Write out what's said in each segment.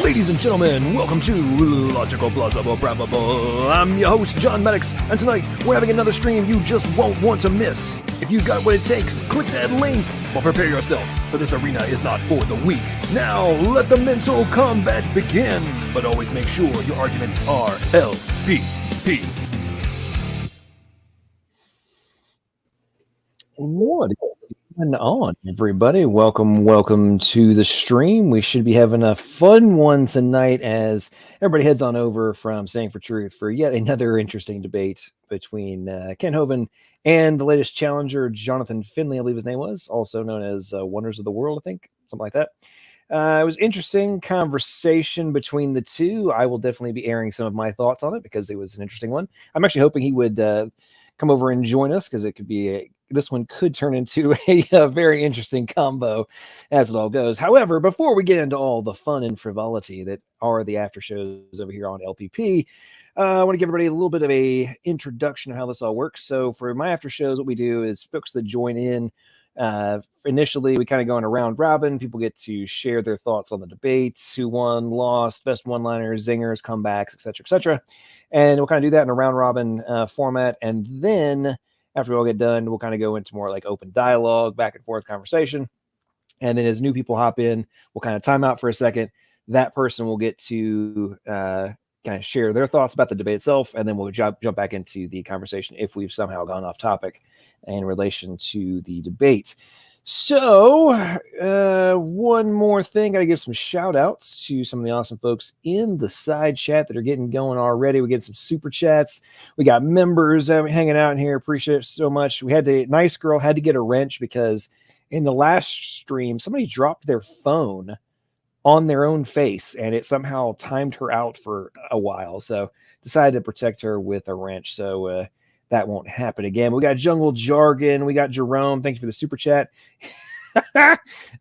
Ladies and gentlemen, welcome to Logical, Plausible, Probable. I'm your host, John Maddox, and tonight we're having another stream you just won't want to miss. If you got what it takes, click that link, or prepare yourself, for this arena is not for the weak. Now, let the mental combat begin, but always make sure your arguments are LPP. What is going on, everybody? Welcome to the stream. We should be having a fun one tonight as everybody heads on over from Saying for Truth for yet another interesting debate between Ken Hovind and the latest challenger, Jonathan Finley, I believe his name was, also known as Wonders of the World, I think, something like that. It was interesting conversation between the two. I will definitely be airing some of my thoughts on it because it was an interesting one. I'm actually hoping he would come over and join us because it could be this one could turn into a very interesting combo as it all goes. However, before we get into all the fun and frivolity that are the after shows over here on LPP, I want to give everybody a little bit of a introduction of how this all works. So for my after shows, what we do is folks that join in, initially we kind of go in a round robin. People get to share their thoughts on the debates, who won, lost, best one-liners, zingers, comebacks, etc. And we'll kind of do that in a round robin format. And then after we all get done, we'll kind of go into more like open dialogue, back and forth conversation. And then as new people hop in, we'll kind of time out for a second. That person will get to kind of share their thoughts about the debate itself. And then we'll jump back into the conversation if we've somehow gone off topic in relation to the debate. So, one more thing. Got to give some shout outs to some of the awesome folks in the side chat that are getting going already. We get some super chats. We got members hanging out in here. Appreciate it so much. Nice Girl had to get a wrench because in the last stream, somebody dropped their phone on their own face and it somehow timed her out for a while. So, decided to protect her with a wrench. So, that won't happen again. We got Jungle Jargon. We got Jerome. Thank you for the super chat.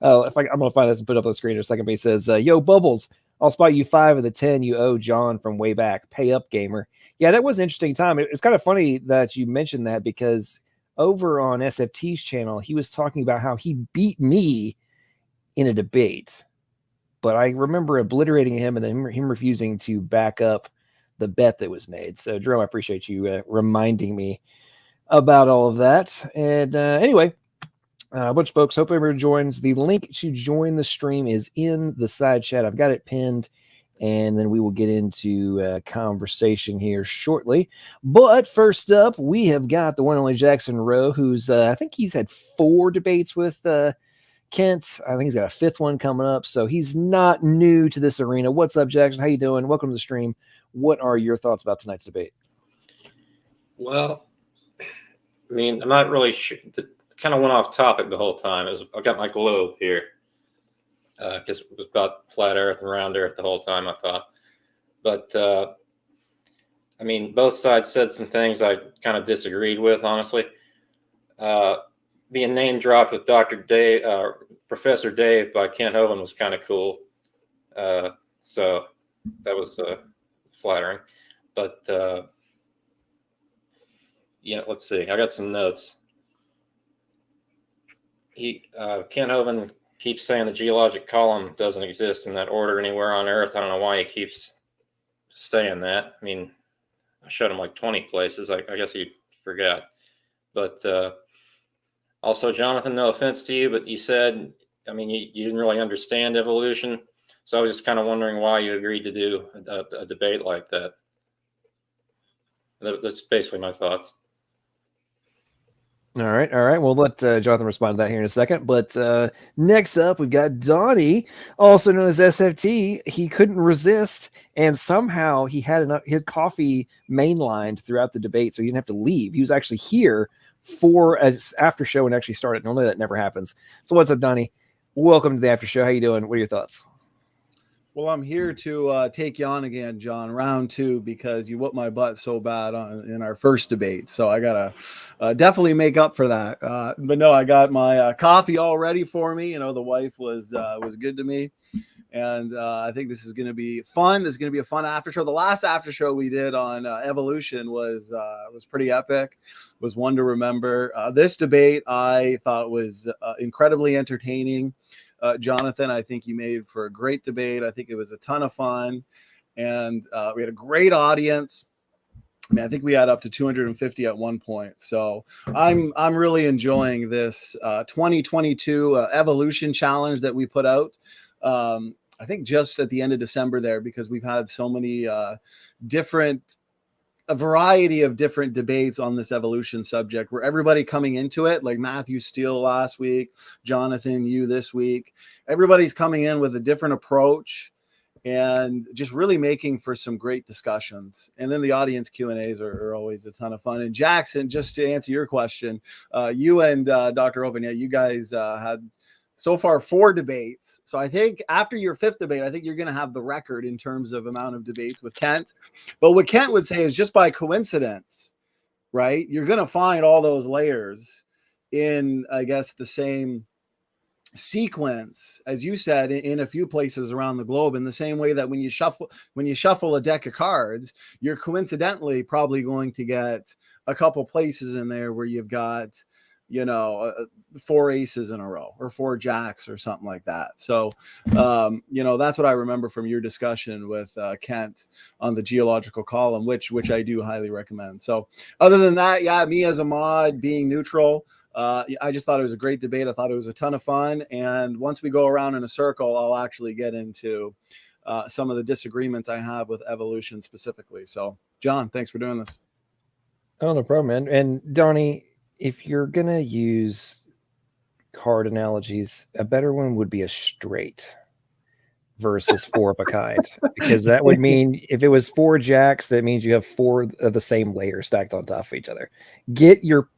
Oh, I'm gonna find this and put it up on the screen in a second. But he says, "Yo, Bubbles, I'll spot you 5 of the 10 you owe John from way back. Pay up, gamer." Yeah, that was an interesting time. It's kind of funny that you mentioned that because over on SFT's channel, he was talking about how he beat me in a debate, but I remember obliterating him and then him refusing to back up the bet that was made. So, Jerome, I appreciate you reminding me about all of that. And anyway, a bunch of folks, hope everyone joins. The link to join the stream is in the side chat. I've got it pinned, and then we will get into conversation here shortly. But first up, we have got the one and only Jackson Rowe, who's, I think he's had 4 debates with Kent. I think he's got a 5th one coming up, so he's not new to this arena. What's up, Jackson? How you doing? Welcome to the stream. What are your thoughts about tonight's debate? Well, I mean, I'm not really sure. Kind of went off topic the whole time. I've got my globe here because it was about flat Earth and round Earth the whole time, I thought. But I mean, both sides said some things I kind of disagreed with, honestly. Being name dropped with Professor Dave by Kent Hovind was kind of cool. So that was flattering. But yeah, let's see. I got some notes. Kent Hovind keeps saying the geologic column doesn't exist in that order anywhere on Earth. I don't know why he keeps saying that. I mean, I showed him like 20 places. I guess he forgot. But also, Jonathan, no offense to you, but you said, I mean, you didn't really understand evolution. So I was just kind of wondering why you agreed to do a debate like that. That's basically my thoughts. All right. We'll let Jonathan respond to that here in a second. But next up, we've got Donnie, also known as SFT. He couldn't resist, and somehow he had his coffee mainlined throughout the debate, so he didn't have to leave. He was actually here for an after show and actually started. Normally that never happens. So what's up, Donnie? Welcome to the after show. How you doing? What are your thoughts? Well, I'm here to take you on again, John, round 2, because you whooped my butt so bad in our first debate. So I got to definitely make up for that. But no, I got my coffee all ready for me. You know, the wife was good to me. And I think this is going to be fun. This is going to be a fun after show. The last after show we did on evolution was pretty epic. Was one to remember. This debate I thought was incredibly entertaining. Jonathan, I think you made for a great debate. I think it was a ton of fun, and we had a great audience. I mean, I think we had up to 250 at one point. So I'm really enjoying this 2022 evolution challenge that we put out. I think just at the end of December there, because we've had so many a variety of different debates on this evolution subject where everybody coming into it, like Matthew Steele last week, Jonathan, you this week, everybody's coming in with a different approach and just really making for some great discussions. And then the audience Q&As are always a ton of fun. And Jackson, just to answer your question, you and Dr. Oven, yeah, you guys had so far 4 debates. So I think after your 5th debate, I think you're going to have the record in terms of amount of debates with Kent. But what Kent would say is just by coincidence, right? You're going to find all those layers in, I guess, the same sequence, as you said, in a few places around the globe, in the same way that when you shuffle a deck of cards, you're coincidentally probably going to get a couple places in there where you've got, 4 aces in a row or 4 jacks or something like that. So, that's what I remember from your discussion with Kent on the geological column, which I do highly recommend. So other than that, yeah, me as a mod being neutral, I just thought it was a great debate. I thought it was a ton of fun. And once we go around in a circle, I'll actually get into some of the disagreements I have with evolution specifically. So, John, thanks for doing this. Oh, no problem, man. And Donnie, if you're going to use card analogies, a better one would be a straight versus 4 of a kind, because that would mean if it was 4 jacks, that means you have 4 of the same layer stacked on top of each other. Get your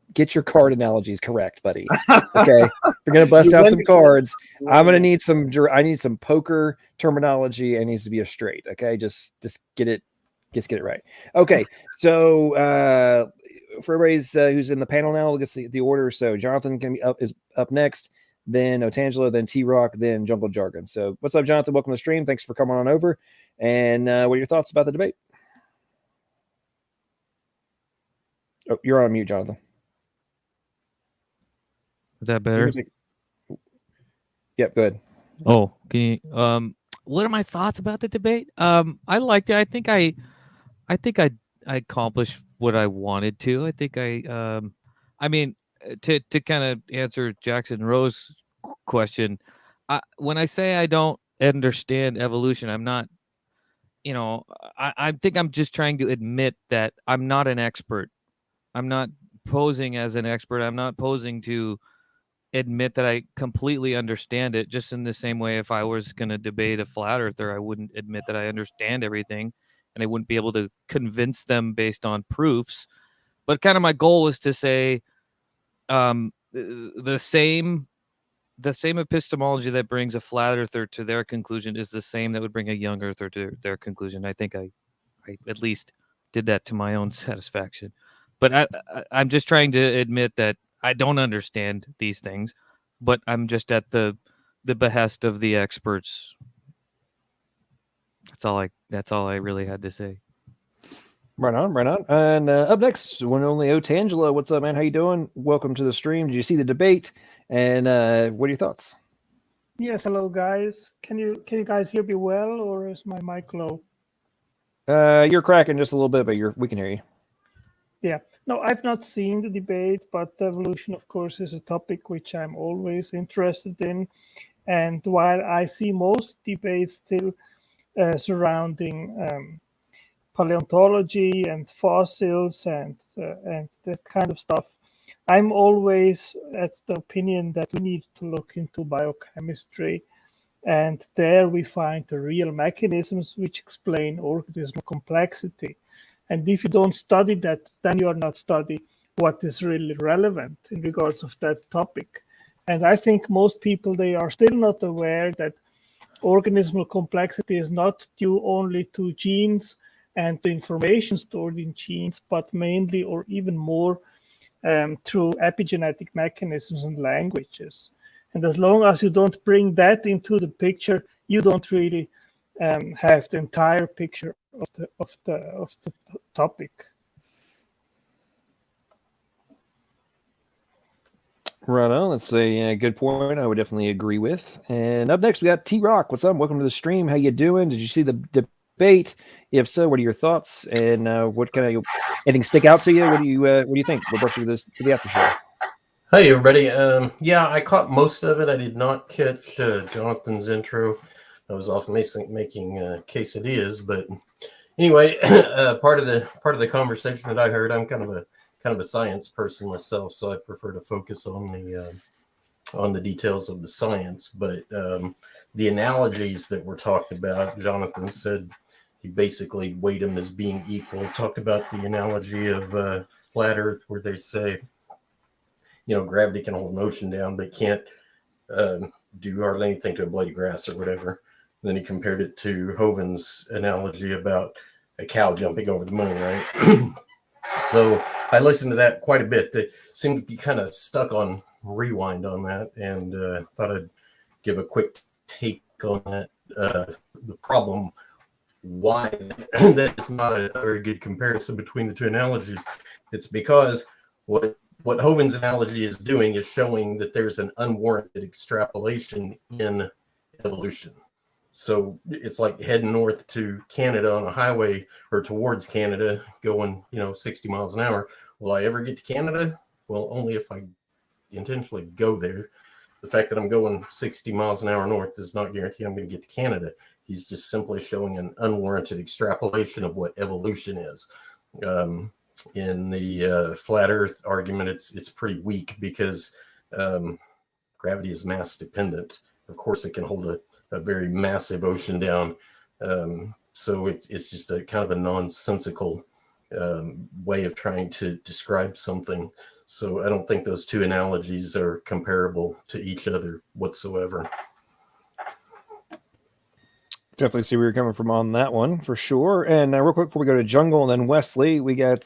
card analogies correct, buddy. Okay, if you're gonna bust out some cards, I'm gonna need some. I need some poker terminology. It needs to be a straight. Okay, just get it right. Okay, so for everybody's who's in the panel now, look at the order. So Jonathan is up next, then Otangelo, then T-Rock, then Jungle Jargon. So what's up, Jonathan? Welcome to the stream. Thanks for coming on over. And what are your thoughts about the debate? Oh, you're on mute, Jonathan. Is that better? Yep, good. Oh, can you, what are my thoughts about the debate? I liked it. I think I accomplished what I wanted to. I think I mean, to kind of answer Jackson Rose's question, when I say I don't understand evolution, I'm not, I think I'm just trying to admit that I'm not an expert. I'm not posing as an expert. I'm not posing to admit that I completely understand it, just in the same way if I was going to debate a flat earther, I wouldn't admit that I understand everything, and I wouldn't be able to convince them based on proofs. But kind of my goal was to say the same epistemology that brings a flat earther to their conclusion is the same that would bring a young earther to their conclusion. I think I at least did that to my own satisfaction. But I'm just trying to admit that I don't understand these things, but I'm just at the behest of the experts. That's all I really had to say. Right on. And up next, one only Otangelo. What's up, man? How you doing? Welcome to the stream. Did you see the debate? And what are your thoughts? Yes, hello guys. Can you guys hear me well, or is my mic low? You're cracking just a little bit, but we can hear you. Yeah. No, I've not seen the debate, but evolution, of course, is a topic which I'm always interested in. And while I see most debates still surrounding paleontology and fossils and that kind of stuff, I'm always at the opinion that we need to look into biochemistry. And there we find the real mechanisms which explain organismal complexity. And if you don't study that, then you are not studying what is really relevant in regards of that topic. And I think most people, they are still not aware that organismal complexity is not due only to genes and the information stored in genes, but mainly or even more through epigenetic mechanisms and languages. And as long as you don't bring that into the picture, you don't really have the entire picture of the topic. Right on. That's a good point. I would definitely agree with. And up next, we got T-Rock. What's up? Welcome to the stream. How you doing? Did you see the debate? If so, what are your thoughts? And what kind of anything stick out to you? What do you think? We'll brush you to the after show. Hey everybody. Yeah, I caught most of it. I did not catch Jonathan's intro. I was off making quesadillas, but anyway, part of the conversation that I heard, I'm kind of a science person myself, so I prefer to focus on the details of the science. But the analogies that were talked about, Jonathan said he basically weighed them as being equal. Talked about the analogy of flat Earth, where they say, gravity can hold an ocean down, but it can't do hardly anything to a blade of grass or whatever. And then he compared it to Hovine's analogy about a cow jumping over the moon, right? So I listened to that quite a bit. They seemed to be kind of stuck on rewind on that, and thought I'd give a quick take on that. The problem, why that is not a very good comparison between the two analogies. It's because what Hovine's analogy is doing is showing that there's an unwarranted extrapolation in evolution. So it's like heading north to Canada on a highway, or towards Canada, going 60 miles an hour. Will I ever get to Canada? Well, only if I intentionally go there. The fact that I'm going 60 miles an hour north does not guarantee I'm going to get to Canada. He's just simply showing an unwarranted extrapolation of what evolution is. In the flat Earth argument, it's pretty weak, because gravity is mass dependent. Of course, it can hold a very massive ocean down. So it's just a kind of a nonsensical way of trying to describe something. So I don't think those two analogies are comparable to each other whatsoever. Definitely see where you're coming from on that one for sure. And real quick before we go to Jungle and then Wesley, we got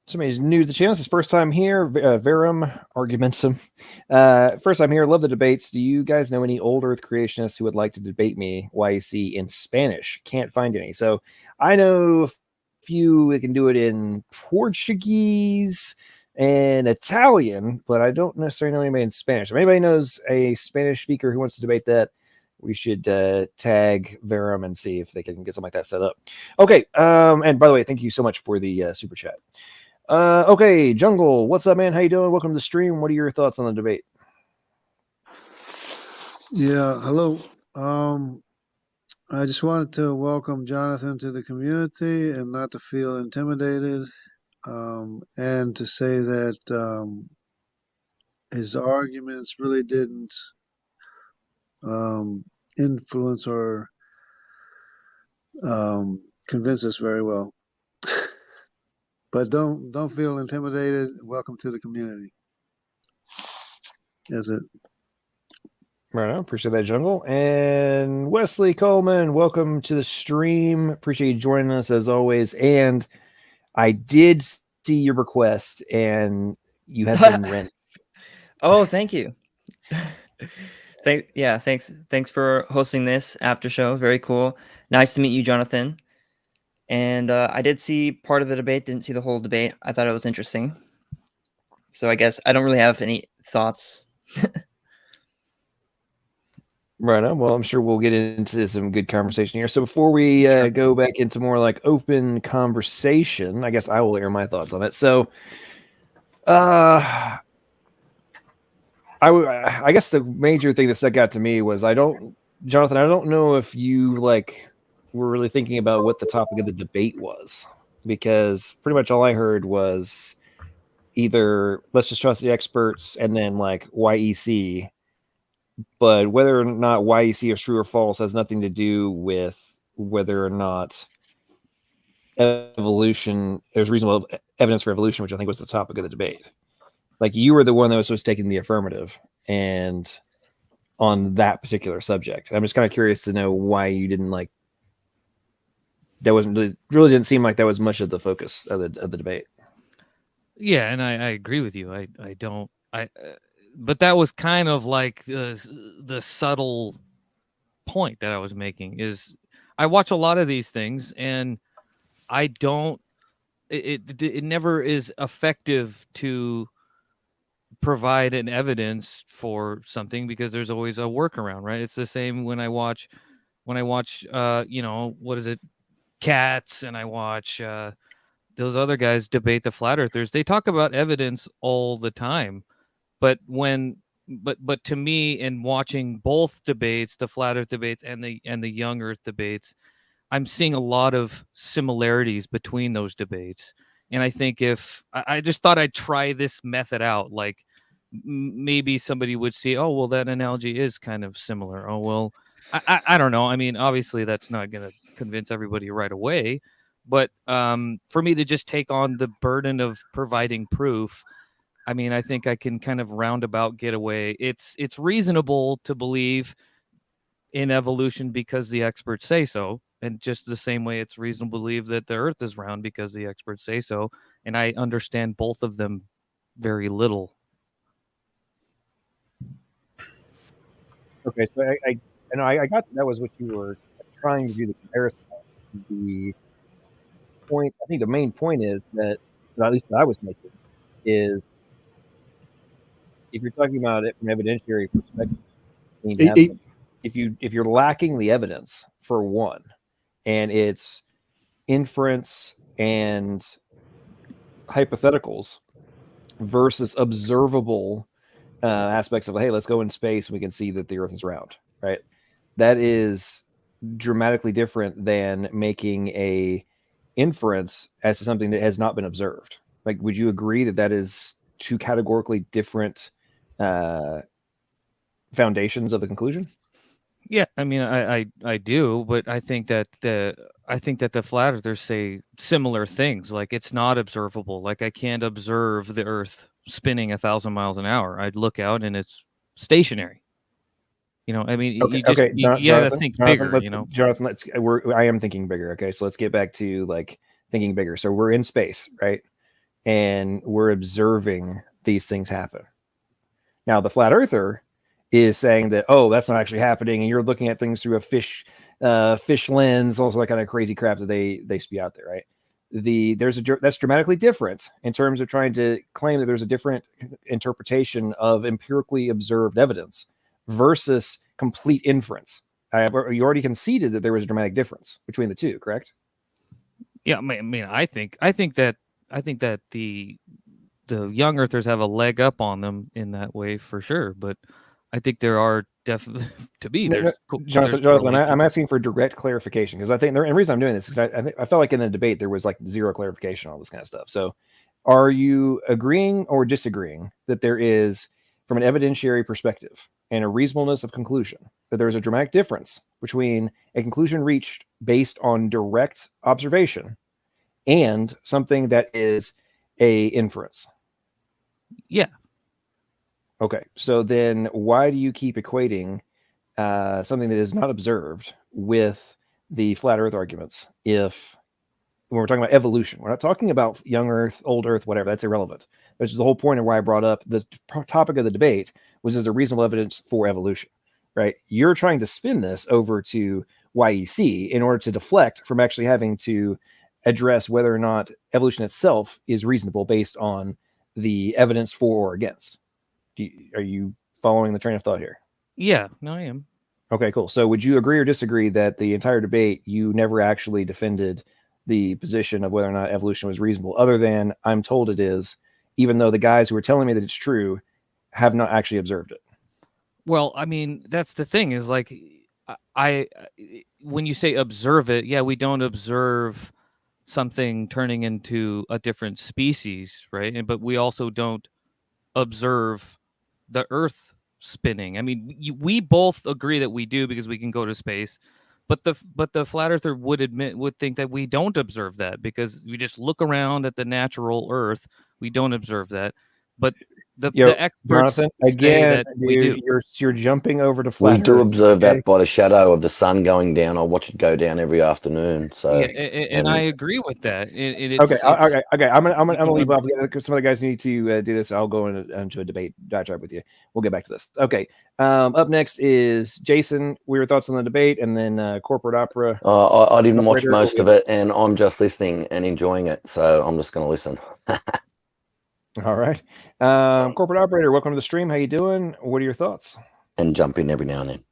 somebody's new to the channel. It's his first time here. Verum Argumentum. First time here. Love the debates. Do you guys know any old Earth creationists who would like to debate me? YEC in Spanish. Can't find any. So I know a few that can do it in Portuguese and Italian, but I don't necessarily know anybody in Spanish. If anybody knows a Spanish speaker who wants to debate that, we should tag Verum and see if they can get something like that set up. Okay. And by the way, thank you so much for the super chat. Okay, Jungle, what's up, man? How you doing? Welcome to the stream. What are your thoughts on the debate? Yeah, hello. I just wanted to welcome Jonathan to the community and not to feel intimidated, and to say that his arguments really didn't influence or convince us very well. But don't feel intimidated. Welcome to the community. That's it. Right on. Appreciate that, Jungle. And Wesley Coleman, welcome to the stream. Appreciate you joining us as always. And I did see your request, and you have been rent. Oh, thank you. Thanks for hosting this after show. Very cool. Nice to meet you, Jonathan. And I did see part of the debate, didn't see the whole debate. I thought it was interesting. So I guess I don't really have any thoughts. Right on. Well, I'm sure we'll get into some good conversation here. So before we go back into more like open conversation, I guess I will air my thoughts on it. So I guess the major thing that stuck out to me was Jonathan, I don't know if you were really thinking about what the topic of the debate was, because pretty much all I heard was either let's just trust the experts and then YEC, but whether or not YEC is true or false has nothing to do with whether or not evolution, there's reasonable evidence for evolution, which I think was the topic of the debate. You were the one that was supposed to take in the affirmative and on that particular subject. I'm just kind of curious to know why you didn't that really didn't seem like that was much of the focus of the debate. Yeah, and I agree with you. But that was kind of like the subtle point that I was making is I watch a lot of these things and I don't. It never is effective to provide an evidence for something because there's always a workaround, right? It's the same when I watch what is it, Cats, and I watch those other guys debate the flat earthers. They talk about evidence all the time, but to me, in watching both debates, the flat earth debates and the young earth debates, I'm seeing a lot of similarities between those debates. And I think if I just thought I'd try this method out, maybe somebody would see, oh, well, that analogy is kind of similar. Oh, well, I don't know. I mean, obviously that's not going to convince everybody right away, but for me to just take on the burden of providing proof, I mean, I think I can kind of roundabout get away. It's reasonable to believe in evolution because the experts say so. And just the same way it's reasonable to believe that the earth is round because the experts say so. And I understand both of them very little. Okay, so I got that was what you were trying to do, the comparison. The point, I think the main point is that, at least that I was making, is if you're talking about it from evidentiary perspective, if you're lacking the evidence for one, and it's inference and hypotheticals versus observable aspects of, hey, let's go in space and we can see that the earth is round, right? That is dramatically different than making a inference as to something that has not been observed. Would you agree that that is two categorically different foundations of the conclusion? Yeah, I mean, I do, but I think that the flat earthers say similar things. Like it's not observable. Like I can't observe the Earth spinning 1,000 miles an hour. I'd look out and it's stationary. I mean, Okay, you just okay, you gotta think bigger. Jonathan, I am thinking bigger. Okay, so let's get back to like thinking bigger. So we're in space, right? And we're observing these things happen. Now, the flat earther is saying that, oh, that's not actually happening, and you're looking at things through a fish lens, also that kind of crazy crap that they spew out there, right? That's dramatically different in terms of trying to claim that there's a different interpretation of empirically observed evidence versus complete inference. You already conceded that there was a dramatic difference between the two, correct? Yeah, I mean, I think that the young earthers have a leg up on them in that way for sure, but I think there are definitely to be. Jonathan, I'm asking for direct clarification because I think, and the reason I'm doing this is I felt like in the debate there was like zero clarification on all this kind of stuff. So, are you agreeing or disagreeing that there is, from an evidentiary perspective and a reasonableness of conclusion, that there is a dramatic difference between a conclusion reached based on direct observation and something that is a inference? Yeah. Okay, so then why do you keep equating something that is not observed with the flat Earth arguments? If when we're talking about evolution, we're not talking about young Earth, old Earth, whatever. That's irrelevant. Which is the whole point of why I brought up the topic of the debate was: is there reasonable evidence for evolution? Right? You're trying to spin this over to YEC in order to deflect from actually having to address whether or not evolution itself is reasonable based on the evidence for or against. Are you following the train of thought here? Yeah, no, I am. Okay, cool. So would you agree or disagree that the entire debate, you never actually defended the position of whether or not evolution was reasonable, other than I'm told it is, even though the guys who are telling me that it's true have not actually observed it? Well, I mean, that's the thing is like, when you say observe it, yeah, we don't observe something turning into a different species, right? But we also don't observe the Earth spinning. I mean, we both agree that we do because we can go to space, but the flat earther would think that we don't observe that because we just look around at the natural Earth. We don't observe that, but the experts Jonathan, say again, that we do. You're jumping over to flat We do Earth, observe okay? that by the shadow of the sun going down. I watch it go down every afternoon. So Yeah, and I agree with that. Okay. I'm gonna leave off because some of the guys need to do this. I'll go into a debate diatribe with you. We'll get back to this. Okay. Up next is Jason. Your thoughts on the debate, and then corporate opera. I didn't watch most of it, and I'm just listening and enjoying it. So I'm just going to listen. All right. Corporate operator, welcome to the stream. How you doing? What are your thoughts? And jump in every now and then.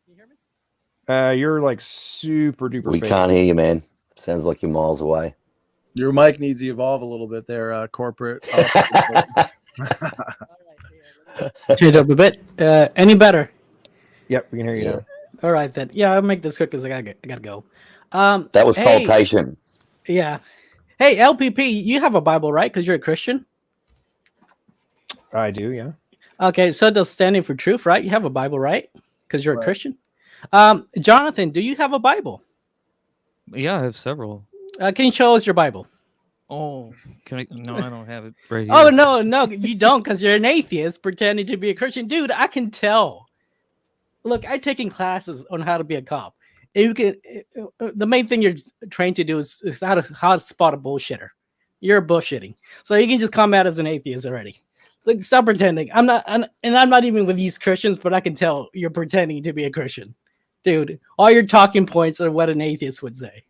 Can you hear me? You're like super duper. We can't hear you, man. Sounds like you're miles away. Your mic needs to evolve a little bit there, corporate. Change up a bit. Any better? Yep, we can hear you now. All right then. Yeah, I'll make this quick because I gotta go. That was saltation. Yeah. Hey, LPP, you have a Bible, right? Because you're a Christian. I do, yeah. Okay, so does Standing for Truth, right? You have a Bible, right? Because you're a Christian. Jonathan, do you have a Bible? Yeah, I have several. Can you show us your Bible? Oh, can I? No, I don't have it right here. Oh no, you don't, because you're an atheist pretending to be a Christian, dude. I can tell. Look, I've taken classes on how to be a cop. You can. The main thing you're trained to do is how to spot a bullshitter. You're bullshitting, so you can just come out as an atheist already. Like, stop pretending. I'm not even with these Christians, but I can tell you're pretending to be a Christian, dude. All your talking points are what an atheist would say.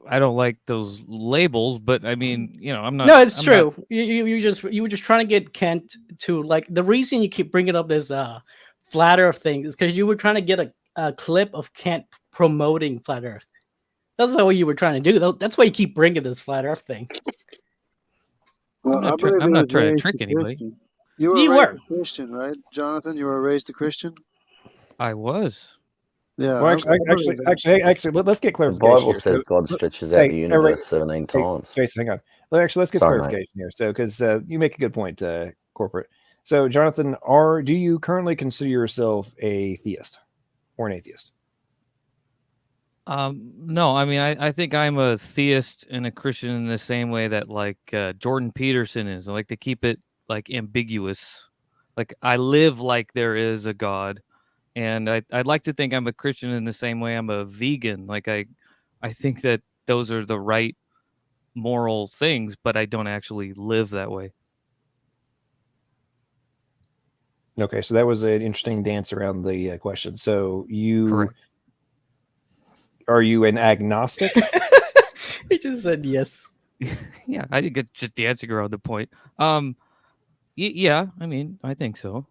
I don't like those labels, but I mean, I'm not. No, it's true. You were just trying to get Kent to, like, the reason you keep bringing up this flat Earth thing is because you were trying to get a clip of Kent promoting flat Earth. That's not what you were trying to do. That's why you keep bringing this flat Earth thing. Well, I'm not trying to trick anybody. You were raised a Christian, right, Jonathan? You were raised a Christian? I was. Yeah, Well, actually, let's get The clarification Bible here. says So, God stretches out the everybody, universe 17 hey, times. Jason, hang on. Well, actually, let's get Sorry, mate. clarification here. So, because you make a good point, corporate. So, Jonathan, do you currently consider yourself a theist or an atheist? No, I mean, I think I'm a theist and a Christian in the same way that like Jordan Peterson is. I like to keep it like ambiguous. Like I live like there is a God, and I'd like to think I'm a Christian in the same way I'm a vegan. Like I think that those are the right moral things, but I don't actually live that way. Okay, so that was an interesting dance around the question. So Correct. Are you an agnostic? He just said yes. Yeah, I think it's just dancing around the point. Yeah, I mean, I think so.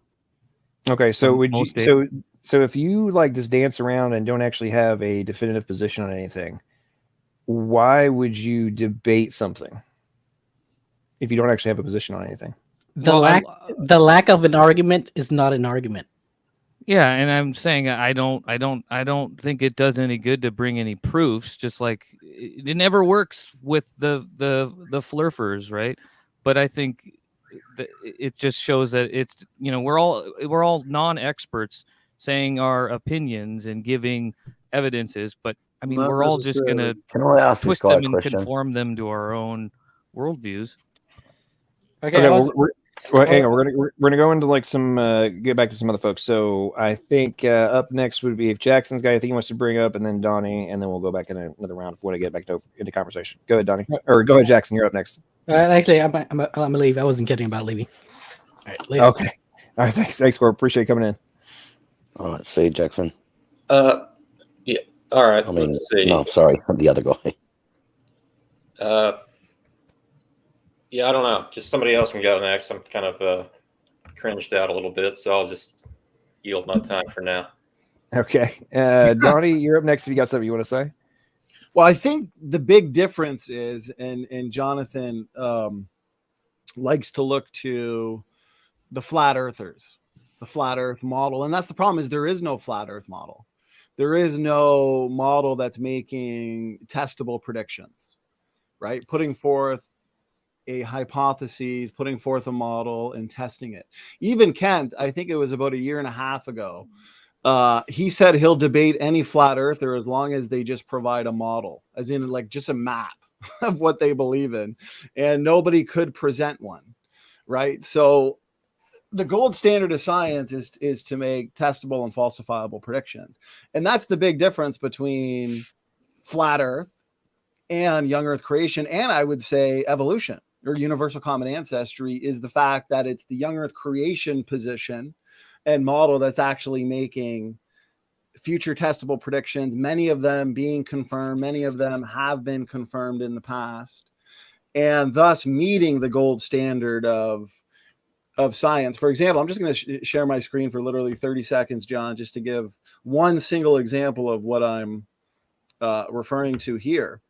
Okay, so would you most days. so if you like just dance around and don't actually have a definitive position on anything, why would you debate something if you don't actually have a position on anything? The Well, the lack of an argument is not an argument. Yeah, and I'm saying I don't think it does any good to bring any proofs. Just like it never works with the flurfers, right? But I think it just shows that it's we're all non-experts saying our opinions and giving evidences, but I mean Not we're all just necessarily. gonna Can I ask this twist guy a them and question? conform them to our own worldviews. Okay, Hang on. We're gonna go into like some get back to some other folks. So I think up next would be if Jackson's got anything he wants to bring up, and then Donnie, and then we'll go back in another round if we want to get back into conversation. Go ahead, Donnie, or go ahead, Jackson. You're up next. actually, I'm gonna leave. I wasn't kidding about leaving. All right, later. Okay. All right. Thanks, Corp. Appreciate you coming in. All right, see you, Jackson. Yeah. All right. I mean, let's see. no, sorry, the other guy. Yeah, I don't know. Just somebody else can go next. I'm kind of cringed out a little bit, so I'll just yield my time for now. Okay. Donnie, you're up next if you got something you want to say. Well, I think the big difference is, and Jonathan likes to look to the flat earthers, the flat earth model. And that's the problem, is there is no flat earth model. There is no model that's making testable predictions, right? Putting forth a hypothesis, putting forth a model and testing it. Even Kent, I think it was about 1.5 years ago, he said he'll debate any flat earther as long as they just provide a model, as in like just a map of what they believe in, and nobody could present one, right? So the gold standard of science is to make testable and falsifiable predictions. And that's the big difference between flat earth and young earth creation, and I would say evolution or universal common ancestry, is the fact that it's the young earth creation position and model that's actually making future testable predictions, many of them being confirmed, many of them have been confirmed in the past, and thus meeting the gold standard of science. For example, I'm just going to share my screen for literally 30 seconds, John, just to give one single example of what I'm referring to here.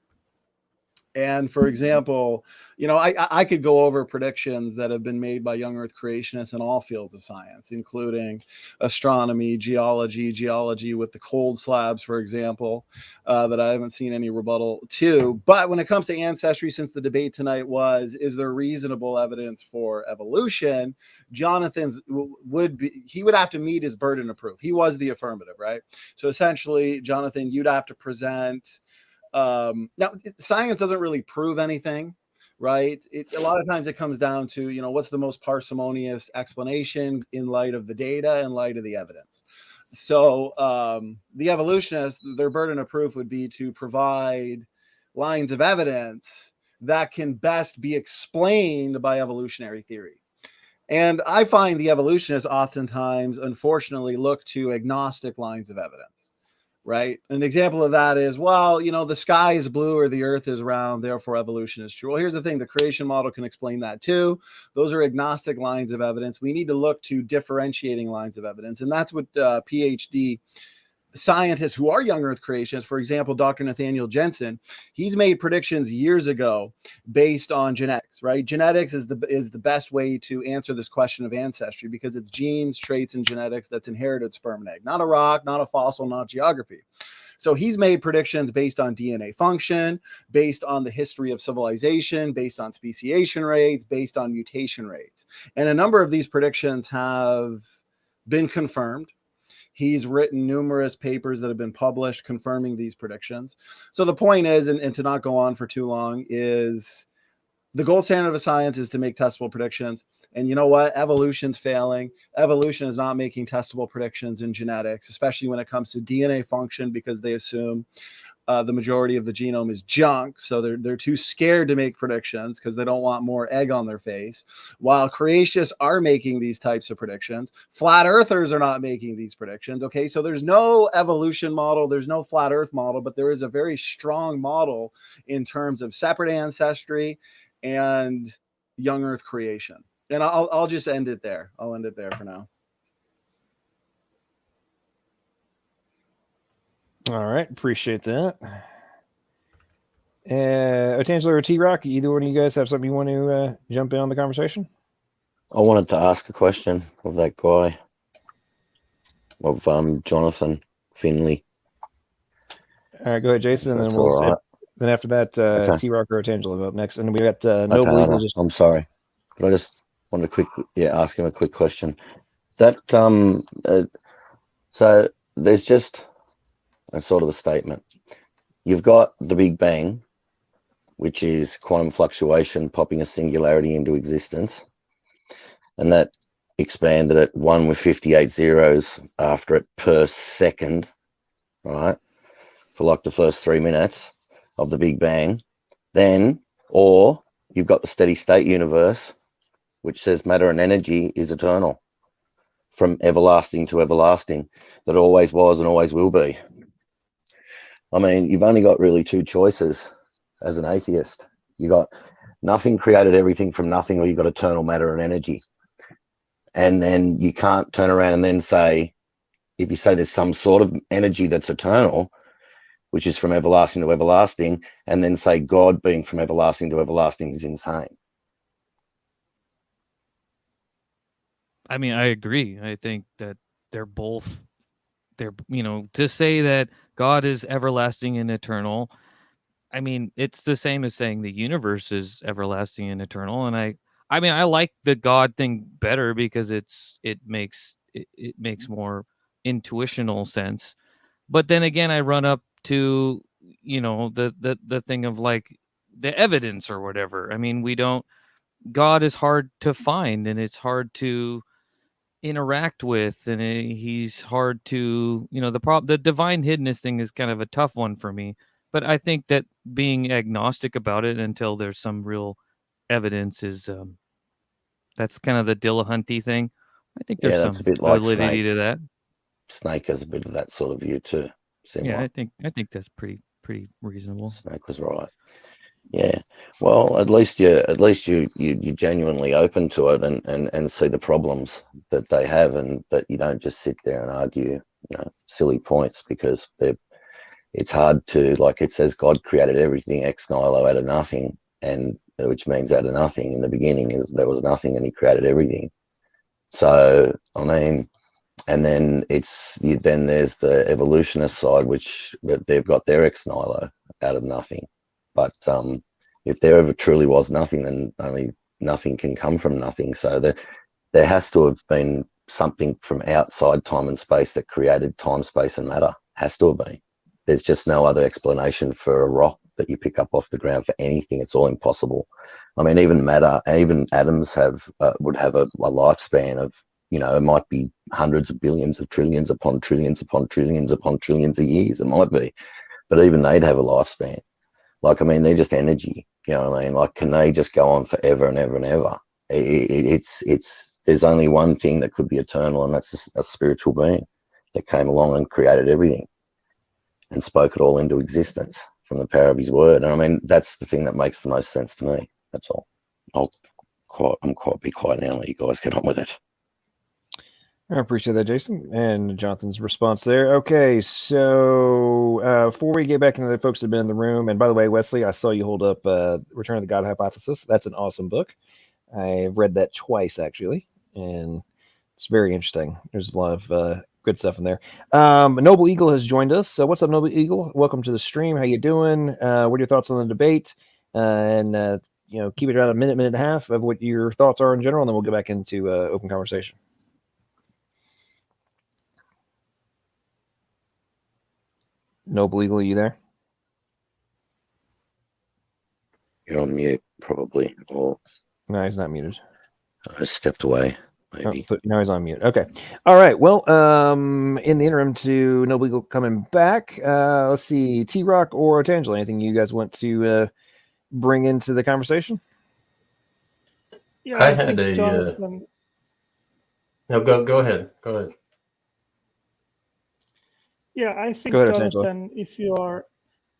And for example, I could go over predictions that have been made by young earth creationists in all fields of science, including astronomy, geology with the cold slabs, for example, that I haven't seen any rebuttal to. But when it comes to ancestry, since the debate tonight is there reasonable evidence for evolution, Jonathan's would have to meet his burden of proof. He was the affirmative, right? So essentially, Jonathan, you'd have to present. Now, science doesn't really prove anything, right? A lot of times it comes down to, what's the most parsimonious explanation in light of the data, in light of the evidence. So the evolutionists, their burden of proof would be to provide lines of evidence that can best be explained by evolutionary theory. And I find the evolutionists oftentimes, unfortunately, look to agnostic lines of evidence. Right. An example of that is, the sky is blue or the earth is round, therefore evolution is true. Well, here's the thing. The creation model can explain that too. Those are agnostic lines of evidence. We need to look to differentiating lines of evidence. And that's what PhD scientists who are young Earth creationists, for example, Dr. Nathaniel Jensen, he's made predictions years ago based on genetics, right? Genetics is the best way to answer this question of ancestry, because it's genes, traits, and genetics that's inherited sperm and egg, not a rock, not a fossil, not geography. So he's made predictions based on DNA function, based on the history of civilization, based on speciation rates, based on mutation rates. And a number of these predictions have been confirmed. He's written numerous papers that have been published confirming these predictions. So the point is, and to not go on for too long, is the gold standard of science is to make testable predictions. And you know what? Evolution's failing. Evolution is not making testable predictions in genetics, especially when it comes to DNA function, because they assume the majority of the genome is junk. So they're too scared to make predictions because they don't want more egg on their face. While creationists are making these types of predictions, flat earthers are not making these predictions. Okay, so there's no evolution model, there's no flat earth model, but there is a very strong model in terms of separate ancestry and young earth creation. And I'll just end it there. I'll end it there for now. All right, appreciate that. Otangelo or T-Rock, either one of you guys have something you want to jump in on the conversation? I wanted to ask a question of that guy, of Jonathan Finley. All right, go ahead, Jason, and then we'll right. then after that, Okay. T-Rock or Otangelo up next, and then we got Noble Okay, Eagle. I'm sorry, but I just wanted to ask him a quick question. That so there's just a sort of a statement. You've got the Big Bang, which is quantum fluctuation popping a singularity into existence, and that expanded at 1 with 58 zeros after it per second, right, for like the first 3 minutes of the Big Bang. Then, or you've got the steady state universe, which says matter and energy is eternal, from everlasting to everlasting, that always was and always will be. I mean, you've only got really two choices as an atheist. You got nothing created everything from nothing, or you got eternal matter and energy. And then you can't turn around and then say, if you say there's some sort of energy that's eternal, which is from everlasting to everlasting, and then say God being from everlasting to everlasting is insane. I mean, I agree. I think that they're to say that God is everlasting and eternal. I mean, it's the same as saying the universe is everlasting and eternal. And I mean, I like the God thing better because it makes more intuitional sense. But then again, I run up to, the thing of like the evidence or whatever. I mean, God is hard to find, and it's hard to interact with, and he's hard to, the divine hiddenness thing is kind of a tough one for me. But I think that being agnostic about it until there's some real evidence is that's kind of the Dillahunty thing. I think there's that's some a bit like validity Snake. to that. Snake has a bit of that sort of view too. Similar. Yeah, I think that's pretty reasonable. Snake was right. Yeah. Well, at least you genuinely open to it and see the problems that they have, and that you don't just sit there and argue, silly points, because it's hard to, like it says, God created everything ex nihilo, out of nothing, and which means out of nothing. In the beginning, there was nothing, and he created everything. So, I mean, and then then there's the evolutionist side, which they've got their ex nihilo, out of nothing. But if there ever truly was nothing, then only nothing can come from nothing. So there has to have been something from outside time and space that created time, space, and matter. Has to have been. There's just no other explanation for a rock that you pick up off the ground for anything. It's all impossible. I mean, even matter, even atoms would have a lifespan of, it might be hundreds of billions of trillions upon trillions upon trillions upon trillions of years. It might be, but even they'd have a lifespan. Like, I mean, they're just energy. You know what I mean? Like, can they just go on forever and ever and ever? There's only one thing that could be eternal, and that's a spiritual being that came along and created everything and spoke it all into existence from the power of his word. And I mean, that's the thing that makes the most sense to me. That's all. I'm quite be quiet now and let you guys get on with it. I appreciate that, Jason, and Jonathan's response there. Okay, so before we get back into the folks that have been in the room, and by the way, Wesley, I saw you hold up Return of the God Hypothesis. That's an awesome book. I've read that twice, actually, and it's very interesting. There's a lot of good stuff in there. Noble Eagle has joined us. So what's up, Noble Eagle? Welcome to the stream. How you doing? What are your thoughts on the debate? And keep it around a minute and a half of what your thoughts are in general, and then we'll get back into open conversation. Noble Eagle, are you there? You're on mute, probably, or No, he's not muted. I stepped away. Maybe. But now he's on mute. Okay. All right. Well, in the interim to Noble Eagle coming back, let's see, T-Rock or Tangela, anything you guys want to bring into the conversation? Yeah, I had a. Jonathan, No, go ahead. Go ahead. yeah, I think, Go ahead, Tangela. Jonathan, if you are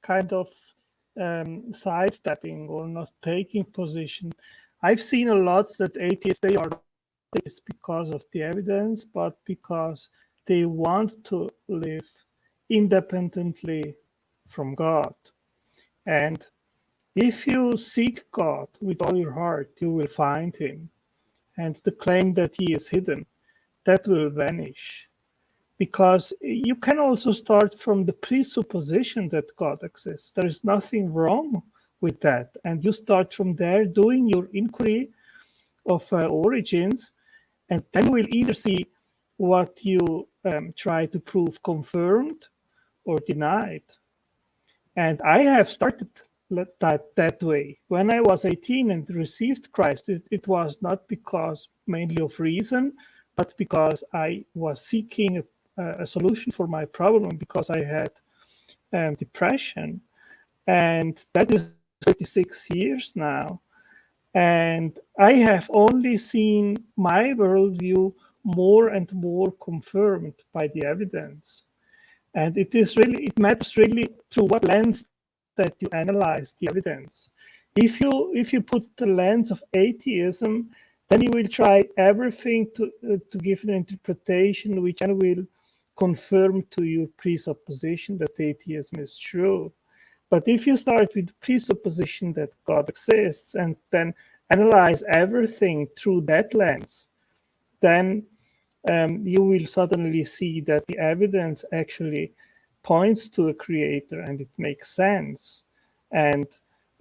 kind of sidestepping or not taking position, I've seen a lot that atheists, they are this because of the evidence, but because they want to live independently from God. And if you seek God with all your heart, you will find him. And the claim that he is hidden, that will vanish. Because you can also start from the presupposition that God exists. There is nothing wrong with that. And you start from there doing your inquiry of origins, and then you will either see what you try to prove confirmed or denied. And I have started that way. When I was 18 and received Christ, it was not because mainly of reason, but because I was seeking a solution for my problem, because I had depression. And that is 36 years now. And I have only seen my worldview more and more confirmed by the evidence. And it matters really through what lens that you analyze the evidence. If you put the lens of atheism, then you will try everything to give an interpretation which then will confirm to your presupposition that atheism is true. But if you start with the presupposition that God exists and then analyze everything through that lens, then you will suddenly see that the evidence actually points to a creator and it makes sense. And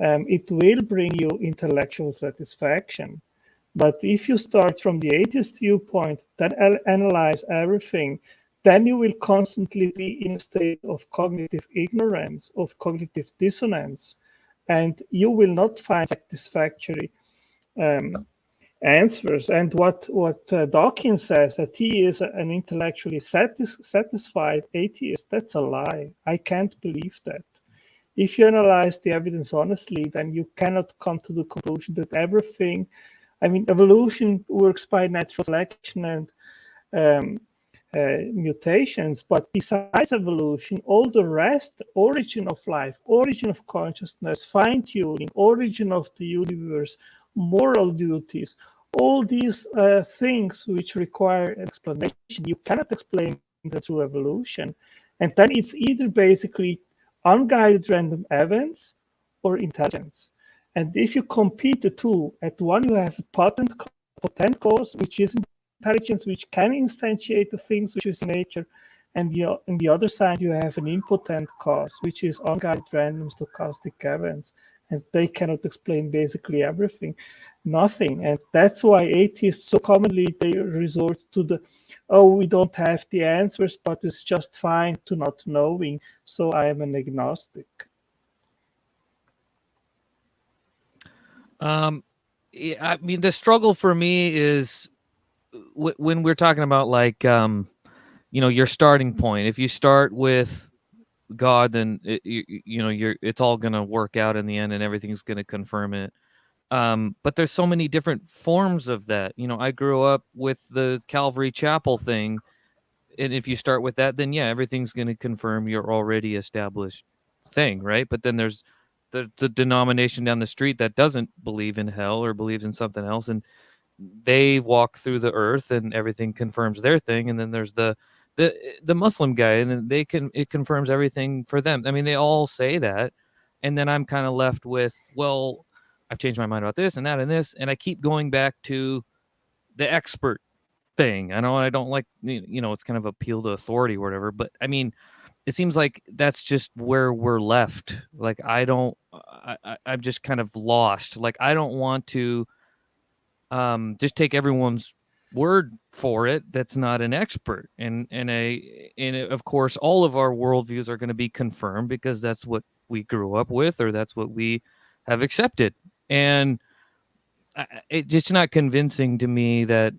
it will bring you intellectual satisfaction. But if you start from the atheist viewpoint, then analyze everything, then you will constantly be in a state of cognitive ignorance, of cognitive dissonance, and you will not find satisfactory answers. And what Dawkins says, that he is an intellectually satisfied atheist, that's a lie. I can't believe that. If you analyze the evidence honestly, then you cannot come to the conclusion that everything, evolution works by natural selection and mutations, but besides evolution, all the rest, origin of life, origin of consciousness, fine-tuning, origin of the universe, moral duties, all these things which require explanation, you cannot explain them through evolution. And then it's either basically unguided random events or intelligence. And if you compete the two, at one you have a potent cause, which is intelligence, which can instantiate the things which is in nature, and on the other side you have an impotent cause, which is unguided random stochastic events, and they cannot explain basically everything, nothing. And that's why atheists so commonly they resort to we don't have the answers, but it's just fine to not knowing, so I am an agnostic. The struggle for me is when we're talking about your starting point. If you start with God, then it's all going to work out in the end, and everything's going to confirm it. But there's so many different forms of that. I grew up with the Calvary Chapel thing, and if you start with that, then everything's going to confirm your already established thing, right? But then there's the denomination down the street that doesn't believe in hell or believes in something else, and they walk through the earth and everything confirms their thing, and then there's the Muslim guy, and then it confirms everything for them. I mean, they all say that, and then I'm kind of left with, well, I've changed my mind about this and that and this, and I keep going back to the expert thing. I know I don't like, it's kind of appeal to authority or whatever, but I mean, it seems like that's just where we're left. Like, I'm just kind of lost. Like, I don't want to just take everyone's word for it that's not an expert, and of course all of our worldviews are going to be confirmed because that's what we grew up with, or that's what we have accepted, and it's just not convincing to me that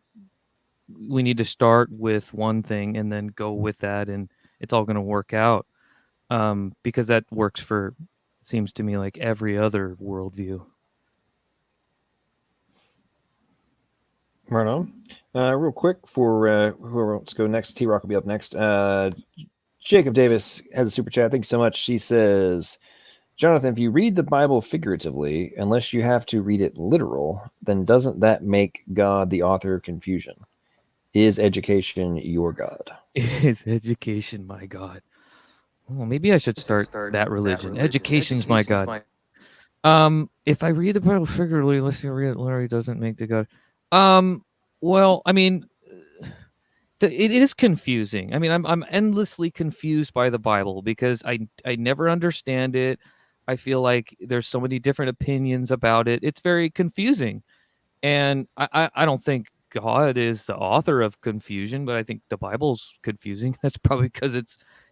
we need to start with one thing and then go with that and it's all going to work out, because that works for, seems to me, like every other worldview. Right on. Real quick for whoever wants to go next, T-Rock will be up next. Jacob Davis has a super chat. Thank you so much. She says, Jonathan, if you read the Bible figuratively, unless you have to read it literal, then doesn't that make God the author of confusion? Is education your God? Is education my God? Well, maybe I should start that religion. Education's my God. If I read the Bible figuratively, unless you read it literally, doesn't make the God. Well, I mean, it is confusing. I mean, I'm endlessly confused by the Bible because I never understand it. I feel like there's so many different opinions about it. It's very confusing, and I don't think God is the author of confusion, but I think the Bible's confusing. That's probably because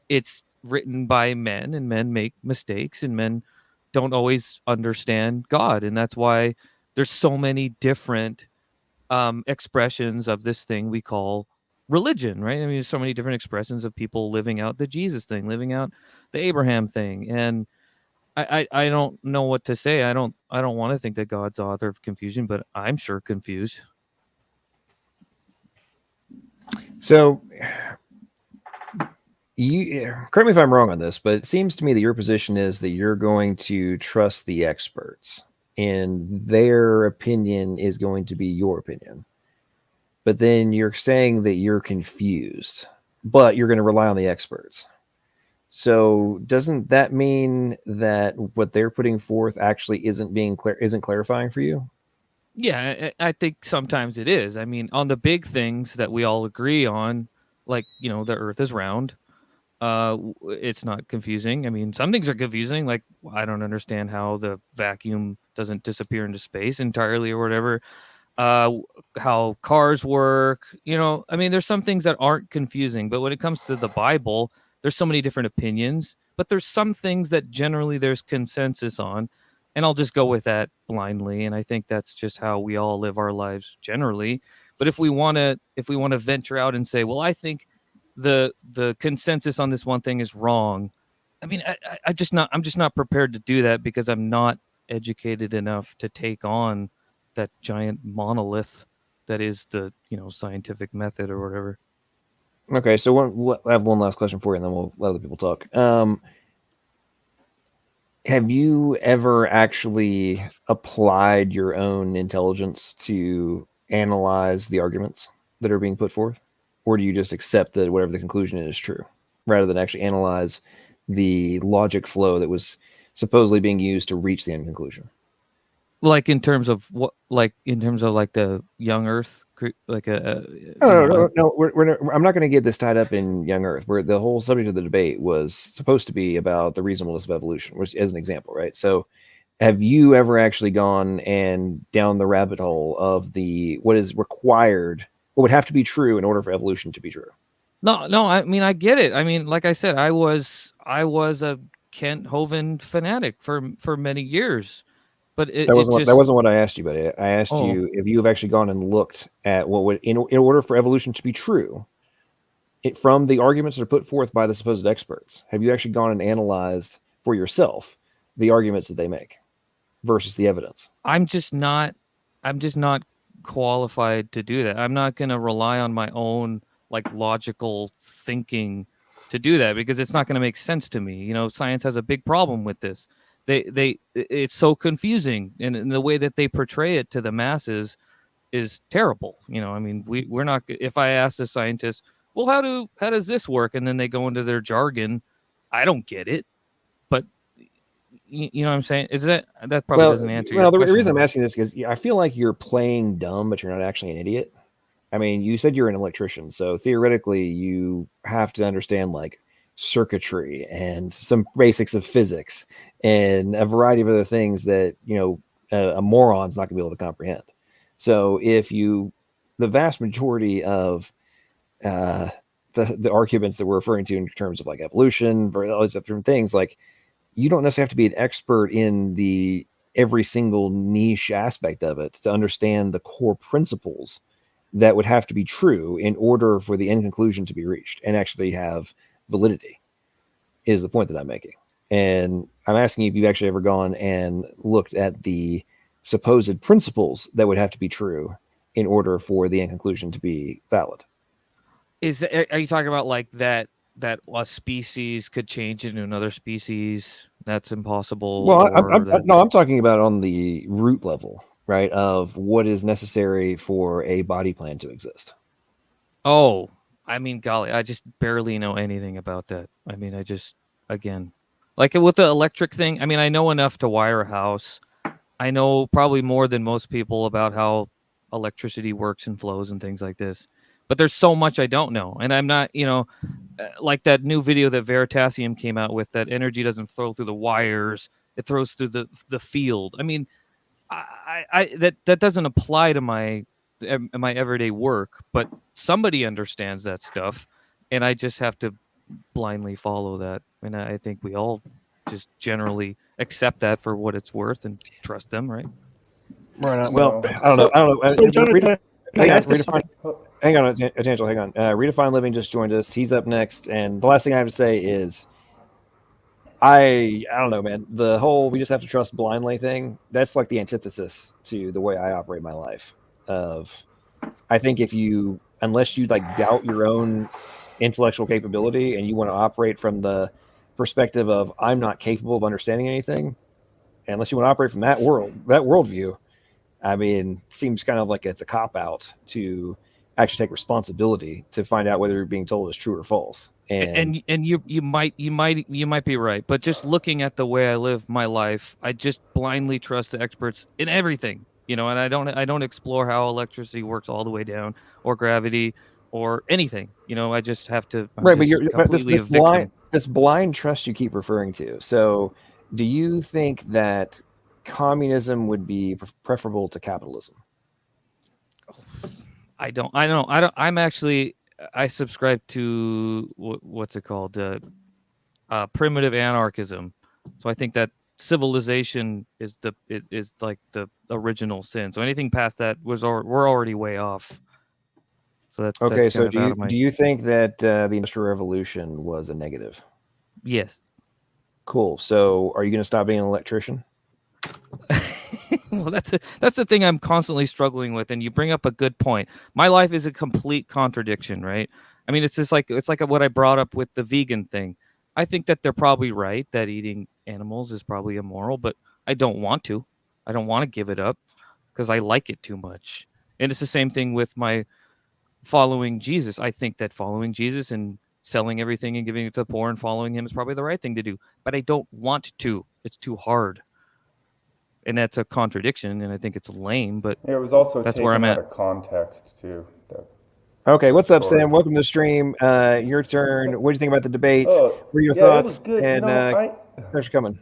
it's written by men, and men make mistakes, and men don't always understand God, and that's why there's so many different expressions of this thing we call religion, right? I mean, there's so many different expressions of people living out the Jesus thing, living out the Abraham thing, and I don't know what to say. I don't want to think that God's the author of confusion, but I'm sure confused. So, correct me if I'm wrong on this, but it seems to me that your position is that you're going to trust the experts, and their opinion is going to be your opinion. But then you're saying that you're confused, but you're going to rely on the experts. So doesn't that mean that what they're putting forth actually isn't clarifying for you? Yeah, I think sometimes it is. I mean, on the big things that we all agree on, like, the earth is round, it's not confusing. I mean, some things are confusing, like I don't understand how the vacuum doesn't disappear into space entirely or whatever, how cars work, I mean, there's some things that aren't confusing, but when it comes to the Bible, there's so many different opinions, but there's some things that generally there's consensus on, and I'll just go with that blindly, and I think that's just how we all live our lives generally. But if we want to venture out and say, well, I think the consensus on this one thing is wrong, I mean, I'm just not prepared to do that because I'm not educated enough to take on that giant monolith that is the scientific method or whatever. Okay, so I have one last question for you, and then we'll let other people talk. Have you ever actually applied your own intelligence to analyze the arguments that are being put forth? Or do you just accept that whatever the conclusion is true, rather than actually analyze the logic flow that was supposedly being used to reach the end conclusion? Like in terms of what, like in terms of like the young Earth, like no. I'm not going to get this tied up in young Earth, where the whole subject of the debate was supposed to be about the reasonableness of evolution, which as an example, right? So, have you ever actually gone and down the rabbit hole of what is required, what would have to be true in order for evolution to be true? No. I mean, I get it. I mean, like I said, I was a Kent Hovind fanatic for many years. But that wasn't what I asked you. But I asked you if you have actually gone and looked at what would, in order for evolution to be true, from the arguments that are put forth by the supposed experts. Have you actually gone and analyzed for yourself the arguments that they make versus the evidence? I'm just not qualified to do that. I'm not going to rely on my own like logical thinking to do that because it's not going to make sense to me. Science has a big problem with this. It's so confusing, and in the way that they portray it to the masses, is terrible. You know, I mean, we're not. If I ask a scientist, well, how does this work, and then they go into their jargon, I don't get it. But you know what I'm saying? Is that probably doesn't answer your the question. reason I'm asking this is I feel like you're playing dumb, but you're not actually an idiot. I mean, you said you're an electrician, so theoretically you have to understand like circuitry and some basics of physics and a variety of other things that, a moron's not going to be able to comprehend. So if the vast majority of the arguments that we're referring to in terms of like evolution, all these different things, like you don't necessarily have to be an expert in every single niche aspect of it to understand the core principles that would have to be true in order for the end conclusion to be reached and actually have validity, is the point that I'm making. And I'm asking you if you've actually ever gone and looked at the supposed principles that would have to be true in order for the end conclusion to be valid. Are you talking about like that a species could change into another species? That's impossible. Well, I'm talking about on the root level, right, of what is necessary for a body plan to exist. Oh, I mean, golly, I just barely know anything about that. I mean, again, like with the electric thing, I mean, I know enough to wire a house. I know probably more than most people about how electricity works and flows and things like this. But there's so much I don't know. And I'm not, like that new video that Veritasium came out with, that energy doesn't flow through the wires. It throws through the field. I mean, that doesn't apply to my everyday work, but somebody understands that stuff. And I just have to blindly follow that. And I think we all just generally accept that for what it's worth and trust them, right? Right. Well, I don't know. So, Jonathan, hang on, Angelo, hang on. Redefine Living just joined us. He's up next. And the last thing I have to say is, I don't know, man. The whole we just have to trust blindly thing, that's like the antithesis to the way I operate my life. I think unless you like doubt your own intellectual capability and you want to operate from the perspective of I'm not capable of understanding anything, unless you want to operate from that worldview, I mean, it seems kind of like it's a cop-out to actually take responsibility to find out whether you're being told is true or false. And you might be right, but just looking at the way I live my life, I just blindly trust the experts in everything, and I don't explore how electricity works all the way down, or gravity, or anything. I just have to. But you're completely this blind trust you keep referring to. So, do you think that communism would be preferable to capitalism? I subscribe to what's it called? Primitive anarchism. So I think that civilization is like the original sin. So anything past that we're already way off. So that's okay. That's so do you think that the Industrial Revolution was a negative? Yes. Cool. So are you going to stop being an electrician? Well, that's the thing I'm constantly struggling with, and you bring up a good point. My life is a complete contradiction, right? I mean, it's like what I brought up with the vegan thing. I think that they're probably right that eating animals is probably immoral, but I don't want to. I don't want to give it up because I like it too much. And it's the same thing with my following Jesus. I think that following Jesus and selling everything and giving it to the poor and following him is probably the right thing to do, but I don't want to. It's too hard. And that's a contradiction, and I think it's lame, but it was also that's taken where I'm out at. of context too. Okay, what's up, Sam? Welcome to the stream. Your turn. What do you think about the debate? What are your thoughts? It was good. And thanks for coming.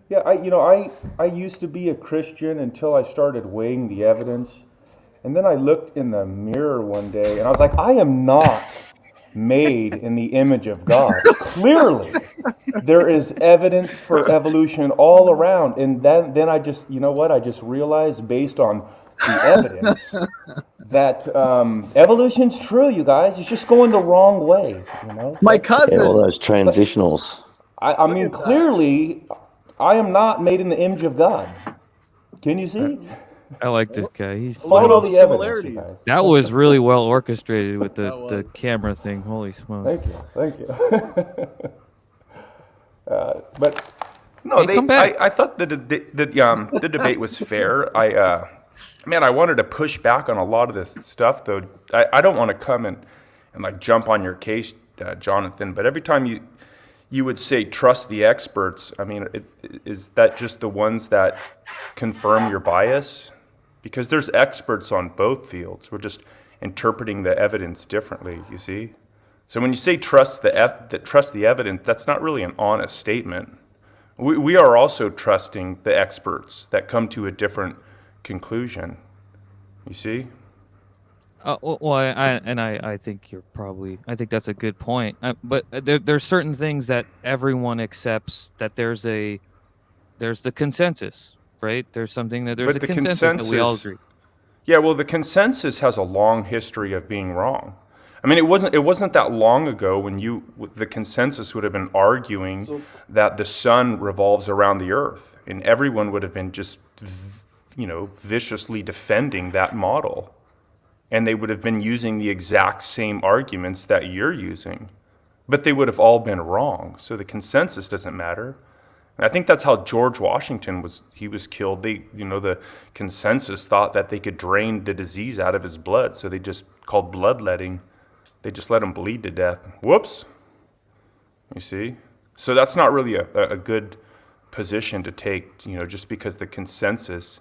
Yeah, I used to be a Christian until I started weighing the evidence, and then I looked in the mirror one day, and I was like, I am not made in the image of God. Clearly, there is evidence for evolution all around. And then I just, I just realized based on the evidence that evolution's true, you guys. It's just going the wrong way, My cousin. Yeah, all those transitionals. I mean, clearly, I am not made in the image of God. Can you see? I like this guy. He's Look at all the similarities. evidence. That was really well orchestrated with the camera thing. Holy smokes! Thank you. But no, hey, come back. I thought the debate was fair. Man, I wanted to push back on a lot of this stuff, though. I don't want to come and like jump on your case, Jonathan, but every time you would say trust the experts, I mean, is that just the ones that confirm your bias? Because there's experts on both fields. We're just interpreting the evidence differently, you see? So when you say trust the evidence, that's not really an honest statement. We are also trusting the experts that come to a different conclusion. You see? I think I think that's a good point. But there's certain things that everyone accepts, that there's the consensus, right? There's something that there's a consensus that we all agree. Yeah, well, the consensus has a long history of being wrong. I mean, it wasn't that long ago when the consensus would have been arguing that the sun revolves around the earth, and everyone would have been just, viciously defending that model. And they would have been using the exact same arguments that you're using, but they would have all been wrong. So the consensus doesn't matter. And I think that's how George Washington was killed. The consensus thought that they could drain the disease out of his blood, so they just called bloodletting. They just let him bleed to death. Whoops. You see? So that's not really a good position to take, just because the consensus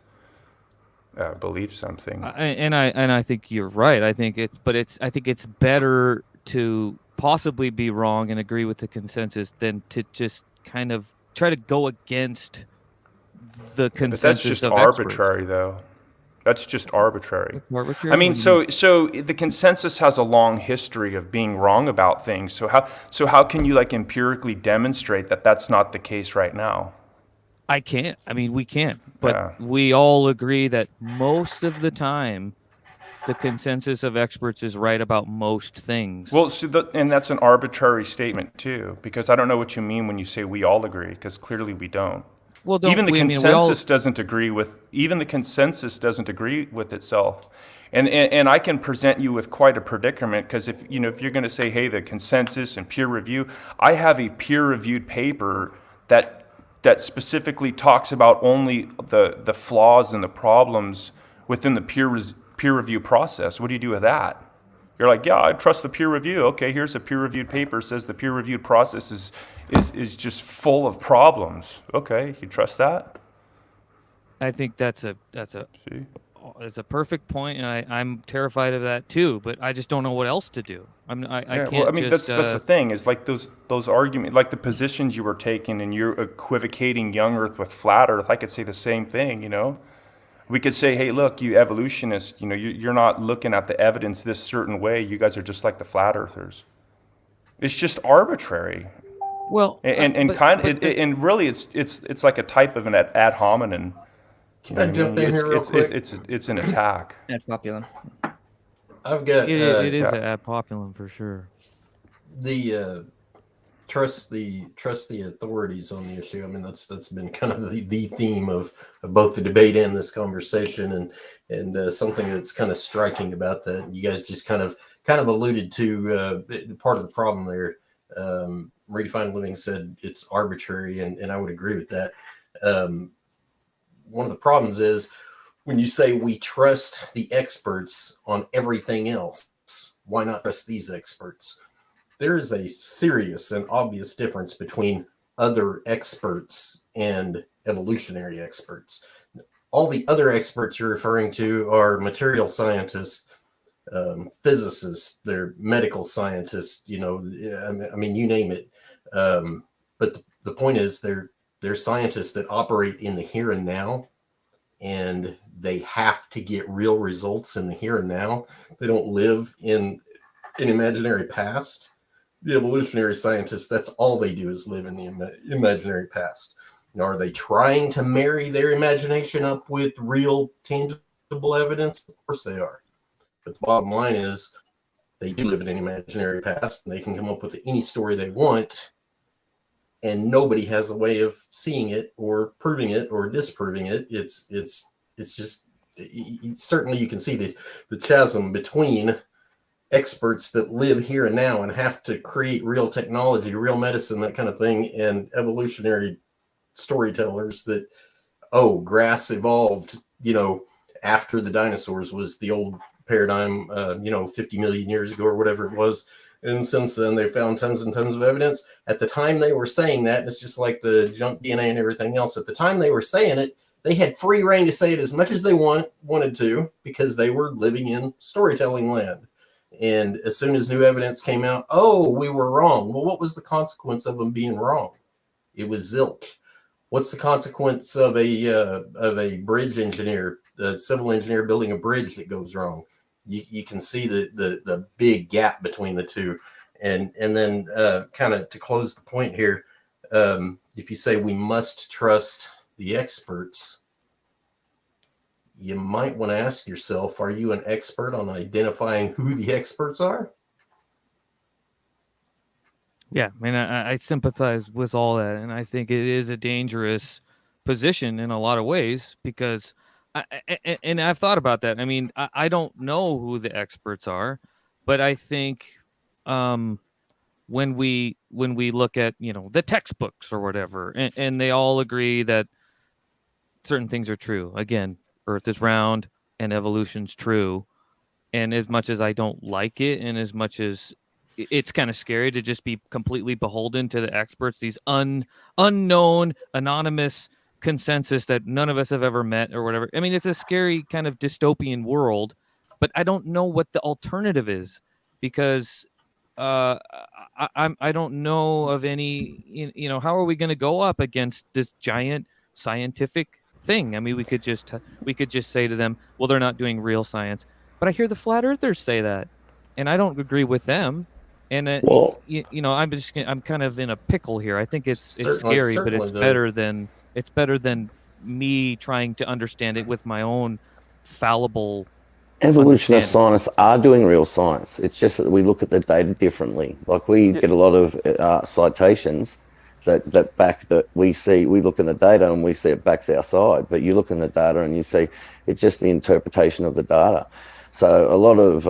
believes something. And I think you're right. I think it's better to possibly be wrong and agree with the consensus than to just kind of try to go against the consensus. But that's just arbitrary, though. That's just arbitrary. I mean, so the consensus has a long history of being wrong about things. So how can you empirically demonstrate that that's not the case right now? I can't. I mean, we can't. But we all agree that most of the time, the consensus of experts is right about most things. Well, and that's an arbitrary statement too, because I don't know what you mean when you say we all agree, because clearly we don't. Well, even the consensus doesn't agree with itself. And I can present you with quite a predicament, because if you're going to say, hey, the consensus and peer review, I have a peer-reviewed paper that specifically talks about only the flaws and the problems within the peer review process. What do you do with that? You're like, yeah, I trust the peer review. Okay, here's a peer-reviewed paper, says the peer-reviewed process is just full of problems. Okay, you trust that? I think that's a perfect point, and I'm terrified of that too. But I just don't know what else to do. I can't. Well, I mean, that's the thing, is like those arguments, like the positions you were taking, and you're equivocating young Earth with flat Earth. I could say the same thing. We could say, hey, look, you evolutionists, you're not looking at the evidence this certain way. You guys are just like the flat earthers. It's just arbitrary. Well, and really, it's like a type of an ad hominem. Can I jump in here real quick? It's an attack. Ad populum. I've got it is an ad populum for sure. The trust the authorities on the issue. I mean, that's been kind of the theme of both the debate and this conversation, and something that's kind of striking about that. You guys just kind of alluded to part of the problem there. Redefined Living said it's arbitrary, and I would agree with that. One of the problems is when you say we trust the experts on everything else, why not trust these experts? There is a serious and obvious difference between other experts and evolutionary experts. All the other experts you're referring to are material scientists, physicists, they're medical scientists, I mean, you name it. But the point is they're scientists that operate in the here and now, and they have to get real results in the here and now. They don't live in an imaginary past. The evolutionary scientists, that's all they do is live in the imaginary past. Are they trying to marry their imagination up with real tangible evidence? Of course they are. But the bottom line is they do live in an imaginary past, and they can come up with any story they want, and nobody has a way of seeing it or proving it or disproving it. It's just certainly you can see the chasm between experts that live here and now and have to create real technology, real medicine, that kind of thing, and evolutionary storytellers that, grass evolved, after the dinosaurs was the old paradigm, 50 million years ago or whatever it was. And since then, they found tons and tons of evidence. At the time they were saying that, and it's just like the junk DNA and everything else. At the time they were saying it, they had free reign to say it as much as they wanted to, because they were living in storytelling land. And as soon as new evidence came out, oh, we were wrong. Well, what was the consequence of them being wrong? It was zilch. What's the consequence of a bridge engineer, a civil engineer building a bridge that goes wrong? You can see the big gap between the two. And then kind of to close the point here, if you say we must trust the experts, you might want to ask yourself, are you an expert on identifying who the experts are? Yeah, I mean, I sympathize with all that, and I think it is a dangerous position in a lot of ways, because and I've thought about that. I mean, I don't know who the experts are, but I think when we look at, the textbooks or whatever, and they all agree that certain things are true. Again, Earth is round and evolution's true. And as much as I don't like it, and as much as it's kind of scary to just be completely beholden to the experts, these unknown, anonymous consensus that none of us have ever met or whatever. I mean, it's a scary kind of dystopian world, but I don't know what the alternative is, because I don't know of any, how are we going to go up against this giant scientific thing? I mean, we could just say to them, well, they're not doing real science. But I hear the flat earthers say that, and I don't agree with them. And I'm kind of in a pickle here. I think it's scary, but it's better than me trying to understand it with my own fallible. Evolutionist scientists are doing real science. It's just that we look at the data differently. Like, we get a lot of citations that back that we look in the data and we see it backs our side. But you look in the data and you see it's just the interpretation of the data. So a lot of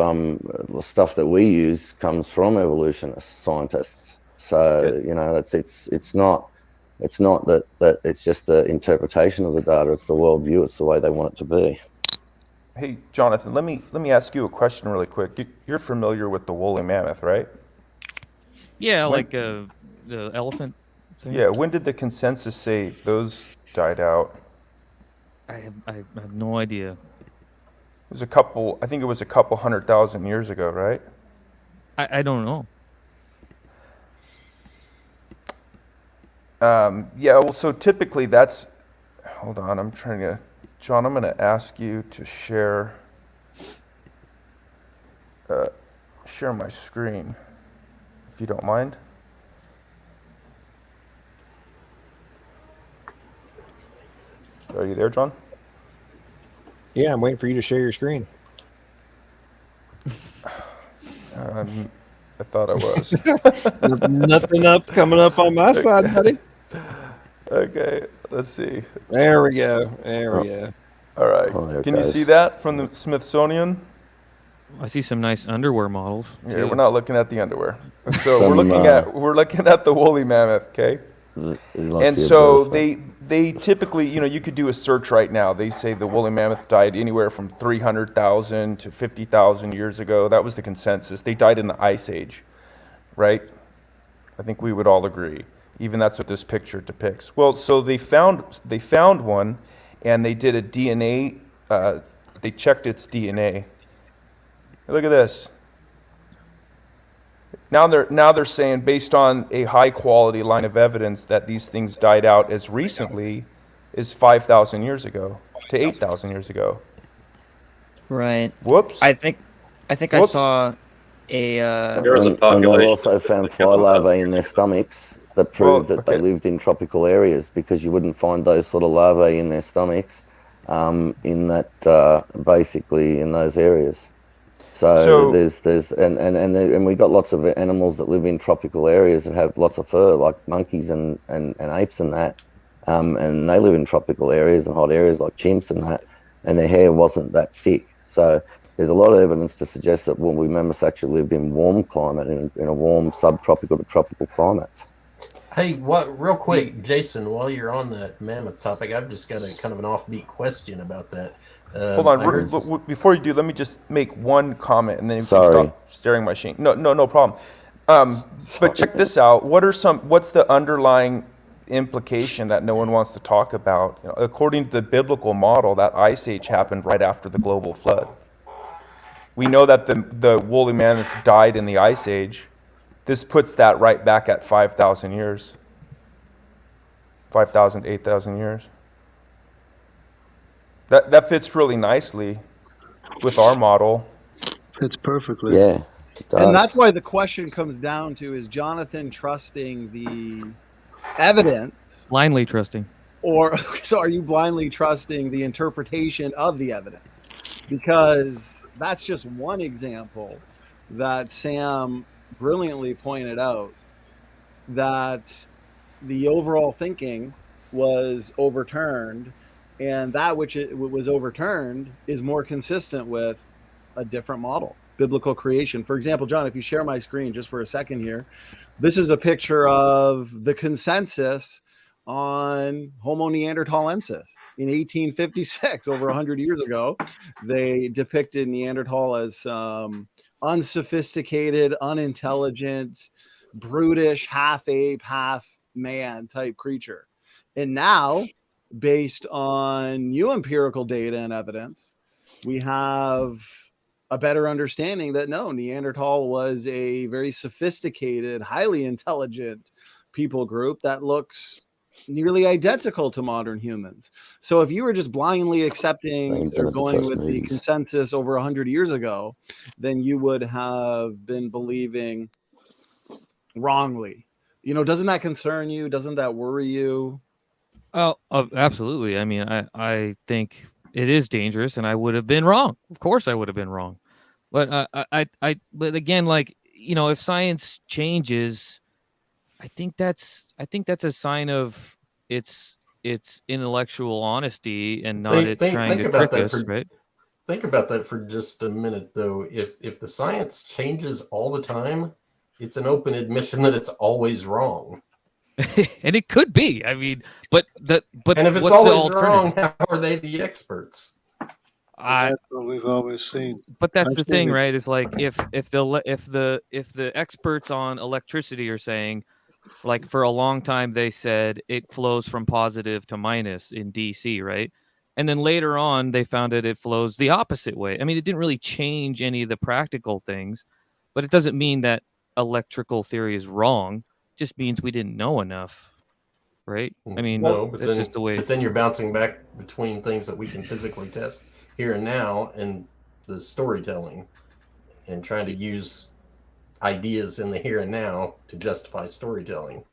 stuff that we use comes from evolutionist scientists. So it's not that it's just the interpretation of the data. It's the worldview. It's the way they want it to be. Hey, Jonathan, let me ask you a question really quick. You're familiar with the woolly mammoth, right? Yeah, the elephant thing. Yeah, when did the consensus say those died out? I have no idea. I think it was a couple 100,000 years ago, right? I don't know. Yeah, well, so typically that's, hold on, John, I'm going to ask you to share my screen, if you don't mind. Are you there, John? Yeah, I'm waiting for you to share your screen. I thought I was. Nothing coming up on my side, buddy. Okay, let's see. There we go. All right. Can you see that from the Smithsonian? I see some nice underwear models. Yeah, we're not looking at the underwear. So we're looking at the woolly mammoth, okay? And so they typically, you could do a search right now. They say the woolly mammoth died anywhere from 300,000 to 50,000 years ago. That was the consensus. They died in the Ice Age, right? I think we would all agree. Even that's what this picture depicts. Well, so they found one, and they did a DNA. They checked its DNA. Look at this. Now they're saying, based on a high quality line of evidence, that these things died out as recently as 5,000 years ago to 8,000 years ago. Right. Whoops. I think I saw a. There was a population. And they also found fly larvae in their stomachs that proved that they lived in tropical areas, because you wouldn't find those sort of larvae in their stomachs, basically in those areas. So and we got lots of animals that live in tropical areas that have lots of fur, like monkeys and apes and that, and they live in tropical areas and hot areas like chimps and that, and their hair wasn't that thick. So there's a lot of evidence to suggest that woolly mammoths actually lived in warm climate, in a warm subtropical to tropical climates. Hey, real quick, Jason, while you're on that mammoth topic, I've just got a kind of an offbeat question about that. Hold on, I heard before you do, let me just make one comment, and then you can Sorry. stop staring my machine. No problem. But check this out. What's the underlying implication that no one wants to talk about? You know, according to the biblical model, that ice age happened right after the global flood. We know that the woolly mammoths died in the ice age. This puts that right back at 5,000 years. 5,000, 8,000 years. That fits really nicely with our model. Fits perfectly. Yeah, it does. And that's why the question comes down to, is Jonathan trusting the evidence? Blindly trusting. Or so are you blindly trusting the interpretation of the evidence? Because that's just one example that Sam brilliantly pointed out, that the overall thinking was overturned, and that which it was overturned is more consistent with a different model, biblical creation. For example, John, if you share my screen just for a second here, this is a picture of the consensus on Homo neanderthalensis in 1856, over 100 years ago. They depicted Neanderthal as unsophisticated, unintelligent, brutish, half ape, half man type creature. And now, based on new empirical data and evidence, we have a better understanding that no, Neanderthal was a very sophisticated, highly intelligent people group that looks nearly identical to modern humans. So if you were just blindly accepting or going with the consensus over 100 years ago, then you would have been believing wrongly. You know, doesn't that concern you? Doesn't that worry you? Oh, absolutely. I mean, I think it is dangerous, and I would have been wrong. Of course, I would have been wrong. But but again, like, you know, if science changes, I think that's a sign of its intellectual honesty and not trying to trick us, right? Think about that for just a minute, though. If the science changes all the time, it's an open admission that it's always wrong. And it could be. I mean, but and if it's always wrong, how are they the experts? That's what we've always seen. But that's the thing, right? Is like if the experts on electricity are saying, like, for a long time they said it flows from positive to minus in DC, right? And then later on they found that it flows the opposite way. I mean, it didn't really change any of the practical things, but it doesn't mean that electrical theory is wrong. It just means we didn't know enough, right? I mean, no, but that's just the way. But then you're bouncing back between things that we can physically test here and now and the storytelling, and trying to use ideas in the here and now to justify storytelling.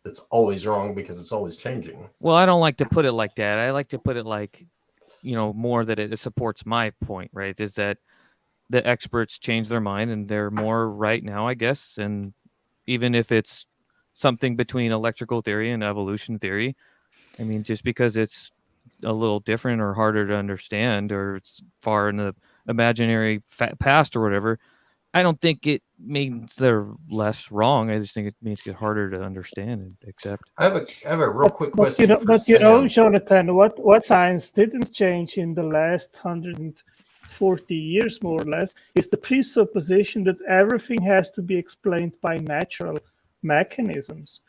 That's always wrong because it's always changing. Well, I don't like to put it like that. I like to put it like, you know, more that it supports my point, right? Is that the experts change their mind and they're more right now, I guess. And even if it's something between electrical theory and evolution theory, I mean, just because it's a little different or harder to understand, or it's far in the imaginary past or whatever, I don't think it means they're less wrong. I just think it means it's harder to understand and accept. I have a real quick question. You know, Jonathan, what science didn't change in the last 140 years, more or less, is the presupposition that everything has to be explained by natural mechanisms,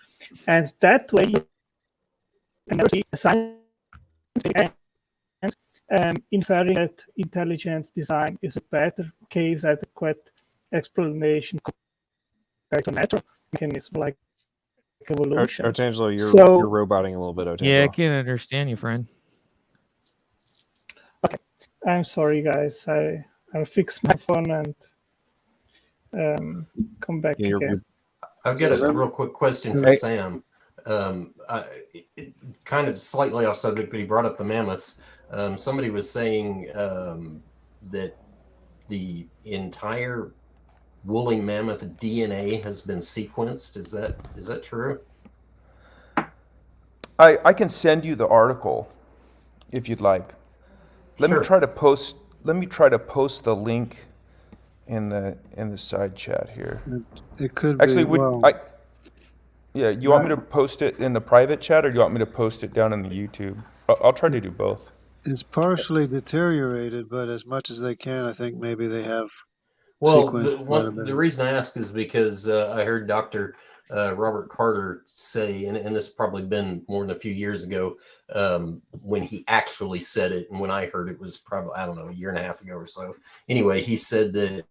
and that way you can never see a scientific and inferring that intelligent design is a better case adequate explanation compared to natural mechanism like evolution. Otangelo, you're roboting a little bit, Otangelo. Yeah, I can't understand you, friend. Okay, I'm sorry, guys. I'll fix my phone and come back again. I've got a real quick question for Sam. Kind of slightly off subject, but he brought up the mammoths. Somebody was saying that the entire woolly mammoth DNA has been sequenced. Is that true? I can send you the article if you'd like. Let me try to post the link in the side chat here. It could actually be, you want me to post it in the private chat, or do you want me to post it down in the YouTube? I'll try to do both. It's partially deteriorated, but as much as they can, I think maybe they have Well, sequenced quite a bit. the reason I ask is because I heard Dr. Robert Carter say, and this has probably been more than a few years ago when he actually said it, and when I heard it was probably, I don't know, a year and a half ago or so. Anyway, he said that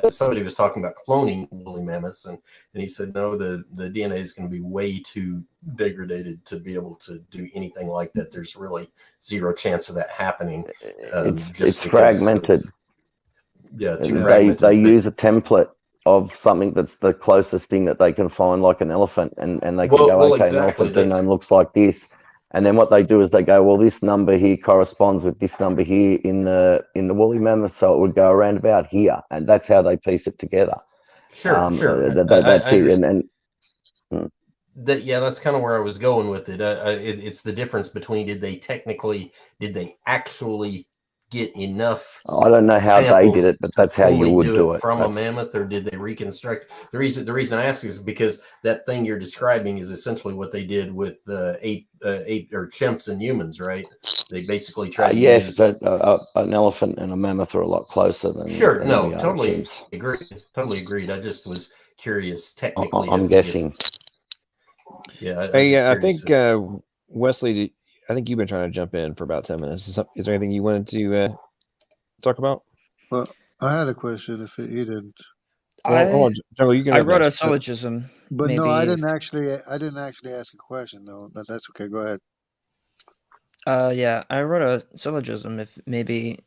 somebody was talking about cloning woolly mammoths, and he said, no, the DNA is going to be way too degraded to be able to do anything like that. There's really zero chance of that happening. It's fragmented. Fragmented. They use a template of something that's the closest thing that they can find, like an elephant, and they can go, okay, exactly. an elephant genome looks like this. And then what they do is they go, well, this number here corresponds with this number here in the woolly mammoth, so it would go around about here, and that's how they piece it together. Sure. That's it. Yeah, that's kind of where I was going with it. It's the difference between did they actually get enough? I don't know how they did it, but that's how you would do it from a mammoth, or did they reconstruct? The reason I ask is because that thing you're describing is essentially what they did with ape or chimps and humans, right? They basically tried to use... but an elephant and a mammoth are a lot closer than totally agreed. I just was curious technically. I'm guessing. I think Wesley, I think you've been trying to jump in for about 10 minutes. Is there anything you wanted to talk about? Well, I had a question. If he didn't, I wrote a syllogism. But no, I didn't actually ask a question though. But that's okay. Go ahead. Yeah, I wrote a syllogism. If maybe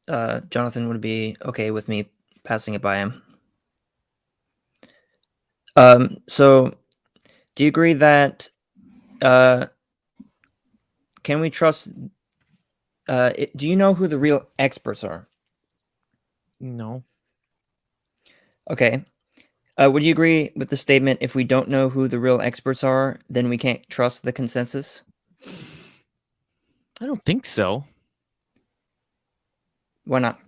Jonathan would be okay with me passing it by him. So, do you agree that can we trust? Do you know who the real experts are? No. Okay. Would you agree with the statement, if we don't know who the real experts are, then we can't trust the consensus? I don't think so. Why not?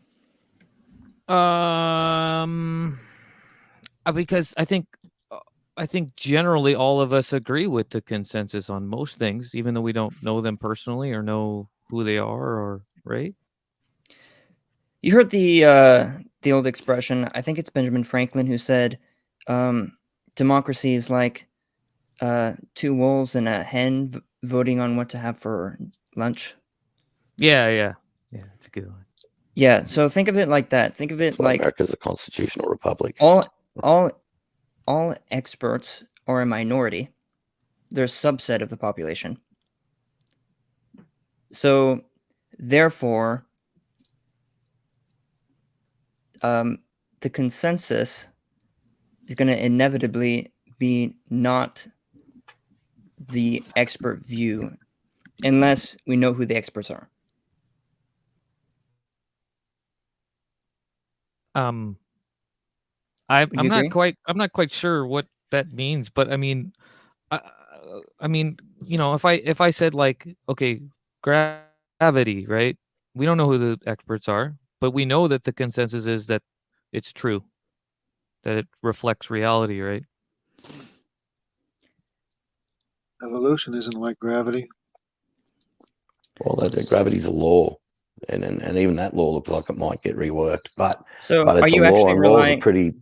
Because I think generally all of us agree with the consensus on most things, even though we don't know them personally or know who they are, or right? You heard the old expression, I think it's Benjamin Franklin who said, democracy is like two wolves and a hen voting on what to have for lunch. Yeah, it's a good one. Yeah, so think of it like that. Think of it like America's a constitutional republic. All experts are a minority. They're a subset of the population. So, therefore, the consensus is going to inevitably be not the expert view unless we know who the experts are. I'm not quite sure what that means, but I mean, if I said like, okay, gravity, right? We don't know who the experts are, but we know that the consensus is that it's true, that it reflects reality, right? Evolution isn't like gravity. Well, gravity's a law, and even that law looks like it might get reworked. But it's are you actually relying? Pretty...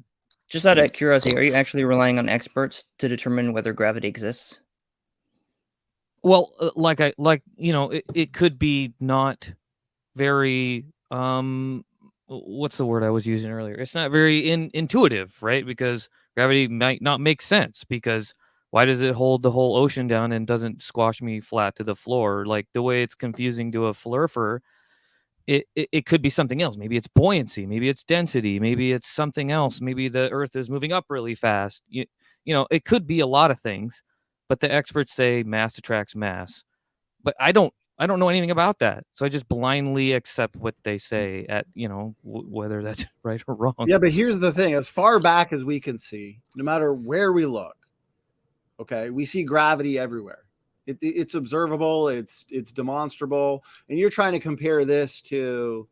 Just out of curiosity, are you actually relying on experts to determine whether gravity exists? Well, it could be not very what's the word I was using earlier? It's not very intuitive, right? Because gravity might not make sense, because why does it hold the whole ocean down and doesn't squash me flat to the floor? Like the way it's confusing to a flurfer, it could be something else. Maybe it's buoyancy, maybe it's density, maybe it's something else. Maybe the earth is moving up really fast. You know, it could be a lot of things, but the experts say mass attracts mass. But I don't know anything about that. So I just blindly accept what they say at, whether that's right or wrong. Yeah, but here's the thing. As far back as we can see, no matter where we look, okay, we see gravity everywhere. It's observable, it's demonstrable. And you're trying to compare this to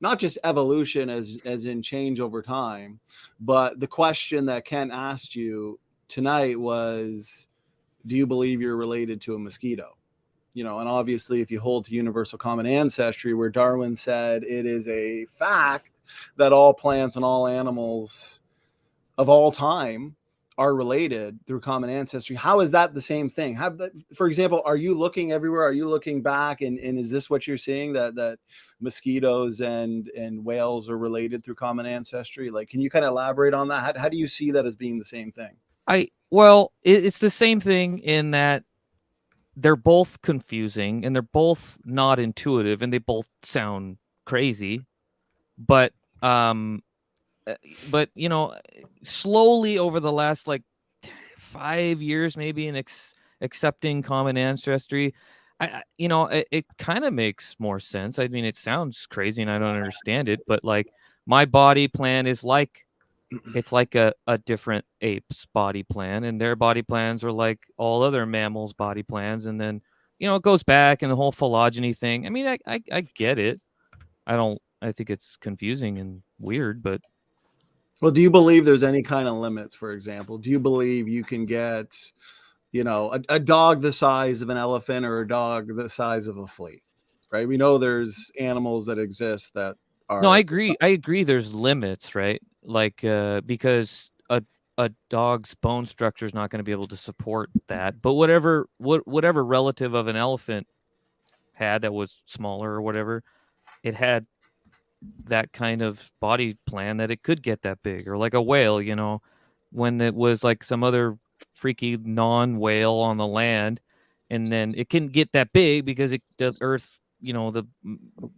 not just evolution as in change over time, but the question that Ken asked you tonight was, do you believe you're related to a mosquito? and obviously if you hold to universal common ancestry, where Darwin said it is a fact that all plants and all animals of all time are related through common ancestry, how is that the same thing? For example, are you looking everywhere? Are you looking back, and is this what you're seeing, that mosquitoes and whales are related through common ancestry? Like, can you kind of elaborate on that? How do you see that as being the same thing? It's the same thing in that they're both confusing and they're both not intuitive and they both sound crazy, but slowly over the last 5 years, maybe, in accepting common ancestry, it kind of makes more sense. I mean, it sounds crazy and I don't understand it, but my body plan is it's like a different ape's body plan, and their body plans are like all other mammals' body plans, and then it goes back, and the whole phylogeny thing. I mean, I get it. I think it's confusing and weird, but well, do you believe there's any kind of limits? For example, do you believe you can get a dog the size of an elephant or a dog the size of a flea? Right, we know there's animals that exist that are. No, I agree there's limits, right? Because a dog's bone structure is not going to be able to support that, but whatever relative of an elephant had that was smaller or whatever, it had that kind of body plan that it could get that big. Or like a whale, when it was like some other freaky non-whale on the land, and then it couldn't get that big because the earth, the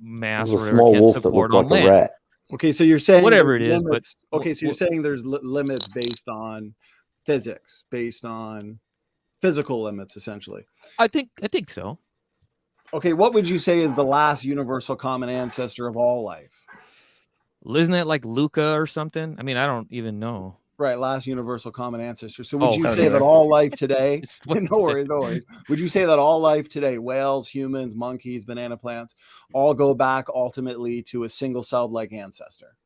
mass or whatever, can't support on land. Rat. Okay, so you're saying whatever it is, but okay, so you're saying there's limits based on physics, based on physical limits, essentially. I think so. Okay, what would you say is the last universal common ancestor of all life? Isn't it like Luca or something? I mean, I don't even know. Right, last universal common ancestor. So would you say that all life today, no worries. Would you say that all life today, whales, humans, monkeys, banana plants, all go back ultimately to a single celled like ancestor?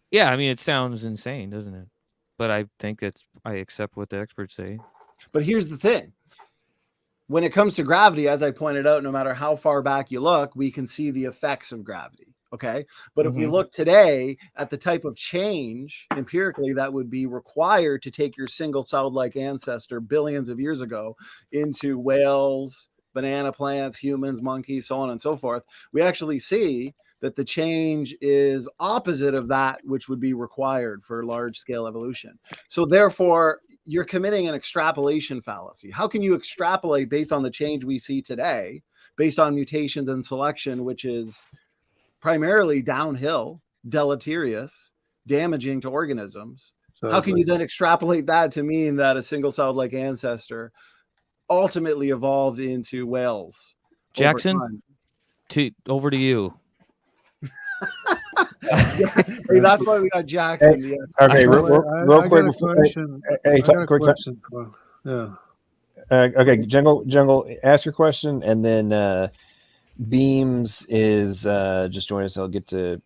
Yeah, I mean, it sounds insane, doesn't it? But I think I accept what the experts say. But here's the thing. When it comes to gravity, as I pointed out, no matter how far back you look, we can see the effects of gravity. Okay. But if we look today at the type of change empirically that would be required to take your single celled like ancestor billions of years ago into whales, banana plants, humans, monkeys, so on and so forth, we actually see that the change is opposite of that which would be required for large scale evolution. So therefore, you're committing an extrapolation fallacy. How can you extrapolate based on the change we see today, based on mutations and selection, which is primarily downhill, deleterious, damaging to organisms? How can you then extrapolate that to mean that a single celled like ancestor ultimately evolved into whales? Jackson, over to you. Hey, that's why we got Jackson. Hey, okay, real quick. Okay, Jungle, ask your question, and then Beams is just joining us. I'll get to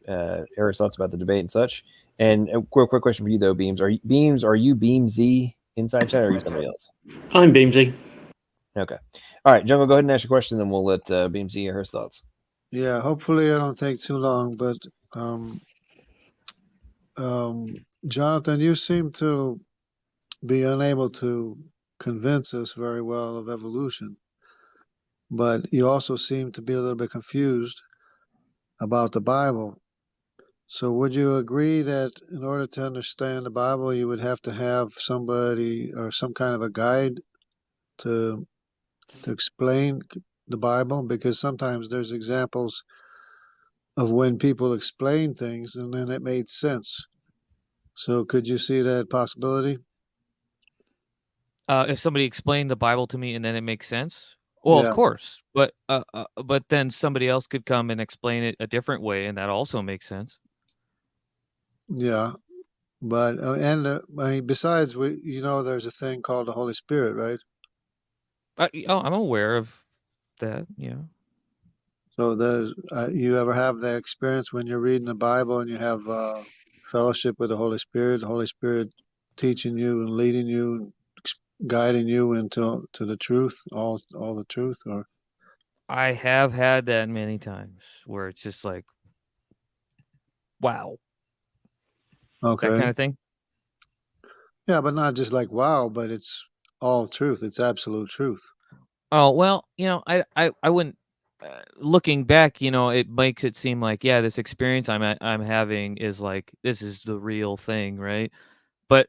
Eric's thoughts about the debate and such. And a quick question for you though, Beams. Are you Beamsy inside chat, or are you somebody else? I'm Beamsy. Okay. All right, Jungle, go ahead and ask your question, then we'll let Beamsy hear his thoughts. Yeah, hopefully I don't take too long, but Jonathan, you seem to be unable to convince us very well of evolution, but you also seem to be a little bit confused about the Bible. So would you agree that in order to understand the Bible, you would have to have somebody or some kind of a guide to explain the Bible? Because sometimes there's examples of when people explain things and then it made sense. So could you see that possibility? If somebody explained the Bible to me and then it makes sense, well, Yeah. of course. But then somebody else could come and explain it a different way, and that also makes sense. Yeah, but I mean, besides, there's a thing called the Holy Spirit, right? I'm aware of that. Yeah. So there's you ever have that experience when you're reading the Bible and you have fellowship with the Holy Spirit teaching you and leading you and guiding you into the truth, all the truth, or I have had that many times where it's just like, wow, that Okay. kind of thing. Yeah, but not just like wow, but it's all truth. It's absolute truth. Oh, well, I wouldn't. Looking back, it makes it seem like, yeah, this experience I'm having is like, this is the real thing, right? But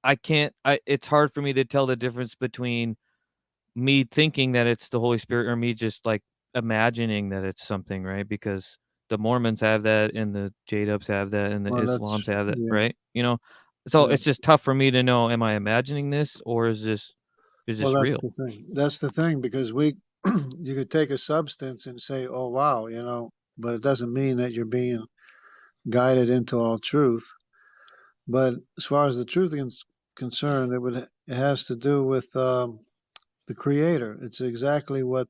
I can't. It's hard for me to tell the difference between me thinking that it's the Holy Spirit or me just like imagining that it's something, right? Because the Mormons have that, and the J-Dubs have that, and the Well, that's Islams have that, yeah, right? So yeah. it's just tough for me to know: am I imagining this, or is this Well, that's real? the thing. That's the thing because you could take a substance and say, "Oh, wow," but it doesn't mean that you're being guided into all truth. But as far as the truth is concerned, it has to do with the Creator. It's exactly what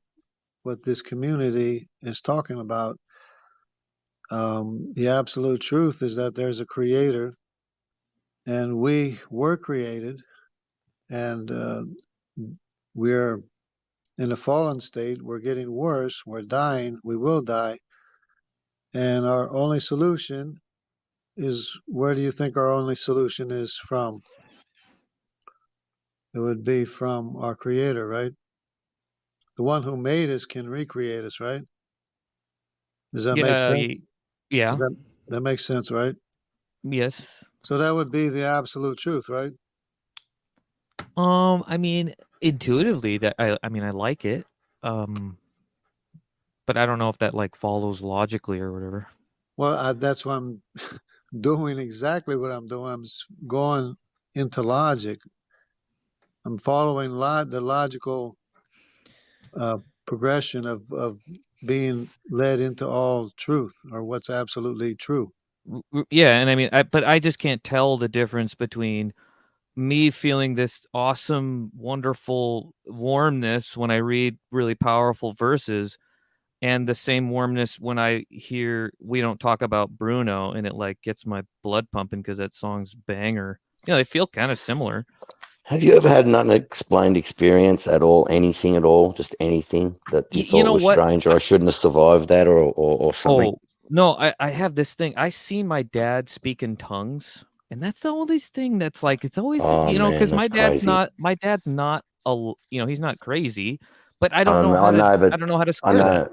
this community is talking about. The absolute truth is that there's a Creator, and we were created, and we're in a fallen state. We're getting worse. We're dying. We will die. And our only solution is, where do you think our only solution is from? It would be from our Creator, right? The one who made us can recreate us, right? Does that make Yeah, sense? yeah, That makes sense, right? yes. So that would be the absolute truth, right? I mean, intuitively, that I mean, I like it. But I don't know if that like follows logically or whatever. Well, that's what I'm doing, exactly what I'm doing. I'm going into logic. I'm following the logical progression of being led into all truth, or what's absolutely true. Yeah, and I mean, but I just can't tell the difference between me feeling this awesome, wonderful warmness when I read really powerful verses, and the same warmness when I hear We Don't Talk About Bruno, and it like gets my blood pumping because that song's banger. They feel kind of similar. Have you ever had an unexplained experience at all? Anything at all? Just anything that you You thought know was what? strange, or I shouldn't have survived that, or something? Oh, no, I have this thing. I seen my dad speak in tongues, and that's the only thing that's like, it's always, Oh man, because that's crazy. he's not crazy, but I I don't know how to, know, but I don't know how to I square that. know.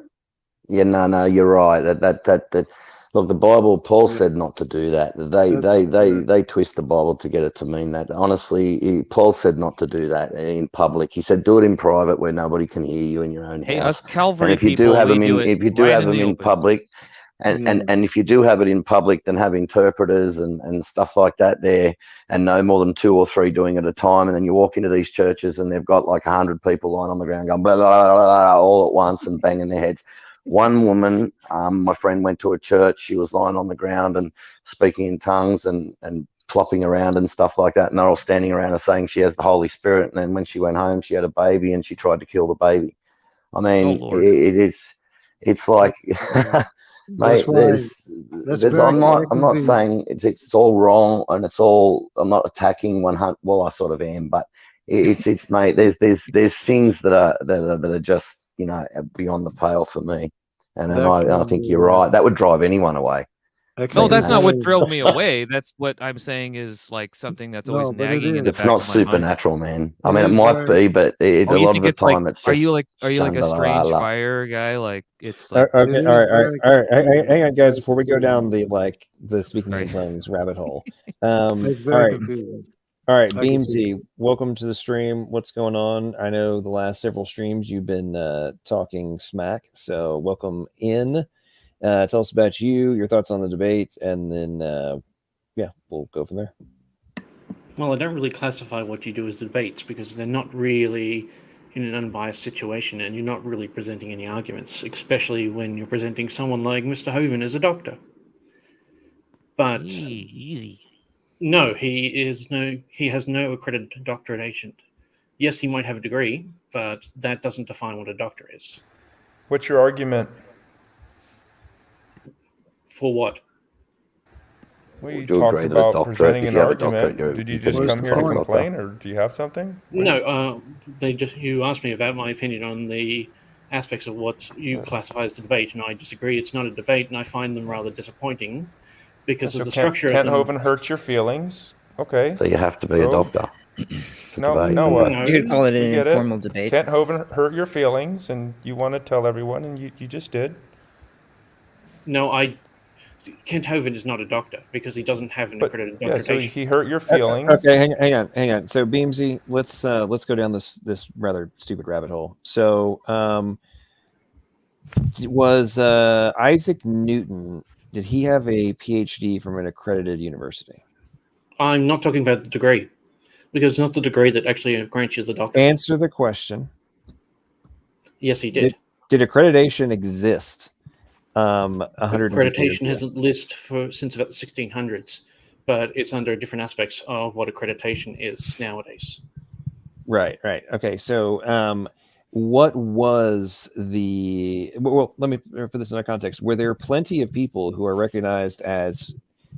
Yeah, no, you're right. That look, the Bible, Paul said not to do that. They twist the Bible to get it to mean that. Honestly, Paul said not to do that in public. He said do it in private where nobody can hear you in your own Hey, us house. And Calvary if you do people, have we them do in, it if you do right have in them the in open. public, and if you do have it in public, then have interpreters and stuff like that there, and no more than 2 or 3 doing it at a time. And then you walk into these churches and they've got like 100 people lying on the ground going blah, blah, blah, blah, all at once and banging their heads. One woman, my friend, went to a church. She was lying on the ground and speaking in tongues and plopping around and stuff like that. And they're all standing around her saying she has the Holy Spirit. And then when she went home, she had a baby and she tried to kill the baby. I mean, Lord. it's like, That's mate, why. I'm not saying it's all wrong and it's all, I'm not attacking 100. Well, I sort of am, but it's mate, there's things that are just, beyond the pale for me. And I think you're right. That would drive anyone away. No, that's not what be. drove me away. That's what I'm saying is like something that's always No, but it nagging in the is. It's back not of my mind. supernatural, man. I It mean, it is might very. be, but a Oh, you lot of think the it's like, time it's are just you like a strange Shangri-La. fire guy? Like it's like, Okay, It all is right. Hang on, guys. Before we go down confusing. the speaking Sorry. in tongues rabbit hole. It's All very right, confusing. all right. I can see Beamsy, welcome to the stream. What's going on? I know the last several streams you've been talking smack, so welcome in. Tell us about you, your thoughts on the debate, and then yeah, we'll go from there. Well, I don't really classify what you do as debates because they're not really in an unbiased situation and you're not really presenting any arguments, especially when you're presenting someone like Mr. Hoven as a doctor. But easy. no, he has no accredited doctoration. Yes, he might have a degree, but that doesn't define what a doctor is. What's your argument? For what? Well, you Would you talked agree that a about doctorate, presenting if an you have a doctorate, argument. Did you you can just be come here to considered a doctor? complain, or do you have something? No, you asked me about my opinion on the aspects of what you classify as a debate, and I disagree. It's not a debate, and I find them rather disappointing because of the structure of them. Hovind hurt your feelings. Okay. So you have to be a doctor. No, debate. no. You could call it an We get informal debate. Kent Hovind hurt your feelings, and you want to tell everyone, and you just did. No, Kent Hovind is not a doctor because he doesn't have an accredited Yeah, so doctoration. he hurt your feelings. Okay, hang on. So Beamsy, let's go down this rather stupid rabbit hole. So was Isaac Newton, did he have a PhD from an accredited university? I'm not talking about the degree, because it's not the degree that actually grants you the doctorate. Answer the question. Yes, he did. Did accreditation exist? Accreditation hasn't listed since about the 1600s, but it's under different aspects of what accreditation is nowadays. Right. Okay, so what was well, let me put this in a context. Were there plenty of people who are recognized as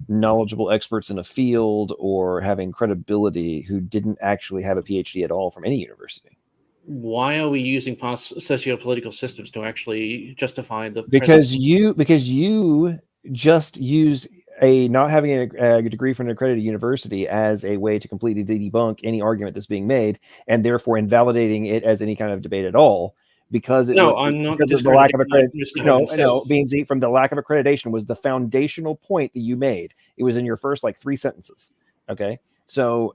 knowledgeable experts in a field or having credibility who didn't actually have a PhD at all from any university? Why are we using past socio-political systems to actually justify the because you just use a not having a degree from an accredited university as a way to completely debunk any argument that's being made, and therefore invalidating it as any kind of debate at all. Because I'm not because of the lack of accreditation. No, from the lack of accreditation was the foundational point that you made. It was in your first 3 sentences. Okay, so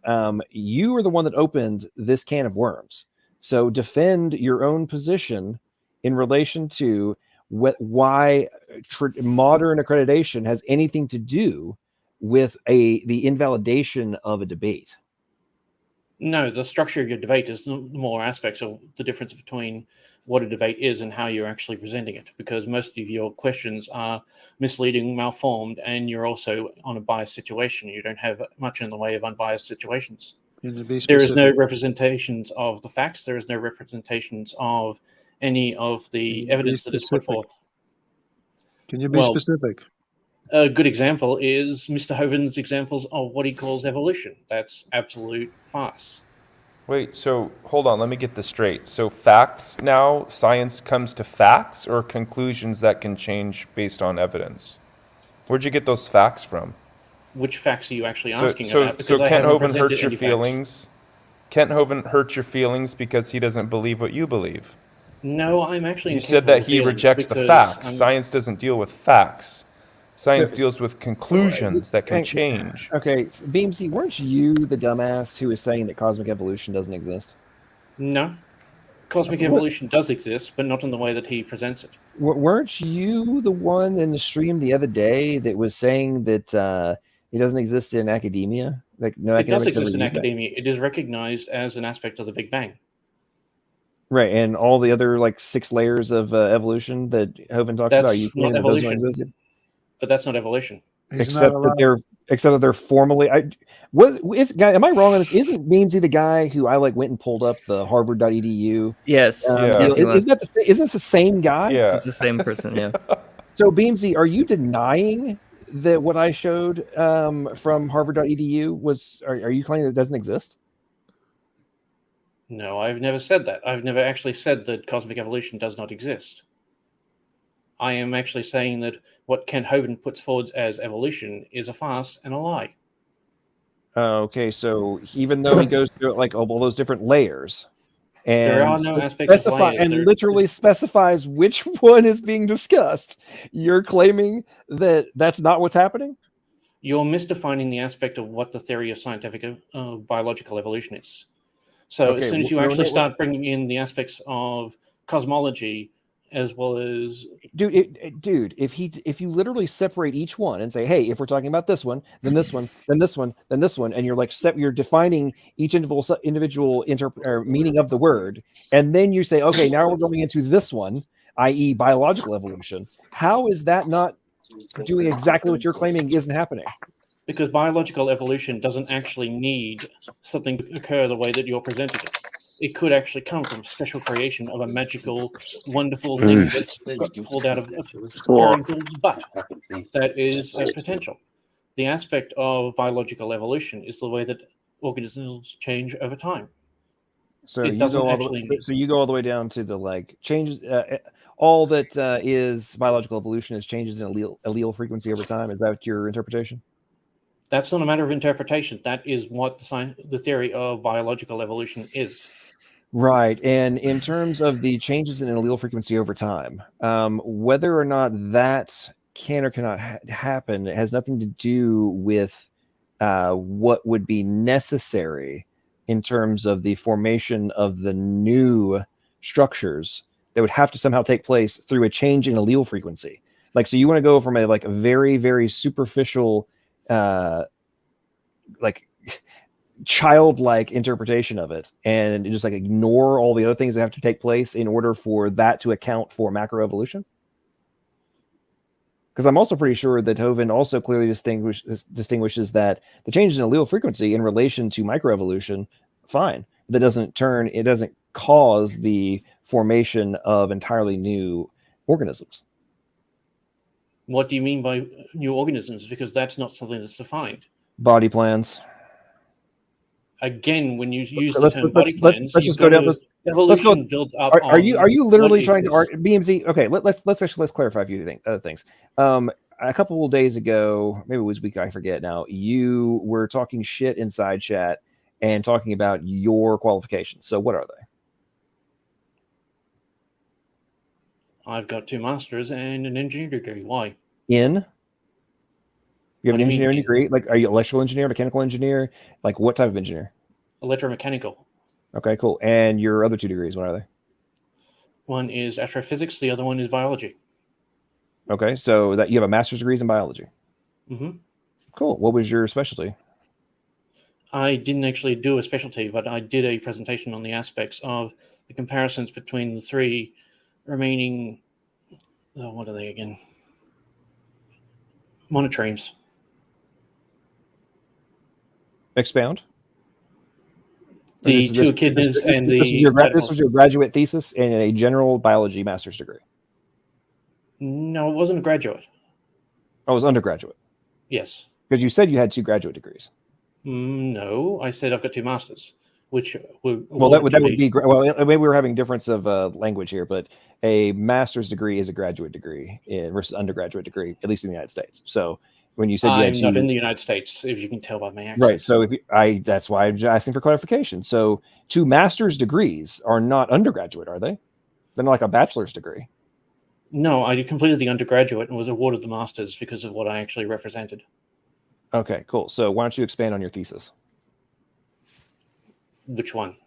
you were the one that opened this can of worms. So defend your own position in relation to why modern accreditation has anything to do with the invalidation of a debate. No, the structure of your debate is more aspects of the difference between what a debate is and how you're actually presenting it, because most of your questions are misleading, malformed, and you're also on a biased situation. You don't have much in the way of unbiased situations. There is no representations of the facts. There is no representations of any of the evidence that is put forth. Can you be specific? A good example is Mr. Hovind's examples of what he calls evolution. That's absolute farce. Wait, so hold on, let me get this straight. So facts now, science comes to facts or conclusions that can change based on evidence? Where'd you get those facts from? Which facts are you actually asking about? Because So Kent Hovind hurts your feelings. Kent Hovind hurts your feelings because he doesn't believe what you believe. No, I'm actually. You said that he rejects the facts. Science doesn't deal with facts. Science deals with conclusions that can change. Okay, Beamsy, weren't you the dumbass who was saying that cosmic evolution doesn't exist? No. Cosmic evolution does exist, but not in the way that he presents it. Weren't you the one in the stream the other day that was saying that it doesn't exist in academia? No, it does exist in academia. It is recognized as an aspect of the Big Bang. Right, and all the other 6 layers of evolution that Hovind talks about. That's not evolution. But that's not evolution. Except that they're formally. Am I wrong on this? Isn't Beamsy the guy who I went and pulled up the Harvard.edu? Yes. Isn't it the same guy? Yeah. It's the same person. Yeah. So Beamsy, are you denying that what I showed from Harvard.edu was? Are you claiming that it doesn't exist? No, I've never said that. I've never actually said that cosmic evolution does not exist. I am actually saying that what Kent Hovind puts forward as evolution is a farce and a lie. Okay, so even though he goes through all those different layers, and there are no aspects of layers, and literally specifies which one is being discussed, you're claiming that that's not what's happening? You're misdefining the aspect of what the theory of scientific biological evolution is. So as soon as you actually start bringing in the aspects of cosmology, as well as dude, if you literally separate each one and say, hey, if we're talking about this one, then this one, then this one, then this one, and you're defining each individual meaning of the word, and then you say, okay, now we're going into this one, i.e. biological evolution. How is that not doing exactly what you're claiming isn't happening? Because biological evolution doesn't actually need something to occur the way that you're presenting it. It could actually come from special creation of a magical, wonderful thing that's pulled out of a parent's butt. That is a potential. The aspect of biological evolution is the way that organisms change over time. So It you doesn't go all actually. so you go all the way down to the like changes. All that is biological evolution is changes in allele frequency over time. Is that your interpretation? That's not a matter of interpretation. That is what the theory of biological evolution is. Right. And in terms of the changes in allele frequency over time, whether or not that can or cannot happen, it has nothing to do with what would be necessary in terms of the formation of the new structures that would have to somehow take place through a change in allele frequency. Like, so you want to go from a like very, very superficial, like childlike interpretation of it and just like ignore all the other things that have to take place in order for that to account for macroevolution? Because I'm also pretty sure that Hovind also clearly distinguishes that the changes in allele frequency in relation to microevolution, fine. That doesn't cause the formation of entirely new organisms. What do you mean by new organisms? Because that's not something that's defined. Body plans. Again, when you use the term body plans, let's just go down. Evolution builds up. Are you literally trying to BMZ? Okay, let's clarify a few other things. A couple of days ago, maybe it was a week, I forget now. You were talking shit inside chat and talking about your qualifications. So what are they? I've got 2 masters and an engineering degree. Why? You have an What do you mean engineering in? degree? Like, are you electrical engineer, mechanical engineer? Like, what type of engineer? Electromechanical. Okay, cool. And your other 2 degrees, what are they? One is astrophysics. The other one is biology. Okay, so that you have a master's degrees in biology. Mm-hmm. Cool. What was your specialty? I didn't actually do a specialty, but I did a presentation on the aspects of the comparisons between the 3 remaining. What are they again? Monotremes. Expound. The 2 echidnas and the. This was your graduate thesis in a general biology master's degree. No, it wasn't a graduate. Oh, it was undergraduate. Yes. Because you said you had 2 graduate degrees. No, I said I've got 2 masters, which well, that would be well. Maybe we're having difference of language here, but a master's degree is a graduate degree versus undergraduate degree, at least in the United States. So when you said I'm not in the United States, if you can tell by my accent. Right. So that's why I'm asking for clarification. So 2 master's degrees are not undergraduate, are they? They're not like a bachelor's degree. No, I completed the undergraduate and was awarded the master's because of what I actually represented. Okay, cool. So why don't you expand on your thesis? Which one?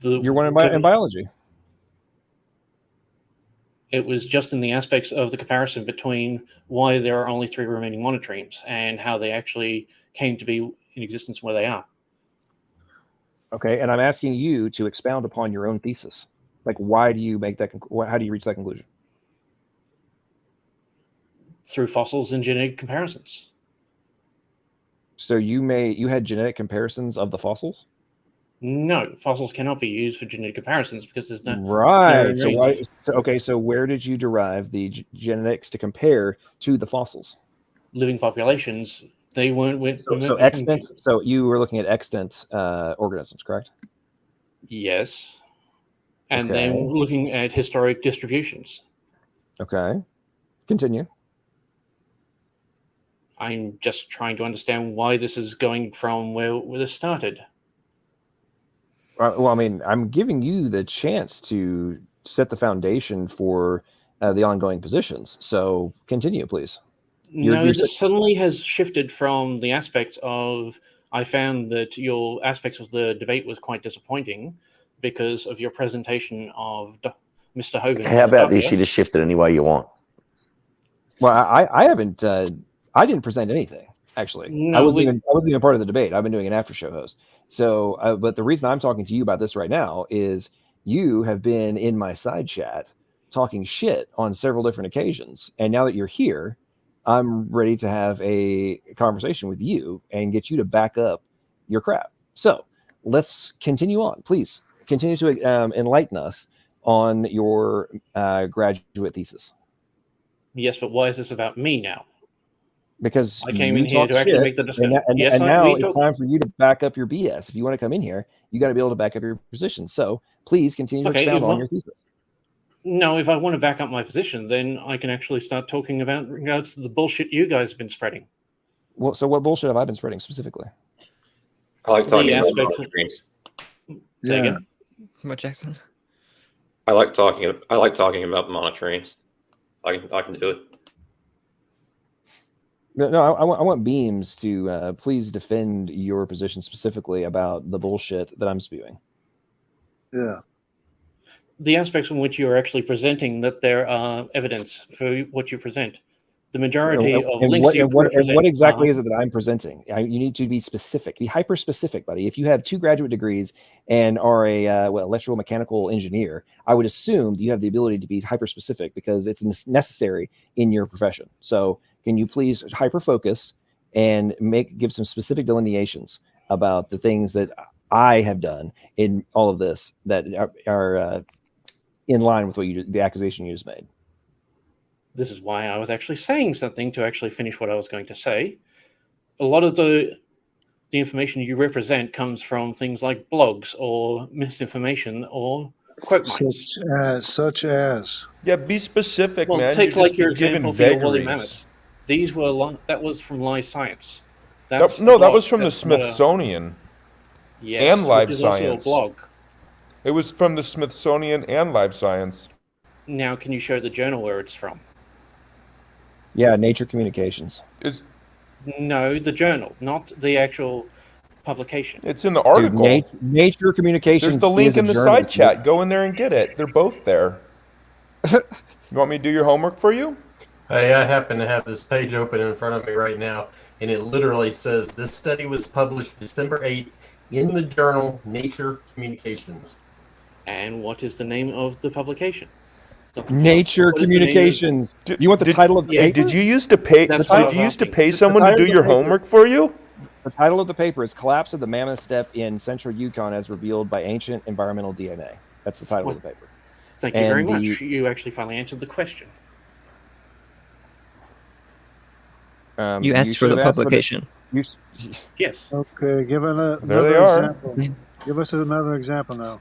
Your one in biology. It was just in the aspects of the comparison between why there are only 3 remaining monotremes and how they actually came to be in existence where they are. Okay, and I'm asking you to expound upon your own thesis. Like, why do you make that? How do you reach that conclusion? Through fossils and genetic comparisons. So you had genetic comparisons of the fossils? No, fossils cannot be used for genetic comparisons because there's no. Right. No so where did you derive the genetics to compare to the fossils? Living populations. They weren't. So extant. So you were looking at extant organisms, correct? Yes. And then looking at historic distributions. Okay. Continue. I'm just trying to understand why this is going from where this started. Well, I mean, I'm giving you the chance to set the foundation for the ongoing positions. So continue, please. This suddenly has shifted from the aspect of, I found that your aspects of the debate was quite disappointing because of your presentation of Mr. Hovind. How about this? You just shift it any way you want. Well, I haven't. I didn't present anything, actually. No, I wasn't even part of the debate. I've been doing an after show host. So, but the reason I'm talking to you about this right now is you have been in my side chat talking shit on several different occasions. And now that you're here, I'm ready to have a conversation with you and get you to back up your crap. So let's continue on. Please continue to enlighten us on your graduate thesis. Yes, but why is this about me now? Because I came you in here talk to actually shit, make the discussion. and Yes, now we it's talk. time for you to back up your BS. If you want to come in here, you got to be able to back up your position. So please continue to Okay, expound if on I- your thesis. No, if I want to back up my position, then I can actually start talking about regards to the bullshit you guys have been spreading. Well, so what bullshit have I been spreading specifically? I like talking about aspects- monostreams. Say again? What, Jackson? I like talking about monostreams. I can do it. No, I want Beams to please defend your position specifically about the bullshit that I'm spewing. Yeah. The aspects in which you are actually presenting that there are evidence for what you present. The majority of links you present. What exactly is it that I'm presenting? You need to be specific. Be hyper specific, buddy. If you have 2 graduate degrees and are a electrical mechanical engineer, I would assume you have the ability to be hyper specific because it's necessary in your profession. So can you please hyper focus and give some specific delineations about the things that I have done in all of this that are in line with what the accusation you just made? This is why I was actually saying something to actually finish what I was going to say. A lot of the information you represent comes from things like blogs or misinformation or quote mines. Such as. Yeah, be specific, Well, man. take You're like just your giving example for your woolly vagaries. mammoths. These were that was from Live Science. No, That's that was from the Smithsonian. Smithsonian and Live which is also a Science. blog. It was from the Smithsonian and Live Science. Now, can you show the journal where it's from? Yeah, Nature Communications. No, the journal, not the actual publication. It's in the article. Dude, Nature Communications. There's the link is a in the journal. side chat. Go in there and get it. They're both there. You want me to do your homework for you? Hey, I happen to have this page open in front of me right now, and it literally says this study was published December 8th in the journal Nature Communications. And what is the name of the publication? Nature What is the name of- Communications. You want the title of the paper? Did you used to pay? That's what I Did was you used to asking. pay The someone to title do of the your paper- homework for you? The title of the paper is "Collapse of the Mammoth Steppe in Central Yukon as Revealed by Ancient Environmental DNA." That's the title of the paper. Thank you very And much. You actually finally answered the question. You asked for should the have asked publication. Yes. Okay, give There they another are. example. Give us another example now.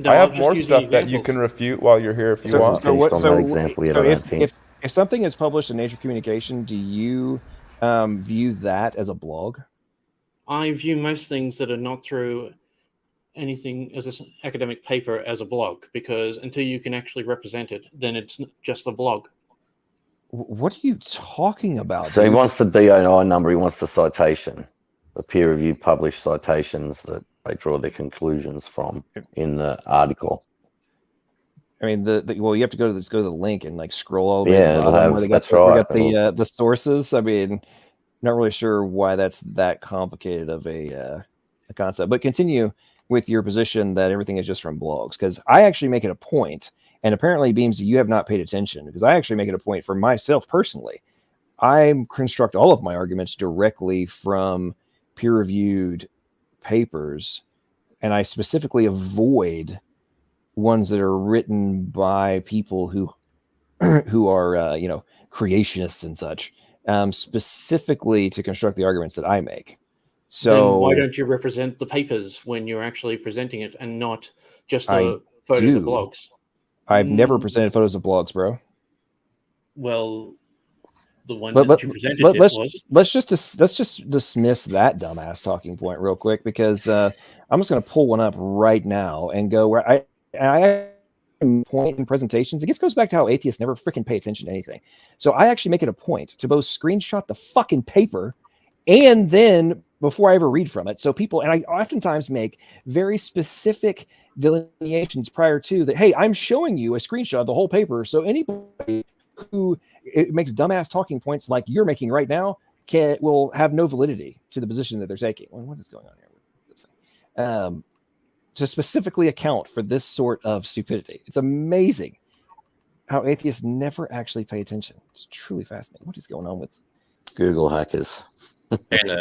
No, I I'll have just more use the stuff that you examples. can refute while you're here if you So- want. so based on that example yet, I don't think. if something is published in Nature Communication, do you view that as a blog? I view most things that are not through anything as an academic paper as a blog, because until you can actually represent it, then it's just a blog. What are you talking about? So he dude? wants the DOI number. He wants the citation, the peer-reviewed published citations that they draw their conclusions from in the article. I mean, well, you have to go to the link and like scroll all the way Yeah, to the it'll bottom have- where they got, that's they right. got the sources. I mean, not really sure why that's that complicated of a concept. But continue with your position that everything is just from blogs, because I actually make it a point, and apparently, Beams, you have not paid attention, because I actually make it a point for myself personally. I construct all of my arguments directly from peer-reviewed papers, and I specifically avoid ones that are written by people who are creationists and such, specifically to construct the arguments that I make. So then why don't you represent the papers when you're actually presenting it and not just the photos of blogs? I've never presented photos of blogs, bro. Well, the one that you presented was. Let's just dismiss that dumbass talking point real quick, because I'm just going to pull one up right now and go where I point in presentations. It just goes back to how atheists never freaking pay attention to anything. So I actually make it a point to both screenshot the fucking paper and then before I ever read from it. So people, and I oftentimes make very specific delineations prior to that. Hey, I'm showing you a screenshot of the whole paper. So anybody who makes dumbass talking points like you're making right now will have no validity to the position that they're taking. Well, what is going on here with this thing? To specifically account for this sort of stupidity. It's amazing how atheists never actually pay attention. It's truly fascinating. What is going on with Google hackers? And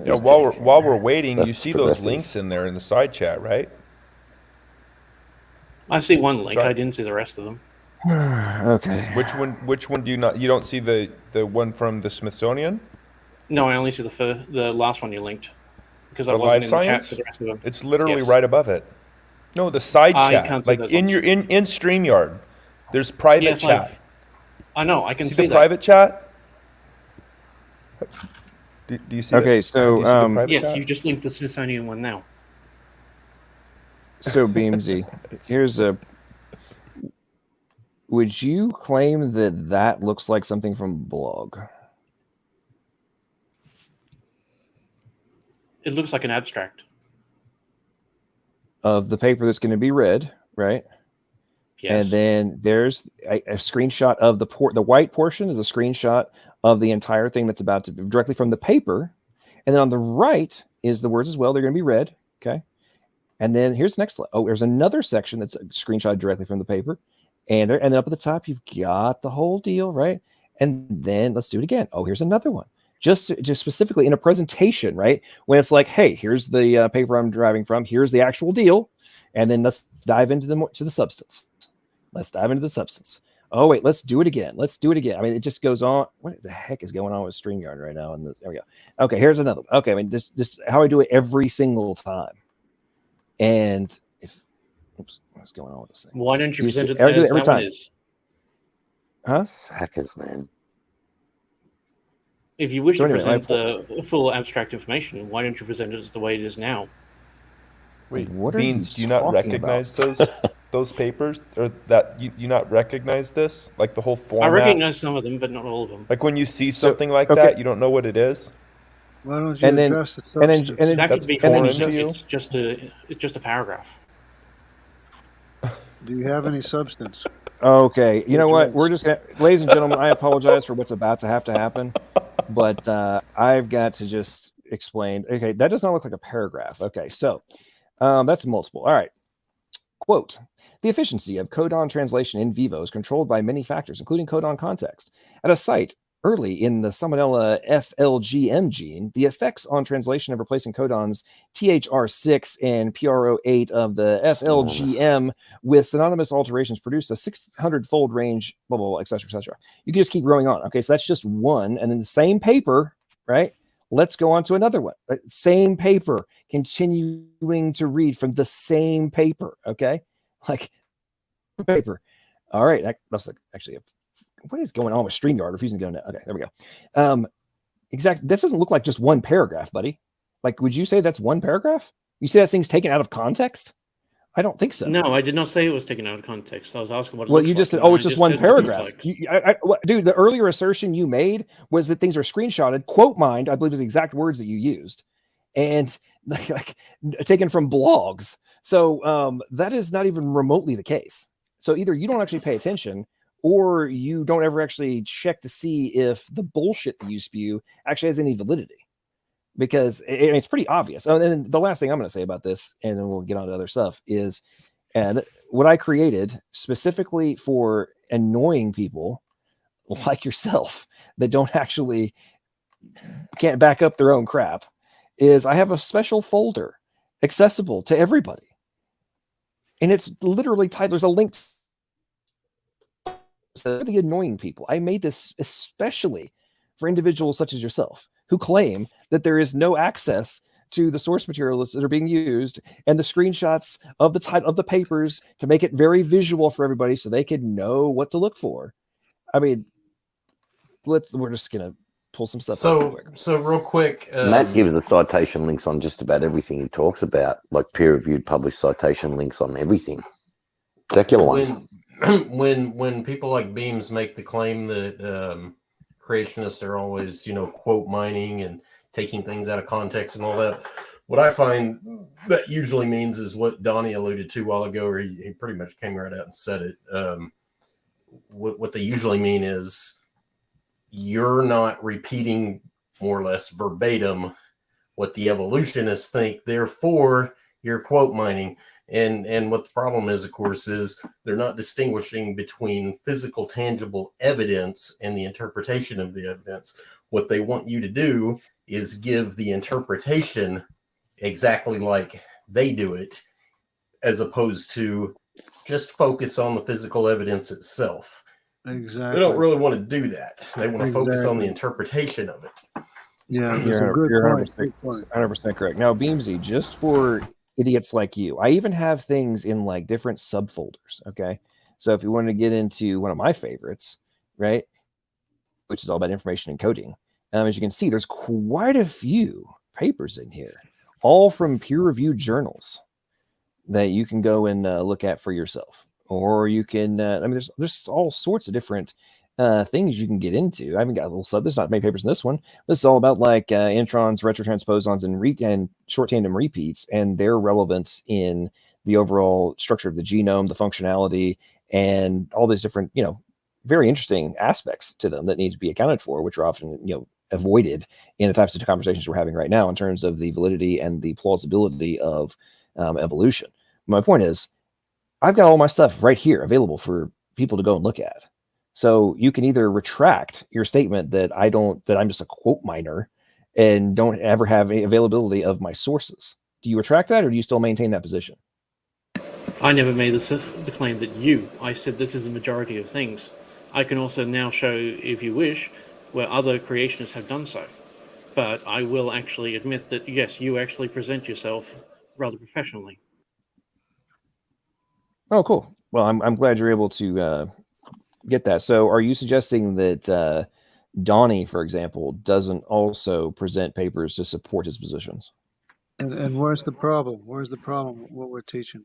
Yeah, while we're waiting, That's you see progressives. those links in there in the side chat, right? I see one link. Try- I didn't see the rest of them. Okay. Which one do you not? You don't see the one from the Smithsonian? No, I only see the last one you linked because I The wasn't live in the chat science? for the rest of them. It's literally Yes. right above it. No, the side I chat, can't see like those in ones. your in StreamYard. There's private Yes, chat. I know. I can See see the that. private chat? Do you see Okay, the, so do you see the private Yes, chat? you just linked the Smithsonian one now. so Beamsy, here's a. Would you claim that that looks like something from blog? It looks like an abstract Of the paper that's going to be read, right? Yes. And then there's a screenshot of the white portion is a screenshot of the entire thing that's about to be directly from the paper. And then on the right is the words as well. They're going to be read. Okay. And then here's the next. Oh, there's another section that's a screenshot directly from the paper. And then up at the top, you've got the whole deal, right? And then let's do it again. Oh, here's another one. Just specifically in a presentation, right? When it's like, hey, here's the paper I'm driving from. Here's the actual deal. And then let's dive into the substance. Let's dive into the substance. Oh, wait, let's do it again. Let's do it again. I mean, it just goes on. What the heck is going on with StreamYard right now? There we go. Okay, here's another. Okay, I mean, this how I do it every single time. And what's going on with this thing? Why don't you present it I do as every that one time. is? Huh? Hackers, man. If you wish So to anyway, present the full abstract information, why don't you present it as the way it is now? Wait, What are Beans, you do you not talking recognize those papers? Or that you not recognize this? Like the whole I format? recognize some of them, but not all of them. Like when you see something like that, you don't know what it is? Why don't you And then- address the and then- substance? and then- That That's could be foreign fine. to you? It's just a paragraph. Do you have any substance? Okay, you know what? Address. We're just gonna, ladies and gentlemen, I apologize for what's about to happen, but I've got to just explain. Okay, that does not look like a paragraph. Okay, so that's multiple. All right. Quote, the efficiency of codon translation in vivo is controlled by many factors, including codon context. At a site early in the Salmonella FLGM gene, the effects on translation of replacing codons THR6 and PRO8 of the FLGM with synonymous alterations produce a 600-fold range, blah, blah, blah, et cetera, et cetera. You can just keep going on. Okay, so that's just one. And then the same paper, right? Let's go on to another one. Same paper, continuing to read from the same paper. Okay, like paper. All right, that's like actually what is going on with StreamYard refusing to go now? Okay, there we go. Exactly. This doesn't look like just one paragraph, buddy. Like, would you say that's one paragraph? You say that thing's taken out of context? I don't think so. No, I did not say it was taken out of context. I was asking what it Well, looks you just like, said, oh, and it's I just one said what it looks paragraph. like. Dude, the earlier assertion you made was that things are screenshotted, quote mined, I believe was the exact words that you used, and like taken from blogs. So that is not even remotely the case. So either you don't actually pay attention, or you don't ever actually check to see if the bullshit that you spew actually has any validity. Because it's pretty obvious. Oh, and then the last thing I'm going to say about this, and then we'll get on to other stuff, is what I created specifically for annoying people like yourself that don't actually can't back up their own crap is I have a special folder accessible to everybody. And it's literally titled, there's a link to the annoying people. I made this especially for individuals such as yourself who claim that there is no access to the source materials that are being used and the screenshots of the title of the papers to make it very visual for everybody so they can know what to look for. I mean, we're just gonna pull some stuff up. So real quick, Matt gives the citation links on just about everything he talks about, like peer-reviewed, published citation links on everything. Secular ones. When people like Beams make the claim that creationists are always, quote mining and taking things out of context and all that, what I find that usually means is what Donnie alluded to a while ago, or he pretty much came right out and said it. What they usually mean is you're not repeating more or less verbatim what the evolutionists think, therefore you're quote mining. And what the problem is, of course, is they're not distinguishing between physical, tangible evidence and the interpretation of the evidence. What they want you to do is give the interpretation exactly like they do it, as opposed to just focus on the physical evidence itself. Exactly. They don't really want to do that. They want to focus on the Exactly. interpretation of it. Yeah, that's a You're good 100%, point. Good point. 100% correct. Now, Beamsy, just for idiots like you, I even have things in like different subfolders. Okay, so if you want to get into one of my favorites, right, which is all about information encoding, as you can see, there's quite a few papers in here, all from peer-reviewed journals that you can go and look at for yourself, or you can. I mean, there's all sorts of different things you can get into. I haven't got a little sub. There's not many papers in this one. This is all about like introns, retrotransposons, and short tandem repeats and their relevance in the overall structure of the genome, the functionality, and all these different, very interesting aspects to them that need to be accounted for, which are often, avoided in the types of conversations we're having right now in terms of the validity and the plausibility of evolution. My point is, I've got all my stuff right here available for people to go and look at. So you can either retract your statement that I'm just a quote miner and don't ever have any availability of my sources. Do you retract that, or do you still maintain that position? I never made the claim that I said this is the majority of things. I can also now show, if you wish, where other creationists have done so. But I will actually admit that, yes, you actually present yourself rather professionally. Oh, cool. Well, I'm glad you're able to get that. So are you suggesting that Donnie, for example, doesn't also present papers to support his positions? And where's the problem? Where's the problem with what we're teaching?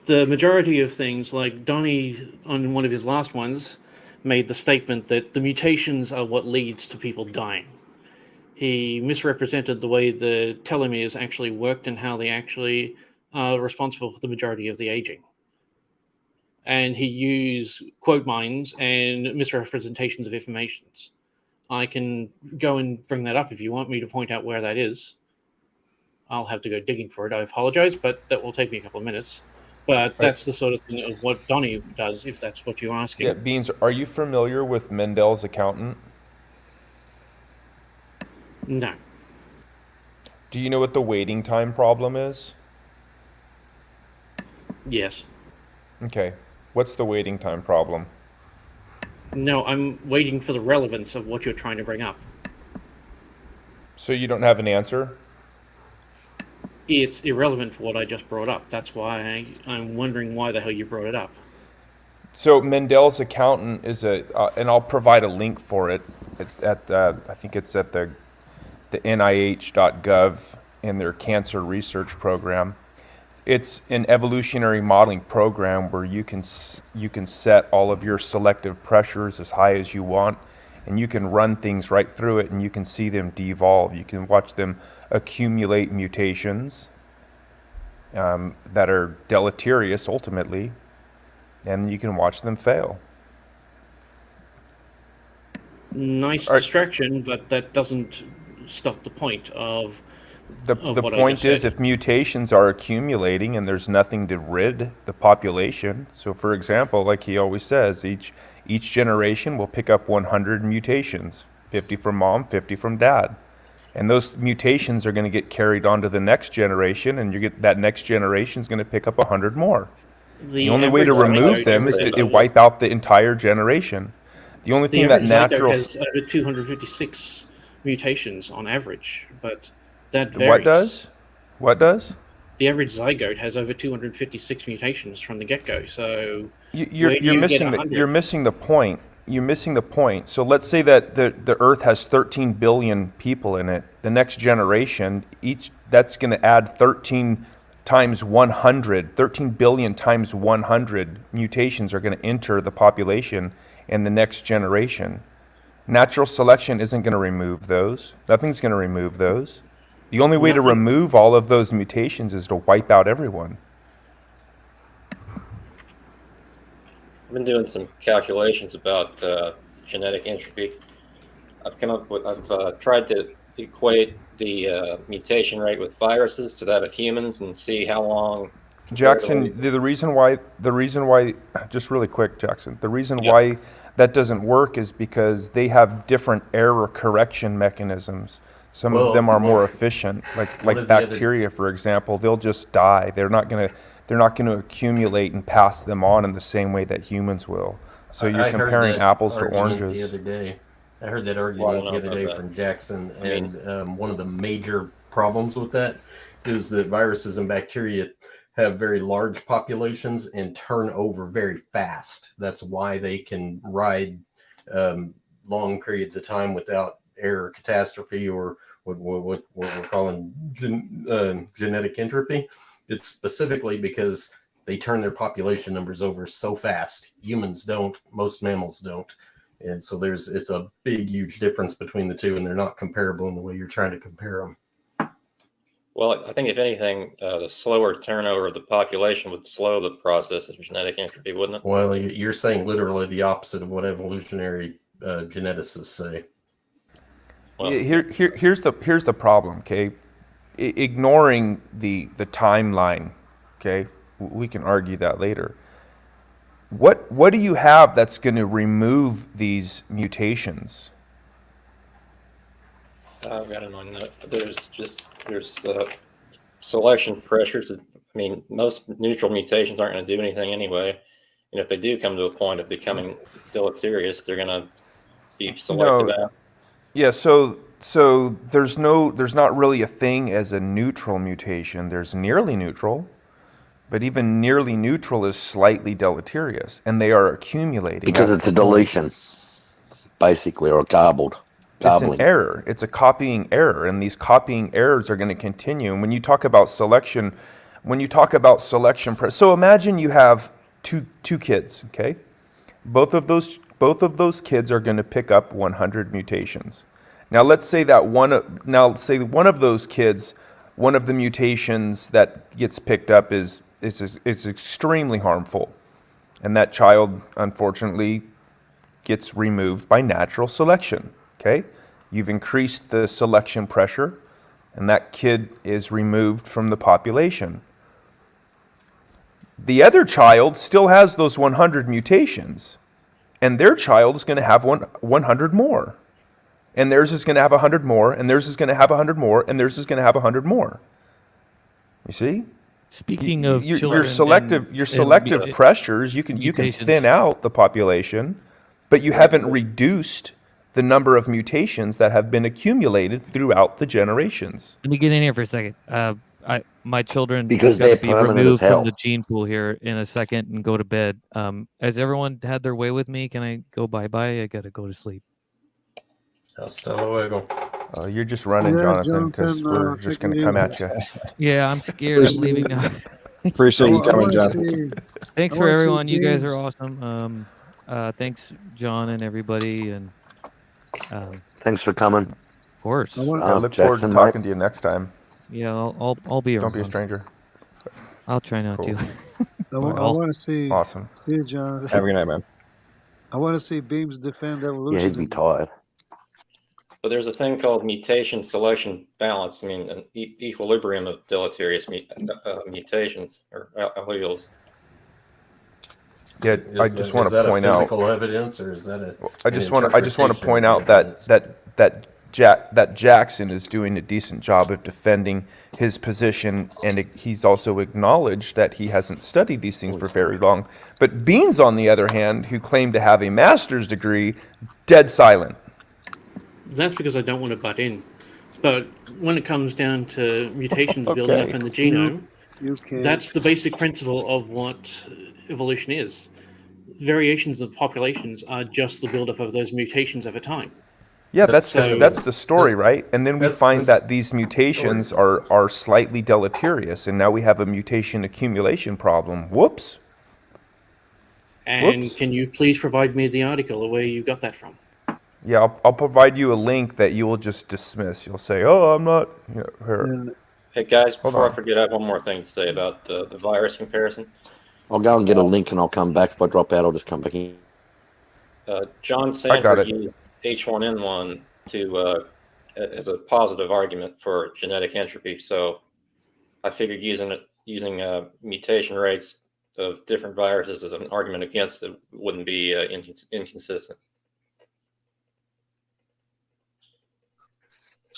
The majority of things, like Donnie on one of his last ones, made the statement that the mutations are what leads to people dying. He misrepresented the way the telomeres actually worked and how they actually are responsible for the majority of the aging. And he used quote mines and misrepresentations of informations. I can go and bring that up if you want me to point out where that is. I'll have to go digging for it. I apologize, but that will take me a couple of minutes. But that's the sort of thing of what Donnie does, if that's what you're asking. Yeah, Beans, are you familiar with Mendel's accountant? No. Do you know what the waiting time problem is? Yes. Okay. What's the waiting time problem? No, I'm waiting for the relevance of what you're trying to bring up. So you don't have an answer? It's irrelevant for what I just brought up. That's why I'm wondering why the hell you brought it up. So Mendel's accountant is and I'll provide a link for it at I think it's at the NIH.gov in their cancer research program. It's an evolutionary modeling program where you can set all of your selective pressures as high as you want, and you can run things right through it, and you can see them devolve. You can watch them accumulate mutations that are deleterious ultimately, and you can watch them fail. Nice distraction, but that doesn't stop the point of the point is, if mutations are accumulating and there's nothing to rid the population. So for example, like he always says, each generation will pick up 100 mutations, 50 from mom, 50 from dad. And those mutations are going to get carried on to the next generation, and that next generation is going to pick up 100 more. The only way to remove them is to wipe out the entire generation. The only thing that natural has over 256 mutations on average, but that varies. What does? The average zygote has over 256 mutations from the get-go. So you're missing the point. You're missing the point. So let's say that the Earth has 13 billion people in it. The next generation, that's going to add 13 times 100. 13 billion times 100 mutations are going to enter the population in the next generation. Natural selection isn't going to remove those. Nothing's going to remove those. The only way to remove all of those mutations is to wipe out everyone. I've been doing some calculations about genetic entropy. I've tried to equate the mutation rate with viruses to that of humans and see how long. Jackson, the reason why, just really quick, Jackson, the reason why that doesn't work is because they have different error correction mechanisms. Some of them are more efficient, like bacteria, for example. They'll just die. They're not going to. they're not going to accumulate and pass them on in the same way that humans will. So you're comparing apples to oranges. The other day. I heard that Well, I argument don't the know other day about that. from Jackson, I mean- and one of the major problems with that is that viruses and bacteria have very large populations and turn over very fast. That's why they can ride long periods of time without error, catastrophe, or what we're calling genetic entropy. It's specifically because they turn their population numbers over so fast. Humans don't, most mammals don't. And so it's a big, huge difference between the two, and they're not comparable in the way you're trying to compare them. Well, I think if anything, the slower turnover of the population would slow the process of genetic entropy, wouldn't it? Well, you're saying literally the opposite of what evolutionary geneticists say. Well, Here's the problem, okay? Ignoring the timeline, okay? We can argue that later. What do you have that's going to remove these mutations? I've got in my note. There's selection pressures. I mean, most neutral mutations aren't going to do anything anyway. And if they do come to a point of becoming deleterious, they're going to be selected out. Yeah, so there's not really a thing as a neutral mutation. There's nearly neutral, but even nearly neutral is slightly deleterious, and they are accumulating. Because it's a deletion, basically, or garbled. It's an error. It's a copying error, and these copying errors are going to continue. And when you talk about selection, so imagine you have two kids, okay? Both of those kids are going to pick up 100 mutations. Now let's say one of those kids, one of the mutations that gets picked up is extremely harmful, and that child unfortunately gets removed by natural selection. Okay, you've increased the selection pressure, and that kid is removed from the population. The other child still has those 100 mutations, and their child is going to have 100 more, and theirs is going to have 100 more, and theirs is going to have 100 more, and theirs is going to have 100 more. You see? Speaking of your selective pressures, you can thin out the population, but you haven't reduced the number of mutations that have been accumulated throughout the generations. Let me get in here for a second. My children because got to they're be removed from hell. the gene pool here in a second and go to bed. Has everyone had their way with me? Can I go bye-bye? I got to go to sleep. Hasta luego. You're just running, Jonathan, because we're just going to come at you. Yeah, I'm scared. I'm leaving now. Appreciate you coming, Jonathan. Thanks for everyone. You guys are awesome. Thanks, John and everybody, and thanks for coming. Of course. I look forward to talking to you next time. Yeah, I'll be around. Don't be a stranger. I'll try not to. I want to see. Awesome. See you, Jonathan. Have a good night, man. I want to see Beams defend evolution. Yeah, he'd be tired. But there's a thing called mutation selection balance. I mean, an equilibrium of deleterious mutations or alleles. Yeah, I just want to point out. Physical evidence, or is that a? I just want to point out that Jackson is doing a decent job of defending his position, and he's also acknowledged that he hasn't studied these things for very long. But Beans, on the other hand, who claimed to have a master's degree, dead silent. That's because I don't want to butt in. But when it comes down to mutations building up in the genome, that's the basic principle of what evolution is. Variations of populations are just the buildup of those mutations over time. Yeah, that's the story, right? And then we find that these mutations are slightly deleterious, and now we have a mutation accumulation problem. Whoops. And can you please provide me the article, where you got that from? Yeah, I'll provide you a link that you will just dismiss. You'll say, "Oh, I'm not." Hey guys, before I forget, I have one more thing to say about the virus comparison. I'll go and get a link, and I'll come back. If I drop out, I'll just come back in. John Sanford used H1N1 as a positive argument for genetic entropy. So I figured using mutation rates of different viruses as an argument against it wouldn't be inconsistent.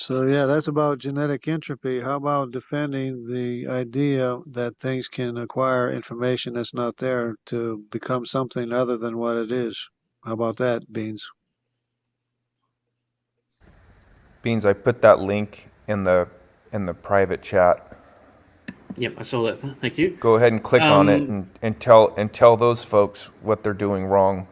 So yeah, that's about genetic entropy. How about defending the idea that things can acquire information that's not there to become something other than what it is? How about that, Beans? Beans, I put that link in the private chat. Yep, I saw that. Thank you. Go ahead and click on it and tell those folks what they're doing wrong.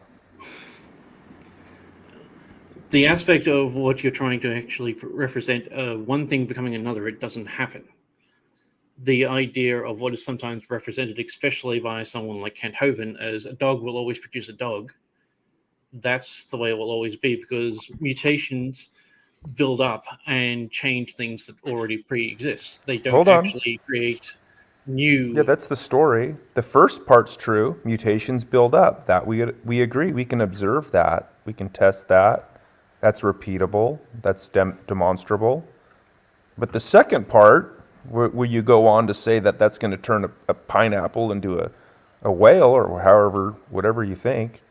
The aspect of what you're trying to actually represent, one thing becoming another, it doesn't happen. The idea of what is sometimes represented, especially by someone like Kent Hovind, as a dog will always produce a dog, that's the way it will always be, because mutations build up and change things that already pre-exist. They don't actually create new... Yeah, that's the story. The first part's true. Mutations build up. That we agree. We can observe that. We can test that. That's repeatable. That's demonstrable. But the second part, where you go on to say that that's going to turn a pineapple into a whale or however, whatever you think,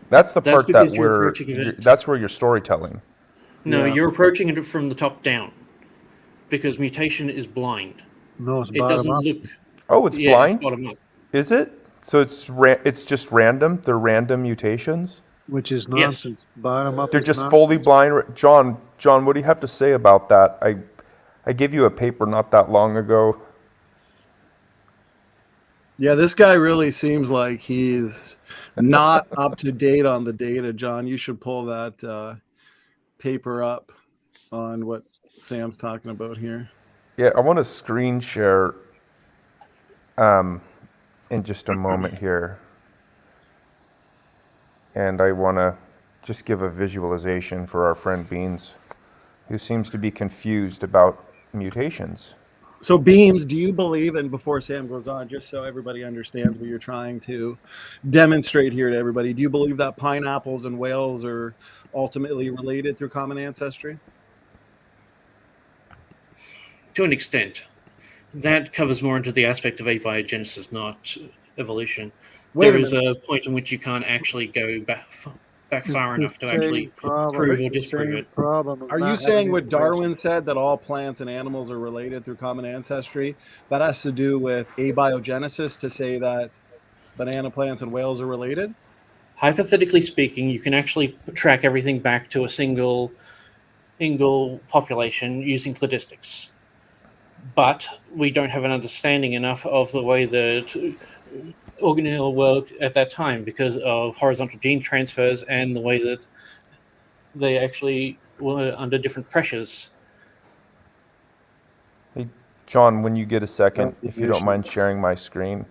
that's the part that's where you're storytelling. No, you're approaching it from the top down, because mutation is blind. No, it's it doesn't look. Oh, it's blind. It's bottom up. Is it? So it's just random. They're random mutations. Which is nonsense. Yes. Bottom up. They're just fully blind. John, what do you have to say about that? I gave you a paper not that long ago. Yeah, this guy really seems like he's not up to date on the data, John. You should pull that paper up on what Sam's talking about here. Yeah, I want to screen share in just a moment here. And I want to just give a visualization for our friend Beans, who seems to be confused about mutations. So Beans, do you believe, and before Sam goes on, just so everybody understands what you're trying to demonstrate here to everybody, do you believe that pineapples and whales are ultimately related through common ancestry? To an extent. That covers more into the aspect of abiogenesis, not evolution. There is a point in which you can't actually go back far enough to actually prove or disprove it. Are you saying what Darwin said, that all plants and animals are related through common ancestry? That has to do with abiogenesis, to say that banana plants and whales are related? Hypothetically speaking, you can actually track everything back to a single population using cladistics. But we don't have an understanding enough of the way that organelle worked at that time because of horizontal gene transfers and the way that they actually were under different pressures. Hey, John, when you get a second, if you don't mind sharing my screen.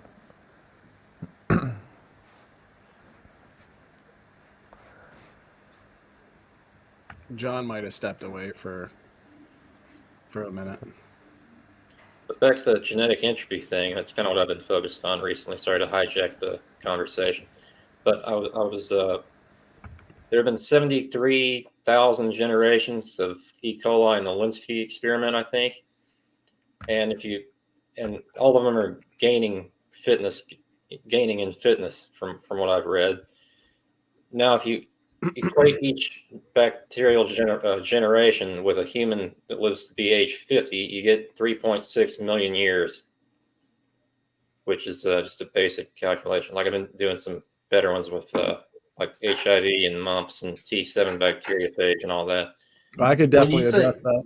John might have stepped away for a minute. But back to the genetic entropy thing, that's kind of what I've been focused on recently. Sorry to hijack the conversation. But I was there have been 73,000 generations of E. coli in the Linsky experiment, I think. And all of them are gaining in fitness from what I've read. Now, if you equate each bacterial generation with a human that lives to be age 50, you get 3.6 million years, which is just a basic calculation. Like I've been doing some better ones with like HIV and mumps and T7 bacteriophage and all that. I could definitely address that.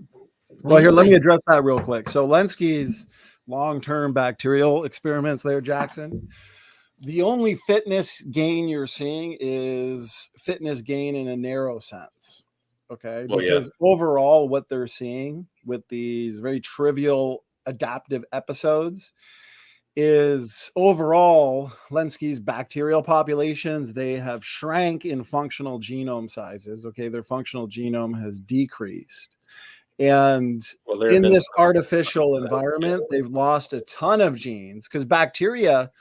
Well, here, let me address that real quick. So Linsky's long-term bacterial experiments there, Jackson, the only fitness gain you're seeing is fitness gain in a narrow sense. Okay. Because overall, what they're seeing with these very trivial adaptive episodes is overall Linsky's bacterial populations, they have shrank in functional genome sizes. Okay. Their functional genome has decreased. And in this artificial environment, they've lost a ton of genes because bacteria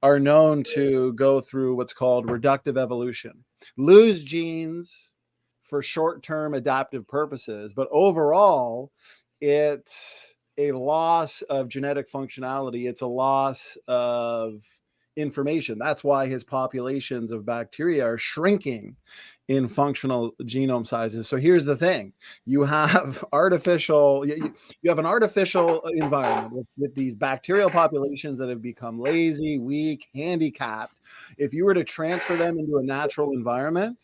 are known to go through what's called reductive evolution, lose genes for short-term adaptive purposes, but overall, it's a loss of genetic functionality. It's a loss of information. That's why his populations of bacteria are shrinking in functional genome sizes. So here's the thing: you have you have an artificial environment with these bacterial populations that have become lazy, weak, handicapped. If you were to transfer them into a natural environment,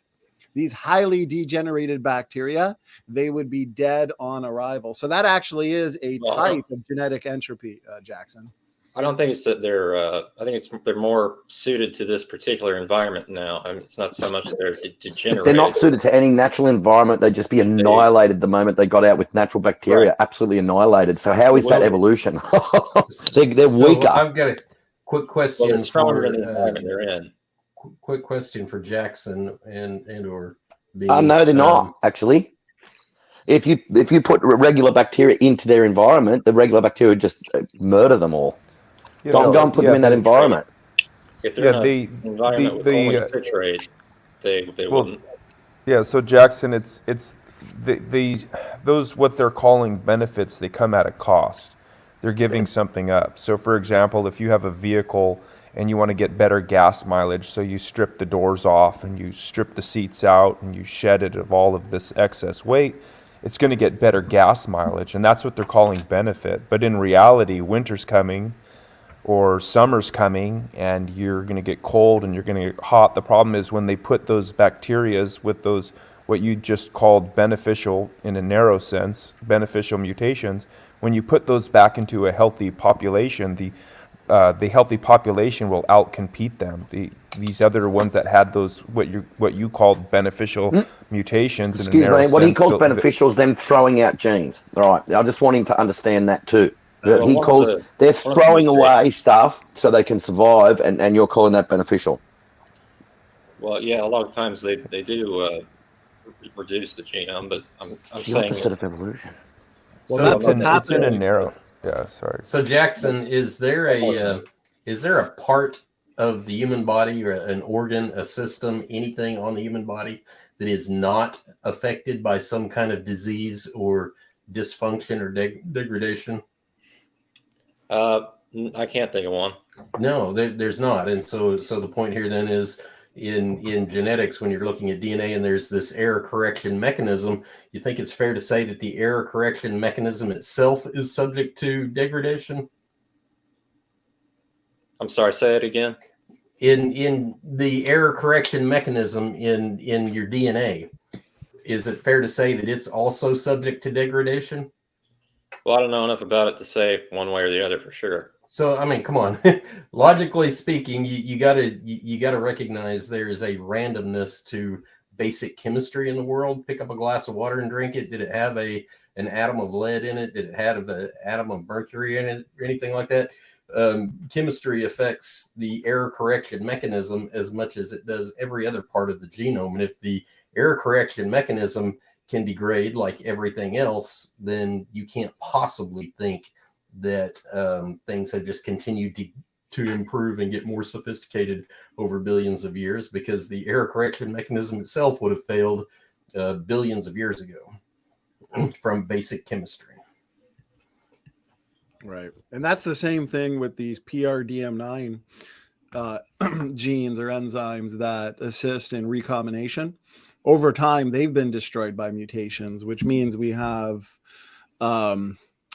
these highly degenerated bacteria, they would be dead on arrival. So that actually is a type of genetic entropy, Jackson. I don't think it's that they're. I think they're more suited to this particular environment now. I mean, it's not so much they're degenerated. They're not suited to any natural environment. They'd just be annihilated the moment they got out with natural bacteria. Right. Absolutely annihilated. So how is that evolution? they're weaker. I've got a quick question. Well, stronger in the environment they're in. Quick question for Jackson and or Beans. No, they're not actually. If you put regular bacteria into their environment, the regular bacteria just murder them all. Go and put them in that environment. If they're in an environment with only citrate, they wouldn't. Yeah, so Jackson, it's those what they're calling benefits, they come at a cost. They're giving something up. So for example, if you have a vehicle and you want to get better gas mileage, so you strip the doors off and you strip the seats out and you shed it of all of this excess weight, it's going to get better gas mileage, and that's what they're calling benefit. But in reality, winter's coming or summer's coming and you're going to get cold and you're going to get hot. The problem is when they put those bacterias with those what you just called beneficial, in a narrow sense, beneficial mutations, when you put those back into a healthy population, the healthy population will outcompete them. These other ones that had those what you called beneficial mutations. Excuse in a narrow me, what he sense, calls beneficial is them throwing out genes. All right, I just want him to understand that too. He calls they're throwing away stuff so they can survive, and you're calling that beneficial. Well, yeah, a lot of times they do reduce the genome, but I'm saying opposite of evolution. Well, so it's in a narrow. Yeah, sorry. So Jackson, is there a part of the human body or an organ, a system, anything on the human body that is not affected by some kind of disease or dysfunction or degradation? I can't think of one. No, there's not. And so the point here then is in genetics, when you're looking at DNA and there's this error correction mechanism, you think it's fair to say that the error correction mechanism itself is subject to degradation? I'm sorry, say it again. In the error correction mechanism in your DNA, is it fair to say that it's also subject to degradation? Well, I don't know enough about it to say one way or the other for sure. So, I mean, come on. Logically speaking, you gotta recognize there is a randomness to basic chemistry in the world. Pick up a glass of water and drink it. Did it have an atom of lead in it? Did it have an atom of mercury in it or anything like that? Chemistry affects the error correction mechanism as much as it does every other part of the genome. And if the error correction mechanism can degrade like everything else, then you can't possibly think that things have just continued to improve and get more sophisticated over billions of years, because the error correction mechanism itself would have failed billions of years ago from basic chemistry. Right. And that's the same thing with these PRDM9 genes or enzymes that assist in recombination. Over time, they've been destroyed by mutations, which means we have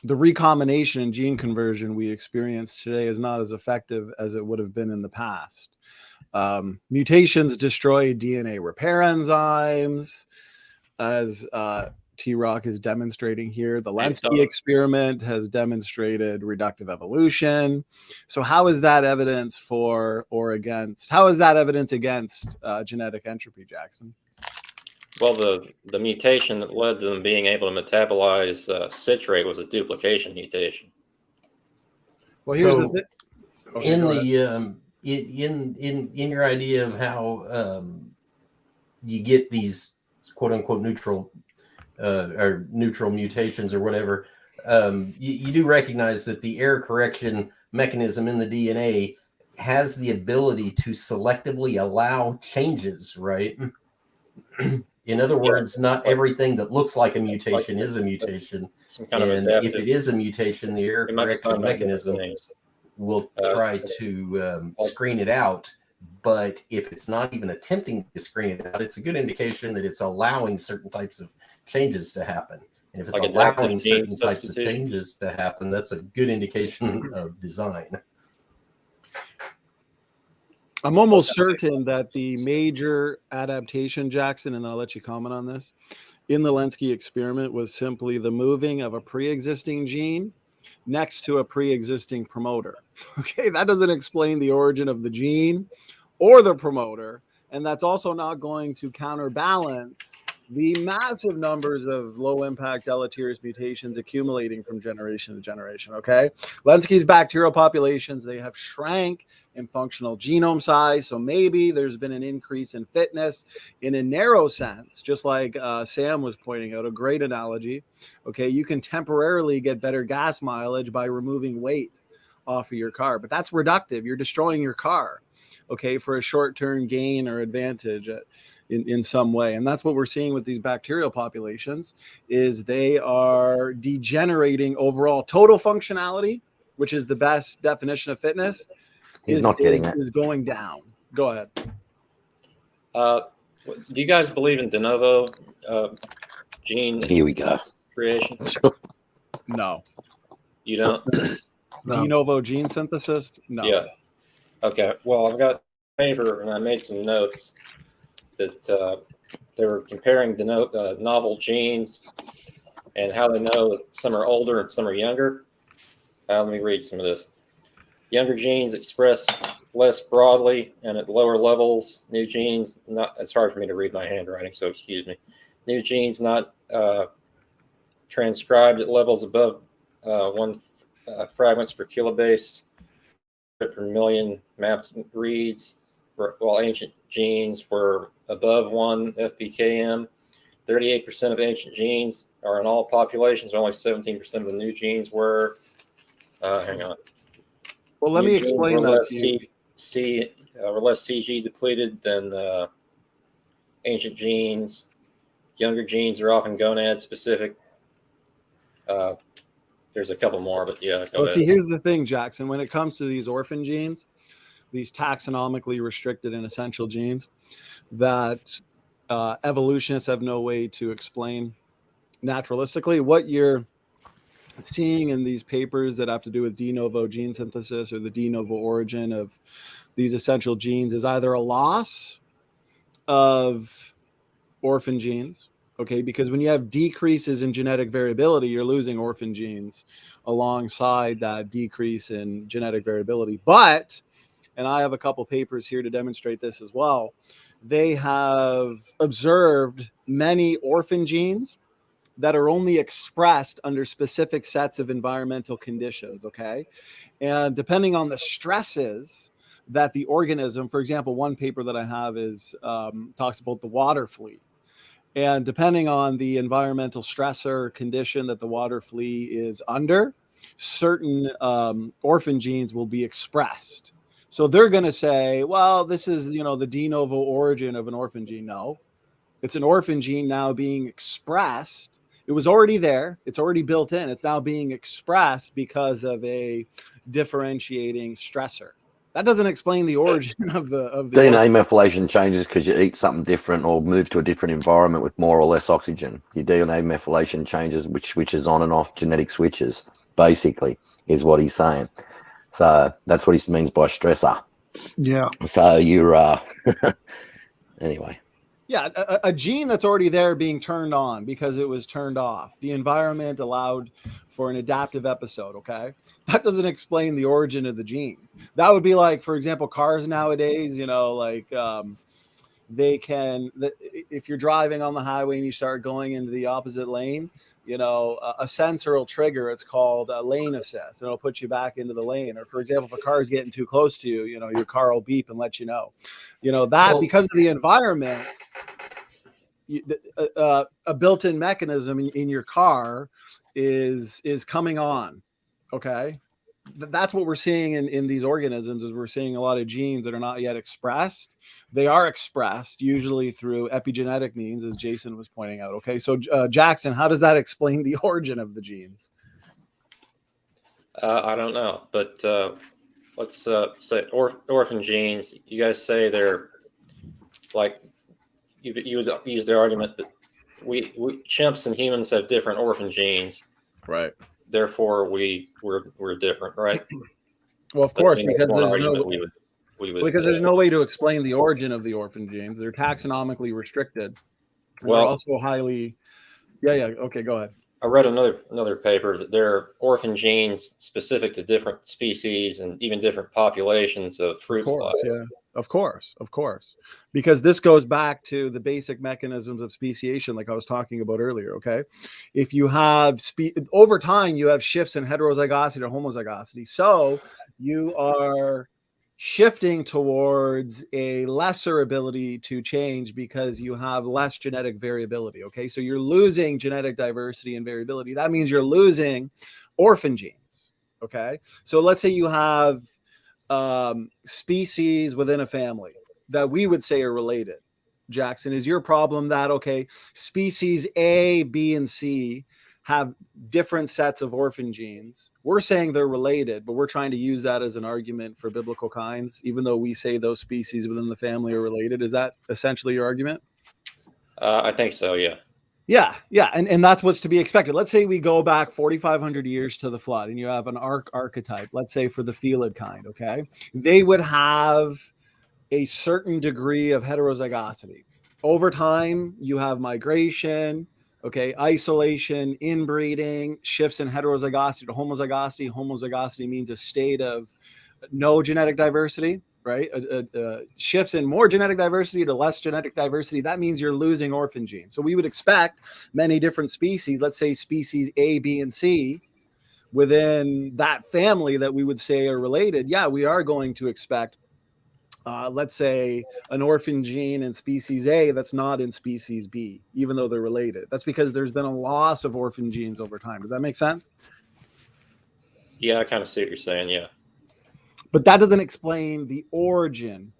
the recombination and gene conversion we experience today is not as effective as it would have been in the past. Mutations destroy DNA repair enzymes, as T-Rock is demonstrating here. The Lenski experiment has demonstrated reductive evolution. So how is that evidence for or against? How is that evidence against genetic entropy, Jackson? Well, the mutation that led to them being able to metabolize citrate was a duplication mutation. Well, here's so the in your idea of how you get these quote unquote neutral or neutral mutations or whatever, you do recognize that the error correction mechanism in the DNA has the ability to selectively allow changes, right? In other words, not everything that looks like a mutation is a mutation. And if it is a mutation, the error correction mechanism will try to screen it out But if it's not even attempting to screen it out, it's a good indication that it's allowing certain types of changes to happen. And if it's Like allowing adaptive gene certain types of substitution. changes to happen, that's a good indication of design. I'm almost certain that the major adaptation, Jackson, and I'll let you comment on this, in the Lenski experiment was simply the moving of a pre-existing gene next to a pre-existing promoter. Okay, that doesn't explain the origin of the gene or the promoter, and that's also not going to counterbalance the massive numbers of low-impact deleterious mutations accumulating from generation to generation, okay? Lenski's bacterial populations, they have shrank in functional genome size, so maybe there's been an increase in fitness in a narrow sense, just like Sam was pointing out, a great analogy, okay? You can temporarily get better gas mileage by removing weight off of your car, but that's reductive. You're destroying your car, okay, for a short-term gain or advantage in some way. And that's what we're seeing with these bacterial populations, is they are degenerating overall. Total functionality, which is the best definition of fitness, is going down. Go ahead. Do you guys believe in de novo gene Here we go. creation? No. You don't? De novo gene synthesis? No. Yeah. Okay. Well, I've got a paper and I made some notes that they were comparing novel genes and how they know that some are older and some are younger. Let me read some of this. Younger genes express less broadly and at lower levels. New genes, it's hard for me to read my handwriting, so excuse me. New genes not transcribed at levels above 1 fragments per kilobase per million mapped reads, while ancient genes were above 1 FPKM. 38% of ancient genes are in all populations. Only 17% of the new genes were. Hang on. Well, let me explain that to you. Were less CG depleted than ancient genes. Younger genes are often gonad specific. There's a couple more, but yeah. Well, see, here's the thing, Jackson. When it comes to these orphan genes, these taxonomically restricted and essential genes that evolutionists have no way to explain naturalistically, what you're seeing in these papers that have to do with de novo gene synthesis or the de novo origin of these essential genes is either a loss of orphan genes, okay, because when you have decreases in genetic variability, you're losing orphan genes alongside that decrease in genetic variability. But, and I have a couple papers here to demonstrate this as well, they have observed many orphan genes that are only expressed under specific sets of environmental conditions, okay? And depending on the stresses that the organism, for example, one paper that I have is talks about the water flea. And depending on the environmental stressor condition that the water flea is under, certain orphan genes will be expressed. So they're going to say, well, this is, the de novo origin of an orphan gene. No, it's an orphan gene now being expressed. It was already there. It's already built in. It's now being expressed because of a differentiating stressor. That doesn't explain the origin of the DNA methylation changes because you eat something different or move to a different environment with more or less oxygen. Your DNA methylation changes, which switches on and off genetic switches, basically, is what he's saying. So that's what he means by stressor. Yeah. So you're anyway. Yeah, a gene that's already there being turned on because it was turned off. The environment allowed for an adaptive episode, okay? That doesn't explain the origin of the gene. That would be like, for example, cars nowadays, they can, if you're driving on the highway and you start going into the opposite lane, a sensor will trigger. It's called a lane assist, and it'll put you back into the lane. Or, for example, if a car is getting too close to you, your car will beep and let you know. Because of the environment, a built-in mechanism in your car is coming on. Okay, that's what we're seeing in these organisms. Is we're seeing a lot of genes that are not yet expressed. They are expressed usually through epigenetic means, as Jason was pointing out. Okay, so Jackson, how does that explain the origin of the genes? I don't know, but let's say orphan genes. You guys say they're like you would use the argument that we chimps and humans have different orphan genes, right? Therefore, we're different, right? Well, of course, because there's no because there's no way to explain the origin of the orphan genes. They're taxonomically restricted. And well, they're also highly. Yeah. Okay, go ahead. I read another paper that there are orphan genes specific to different species and even different populations of fruit flies. Yeah, of course, because this goes back to the basic mechanisms of speciation, like I was talking about earlier. Okay, if you have over time, you have shifts in heterozygosity to homozygosity, so you are shifting towards a lesser ability to change because you have less genetic variability. Okay, so you're losing genetic diversity and variability. That means you're losing orphan genes. Okay, so let's say you have species within a family that we would say are related. Jackson, is your problem that, okay, species A, B, and C have different sets of orphan genes? We're saying they're related, but we're trying to use that as an argument for biblical kinds, even though we say those species within the family are related. Is that essentially your argument? I think so, yeah. Yeah. And that's what's to be expected. Let's say we go back 4,500 years to the flood and you have an archetype, let's say for the felid kind, okay? They would have a certain degree of heterozygosity. Over time, you have migration, okay, isolation, inbreeding, shifts in heterozygosity to homozygosity. Homozygosity means a state of no genetic diversity, right? Shifts in more genetic diversity to less genetic diversity. That means you're losing orphan genes. So we would expect many different species, let's say species A, B, and C, within that family that we would say are related. Yeah, we are going to expect let's say an orphan gene in species A that's not in species B, even though they're related. That's because there's been a loss of orphan genes over time. Does that make sense? Yeah, I kind of see what you're saying, yeah. But that doesn't explain the origin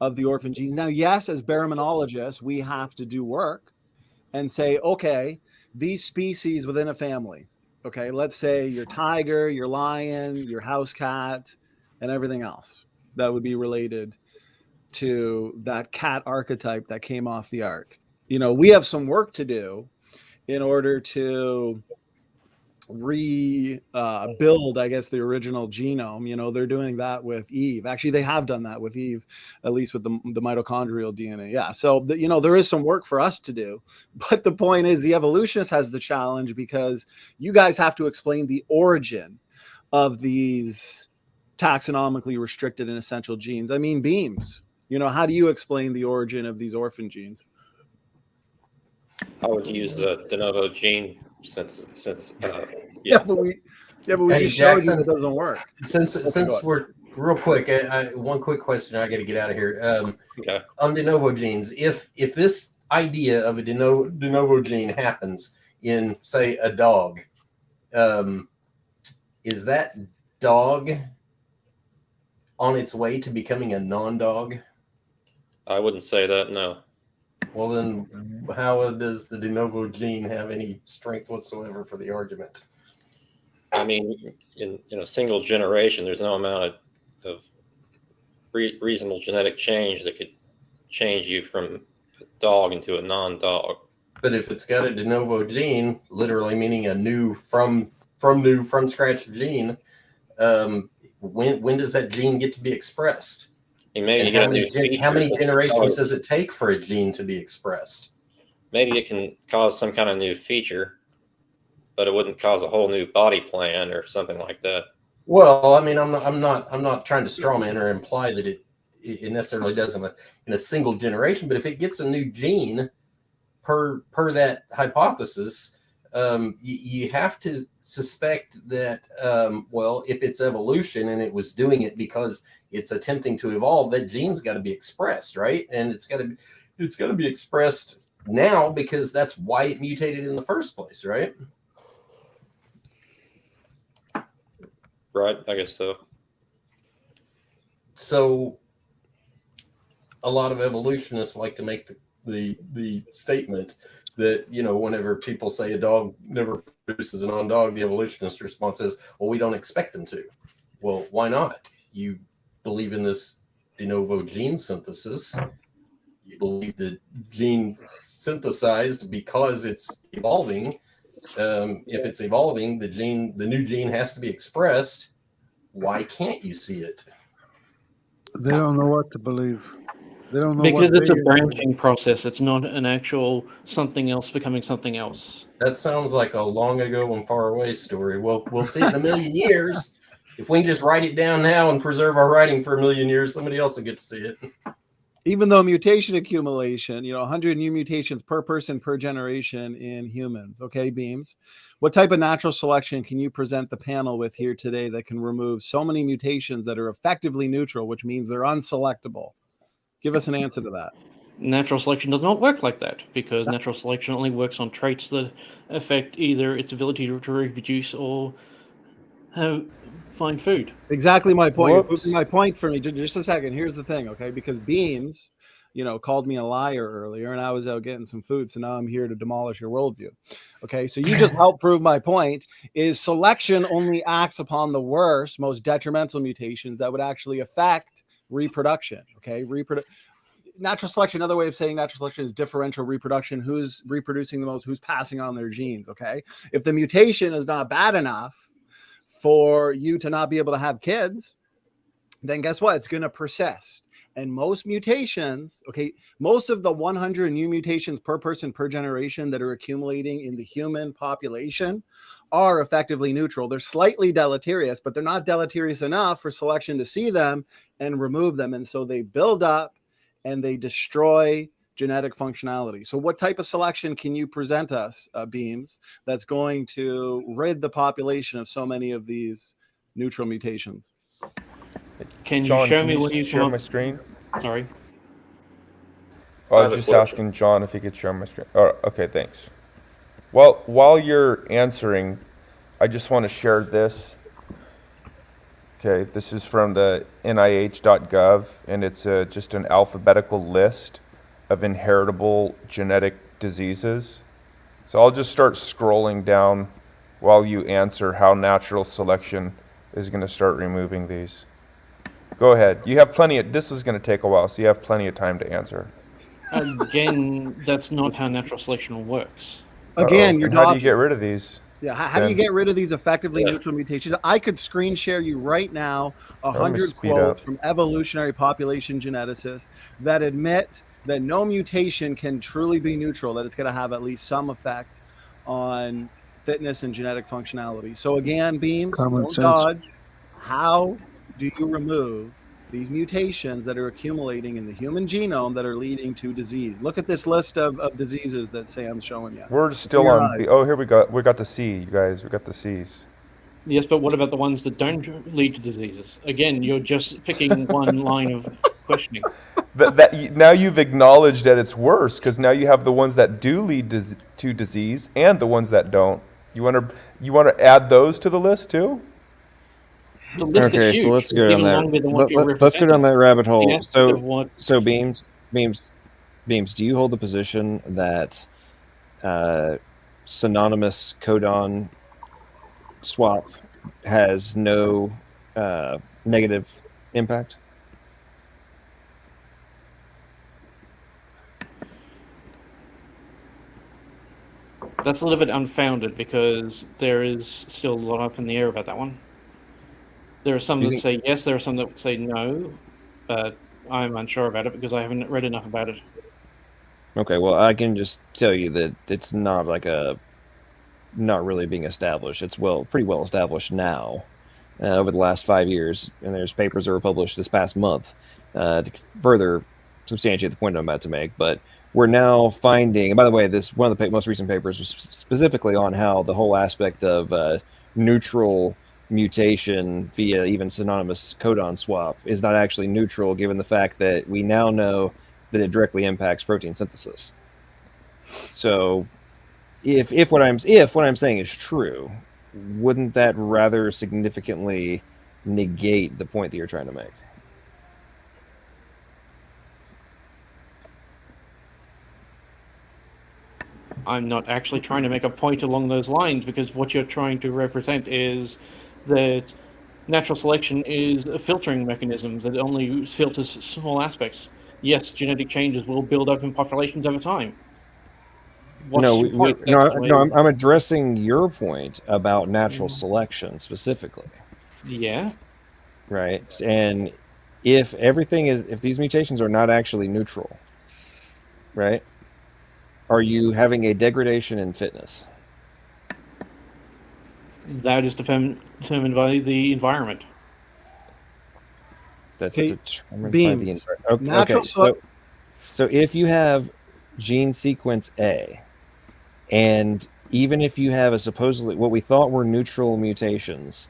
of the orphan genes. Now, yes, as baraminologists, we have to do work and say, okay, these species within a family, okay, let's say your tiger, your lion, your house cat, and everything else that would be related to that cat archetype that came off the ark. You know, we have some work to do in order to rebuild, I guess, the original genome. You know, they're doing that with Eve. Actually, they have done that with Eve, at least with the mitochondrial DNA. Yeah. So, you know, there is some work for us to do. But the point is, the evolutionist has the challenge because you guys have to explain the origin of these taxonomically restricted and essential genes. I mean, beams. You know, how do you explain the origin of these orphan genes? I would use the de novo gene synthesis. Yeah, but we just showed you it doesn't work. Since we're real quick, one quick question. I got to get out of here. Okay. On de novo genes, if this idea of a de novo gene happens in, say, a dog, is that dog on its way to becoming a non-dog? I wouldn't say that, no. Well, then how does the de novo gene have any strength whatsoever for the argument? I mean, in a single generation, there's no amount of reasonable genetic change that could change you from a dog into a non-dog. But if it's got a de novo gene, literally meaning a new from scratch gene, when does that gene get to be expressed? Maybe you get a new feature. How many generations does it take for a gene to be expressed? Maybe it can cause some kind of new feature, but it wouldn't cause a whole new body plan or something like that. Well, I mean, I'm not trying to strawman or imply that it necessarily does in a single generation. But if it gets a new gene per that hypothesis, you have to suspect that well, if it's evolution and it was doing it because it's attempting to evolve, that gene's got to be expressed, right? And it's got to be expressed now because that's why it mutated in the first place, right? Right, I guess so. So a lot of evolutionists like to make the statement that, you know, whenever people say a dog never produces a non-dog, the evolutionist response is, well, we don't expect them to. Well, why not? you believe in this de novo gene synthesis. You believe the gene synthesized because it's evolving. If it's evolving, the new gene has to be expressed. Why can't you see it? They don't know what to believe. They don't know because what it's a they branching process. It's not an actual something else becoming something else. That sounds like a long ago and far away story. Well, we'll see it in a million years. If we can just write it down now and preserve our writing for a million years, somebody else will get to see it. Even though mutation accumulation, 100 new mutations per person per generation in humans. Okay, Beams. What type of natural selection can you present the panel with here today that can remove so many mutations that are effectively neutral, which means they're unselectable? Give us an answer to that. Natural selection does not work like that, because natural selection only works on traits that affect either its ability to reproduce or find food. Exactly my point. Whoops. You're proving my point for me. Just a second. Here's the thing, okay? Because Beams, called me a liar earlier, and I was out getting some food, so now I'm here to demolish your worldview. Okay, so you just helped prove my point. Is selection only acts upon the worst, most detrimental mutations that would actually affect reproduction? Okay, natural selection, another way of saying natural selection is differential reproduction. Who's reproducing the most? Who's passing on their genes? Okay, if the mutation is not bad enough for you to not be able to have kids, then guess what? It's going to persist. And most mutations, most of the 100 new mutations per person per generation that are accumulating in the human population are effectively neutral. They're slightly deleterious, but they're not deleterious enough for selection to see them and remove them. And so they build up and they destroy genetic functionality. So what type of selection can you present us, Beams, that's going to rid the population of so many of these neutral mutations? Can John, you show can me you what you share my screen? Sorry. I was just asking John if he could share my screen. Oh, okay, thanks. Well, while you're answering, I just want to share this. Okay, this is from the NIH.gov, and it's just an alphabetical list of inheritable genetic diseases. So I'll just start scrolling down while you answer how natural selection is going to start removing these. Go ahead. You have plenty of, this is going to take a while, so you have plenty of time to answer. Again, that's not how natural selection works. Again, you're how do you get rid of these? Yeah, how do you get rid of these effectively neutral mutations? I could screen share you right now 100 quotes from evolutionary population geneticists that admit that no mutation can truly be neutral, that it's going to have at least some effect on fitness and genetic functionality. So again, Beams, don't dodge. How do you remove these mutations that are accumulating in the human genome that are leading to disease? Look at this list of diseases that Sam's showing you. We're still on B. Oh, here we got the C, you guys. We got the C's. Yes, but what about the ones that don't lead to diseases? Again, you're just picking one line of questioning. Now you've acknowledged that it's worse, because now you have the ones that do lead to disease and the ones that don't. You want to add those to the list too? Okay, so let's go down that. Let's go down that rabbit hole. So Beams, do you hold the position that synonymous codon swap has no negative impact? That's a little bit unfounded, because there is still a lot up in the air about that one. There are some that say yes, there are some that say no, but I'm unsure about it because I haven't read enough about it. Okay, well, I can just tell you that it's not not really being established. It's pretty well established now over the last 5 years, and there's papers that were published this past month to further substantiate the point I'm about to make. But we're now finding, and by the way, one of the most recent papers was specifically on how the whole aspect of neutral mutation via even synonymous codon swap is not actually neutral, given the fact that we now know that it directly impacts protein synthesis. So if what I'm saying is true, wouldn't that rather significantly negate the point that you're trying to make? I'm not actually trying to make a point along those lines, because what you're trying to represent is that Natural selection is a filtering mechanism that only filters small aspects. Yes, genetic changes will build up in populations over time. What's your point? That's the way. I'm addressing your point about natural selection specifically. Yeah. Right. And if these mutations are not actually neutral, right? Are you having a degradation in fitness? That is determined by the environment. That's Okay, determined by the beams. environment. Okay. So if you have gene sequence A, and even if you have a supposedly what we thought were neutral mutations,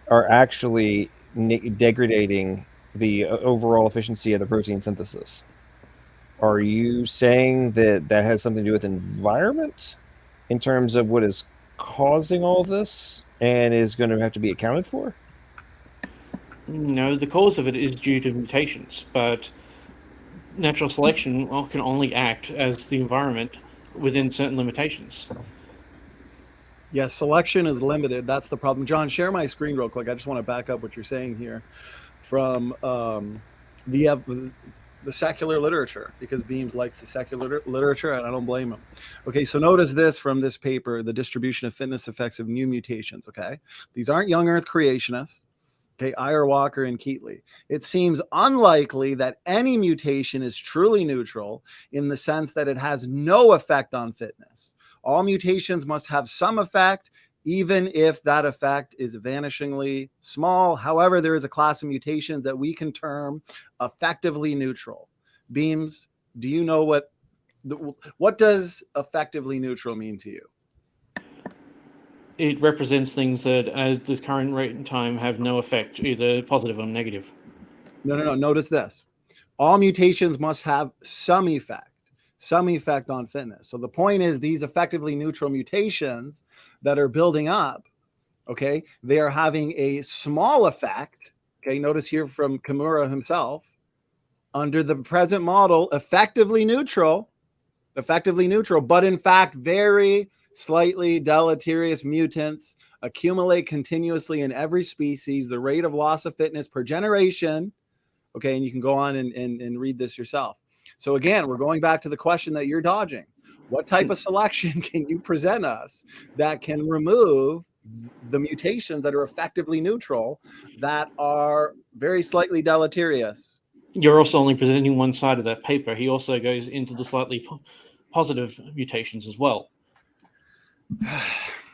are actually degrading the overall efficiency of the protein synthesis. Are you saying that that has something to do with environment in terms of what is causing all of this and is going to have to be accounted for? No, the cause of it is due to mutations, but natural selection can only act as the environment within certain limitations. Yes, selection is limited. That's the problem. John, share my screen real quick. I just want to back up what you're saying here from the secular literature, because Beams likes the secular literature, and I don't blame him. Okay, so notice this from this paper, The Distribution of Fitness Effects of New Mutations, okay? These aren't young Earth creationists. Okay, Iyer, Walker, and Keatley. It seems unlikely that any mutation is truly neutral in the sense that it has no effect on fitness. All mutations must have some effect, even if that effect is vanishingly small. However, there is a class of mutations that we can term effectively neutral. Beams, do you know what does effectively neutral mean to you? It represents things that at this current rate and time have no effect, either positive or negative. No. Notice this. All mutations must have some effect on fitness. So the point is, these effectively neutral mutations that are building up, okay, they are having a small effect. Okay, notice here from Kimura himself, under the present model, effectively neutral, but in fact, very slightly deleterious mutants accumulate continuously in every species. The rate of loss of fitness per generation, okay, and you can go on and read this yourself. So again, we're going back to the question that you're dodging. What type of selection can you present us that can remove the mutations that are effectively neutral, that are very slightly deleterious? You're also only presenting one side of that paper. He also goes into the slightly positive mutations as well.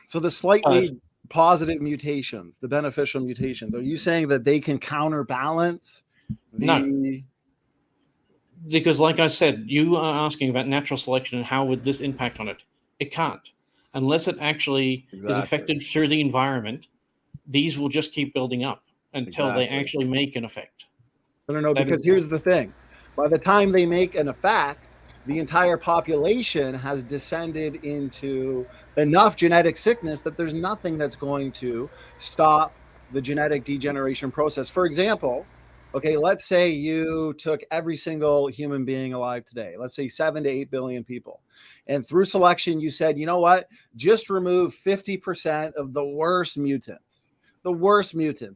So the slightly positive mutations, the beneficial mutations, are you saying that they can counterbalance No. Because like I said, you are asking about natural selection and how would this impact on it. It can't. Unless it actually is affected through the environment, these will just keep building up until they actually make an effect. No, because here's the thing. By the time they make an effect, the entire population has descended into enough genetic sickness that there's nothing that's going to stop the genetic degeneration process. For example, okay, let's say you took every single human being alive today, let's say 7 to 8 billion people. And through selection, you said, you know what, just remove 50% of the worst mutants.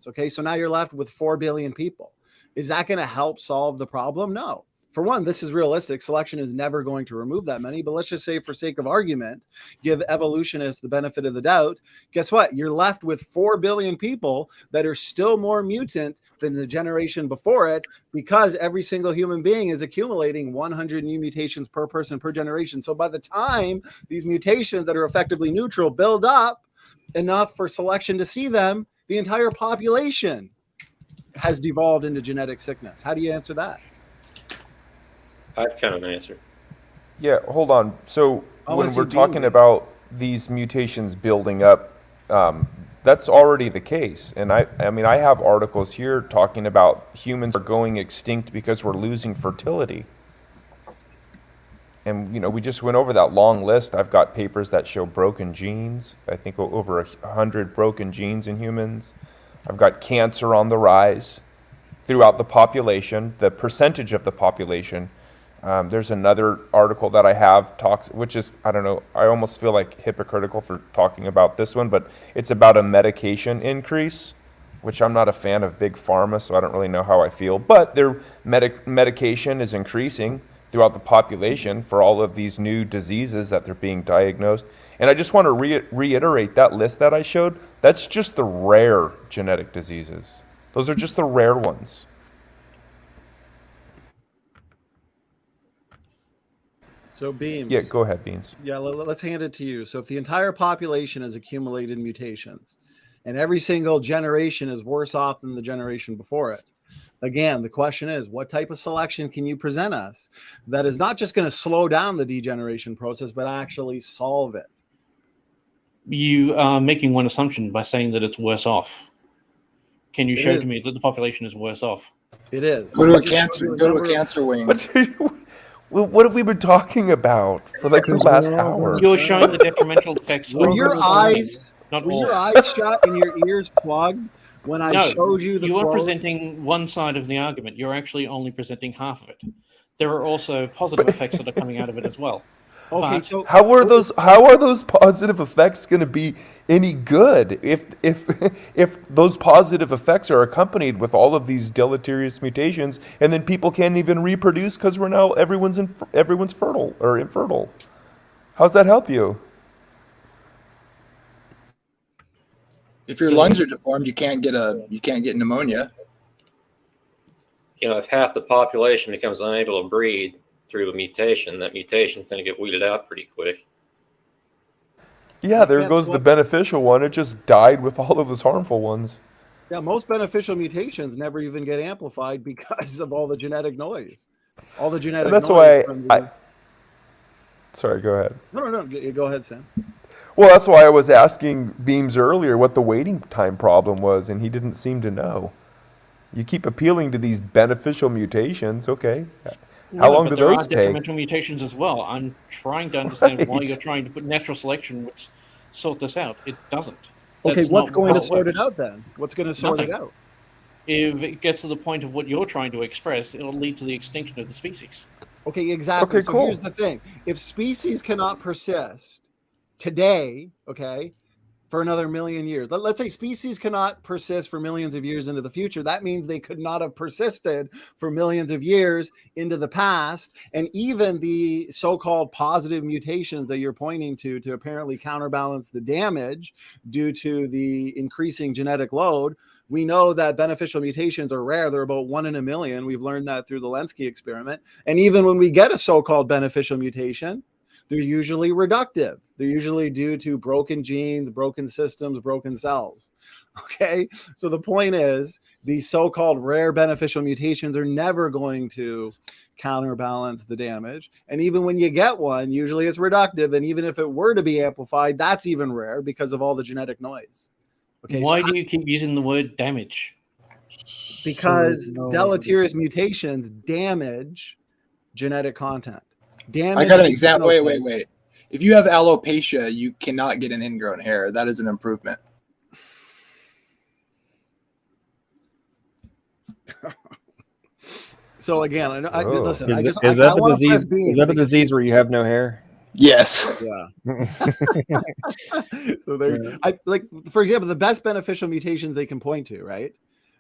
Okay, so now you're left with 4 billion people. Is that going to help solve the problem? No. For one, this is realistic. Selection is never going to remove that many, but let's just say, for sake of argument, give evolutionists the benefit of the doubt. Guess what? You're left with 4 billion people that are still more mutant than the generation before it, because every single human being is accumulating 100 new mutations per person per generation. So by the time these mutations that are effectively neutral build up enough for selection to see them, the entire population has devolved into genetic sickness. How do you answer that? I've kind of an answer. Yeah, hold on. So when we're talking about these mutations building up, that's already the case. And I mean, I have articles here talking about humans are going extinct because we're losing fertility. And, you know, we just went over that long list. I've got papers that show broken genes. I think over 100 broken genes in humans. I've got cancer on the rise throughout the population, the percentage of the population. There's another article that I have talks, which is, I don't know, I almost feel like hypocritical for talking about this one, but it's about a medication increase which I'm not a fan of big pharma, so I don't really know how I feel. But their medication is increasing throughout the population for all of these new diseases that they're being diagnosed. And I just want to reiterate that list that I showed. That's just the rare genetic diseases. Those are just the rare ones. So Beams. Yeah, go ahead, Beans. Yeah, let's hand it to you. So if the entire population has accumulated mutations and every single generation is worse off than the generation before it, again, the question is, what type of selection can you present us that is not just going to slow down the degeneration process, but actually solve it? You are making one assumption by saying that it's worse off. Can you It show is. to me that the population is worse off? It is. Go to a cancer wing. What have we been talking about for like the last hour? You're showing the detrimental effects. Were of your some, eyes not were all. your eyes shut and your ears plugged when I No, showed you the you are quote? presenting one side of the argument. You're actually only presenting half of it. There are also positive effects that are coming out of it as well. Okay, But so How are those positive effects going to be any good if those positive effects are accompanied with all of these deleterious mutations, and then people can't even reproduce because we're now everyone's fertile or infertile? How's that help you? If your lungs are deformed, you can't get pneumonia. You know, if half the population becomes unable to breed through a mutation, that mutation is going to get weeded out pretty quick. Yeah, there goes the beneficial one. It just died with all of those harmful ones. yeah, most beneficial mutations never even get amplified because of all the genetic noise. All the genetic And that's noise why from the... Sorry, go ahead. No, go ahead, Sam. Well, that's why I was asking Beams earlier what the waiting time problem was, and he didn't seem to know. You keep appealing to these beneficial mutations, okay. How long do there those are take? detrimental mutations as well. I'm trying to understand why Right. you're trying to put natural selection which sort this out. It doesn't. Okay, That's what's not going how to it sort works. it out then? What's going to sort it Nothing. out? If it gets to the point of what you're trying to express, it'll lead to the extinction of the species. Okay, exactly. Okay, So cool. here's the thing. If species cannot persist today, okay, for another million years, let's say species cannot persist for millions of years into the future, that means they could not have persisted for millions of years into the past. And even the so-called positive mutations that you're pointing to apparently counterbalance the damage due to the increasing genetic load, we know that beneficial mutations are rare. They're about 1 in a million. We've learned that through the Lenski experiment. And even when we get a so-called beneficial mutation, they're usually reductive. They're usually due to broken genes, broken systems, broken cells. Okay. So the point is, these so-called rare beneficial mutations are never going to counterbalance the damage. And even when you get one, usually it's reductive. And even if it were to be amplified, that's even rare because of all the genetic noise. Okay. Why do you keep using the word damage? Because deleterious mutations damage genetic content. I got an example. Wait. If you have alopecia, you cannot get an ingrown hair. That is an improvement. So again, listen. Is that the disease? Is that the disease where you have no hair? Yes. Yeah. So there, like for example, the best beneficial mutations they can point to, right?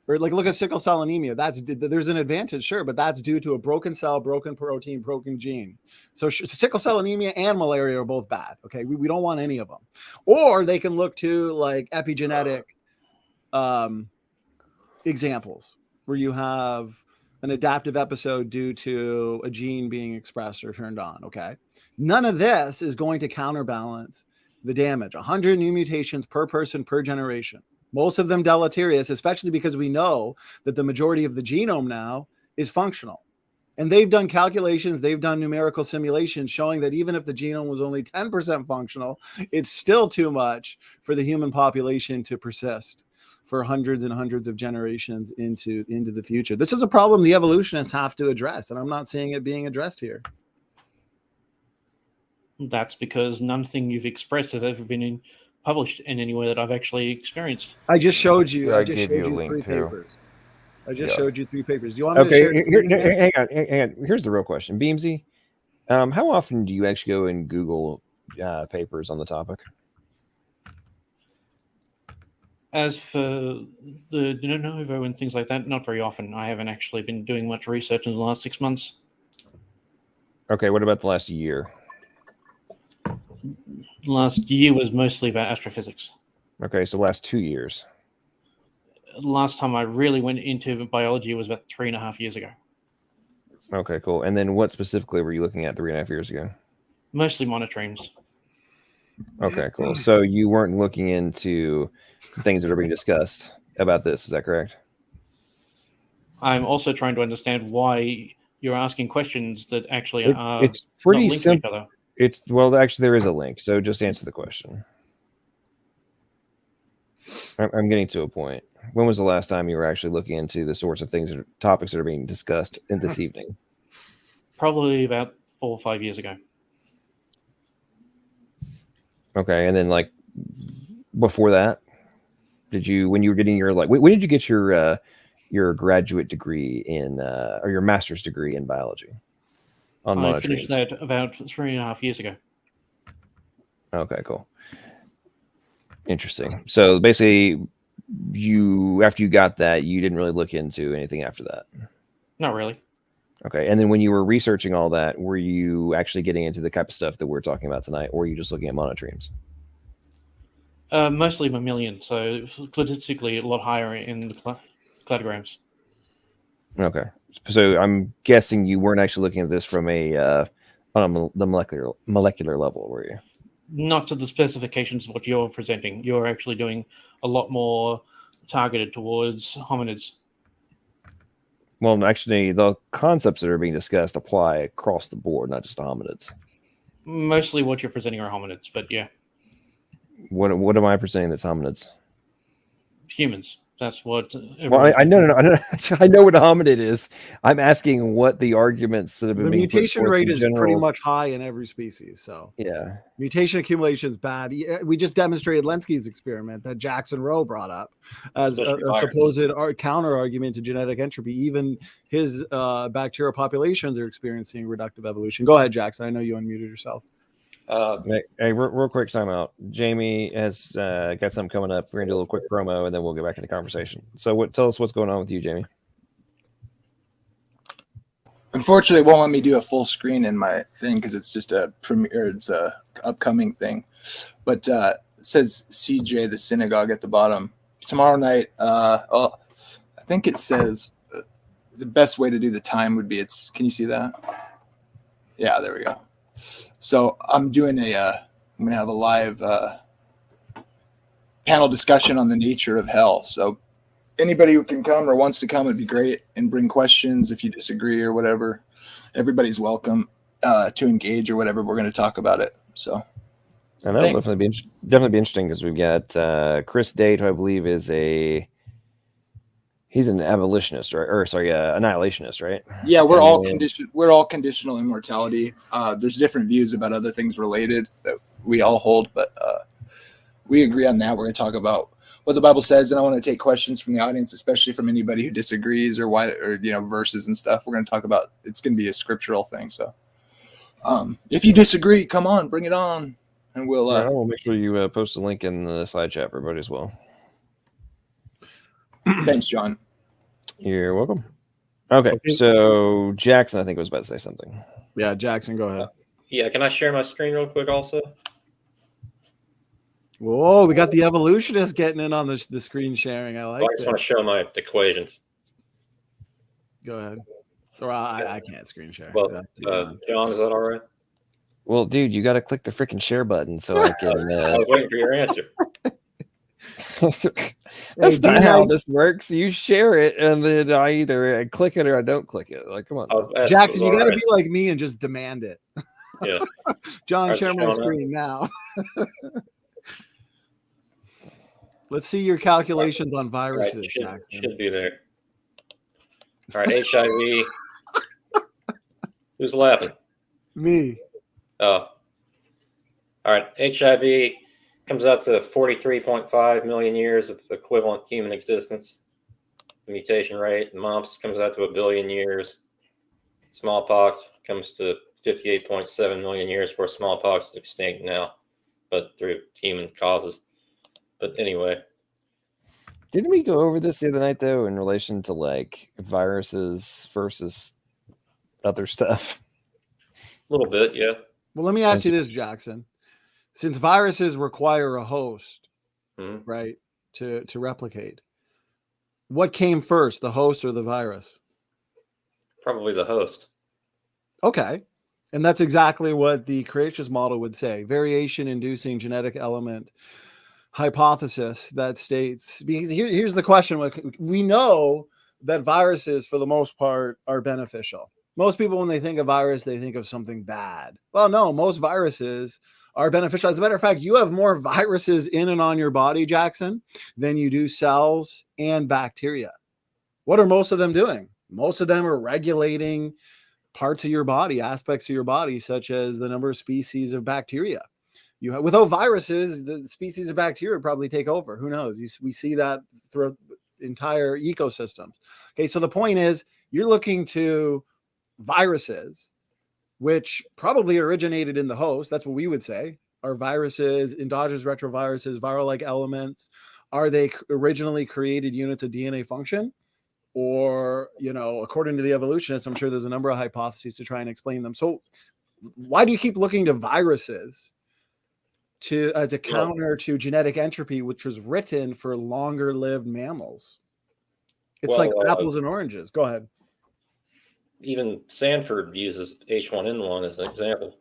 Or like look at sickle cell anemia. There's an advantage, sure, but that's due to a broken cell, broken protein, broken gene. So sickle cell anemia and malaria are both bad. Okay, we don't want any of them. Or they can look to like epigenetic examples where you have an adaptive episode due to a gene being expressed or turned on. Okay, none of this is going to counterbalance the damage. 100 new mutations per person per generation. Most of them deleterious, especially because we know that the majority of the genome now is functional. And they've done calculations, they've done numerical simulations showing that even if the genome was only 10% functional, it's still too much for the human population to persist for hundreds and hundreds of generations into the future. This is a problem the evolutionists have to address, and I'm not seeing it being addressed here. That's because nothing you've expressed has ever been published in any way that I've actually experienced. I just showed you. Yeah, I just gave showed you a you link 3 too. papers. I just showed you 3 papers. Do you want me to share? Hang on. Here's the real question, Beamsy. How often do you actually go and Google papers on the topic? As for the de novo and things like that, not very often. I haven't actually been doing much research in the last 6 months. Okay, what about the last year? Last year was mostly about astrophysics. Okay, so the last 2 years. Last time I really went into biology was about 3.5 years ago. Okay, cool. And then what specifically were you looking at 3.5 years ago? Mostly monotremes. Okay, cool. So you weren't looking into the things that are being discussed about this, is that correct? I'm also trying to understand why you're asking questions that actually are It's pretty not linked to each simple. other. Well, actually, there is a link. So just answer the question. I'm getting to a point. When was the last time you were actually looking into the sorts of things, topics that are being discussed in this evening? Probably about 4 or 5 years ago. Okay, and then like before that, when you were getting your when did you get your graduate degree in or your master's degree in biology? I finished that about 3.5 years ago. Okay, cool. Interesting. So basically, after you got that, you didn't really look into anything after that. Not really. Okay, and then when you were researching all that, were you actually getting into the type of stuff that we're talking about tonight, or were you just looking at monotremes? Mostly mammalian, so statistically a lot higher in the cladograms. Okay, so I'm guessing you weren't actually looking at this from the molecular level, were you? Not to the specifications of what you're presenting. You're actually doing a lot more targeted towards hominids. Well, actually, the concepts that are being discussed apply across the board, not just to hominids. Mostly what you're presenting are hominids, but yeah. What am I presenting that's hominids? Humans. That's what. Well, I know what a hominid is. I'm asking what the arguments that have been The being mutation put forth rate in is general. pretty much high in every species. So yeah, mutation accumulation is bad. We just demonstrated Lenski's experiment that Jackson Rowe brought up as a supposed counter argument to genetic entropy. Even his bacterial populations are experiencing reductive evolution. Go ahead, Jackson. I know you unmuted yourself. Hey, real quick time out. Jamie has got something coming up. We're gonna do a little quick promo, and then we'll get back into conversation. So, tell us what's going on with you, Jamie. Unfortunately, it won't let me do a full screen in my thing because it's just a premiere. It's a upcoming thing, but it says CJ the synagogue at the bottom. Tomorrow night, I think it says the best way to do the time would be can you see that? Yeah, there we go. So I'm doing I'm going to have a live panel discussion on the nature of hell. So anybody who can come or wants to come would be great, and bring questions if you disagree or whatever. Everybody's welcome to engage or whatever. We're going to talk about it. So I know definitely be interesting because we've got Chris Date, who I believe is he's an abolitionist, right? Or sorry, annihilationist, right? Yeah, we're all conditional immortality. There's different views about other things related that we all hold, but we agree on that. We're going to talk about what the Bible says, and I want to take questions from the audience, especially from anybody who disagrees or verses and stuff. We're going to talk about. It's going to be a scriptural thing. So, if you disagree, come on, bring it on, and we'll make sure you post a link in the slide chat for everybody as well. Thanks, John. You're welcome. Okay, so Jackson, I think, was about to say something. Yeah, Jackson, go ahead. Yeah, can I share my screen real quick also? Whoa, we got the evolutionist getting in on the screen sharing. I just want to show my equations. Go ahead. Or I can't screen share. Well, John, is that all right? Well, dude, you got to click the freaking share button so I can. I was waiting for your answer. That's not how this works. You share it, and then I either click it or I don't click it. Like, come on, Jackson, you got to be like me and just demand it. Yeah, John, share my screen now. Let's see your calculations on viruses, Jackson. Should be there. All right, HIV. Who's laughing? Me. Oh. All right, HIV comes out to 43.5 million years of equivalent human existence. The mutation rate. Mumps comes out to 1 billion years. Smallpox comes to 58.7 million years, where smallpox is extinct now, but through human causes. But anyway, Didn't we go over this the other night though, in relation to like viruses versus other stuff? A little bit, yeah. Well, let me ask you this, Jackson. Since viruses require a host, right, to replicate, what came first, the host or the virus? Probably the host. Okay. And that's exactly what the creationist model would say. Variation inducing genetic element hypothesis that states, because here's the question. We know that viruses, for the most part, are beneficial. Most people, when they think of virus, they think of something bad. Well, no, most viruses are beneficial. As a matter of fact, you have more viruses in and on your body, Jackson, than you do cells and bacteria. What are most of them doing? Most of them are regulating parts of your body, aspects of your body, such as the number of species of bacteria. You have, without viruses, the species of bacteria would probably take over. Who knows? We see that throughout entire ecosystems. Okay, so the point is, you're looking to viruses, which probably originated in the host. That's what we would say. Are viruses, endogenous retroviruses, viral-like elements, are they originally created units of DNA function? Or, you know, according to the evolutionists, I'm sure there's a number of hypotheses to try and explain them. So why do you keep looking to viruses as a counter to genetic entropy, which was written for longer lived mammals? It's like apples and oranges. Go ahead. Even Sanford uses H1N1 as an example.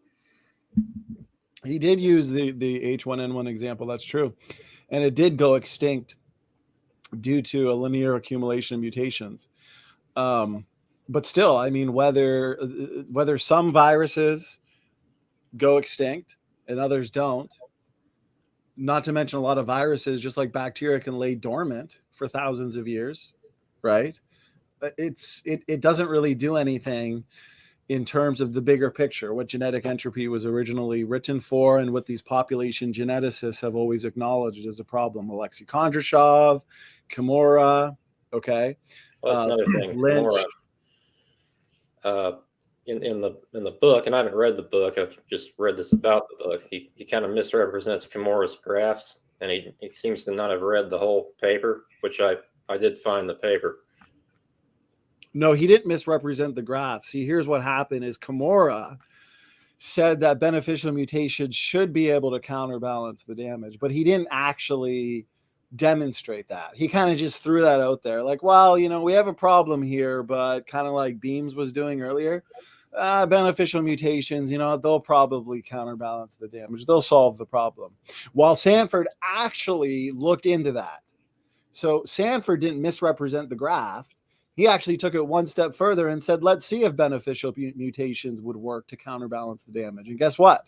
He did use the H1N1 example. That's true. And it did go extinct due to a linear accumulation of mutations. But still, I mean, whether some viruses go extinct and others don't, not to mention a lot of viruses, just like bacteria, can lay dormant for thousands of years, right? It doesn't really do anything in terms of the bigger picture, what genetic entropy was originally written for, and what these population geneticists have always acknowledged as a problem. Alexei Kondrashov, Kimura, okay. Well, that's another thing. Lynch. Kimura, in the book, and I haven't read the book, I've just read this about the book. He kind of misrepresents Kimura's graphs, and he seems to not have read the whole paper, which I did find the paper. No, he didn't misrepresent the graph. See, here's what happened is Kimura said that beneficial mutations should be able to counterbalance the damage, but he didn't actually demonstrate that. He kind of just threw that out there like, well, you know, we have a problem here, but kind of like Beams was doing earlier, beneficial mutations, you know, they'll probably counterbalance the damage. They'll solve the problem. While Sanford actually looked into that. So Sanford didn't misrepresent the graph. He actually took it one step further and said, let's see if beneficial mutations would work to counterbalance the damage. And guess what?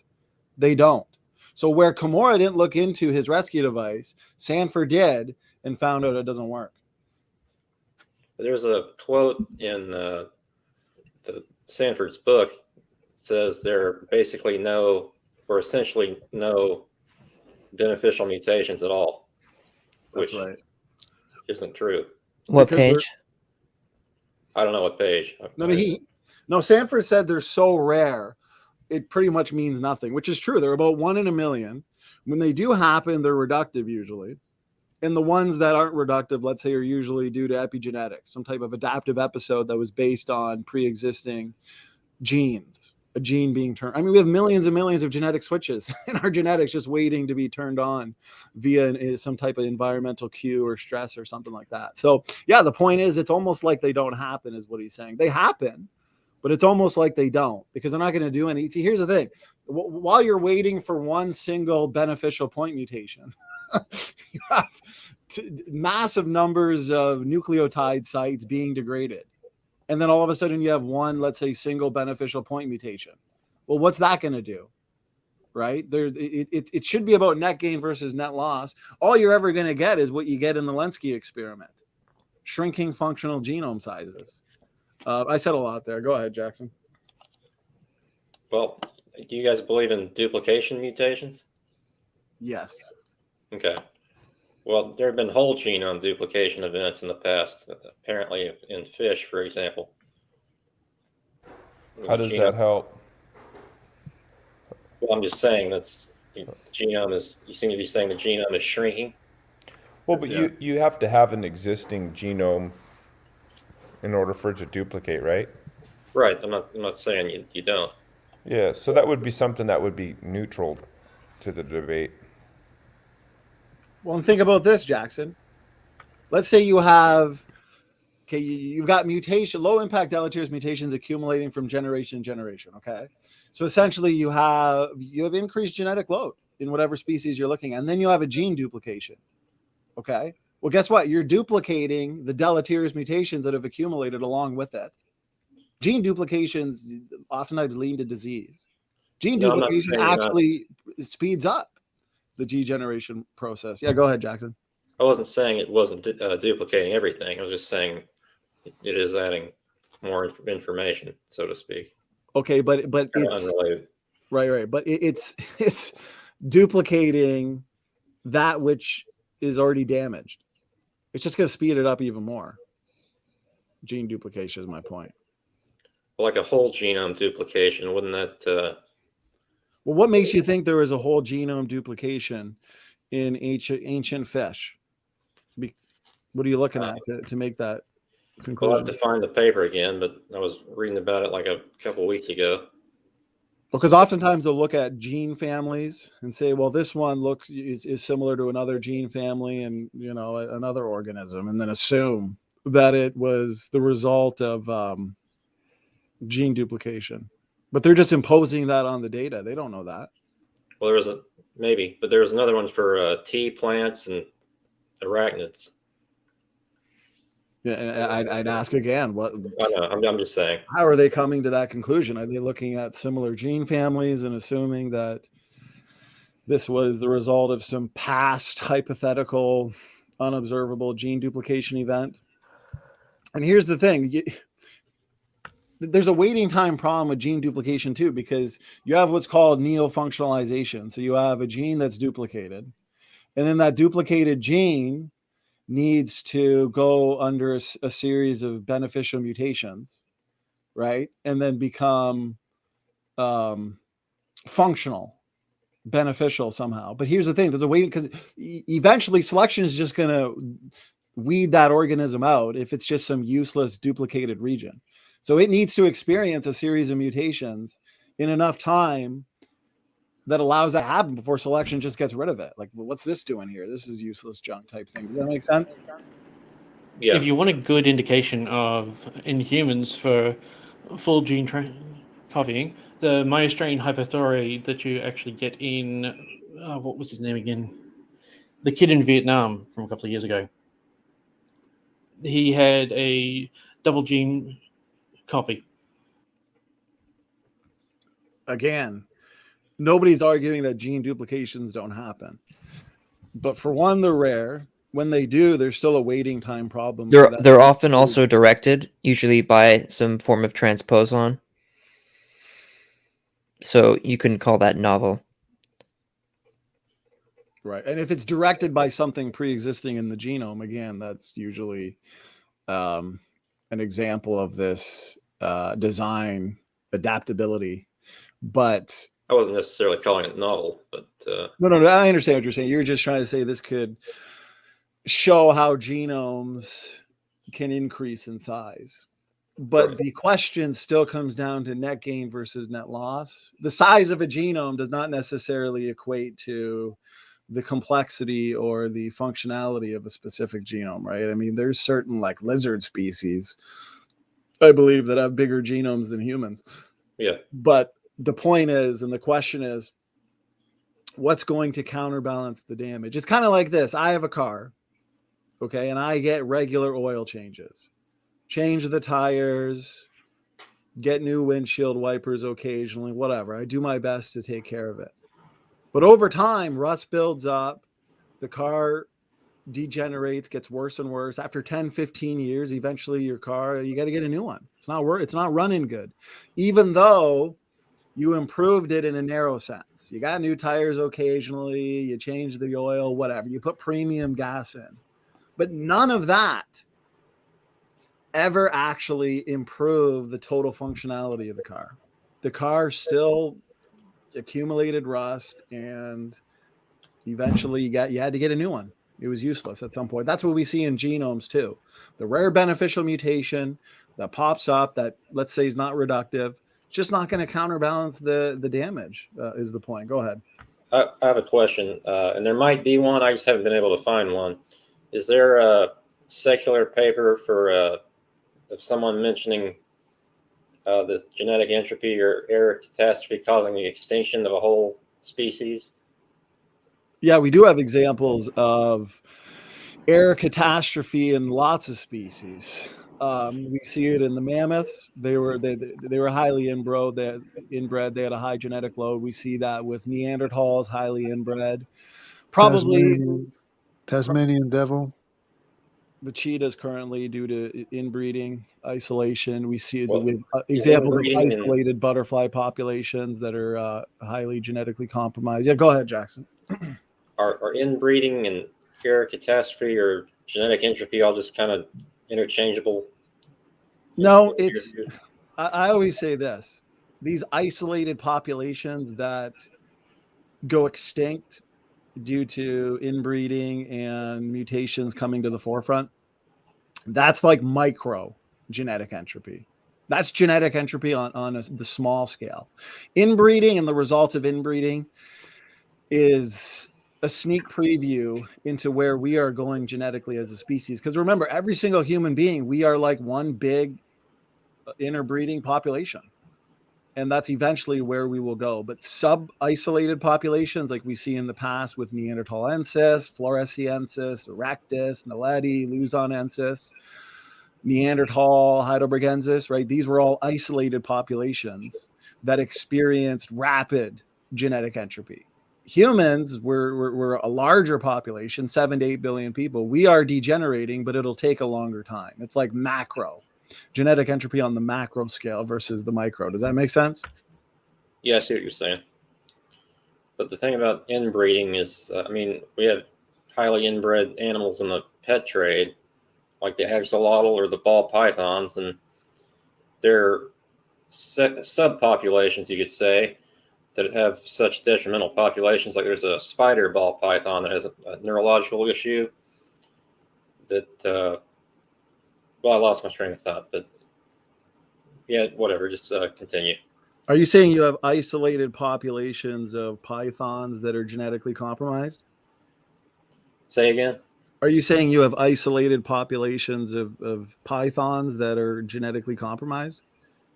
They don't. So where Kimura didn't look into his rescue device, Sanford did and found out it doesn't work. There's a quote in the Sanford's book. It says there are basically essentially no beneficial mutations at all, which isn't true. What page? I don't know what page. No, Sanford said they're so rare, it pretty much means nothing, which is true. They're about 1 in a million. When they do happen, they're reductive usually. And the ones that aren't reductive, let's say, are usually due to epigenetics, some type of adaptive episode that was based on pre-existing genes, a gene being turned. I mean, we have millions and millions of genetic switches in our genetics just waiting to be turned on via some type of environmental cue or stress or something like that. So yeah, the point is, it's almost like they don't happen is what he's saying. They happen, but it's almost like they don't, because they're not going to do any. See, here's the thing. While you're waiting for one single beneficial point mutation, you have massive numbers of nucleotide sites being degraded. And then all of a sudden you have one, let's say, single beneficial point mutation. Well, what's that going to do? Right? It should be about net gain versus net loss. All you're ever going to get is what you get in the Lenski experiment, shrinking functional genome sizes. I said a lot there. Go ahead, Jackson. Well, do you guys believe in duplication mutations? Yes. Okay. Well, there have been whole genome duplication events in the past, apparently in fish, for example. How does that help? Well, I'm just saying the genome is, you seem to be saying the genome is shrinking. Well, but you have to have an existing genome in order for it to duplicate, right? Right. I'm not saying you don't. Yeah, so that would be something that would be neutral to the debate. Well, and think about this, Jackson. Let's say you have, you've got low impact deleterious mutations accumulating from generation to generation. Okay, so essentially you have increased genetic load in whatever species you're looking at, and then you have a gene duplication. Okay, well, guess what? You're duplicating the deleterious mutations that have accumulated along with it. Gene duplications oftentimes lead to disease. Gene duplication actually speeds up the degeneration process. Yeah, go ahead, Jackson. I wasn't saying it wasn't duplicating everything. I was just saying it is adding more information, so to speak. Okay, but it's unrelated. Right. But it's duplicating that which is already damaged. It's just going to speed it up even more. Gene duplication is my point. Well, like a whole genome duplication, wouldn't that? Well, what makes you think there was a whole genome duplication in ancient fish? What are you looking at to make that conclusion? I'll have to find the paper again, but I was reading about it like a couple weeks ago. Because oftentimes they'll look at gene families and say, well, this one is similar to another gene family and another organism, and then assume that it was the result of gene duplication. But they're just imposing that on the data. They don't know that. Well, but there was another one for tea plants and arachnids. Yeah, and I'd ask again, what? I know, I'm just saying. How are they coming to that conclusion? Are they looking at similar gene families and assuming that this was the result of some past hypothetical, unobservable gene duplication event? And here's the thing. There's a waiting time problem with gene duplication too, because you have what's called neofunctionalization. So you have a gene that's duplicated, and then that duplicated gene needs to go under a series of beneficial mutations, right? And then become functional, beneficial somehow. But here's the thing, there's a waiting, because eventually selection is just going to weed that organism out if it's just some useless duplicated region. So it needs to experience a series of mutations in enough time that allows that to happen before selection just gets rid of it. Like, well, what's this doing here? This is useless junk type thing. Does that make sense? Yeah. If you want a good indication in humans for full gene copying, the myostrain hypothyroid that you actually get in, what was his name again? The kid in Vietnam from a couple of years ago. He had a double gene copy. Again, nobody's arguing that gene duplications don't happen. But for one, they're rare. When they do, there's still a waiting time problem. They're often also directed, usually by some form of transposon. So you can call that novel. Right. And if it's directed by something pre-existing in the genome, again, that's usually an example of this design adaptability. But I wasn't necessarily calling it novel, but no, I understand what you're saying. You're just trying to say this could show how genomes can increase in size. But the question still comes down to net gain versus net loss. The size of a genome does not necessarily equate to the complexity or the functionality of a specific genome, right? I mean, there's certain like lizard species, I believe, that have bigger genomes than humans. Yeah. But the point is, and the question is, what's going to counterbalance the damage? It's kind of like this. I have a car, okay, and I get regular oil changes. Change the tires, get new windshield wipers occasionally, whatever. I do my best to take care of it. But over time, rust builds up. The car degenerates, gets worse and worse. After 10, 15 years, eventually your car, you got to get a new one. It's not running good. Even though you improved it in a narrow sense. You got new tires occasionally, you change the oil, whatever. You put premium gas in. But none of that ever actually improve the total functionality of the car. The car still accumulated rust, and eventually you had to get a new one. It was useless at some point. That's what we see in genomes too. The rare beneficial mutation that pops up that, let's say, is not reductive, just not going to counterbalance the damage, is the point. Go ahead. I have a question, and there might be one. I just haven't been able to find one. Is there a secular paper for of someone mentioning the genetic entropy or error catastrophe causing the extinction of a whole species? Yeah, we do have examples of error catastrophe in lots of species. We see it in the mammoths. They were highly inbred. They had a high genetic load. We see that with Neanderthals, highly inbred. Probably Tasmanian devil. The cheetahs currently, due to inbreeding, isolation. We see Well, with examples of inbreeding isolated butterfly populations that are highly genetically compromised. Yeah, go ahead, Jackson. Are inbreeding and error catastrophe or genetic entropy all just kind of interchangeable? No, it's. I always say this: these isolated populations that go extinct due to inbreeding and mutations coming to the forefront, that's like micro genetic entropy. That's genetic entropy on the small scale. Inbreeding and the results of inbreeding is a sneak preview into where we are going genetically as a species. Because remember, every single human being, we are like one big interbreeding population. And that's eventually where we will go. But sub-isolated populations like we see in the past with Neanderthalensis, Floresiensis, Erectus, Naledi, Luzonensis, Neanderthal, Heidelbergensis, right? These were all isolated populations that experienced rapid genetic entropy. Humans were a larger population, 7 to 8 billion people. We are degenerating, but it'll take a longer time. It's like macro genetic entropy on the macro scale versus the micro. Does that make sense? Yeah, I see what you're saying. But the thing about inbreeding is, I mean, we have highly inbred animals in the pet trade, like the axolotl or the ball pythons, and they're subpopulations, you could say, that have such detrimental populations. Like there's a spider ball python that has a neurological issue that, well, I lost my train of thought, but yeah, whatever, just continue. Are you saying you have isolated populations of pythons that are genetically compromised? Say again? Are you saying you have isolated populations of pythons that are genetically compromised?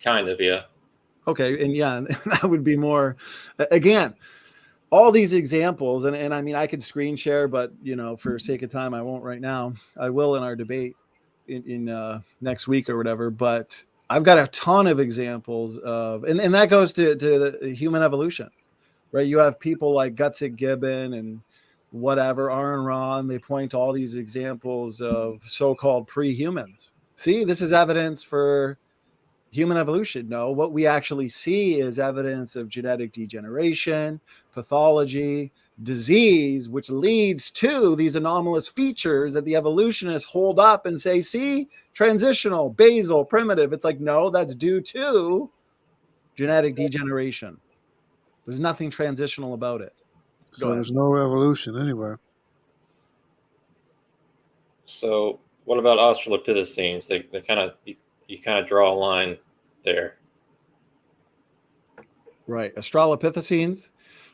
Kind of, yeah. Okay, and yeah, that would be more, again, all these examples, and I mean, I could screen share, but, you know, for sake of time, I won't right now. I will in our debate in next week or whatever, but I've got a ton of examples of, and that goes to the human evolution, right? You have people like Gutsick Gibbon and whatever, Aaron Ron, they point to all these examples of so-called pre-humans. See, this is evidence for human evolution. No, what we actually see is evidence of genetic degeneration, pathology, disease, which leads to these anomalous features that the evolutionists hold up and say, see, transitional, basal, primitive. It's like, no, that's due to genetic degeneration. There's nothing transitional about it. So there's no evolution anywhere. So what about Australopithecines? They kind of, you kind of draw a line there. Right. Australopithecines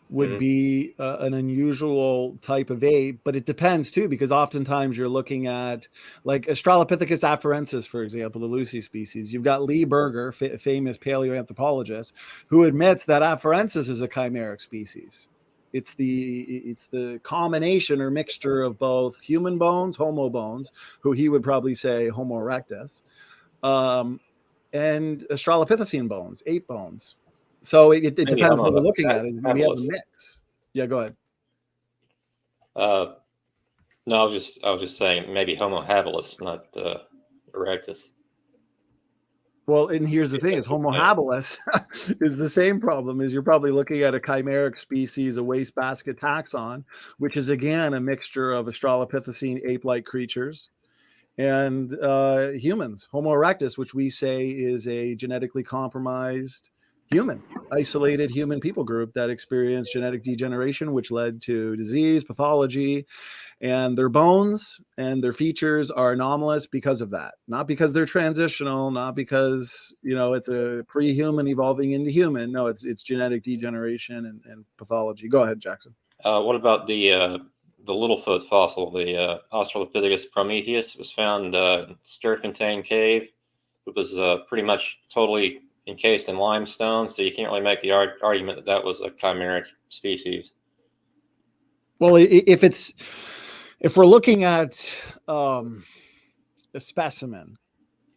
would be an unusual type of ape, but it depends too, because oftentimes you're looking at like Australopithecus afarensis, for example, the Lucy species. You've got Lee Berger, famous paleoanthropologist, who admits that afarensis is a chimeric species. It's the combination or mixture of both human bones, Homo bones, who he would probably say Homo erectus, and Australopithecine bones, ape bones. So it depends what we're looking at. We have a mix. Yeah, go ahead. No, I was just saying maybe Homo habilis, not erectus. Well, and here's the thing: is Homo habilis is the same problem. Is you're probably looking at a chimeric species, a wastebasket taxon, which is again a mixture of Australopithecine ape-like creatures and humans. Homo erectus, which we say is a genetically compromised isolated human people group that experienced genetic degeneration, which led to disease, pathology, and their bones and their features are anomalous because of that. Not because they're transitional, not because, it's a pre-human evolving into human. No, it's genetic degeneration and pathology. Go ahead, Jackson. What about the Littlefoot fossil? The Australopithecus prometheus was found in stir-contained cave. It was pretty much totally encased in limestone, so you can't really make the argument that was a chimeric species. Well, if we're looking at a specimen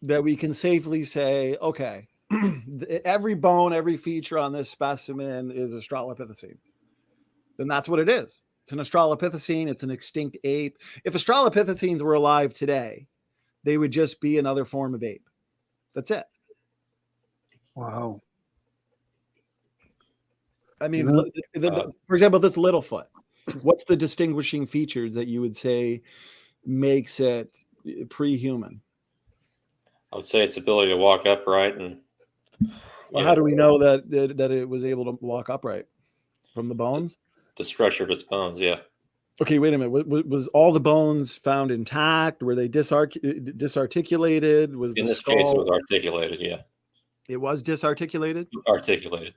that we can safely say, okay, every bone, every feature on this specimen is Australopithecine, then that's what it is. It's an Australopithecine. It's an extinct ape. If Australopithecines were alive today, they would just be another form of ape. That's it. Wow. I mean, for example, this Littlefoot, what's the distinguishing features that you would say makes it pre-human? I would say its ability to walk upright. And well, how do we know that it was able to walk upright? From the bones? The structure of its bones, yeah. Okay, wait a minute. Was all the bones found intact? Were they disarticulated? In this case, it was articulated, yeah. It was disarticulated? Articulated.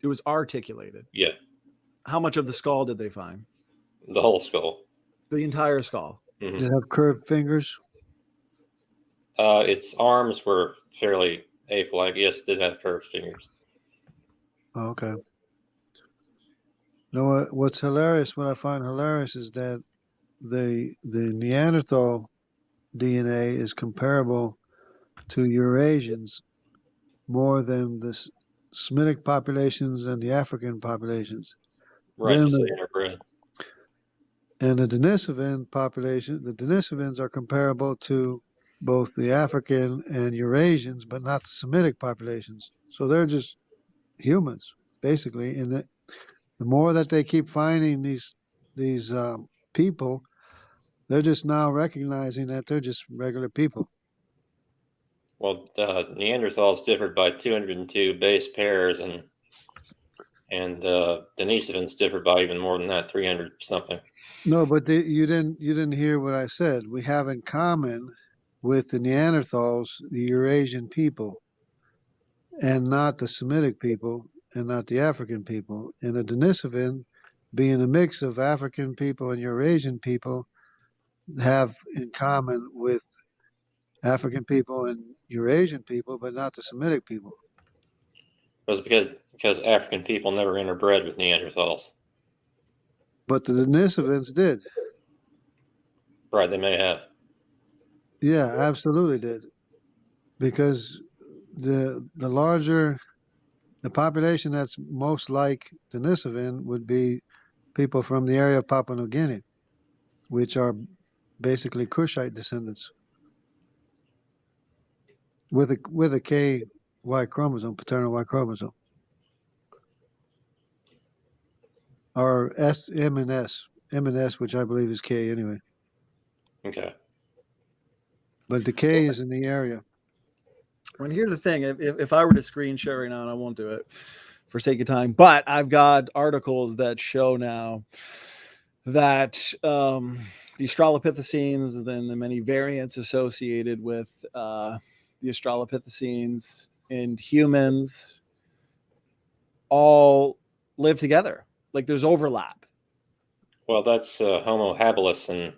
It was articulated? Yeah. How much of the skull did they find? The whole skull. The entire skull? Mm-hmm. Did it have curved fingers? Its arms were fairly ape-like. Yes, it did have curved fingers. Oh, okay. No, what's hilarious, what I find hilarious is that the Neanderthal DNA is comparable to Eurasians more than the Semitic populations and the African populations. Right, you say interbred. And the Denisovan population, the Denisovans are comparable to both the African and Eurasians, but not the Semitic populations. So they're just humans, basically. And the more that they keep finding these people, they're just now recognizing that they're just regular people. Well, Neanderthals differed by 202 base pairs, and Denisovans differed by even more than that, 300 something. No, but you didn't hear what I said. We have in common with the Neanderthals the Eurasian people, and not the Semitic people, and not the African people. And the Denisovan, being a mix of African people and Eurasian people, have in common with African people and Eurasian people, but not the Semitic people. It was because African people never interbred with Neanderthals. But the Denisovans did. Right, they may have. Yeah, absolutely did. Because the larger the population that's most like Denisovan would be people from the area of Papua New Guinea, which are basically Kushite descendants with a K Y chromosome, paternal Y chromosome, or M and S, which I believe is K anyway. Okay. But the K is in the area. And here's the thing: if I were to screen share right now, and I won't do it for sake of time, but I've got articles that show now that the Australopithecines and then the many variants associated with the Australopithecines and humans all live together. Like there's overlap. Well, that's Homo habilis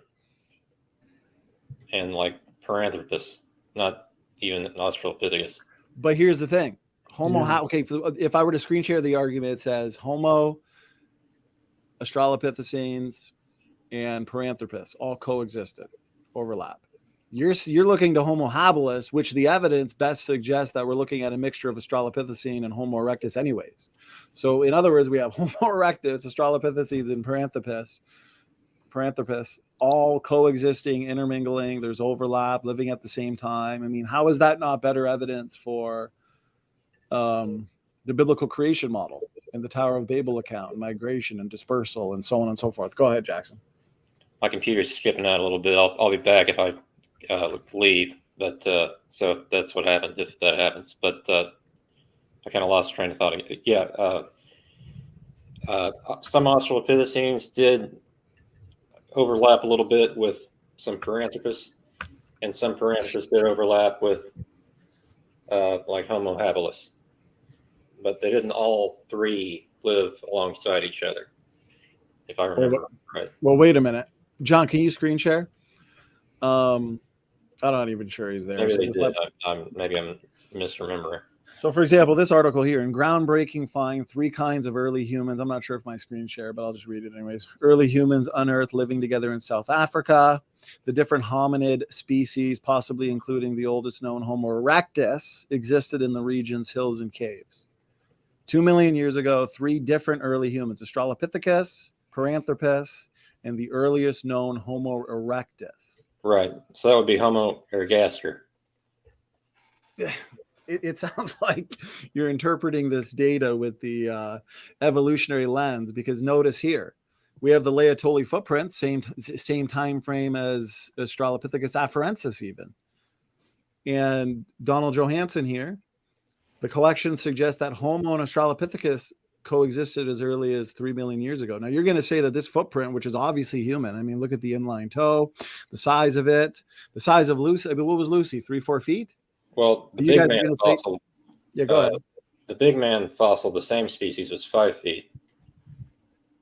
and like Paranthropus, not even Australopithecus. But here's the thing. Okay, if I were to screen share the argument, it says Homo, Australopithecines, and Paranthropus all coexisted, overlap. You're looking to Homo habilis, which the evidence best suggests that we're looking at a mixture of Australopithecine and Homo erectus anyways. So in other words, we have Homo erectus, Australopithecines, and Paranthropus all coexisting, intermingling. There's overlap, living at the same time. I mean, how is that not better evidence for the biblical creation model and the Tower of Babel account, migration and dispersal, and so on and so forth? Go ahead, Jackson. My computer's skipping out a little bit. I'll be back if I leave. But so that's what happens if that happens. But I kind of lost train of thought. Yeah. Some Australopithecines did overlap a little bit with some Paranthropus, and some Paranthropus did overlap with like Homo habilis, but they didn't all three live alongside each other, if I remember right. Well, wait a minute, John. Can you screen share? I'm not even sure he's there. Maybe So they did. let- Maybe I'm misremembering. So, for example, this article here in Groundbreaking Find 3 Kinds of Early Humans. I'm not sure if my screen share, but I'll just read it anyways. Early humans unearthed living together in South Africa. The different hominid species, possibly including the oldest known Homo erectus, existed in the region's hills and caves. 2 million years ago, 3 different early humans, Australopithecus, Paranthropus, and the earliest known Homo erectus. Right. So that would be Homo ergaster. It sounds like you're interpreting this data with the evolutionary lens, because notice here we have the Laetoli footprint, same time frame as Australopithecus afarensis even. And Donald Johanson here, the collection suggests that Homo and Australopithecus coexisted as early as 3 million years ago. Now you're going to say that this footprint, which is obviously human, I mean, look at the inline toe, the size of it, the size of Lucy. I mean, what was Lucy? 3-4 feet? Well, the You big guys man are gonna say- fossil. Yeah, go ahead. The big man fossil, the same species, was 5 feet.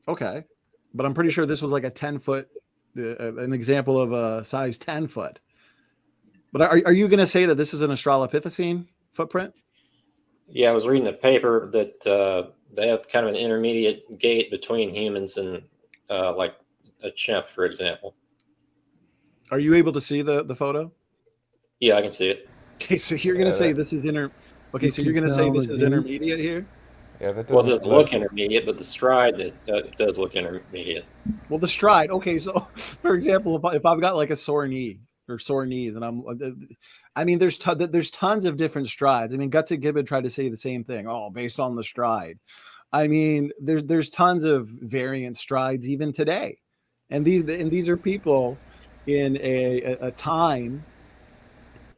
Okay, but I'm pretty sure this was like a 10-foot, an example of a size 10 foot. But are you going to say that this is an Australopithecine footprint? Yeah, I was reading the paper that they have kind of an intermediate gait between humans and like a chimp, for example. Are you able to see the photo? Yeah, I can see it. Okay, so you're going to say this is Okay, so you're going to say this is intermediate here? Yeah, that Well, doesn't it doesn't look intermediate, but the stride that does look intermediate. Well, the stride. Okay, so for example, if I've got like a sore knee or sore knees, and I mean, there's tons of different strides. I mean, Gutsy Gibbon tried to say the same thing. Oh, based on the stride. I mean, there's tons of variant strides even today, and these are people in a time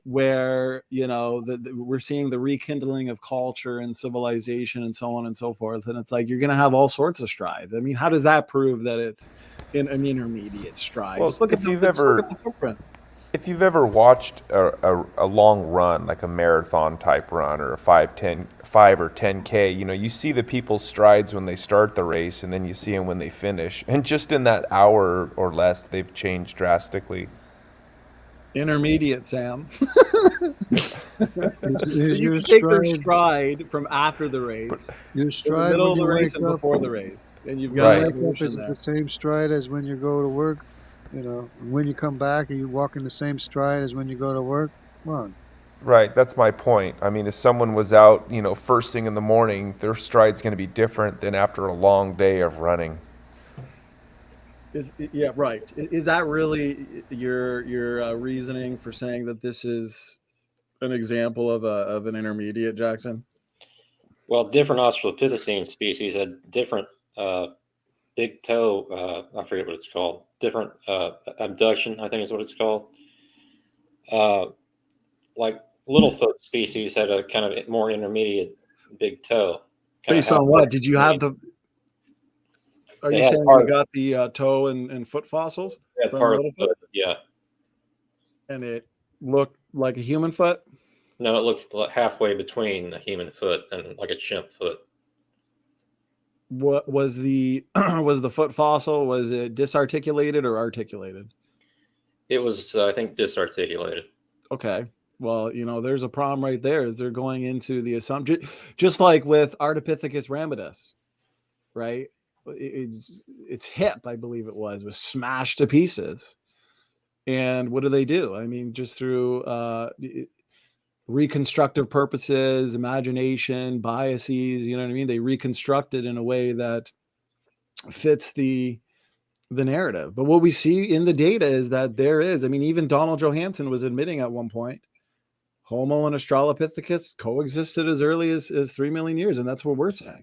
where, you know, we're seeing the rekindling of culture and civilization and so on and so forth. And it's like, you're going to have all sorts of strides. I mean, how does that prove that it's in an intermediate stride? Well, Just look at the footprint. If you've ever watched a long run, like a marathon type run or a 5 or 10K, you know, you see the people's strides when they start the race, and then you see them when they finish. And just in that hour or less, they've changed drastically. Intermediate, Sam. So Is you your can take their stride- stride from after the race, Your in the stride middle of when the you race, wake and up, before the race, and you've got Right. wake up, evolution is it there. the same stride as when you go to work? You know, when you come back, are you walking the same stride as when you go to work? Come on. Right, that's my point. I mean, if someone was out, you know, first thing in the morning, their stride's going to be different than after a long day of running. Yeah, right. Is that really your reasoning for saying that this is an example of an intermediate, Jackson? Well, different Australopithecine species had different big toe. I forget what it's called. Different abduction, I think is what it's called. Like Littlefoot species had a kind of more intermediate big toe. Based on what? Did you have the? Are They you had saying part you got the toe and foot fossils from part of the Littlefoot, foot, yeah. and it looked like a human foot? No, it looks halfway between a human foot and like a chimp foot. What was the was the foot fossil? Was it disarticulated or articulated? It was, I think, disarticulated. Okay. Well, you know, there's a problem right there. Is they're going into the assumption, just like with Ardipithecus ramidus, right? Its hip, I believe it was smashed to pieces. And what do? I mean, just through reconstructive purposes, imagination, biases, you know what I mean? They reconstruct it in a way that fits the narrative. But what we see in the data is that there is, I mean, even Donald Johanson was admitting at one point, Homo and Australopithecus coexisted as early as 3 million years. And that's what we're saying.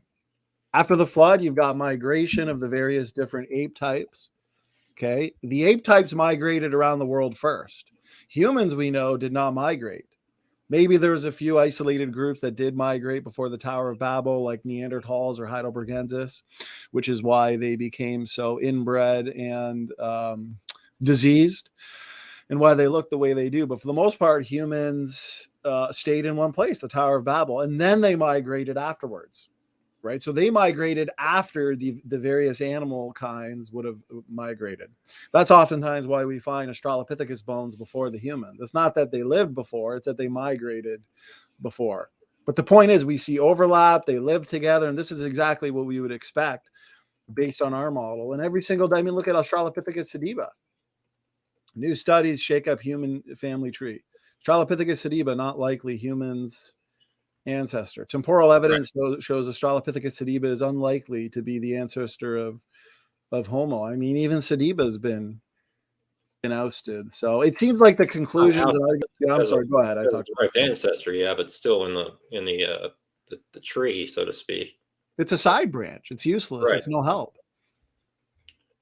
After the flood, you've got migration of the various different ape types. Okay. The ape types migrated around the world first. Humans, we know, did not migrate. Maybe there's a few isolated groups that did migrate before the Tower of Babel, like Neanderthals or Heidelbergensis, which is why they became so inbred and diseased, and why they look the way they do. But for the most part, humans stayed in one place, the Tower of Babel, and then they migrated afterwards, right? So they migrated after the various animal kinds would have migrated. That's oftentimes why we find Australopithecus bones before the humans. It's not that they lived before, it's that they migrated before. But the point is, we see overlap, they live together, and this is exactly what we would expect based on our model. And every single day, I mean, look at Australopithecus sediba. New studies shake up human family tree. Australopithecus sediba, not likely humans' ancestor. Temporal evidence shows Australopithecus sediba is unlikely to be the ancestor of Homo. I mean, even sediba has been ousted. So it seems like the conclusions. I'm sorry. Go ahead. I talked direct ancestry, yeah, but still in the tree, so to speak. It's a side branch. It's useless. Right. It's no help.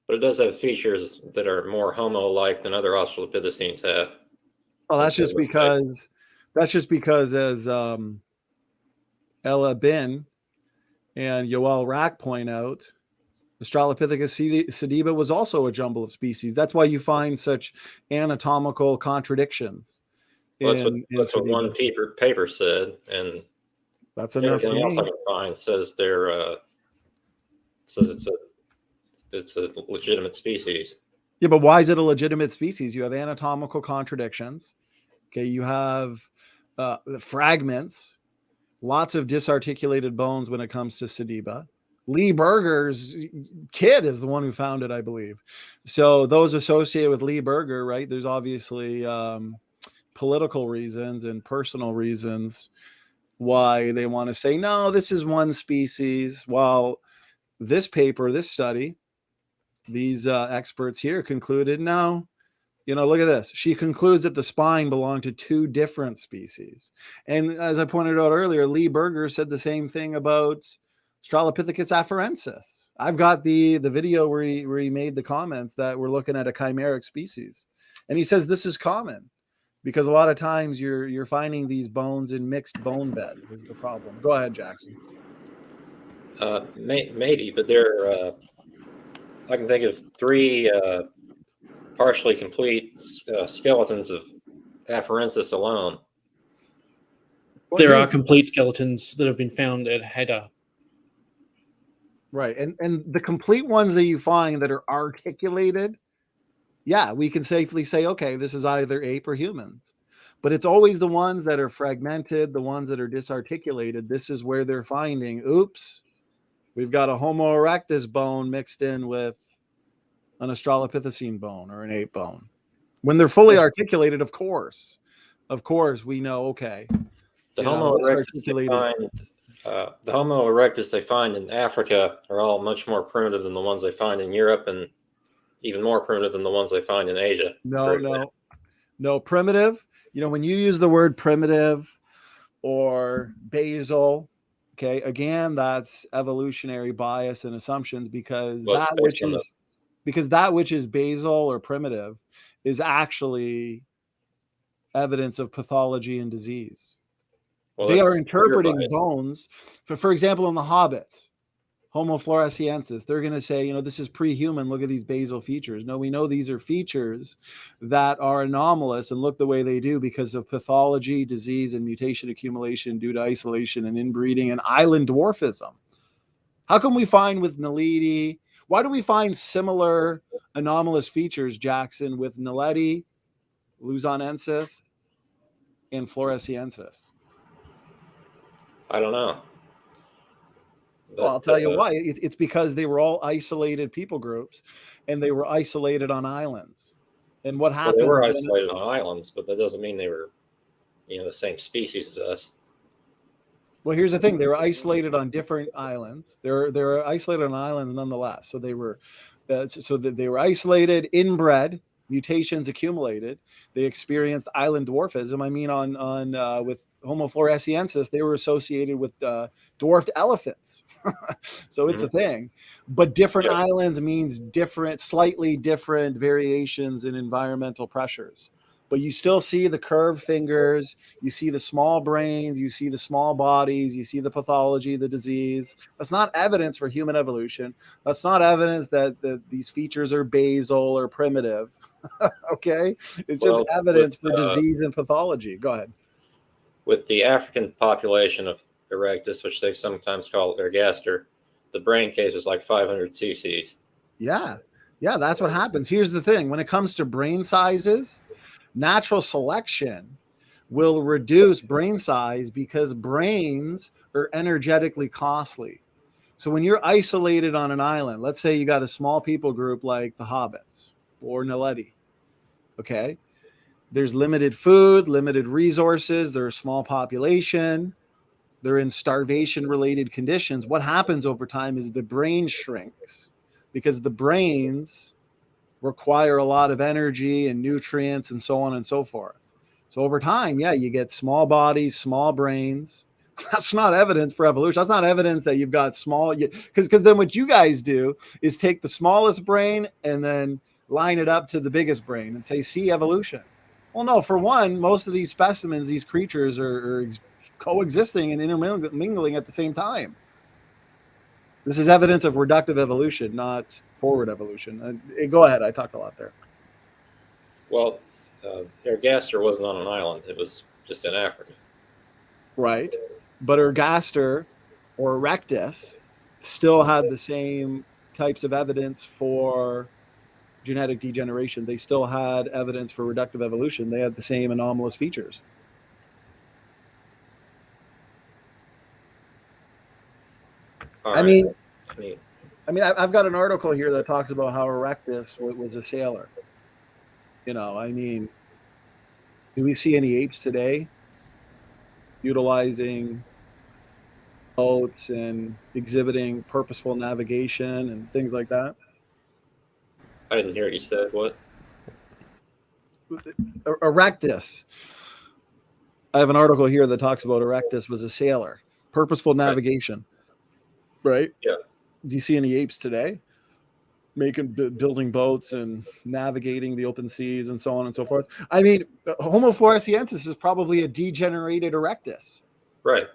But it does have features that are more Homo-like than other Australopithecines have. Well, that's just because as Ella Bin and Yoel Rack point out, Australopithecus sediba was also a jumble of species. That's why you find such anatomical contradictions. Well, that's what one paper said, and that's enough. Everything else I can find says it's a legitimate species. Yeah, but why is it a legitimate species? You have anatomical contradictions. Okay, you have fragments, lots of disarticulated bones when it comes to sediba. Lee Berger's kid is the one who found it, I believe. So those associated with Lee Berger, right? There's obviously political reasons and personal reasons why they want to say, no, this is one species. While this paper, this study, these experts here concluded, no, look at this. She concludes that the spine belonged to two different species. And as I pointed out earlier, Lee Berger said the same thing about Australopithecus afarensis. I've got the video where he made the comments that we're looking at a chimeric species. And he says this is common because a lot of times you're finding these bones in mixed bone beds is the problem. Go ahead, Jackson. Maybe, but I can think of three partially complete skeletons of afarensis alone. There are complete skeletons that have been found at Hedda. Right. And the complete ones that you find that are articulated, yeah, we can safely say, okay, this is either ape or humans. But it's always the ones that are fragmented, the ones that are disarticulated. This is where they're finding, oops, we've got a Homo erectus bone mixed in with an Australopithecine bone or an ape bone. When they're fully articulated, of course, we know, okay. The Homo erectus they find in Africa are all much more primitive than the ones they find in Europe, and even more primitive than the ones they find in Asia. No, primitive. When you use the word primitive or basal, okay, again, that's evolutionary bias and assumptions because that which is basal or primitive is actually evidence of pathology and disease. Well, they are interpreting bones. For example, in the hobbits, Homo floresiensis, they're going to say, this is pre-human. Look at these basal features. No, we know these are features that are anomalous and look the way they do because of pathology, disease, and mutation accumulation due to isolation and inbreeding and island dwarfism. How come we find with Naledi? Why do we find similar anomalous features, Jackson, with Naledi, luzonensis, and floresiensis? I don't know. Well, I'll tell you why. It's because they were all isolated people groups, and they were isolated on islands. And what happened? Well, they were isolated on islands, but that doesn't mean they were, the same species as us. Well, here's the thing: they were isolated on different islands. They were isolated on islands nonetheless. So they were, they were isolated, inbred, mutations accumulated. They experienced island dwarfism. I mean, on with Homo floresiensis, they were associated with dwarfed elephants. So it's a thing. But different islands means slightly different variations in environmental pressures. but you still see the curved fingers, you see the small brains, you see the small bodies, you see the pathology, the disease. That's not evidence for human evolution. That's not evidence that these features are basal or primitive. Okay, it's just evidence for disease and pathology. Go ahead. With the African population of erectus, which they sometimes call ergaster, the brain case is like 500 cc's. Yeah, that's what happens. Here's the thing: when it comes to brain sizes, natural selection will reduce brain size because brains are energetically costly. So when you're isolated on an island, let's say you got a small people group like the Hobbits or Naledi, okay? There's limited food, limited resources, they're a small population, they're in starvation-related conditions. What happens over time is the brain shrinks because the brains require a lot of energy and nutrients and so on and so forth. So over time, yeah, you get small bodies, small brains. That's not evidence for evolution. That's not evidence that you've got small, because then what you guys do is take the smallest brain and then line it up to the biggest brain and say, see evolution. Well, no, for one, most of these specimens, these creatures are coexisting and intermingling at the same time. This is evidence of reductive evolution, not forward evolution. Go ahead. I talked a lot there. Well, ergaster wasn't on an island. It was just in Africa. Right. But ergaster or erectus still had the same types of evidence for genetic degeneration. They still had evidence for reductive evolution. They had the same anomalous features. I mean, I've got an article here that talks about how erectus was a sailor. You know, I mean, do we see any apes today utilizing boats and exhibiting purposeful navigation and things like that? I didn't hear what you said. What? Erectus. I have an article here that talks about erectus was a sailor. Purposeful navigation. Right? Yeah. Do you see any apes today building boats and navigating the open seas and so on and so forth? I mean, Homo floresiensis is probably a degenerated erectus. Right.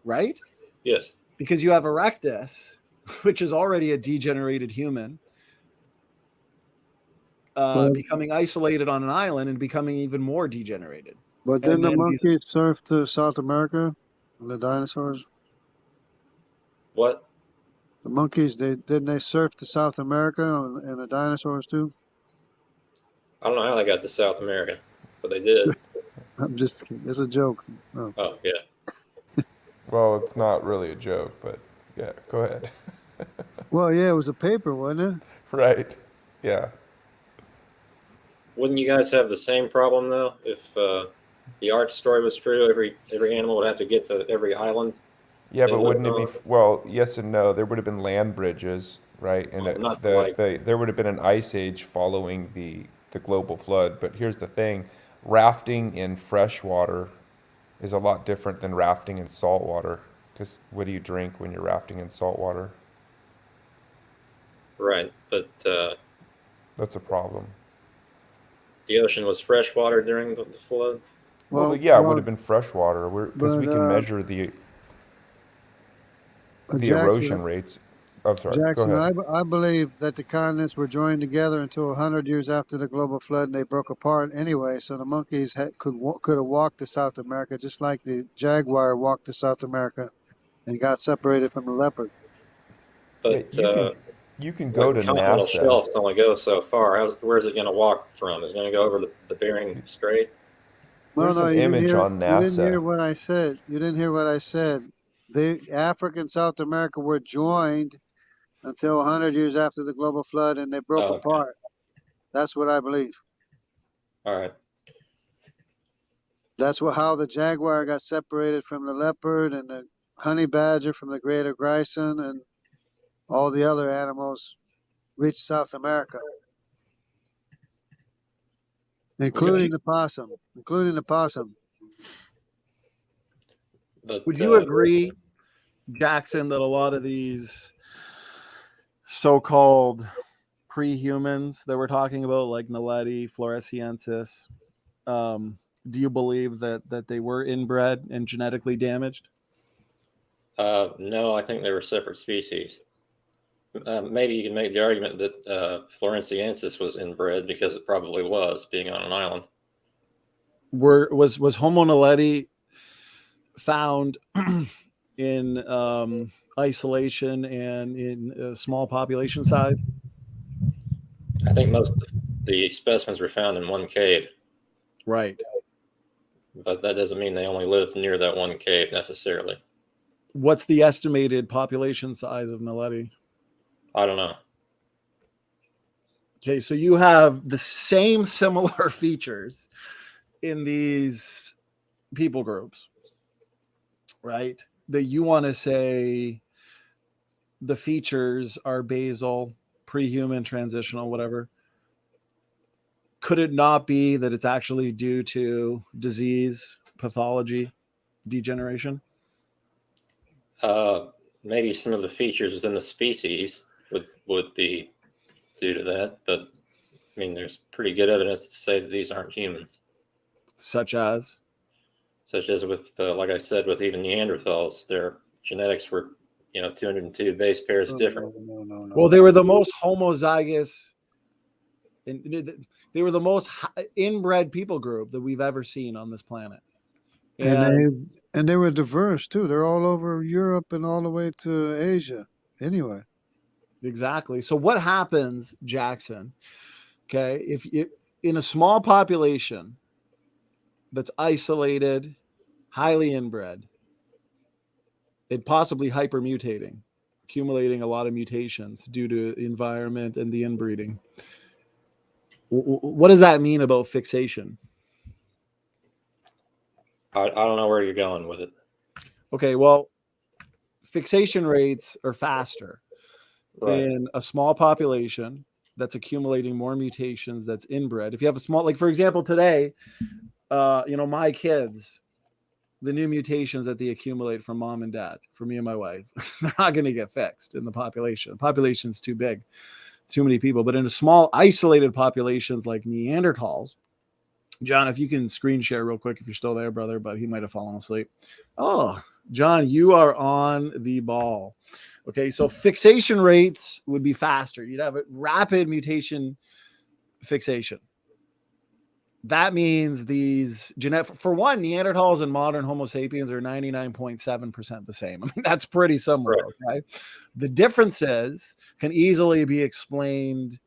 Right? Yes. Because you have erectus, which is already a degenerated human, becoming isolated on an island and becoming even more degenerated. But didn't the monkeys surf to South America? The dinosaurs? What? The monkeys, didn't they surf to South America and the dinosaurs too? I don't know how they got to South America, but they did. I'm just kidding. It's a joke. Oh yeah. Well, it's not really a joke, but yeah, go ahead. Well, yeah, it was a paper, wasn't it? Right. Yeah. Wouldn't you guys have the same problem though if the art story was true? Every animal would have to get to every island. Yeah, but wouldn't it be well? Yes and no. There would have been land bridges, right? And there would have been an ice age following the global flood. But here's the thing: rafting in fresh water is a lot different than rafting in salt water. Because what do you drink when you're rafting in salt water? Right, but that's a problem. The ocean was fresh water during the flood. Well, yeah, it would have been fresh water because we can measure the erosion rates. I'm sorry. Jackson, go ahead. I believe that the continents were joined together until 100 years after the global flood, and they broke apart anyway. So the monkeys could have walked to South America, just like the jaguar walked to South America, and got separated from the leopard. But you can go to continental NASA. shelves only go so far. Where's it going to walk from? Is it going to go over the Bering Strait? There's an image on NASA. You didn't hear what I said. You didn't hear what I said. Africa and South America were joined until 100 years after the global flood, and they broke apart. That's what I believe. All right. That's how the jaguar got separated from the leopard, and the honey badger from the greater grison, and all the other animals reached South America, including the possum. But, would you agree, Jackson, that a lot of these so-called pre-humans that we're talking about, like Naledi, Floresiensis, Do you believe that they were inbred and genetically damaged? No, I think they were separate species. Maybe you can make the argument that Floresiensis was inbred because it probably was, being on an island. Was Homo naledi found in isolation and in a small population size? I think most of the specimens were found in one cave. Right. But that doesn't mean they only lived near that one cave necessarily. What's the estimated population size of naledi? I don't know. Okay, so you have the same similar features in these people groups, right? That you want to say the features are basal, pre-human, transitional, whatever. Could it not be that it's actually due to disease, pathology, degeneration? Maybe some of the features within the species would be due to that, but I mean, there's pretty good evidence to say that these aren't humans. Such as with, like I said, with even Neanderthals, their genetics were, 202 base pairs different. No. Well, they were the most homozygous, they were the most inbred people group that we've ever seen on this planet. And they were diverse too. They're all over Europe and all the way to Asia. Anyway. Exactly. So what happens, Jackson? Okay, if in a small population that's isolated, highly inbred, it possibly hypermutating, accumulating a lot of mutations due to environment and the inbreeding. What does that mean about fixation? I don't know where you're going with it. Okay, well, fixation rates are faster in a small population that's accumulating more mutations, that's inbred. If you have a small, like for example, today, my kids, the new mutations that they accumulate from mom and dad, for me and my wife, they're not going to get fixed in the population. The population's too big, too many people. But in a small, isolated populations like Neanderthals, John, if you can screen share real quick, if you're still there, brother, but he might have fallen asleep. Oh, John, you are on the ball. Okay, so fixation rates would be faster. You'd have a rapid mutation fixation. That means these for one, Neanderthals and modern Homo sapiens are 99.7% the same. I mean, that's pretty similar. Okay, the differences can easily be explained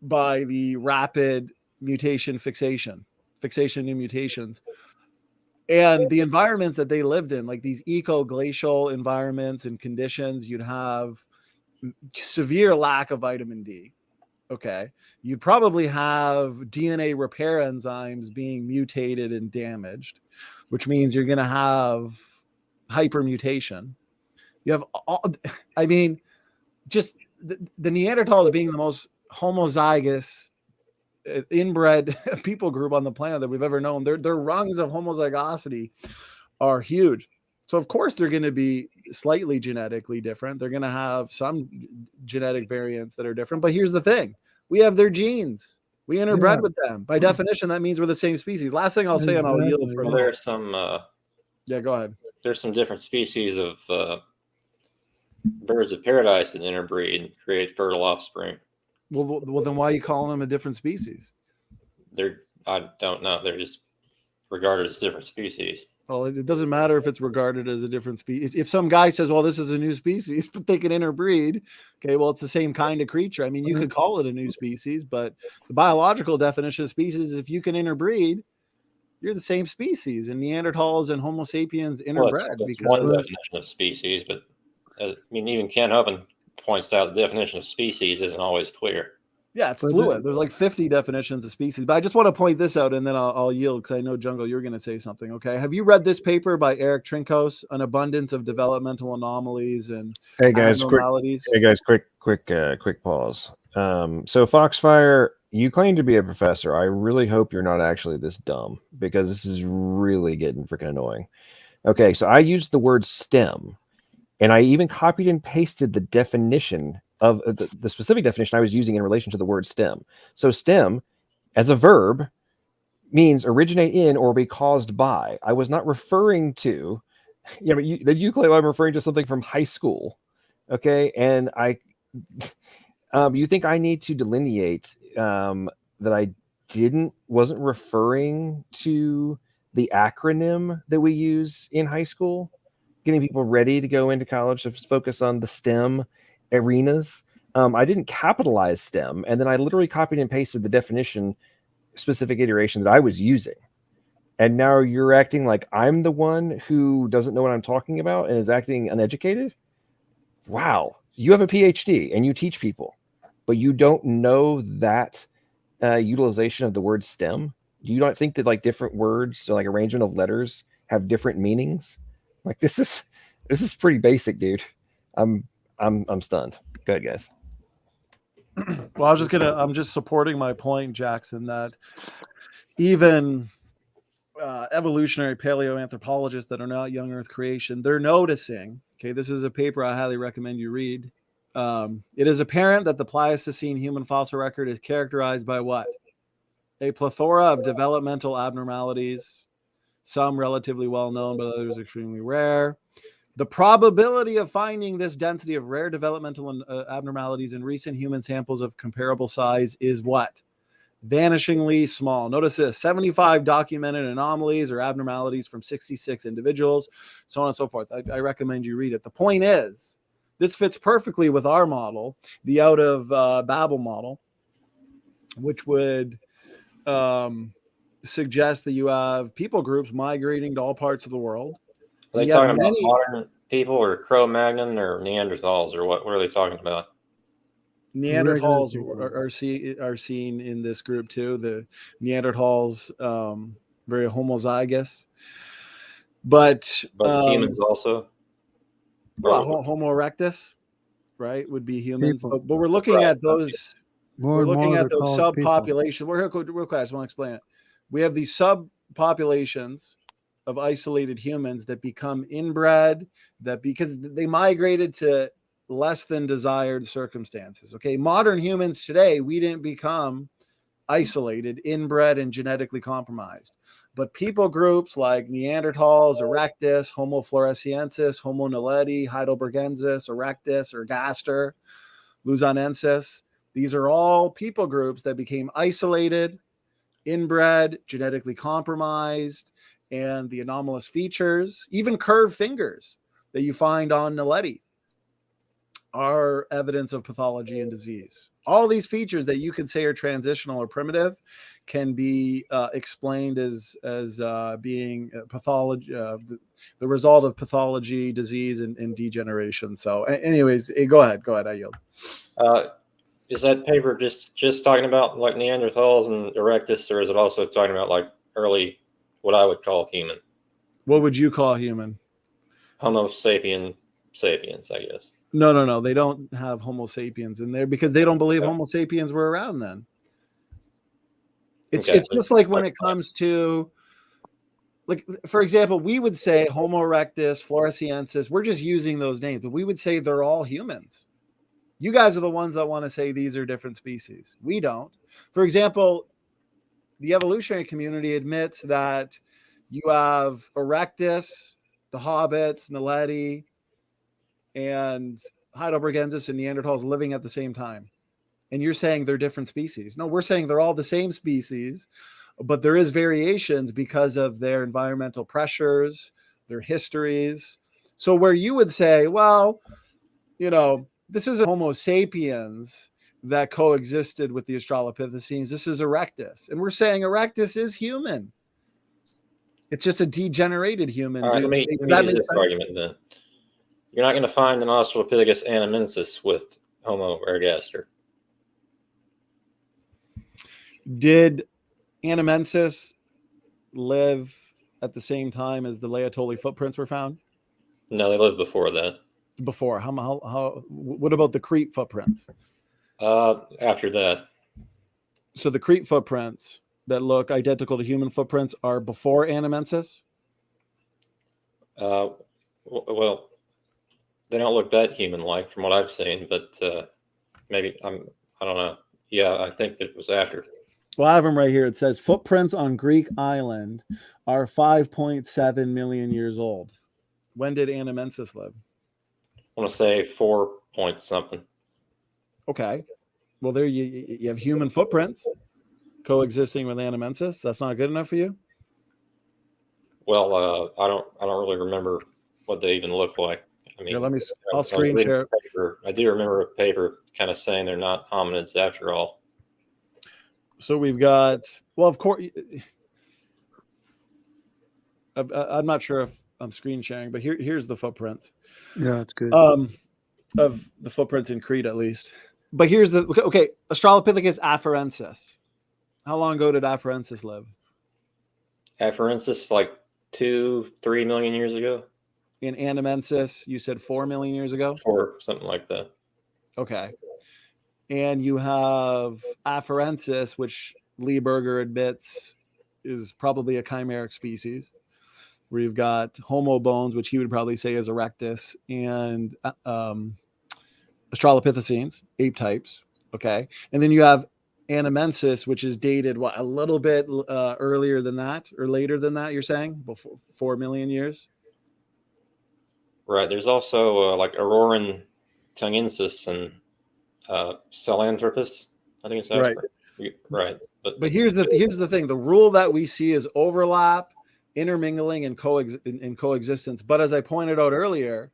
by the rapid mutation fixation new mutations, and the environments that they lived in, like these eco-glacial environments and conditions. You'd have severe lack of vitamin D. Okay, you'd probably have DNA repair enzymes being mutated and damaged, which means you're going to have hypermutation. You have just the Neanderthals being the most homozygous inbred people group on the planet that we've ever known. Their rungs of homozygosity are huge. So of course they're going to be slightly genetically different. They're going to have some genetic variants that are different. But here's the thing: we have their genes. We interbred with them. By definition, that means we're the same species. Last thing I'll say, and I'll yield for there's some. Go ahead. There's some different species of birds of paradise that interbreed and create fertile offspring. Well, then why are you calling them a different species? I don't know. They're just regarded as different species. Well, it doesn't matter if it's regarded as a different species. If some guy says, well, this is a new species, but they can interbreed, okay, well, it's the same kind of creature. I mean, you could call it a new species, but the biological definition of species is if you can interbreed, you're the same species. And Neanderthals and Homo sapiens interbred. That's one definition of species, but even Ken Hovind points out the definition of species isn't always clear. Yeah, it's fluid. There's like 50 definitions of species, but I just want to point this out, and then I'll yield because I know, Jungle, you're going to say something. Okay, have you read this paper by Eric Trinkos, An Abundance of Developmental Anomalies and Abnormalities? Quick pause. So Foxfire, you claim to be a professor. I really hope you're not actually this dumb, because this is really getting freaking annoying. Okay, so I used the word STEM, and I even copied and pasted the definition of the specific definition I was using in relation to the word STEM. So STEM, as a verb, means originate in or be caused by. I was not referring to, but you claim I'm referring to something from high school. Okay. And you think I need to delineate that I wasn't referring to the acronym that we use in high school, getting people ready to go into college to focus on the STEM arenas. I didn't capitalize STEM, and then I literally copied and pasted the definition specific iteration that I was using. And now you're acting like I'm the one who doesn't know what I'm talking about and is acting uneducated? Wow. You have a PhD and you teach people, but you don't know that utilization of the word STEM? Do you not think that like different words, so like arrangement of letters, have different meanings? Like this is pretty basic, dude. I'm stunned. Go ahead, guys. Well, I'm just supporting my point, Jackson, that even evolutionary paleoanthropologists that are not young Earth creation, they're noticing, okay, this is a paper I highly recommend you read. It is apparent that the Pleistocene human fossil record is characterized by what? A plethora of developmental abnormalities, some relatively well known, but others extremely rare. The probability of finding this density of rare developmental abnormalities in recent human samples of comparable size is what? Vanishingly small. Notice this: 75 documented anomalies or abnormalities from 66 individuals, so on and so forth. I recommend you read it. The point is, this fits perfectly with our model, the out of Babel model, which would suggest that you have people groups migrating to all parts of the world. Are they talking about modern people or Cro-Magnon or Neanderthals or what? What are they talking about? Neanderthals are seen in this group too. The Neanderthals, very homozygous, but humans also. Well, Homo erectus, right, would be humans. But we're looking at those. We're looking at those subpopulations. We're here real quick. I just want to explain it. We have these subpopulations of isolated humans that become inbred, that because they migrated to less than desired circumstances. Okay, modern humans today, we didn't become isolated, inbred, and genetically compromised. But people groups like Neanderthals, Erectus, Homo floresiensis, Homo naledi, heidelbergensis, Erectus, Ergaster, luzonensis, these are all people groups that became isolated, inbred, genetically compromised, and the anomalous features, even curved fingers that you find on naledi, are evidence of pathology and disease. All these features that you could say are transitional or primitive can be explained as being pathology, the result of pathology, disease, and degeneration. So, anyways, go ahead. I yield. Is that paper just talking about like Neanderthals and Erectus, or is it also talking about like early, what I would call human? What would you call human? Homo sapiens, I guess. No. They don't have Homo sapiens in there because they don't believe Homo sapiens were around then. It's just like when it comes to, like, for example, we would say Homo erectus, floresiensis. We're just using those names, but we would say they're all humans. You guys are the ones that want to say these are different species. We don't. For example, the evolutionary community admits that you have Erectus, the hobbits, Naledi, and Heidelbergensis and Neanderthals living at the same time. And you're saying they're different species. No, we're saying they're all the same species, but there is variations because of their environmental pressures, their histories. So where you would say, well, this is a Homo sapiens that coexisted with the Australopithecines. This is Erectus. And we're saying Erectus is human. It's just a degenerated human. All right, let me use this argument then. You're not going to find an Australopithecus anamensis with Homo ergaster. Did Anamensis live at the same time as the Laetoli footprints were found? No, they lived before that. Before? How? What about the Crete footprints? After that. So the Crete footprints that look identical to human footprints are before Anamensis? Well, they don't look that human-like from what I've seen, but maybe I don't know. Yeah, I think it was after. Well, I have them right here. It says footprints on Greek island are 5.7 million years old. When did Anamensis live? I want to say 4 point something. Okay. Well, there you have human footprints coexisting with Anamensis. That's not good enough for you? Well, I don't really remember what they even look like. I mean, Here, I'll screen share. I do remember a paper kind of saying they're not hominids after all. So we've got, well, of course, I'm not sure if I'm screen sharing, but here's the footprints. Yeah, it's good. Of the footprints in Crete, at least. But here's the, okay, Australopithecus afarensis. How long ago did Afarensis live? Afarensis, like 2-3 million years ago. In Anamensis, you said 4 million years ago? 4, something like that. Okay. And you have Afarensis, which Lee Berger admits is probably a chimeric species, where you've got Homo bones, which he would probably say is erectus, and Australopithecines, ape types. Okay. And then you have Anamensis, which is dated a little bit earlier than that, or later than that, you're saying? Before 4 million years? Right. There's also like Auroran Tungensis and Sahelanthropus. I think it's right. Right. But here's the thing: the rule that we see is overlap, intermingling, and coexistence. But as I pointed out earlier,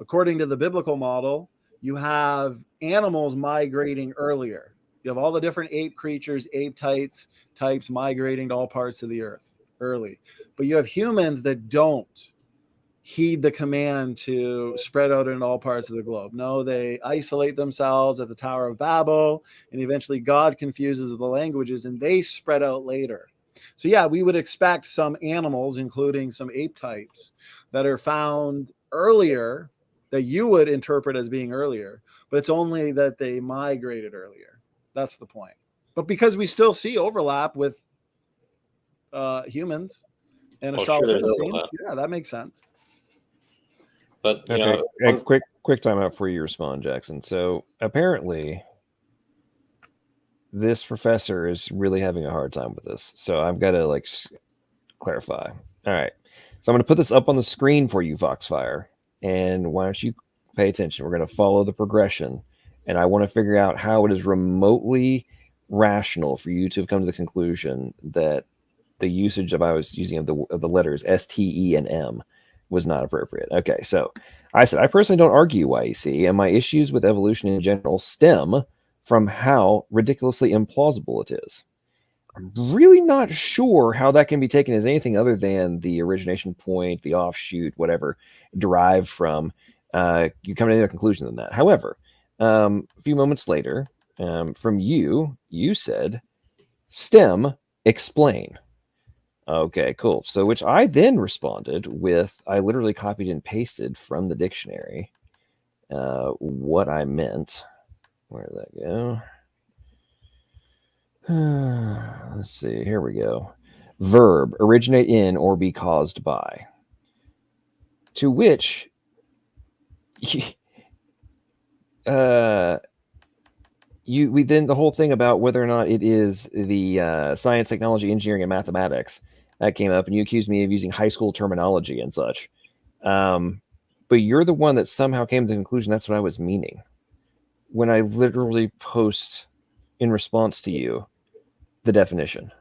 according to the biblical model, you have animals migrating earlier. You have all the different ape creatures, ape types migrating to all parts of the earth early. But you have humans that don't heed the command to spread out in all parts of the globe. No, they isolate themselves at the Tower of Babel, and eventually God confuses the languages and they spread out later. So yeah, we would expect some animals, including some ape types, that are found earlier that you would interpret as being earlier, but it's only that they migrated earlier. That's the point. But because we still see overlap with humans and Australopithecines, yeah, that makes sense. But okay, quick time out for you to respond, Jackson. So apparently, this professor is really having a hard time with this. So I've got to clarify. All right. So I'm going to put this up on the screen for you, Foxfire. And why don't you pay attention? We're going to follow the progression. And I want to figure out how it is remotely rational for you to have come to the conclusion that the usage of the letters S, T, E, and M was not appropriate. Okay, so I said, I personally don't argue YEC, and my issues with evolution in general stem from how ridiculously implausible it is. I'm really not sure how that can be taken as anything other than the origination point, the offshoot, whatever, derived from you coming to a conclusion than that. However, a few moments later, from you said, STEM, explain. Okay, cool. So which I then responded with, I literally copied and pasted from the dictionary what I meant. Where did that go? Let's see. Here we go. Verb, originate in or be caused by. To which we then the whole thing about whether or not it is the science, technology, engineering, and mathematics that came up, and you accused me of using high school terminology and such. But you're the one that somehow came to the conclusion that's what I was meaning when I literally post in response to you the definition.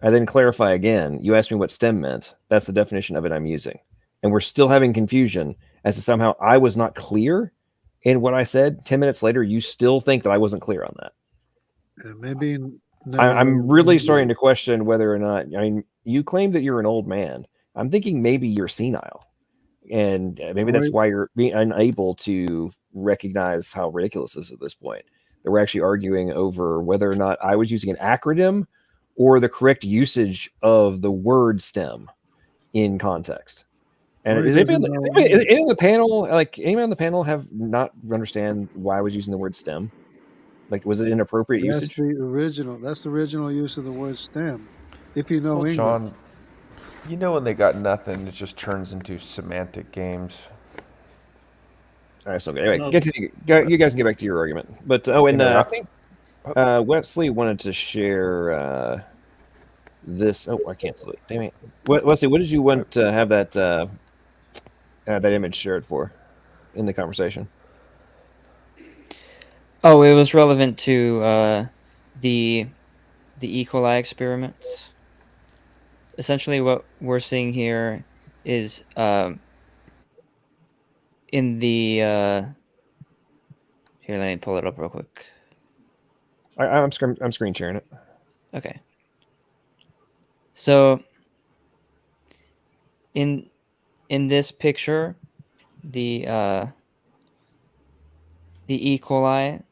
I then clarify again. You asked me what STEM meant. That's the definition of it I'm using. And we're still having confusion as to somehow I was not clear in what I said. 10 minutes later, you still think that I wasn't clear on that. Maybe I'm really starting to question whether or not, I mean, you claim that you're an old man. I'm thinking maybe you're senile. And maybe that's why you're being unable to recognize how ridiculous this is at this point. That we're actually arguing over whether or not I was using an acronym or the correct usage of the word STEM in context. And is anybody on the panel, anyone on the panel have not understand why I was using the word STEM? Like, was it inappropriate usage? That's the original use of the word STEM. If you know English. John, you know when they got nothing, it just turns into semantic games. All right, so anyway, you guys can get back to your argument. But I think Wesley wanted to share this. Oh, I canceled it. Damn it. Wesley, what did you want to have that image shared for in the conversation? Oh, it was relevant to the E. coli experiments. Essentially, what we're seeing here is in the here. Let me pull it up real quick. I'm screen sharing it. Okay. So in this picture, the E. coli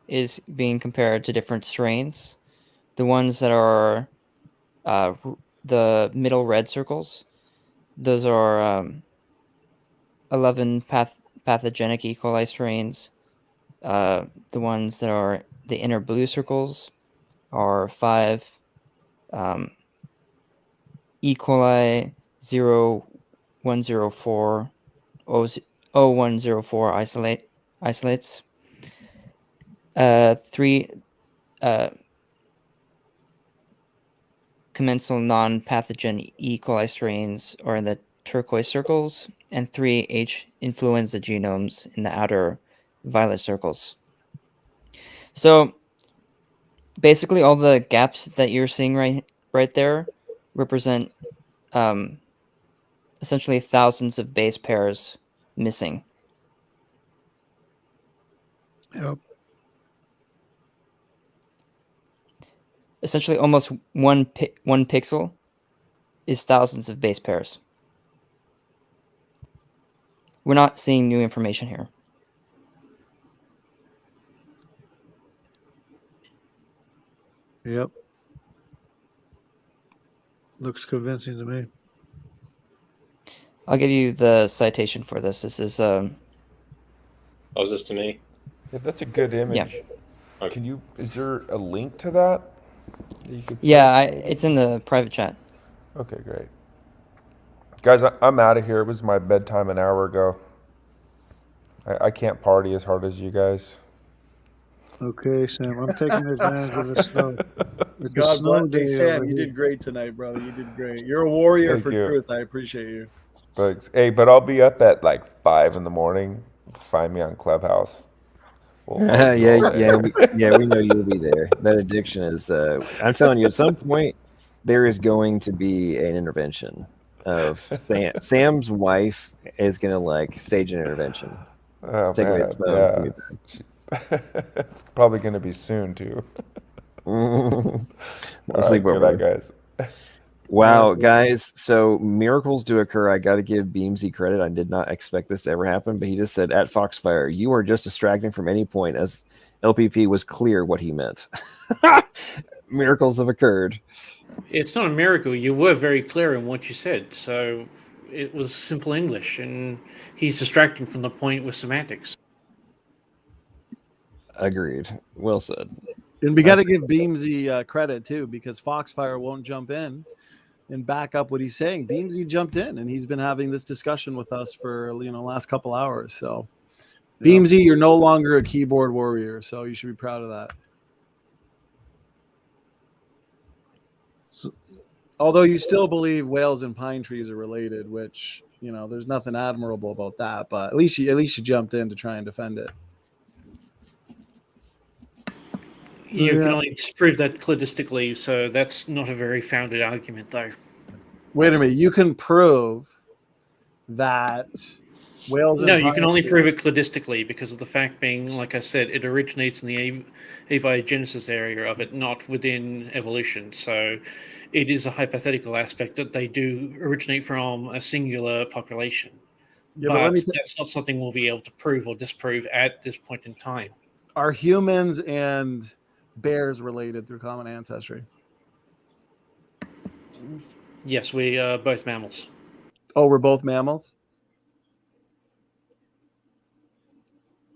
is being compared to different strains. The ones that are the middle red circles, those are 11 pathogenic E. coli strains. The ones that are the inner blue circles are 5 E. coli 0104 0104 isolates. 3 commensal non-pathogen E. coli strains are in the turquoise circles, and 3 H. influenza genomes in the outer violet circles. So basically, all the gaps that you're seeing right there represent essentially thousands of base pairs missing. Yep. Essentially, almost one pixel is thousands of base pairs. We're not seeing new information here. Yep. Looks convincing to me. I'll give you the citation for this. This is Oh, is this to me? Yeah, that's a good image. Yeah. Okay. Can you? Is there a link to that? You could yeah, it's in the private chat. Okay, great. Guys, I'm out of here. It was my bedtime an hour ago. I can't party as hard as you guys. Okay, Sam. I'm taking advantage of the snow. It's a God snow bless. Hey, day Sam, over you here. did great tonight, brother. You did great. You're a warrior Thank for you. truth. I appreciate you. Thanks. Hey, but I'll be up at like 5 in the morning. Find me on Clubhouse. We'll argue all day. we know you'll be there. That addiction is. I'm telling you, at some point, there is going to be an intervention of Sam's wife is going to like stage an intervention. Oh, Take away his phone from your bed. It's probably going to be soon too. We'll All right, good night, guys. Wow, guys. So miracles do occur. I got to give Beamsy credit. I did not expect this to ever happen, but he just said, at Foxfire, you are just distracting from any point, as LPP was clear what he meant. Miracles have occurred. It's not a miracle. You were very clear in what you said. So it was simple English, and he's distracting from the point with semantics. Agreed. Well said. And we got to give Beamsy credit too, because Foxfire won't jump in and back up what he's saying. Beamsy jumped in, and he's been having this discussion with us for last couple hours. So, Beamsy, you're no longer a keyboard warrior, so you should be proud of that. Although you still believe whales and pine trees are related, which there's nothing admirable about that. But at least you jumped in to try and defend it. You can only prove that cladistically, so that's not a very founded argument, though. Wait a minute. You can prove that whales... No, you can only prove it cladistically because of the fact being, like I said, it originates in the aviogenesis area of it, not within evolution. So it is a hypothetical aspect that they do originate from a singular population. Yeah, but that's not something we'll be able to prove or disprove at this point in time. Are humans and bears related through common ancestry? Yes, we are both mammals. Oh, we're both mammals?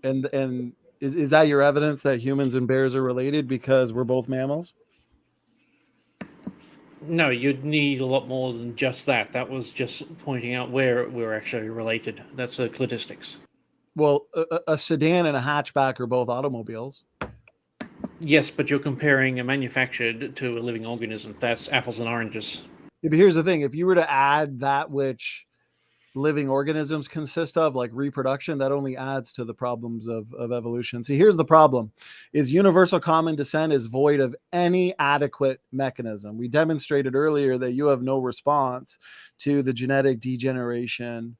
And is that your evidence that humans and bears are related because we're both mammals? No, you'd need a lot more than just that. That was just pointing out where we're actually related. That's cladistics. Well, a sedan and a hatchback are both automobiles. Yes, but you're comparing a manufactured to a living organism. That's apples and oranges. Yeah, but here's the thing: if you were to add that which living organisms consist of, like reproduction, that only adds to the problems of evolution. See, here's the problem: is universal common descent is void of any adequate mechanism. We demonstrated earlier that you have no response to the genetic degeneration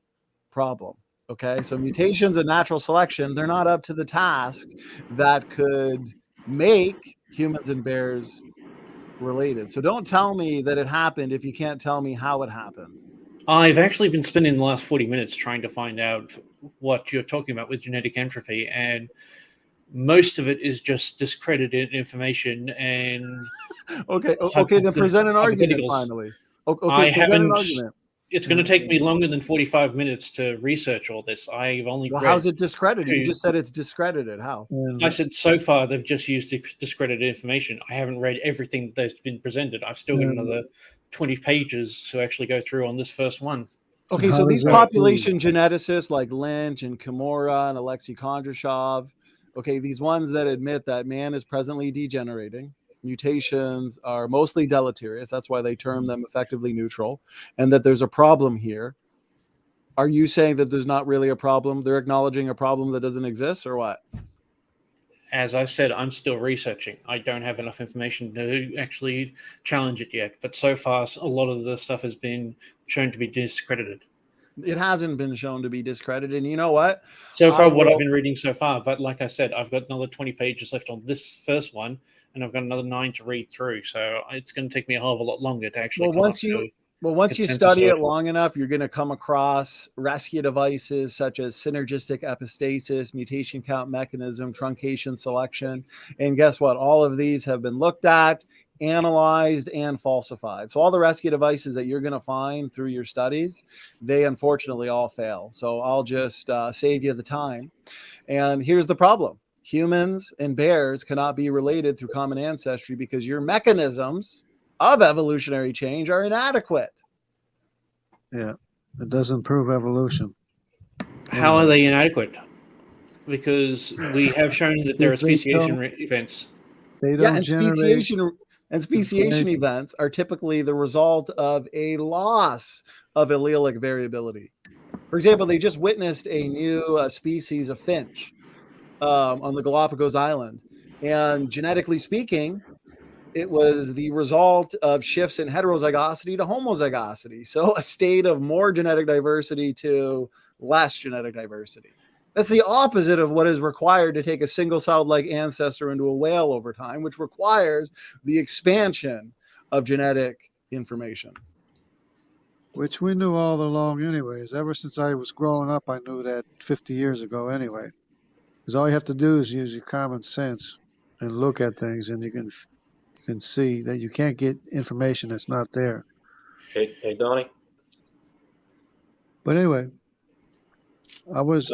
problem. Okay, so mutations and natural selection, they're not up to the task that could make humans and bears related. So don't tell me that it happened if you can't tell me how it happened. I've actually been spending the last 40 minutes trying to find out what you're talking about with genetic entropy, and most of it is just discredited information. And okay, then present an argument finally. Okay, present an argument. It's going to take me longer than 45 minutes to research all this. I've only read. How's it discredited? You just said it's discredited. How? I said so far they've just used discredited information. I haven't read everything that's been presented. I've still got another 20 pages to actually go through on this first one. Okay, so these population geneticists like Lynch and Kimura and Alexei Kondrashov, okay, these ones that admit that man is presently degenerating, mutations are mostly deleterious, that's why they term them effectively neutral, and that there's a problem here. Are you saying that there's not really a problem? They're acknowledging a problem that doesn't exist, or what? As I said, I'm still researching. I don't have enough information to actually challenge it yet. But so far, a lot of the stuff has been shown to be discredited. It hasn't been shown to be discredited. And you know what? So far, what I've been reading so far. But like I said, I've got another 20 pages left on this first one, and I've got another 9 to read through. So it's going to take me a hell of a lot longer to actually once you study it long enough, you're going to come across rescue devices such as synergistic epistasis, mutation count mechanism, truncation selection. And guess what? All of these have been looked at, analyzed, and falsified. So all the rescue devices that you're going to find through your studies, they unfortunately all fail. So I'll just save you the time. And here's the problem. Humans and bears cannot be related through common ancestry because your mechanisms of evolutionary change are inadequate. Yeah, it doesn't prove evolution. How are they inadequate? Because we have shown that there are speciation events. They don't and speciation events are typically the result of a loss of allelic variability. For example, they just witnessed a new species of finch on the Galapagos Island. And genetically speaking, it was the result of shifts in heterozygosity to homozygosity. So a state of more genetic diversity to less genetic diversity. That's the opposite of what is required to take a single-celled like ancestor into a whale over time, which requires the expansion of genetic information. Which we knew all along anyways. Ever since I was growing up, I knew that 50 years ago anyway. Because all you have to do is use your common sense and look at things, and you can see that you can't get information that's not there. Hey, Donnie. But anyway, I was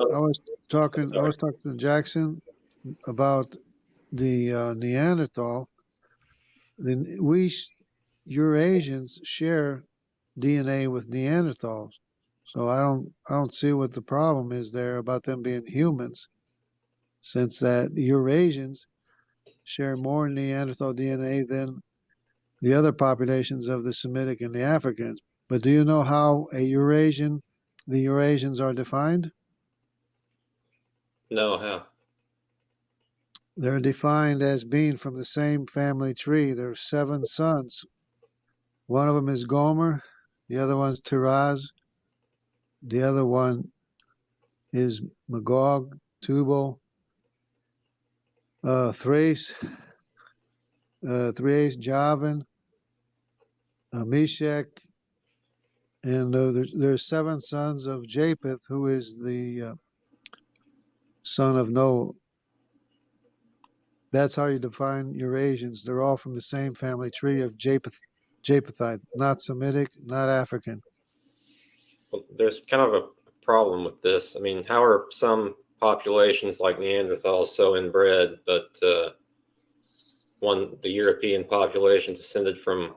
talking to Jackson about the Neanderthal. Eurasians share DNA with Neanderthals, so I don't see what the problem is there about them being humans, since that Eurasians share more Neanderthal DNA than the other populations of the Semitic and the Africans. But do you know how the Eurasians are defined? No, how? They're defined as being from the same family tree. There are 7 sons. One of them is Gomer, the other one's Tiraz, the other one is Magog, Tubal, Thrace, Javan, Meshach, and there's 7 sons of Japheth, who is the son of Noah. That's how you define Eurasians. They're all from the same family tree of Japhethite, not Semitic, not African. Well, there's kind of a problem with this. I mean, how are some populations like Neanderthals so inbred, but the European population descended from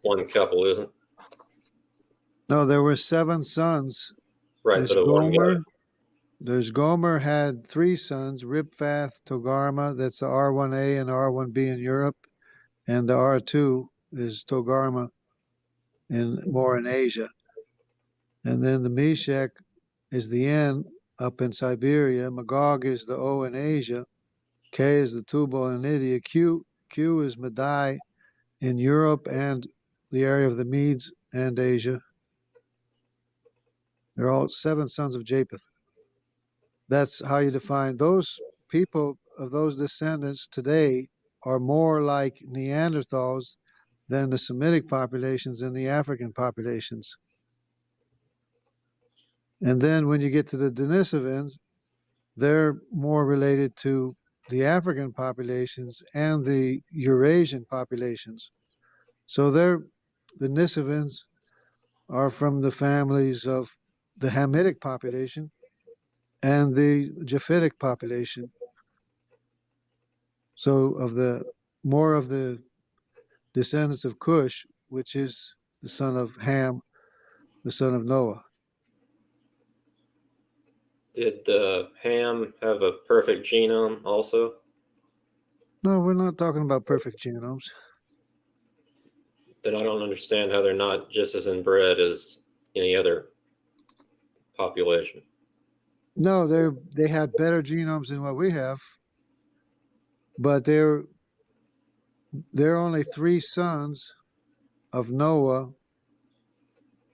one couple isn't? No, there were 7 sons. Right, There's but Gomer, There's Gomer had 3 sons, Ripfath, Togarma, that's the R1A and R1B in Europe, and the R2 is Togarma more in Asia. And then the Meshech is the N up in Siberia, Magog is the O in Asia, K is the Tubal in India, Q is Madai in Europe and the area of the Medes and Asia. They're all 7 sons of Japheth. That's how you define those people of those descendants today are more like Neanderthals than the Semitic populations and the African populations. And then when you get to the Denisovans, they're more related to the African populations and the Eurasian populations. So the Denisovans are from the families of the Hamitic population and the Japhetic population. So more of the descendants of Cush, which is the son of Ham, the son of Noah. Did Ham have a perfect genome also? No, we're not talking about perfect genomes. Then I don't understand how they're not just as inbred as any other population. No, they had better genomes than what we have, but they're only 3 sons of Noah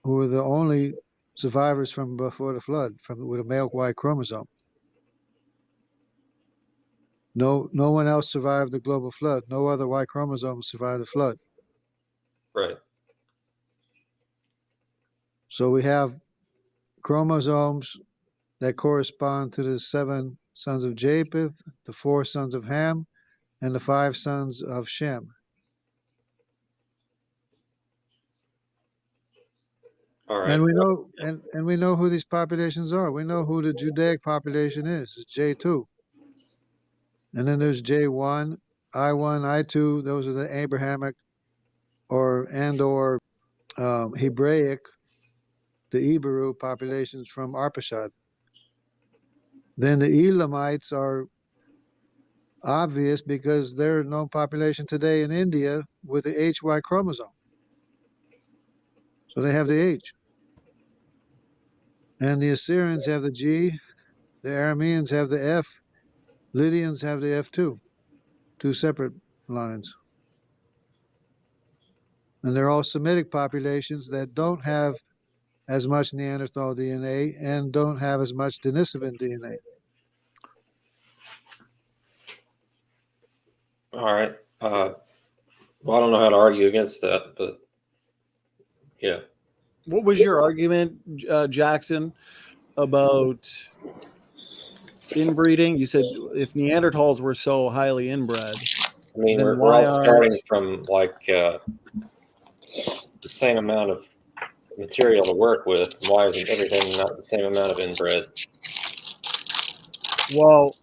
who were the only survivors from before the flood, with a male Y chromosome. No one else survived the global flood. No other Y chromosome survived the flood. Right. So we have chromosomes that correspond to the 7 sons of Japheth, the 4 sons of Ham, and the 5 sons of Shem. All right. And we know and we know who these populations are. We know who the Judaic population is. It's J2. And then there's J1, I1, I2. Those are the Abrahamic or Hebraic, the Hebrew populations from Arpachshad. Then the Elamites are obvious because they're no population today in India with the HY chromosome. So they have the H. And the Assyrians have the G, the Arameans have the F, Lydians have the F2, 2 separate lines. And they're all Semitic populations that don't have as much Neanderthal DNA and don't have as much Denisovan DNA. All right. Well, I don't know how to argue against that, but yeah. What was your argument, Jackson, about inbreeding? You said if Neanderthals were so highly inbred, I mean, we're all starting from like the same amount of material to work with. Why isn't everything not the same amount of inbred? Well,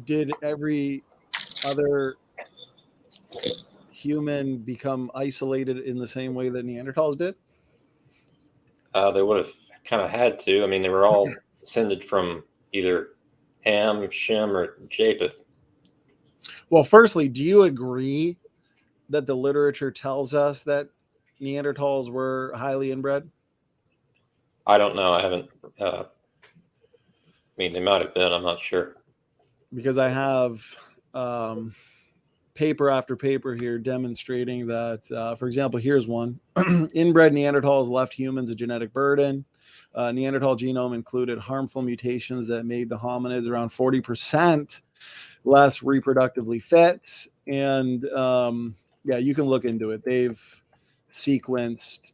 did every other human become isolated in the same way that Neanderthals did? They would have kind of had to. I mean, they were all descended from either Ham, Shem, or Japheth. Well, firstly, do you agree that the literature tells us that Neanderthals were highly inbred? I don't know. I haven't. I mean, they might have been. I'm not sure. Because I have paper after paper here demonstrating that, for example, here's one. Inbred Neanderthals left humans a genetic burden. Neanderthal genome included harmful mutations that made the hominids around 40% less reproductively fit. And yeah, you can look into it. They've sequenced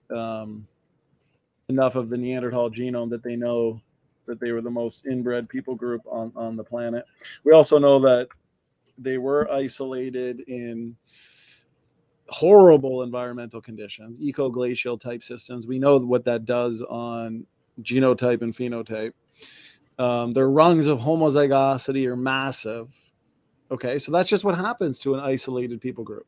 enough of the Neanderthal genome that they know that they were the most inbred people group on the planet. We also know that they were isolated in horrible environmental conditions, ecoglacial type systems. We know what that does on genotype and phenotype. Their rungs of homozygosity are massive. Okay, so that's just what happens to an isolated people group.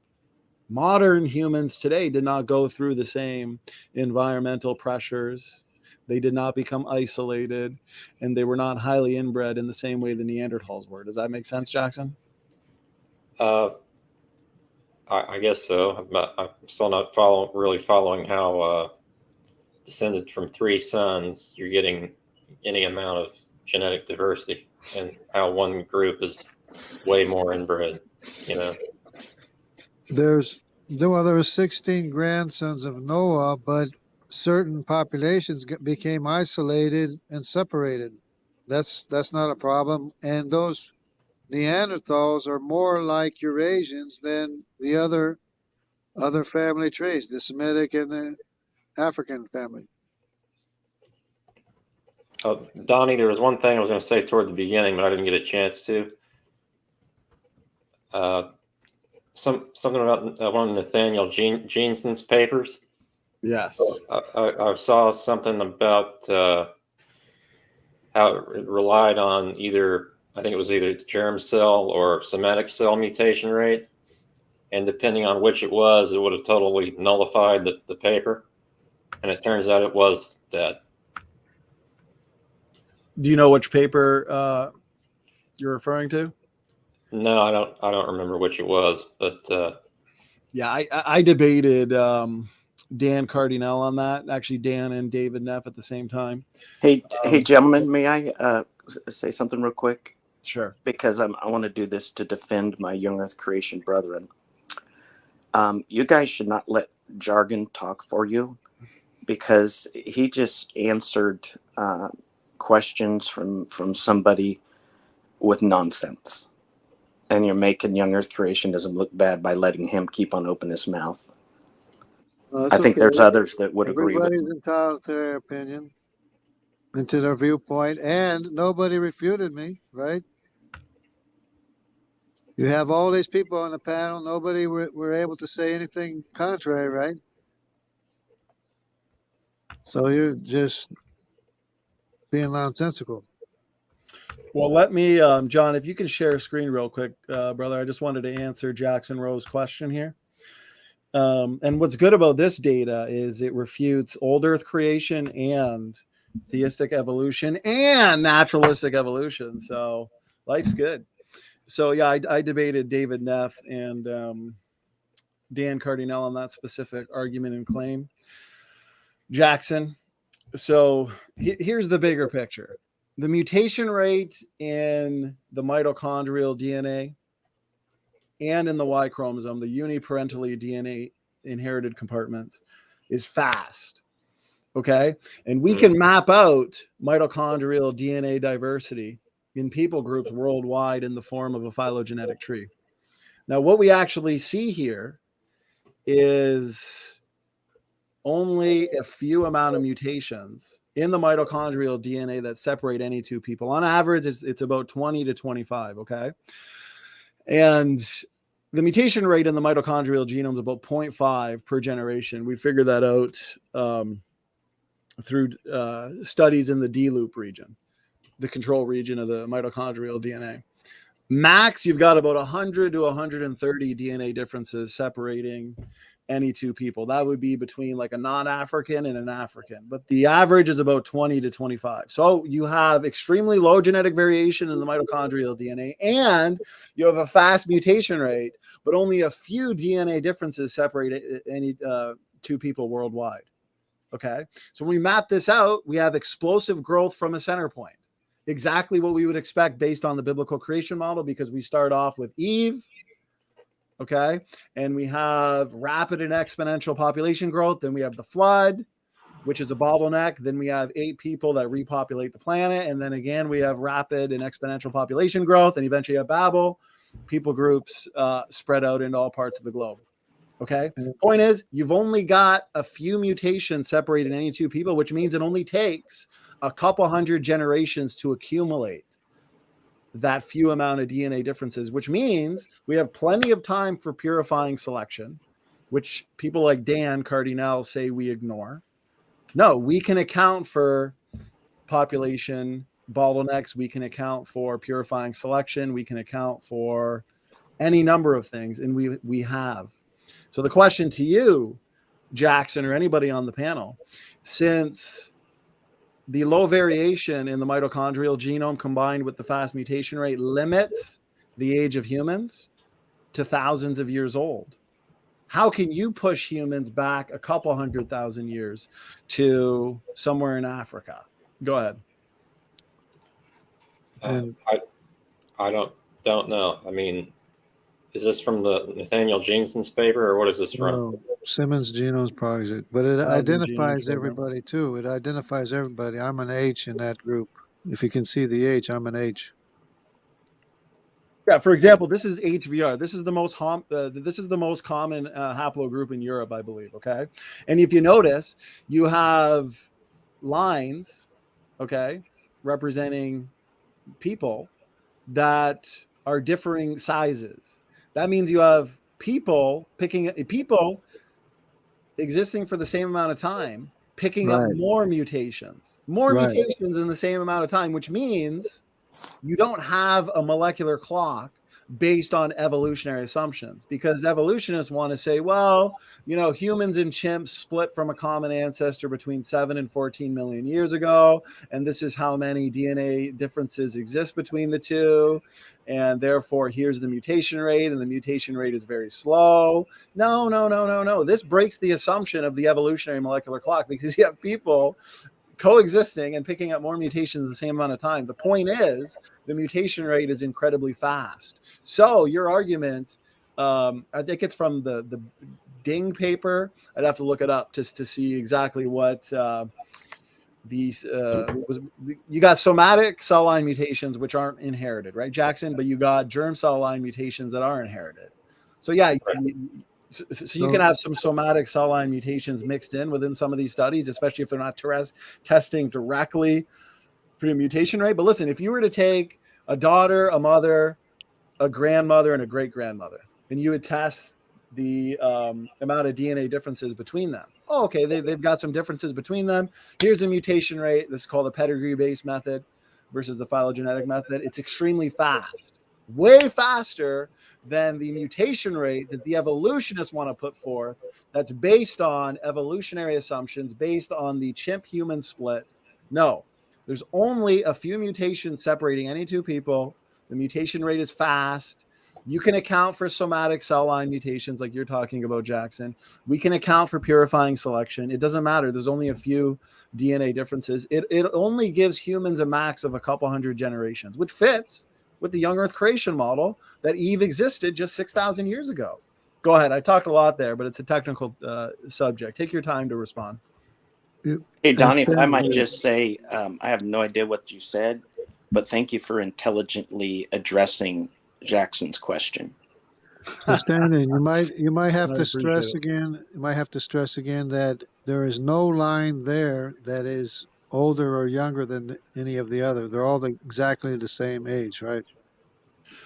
Modern humans today did not go through the same environmental pressures. They did not become isolated, and they were not highly inbred in the same way the Neanderthals were. Does that make sense, Jackson? I guess so. I'm still not really following how descended from 3 sons, you're getting any amount of genetic diversity, and how one group is way more inbred. There were 16 grandsons of Noah, but certain populations became isolated and separated. That's not a problem. And those Neanderthals are more like Eurasians than the other family trees, the Semitic and the African family. Donnie, there was one thing I was going to say toward the beginning, but I didn't get a chance to. Something about one of Nathaniel Jeanson's papers. Yes. I saw something about how it relied on I think it was either germ cell or somatic cell mutation rate. And depending on which it was, it would have totally nullified the paper. And it turns out it was that. Do you know which paper you're referring to? No, I don't remember which it was, but yeah, I debated Dan Cardinal on that. Actually, Dan and David Neff at the same time. Hey, gentlemen, may I say something real quick? Sure. Because I want to do this to defend my young Earth creation brethren. You guys should not let jargon talk for you, because he just answered questions from somebody with nonsense. And you're making young Earth creationism look bad by letting him keep on opening his mouth. Well, I think there's others that would agree with Everybody's me. entitled to their opinion and to their viewpoint, and nobody refuted me, right? You have all these people on the panel. Nobody were able to say anything contrary, right? So you're just being nonsensical. Well, let me, John, if you can share a screen real quick, brother. I just wanted to answer Jackson Rowe's question here. And what's good about this data is it refutes old Earth creation and theistic evolution and naturalistic evolution. So life's good. So yeah, I debated David Neff and Dan Cardinal on that specific argument and claim. Jackson. So here's the bigger picture. The mutation rate in the mitochondrial DNA and in the Y chromosome, the uniparentally DNA inherited compartments, is fast. Okay. And we can map out mitochondrial DNA diversity in people groups worldwide in the form of a phylogenetic tree. Now, what we actually see here is only a few amount of mutations in the mitochondrial DNA that separate any two people. On average, it's about 20 to 25, okay? And the mutation rate in the mitochondrial genome is about 0.5 per generation. We figured that out through studies in the D-loop region, the control region of the mitochondrial DNA. Max, you've got about 100 to 130 DNA differences separating any two people. That would be between like a non-African and an African, but the average is about 20 to 25. So you have extremely low genetic variation in the mitochondrial DNA, and you have a fast mutation rate, but only a few DNA differences separate any two people worldwide. Okay. So when we map this out, we have explosive growth from a center point. Exactly what we would expect based on the biblical creation model, because we start off with Eve. Okay. And we have rapid and exponential population growth. Then we have the flood, which is a bottleneck. Then we have 8 people that repopulate the planet. And then again, we have rapid and exponential population growth. And eventually you have Babel, people groups spread out into all parts of the globe. Okay. The point is, you've only got a few mutations separating any two people, which means it only takes a couple hundred generations to accumulate that few amount of DNA differences, which means we have plenty of time for purifying selection, which people like Dan Cardinal say we ignore. No, we can account for population bottlenecks. We can account for purifying selection. We can account for any number of things, and we have. So the question to you, Jackson, or anybody on the panel, since the low variation in the mitochondrial genome combined with the fast mutation rate limits the age of humans to thousands of years old. How can you push humans back a couple 100,000 years to somewhere in Africa? Go ahead. I don't know. I mean, is this from the Nathaniel Jensen's paper, or what is this from? No, Simmons Genome Project, but it identifies everybody too. It identifies everybody. I'm an H in that group. If you can see the H, I'm an H. Yeah, for example, this is HVR. This is the most common haplogroup in Europe, I believe. Okay, and if you notice, you have lines, okay, representing people that are differing sizes. That means you have people existing for the same amount of time, picking up more mutations in the same amount of time, which means you don't have a molecular clock based on evolutionary assumptions, because evolutionists want to say, well, you know, humans and chimps split from a common ancestor between 7 and 14 million years ago, and this is how many DNA differences exist between the two, and therefore here's the mutation rate, and the mutation rate is very slow. No. This breaks the assumption of the evolutionary molecular clock, because you have people coexisting and picking up more mutations in the same amount of time. The point is the mutation rate is incredibly fast. So your argument, I think it's from the Ding paper. I'd have to look it up just to see exactly what these you got somatic cell line mutations which aren't inherited, right, Jackson? But you got germ cell line mutations that are inherited. So yeah, so you can have some somatic cell line mutations mixed in within some of these studies, especially if they're not testing directly for the mutation rate. But listen, if you were to take a daughter, a mother, a grandmother, and a great-grandmother, and you would test the amount of DNA differences between them. Oh, okay, they've got some differences between them. Here's the mutation rate. This is called the pedigree-based method versus the phylogenetic method. It's extremely fast, way faster than the mutation rate that the evolutionists want to put forth, that's based on evolutionary assumptions, based on the chimp-human split. No, there's only a few mutations separating any two people. The mutation rate is fast. You can account for somatic cell line mutations like you're talking about, Jackson. We can account for purifying selection. It doesn't matter. There's only a few DNA differences. It only gives humans a max of a couple hundred generations, which fits with the young Earth creation model that Eve existed just 6,000 years ago. Go ahead. I talked a lot there, but it's a technical subject. Take your time to respond. Hey, Donnie, if I might just say, I have no idea what you said, but thank you for intelligently addressing Jackson's question. Stanley, you might have to stress again. You might have to stress again that there is no line there that is older or younger than any of the other. They're all exactly the same age, right?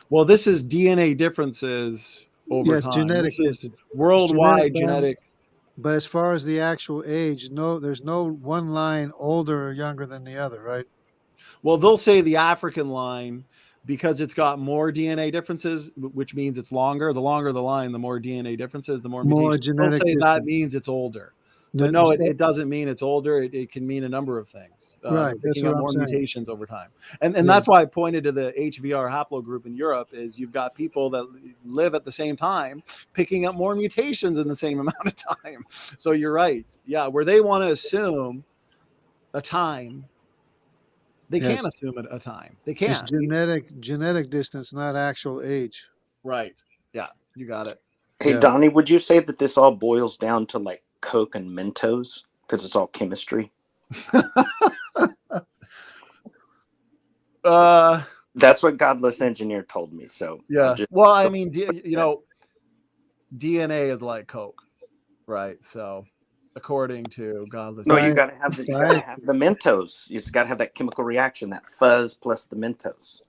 Well, this is DNA differences over time. Genetic this is worldwide genetic. But as far as the actual age, there's no one line older or younger than the other, right? Well, they'll say the African line because it's got more DNA differences, which means it's longer. The longer the line, the more DNA differences, the more mutations. They'll say that means it's older. But no, it doesn't mean it's older. It can mean a number of things. Right. That's what more I'm saying. Mutations over time. And that's why I pointed to the HVR haplogroup in Europe is you've got people that live at the same time picking up more mutations in the same amount of time. So you're right. Yeah, where they want to assume a time, they can't assume a time. They can't. It's genetic distance, not actual age. Right. Yeah, you got it. Hey, Donnie, would you say that this all boils down to like Coke and Mentos because it's all chemistry? That's what Godless Engineer told me. So yeah. Well, I mean, DNA is like Coke, right? So according to Godless, you gotta have the Mentos. You just gotta have that chemical reaction, that fuzz plus the Mentos.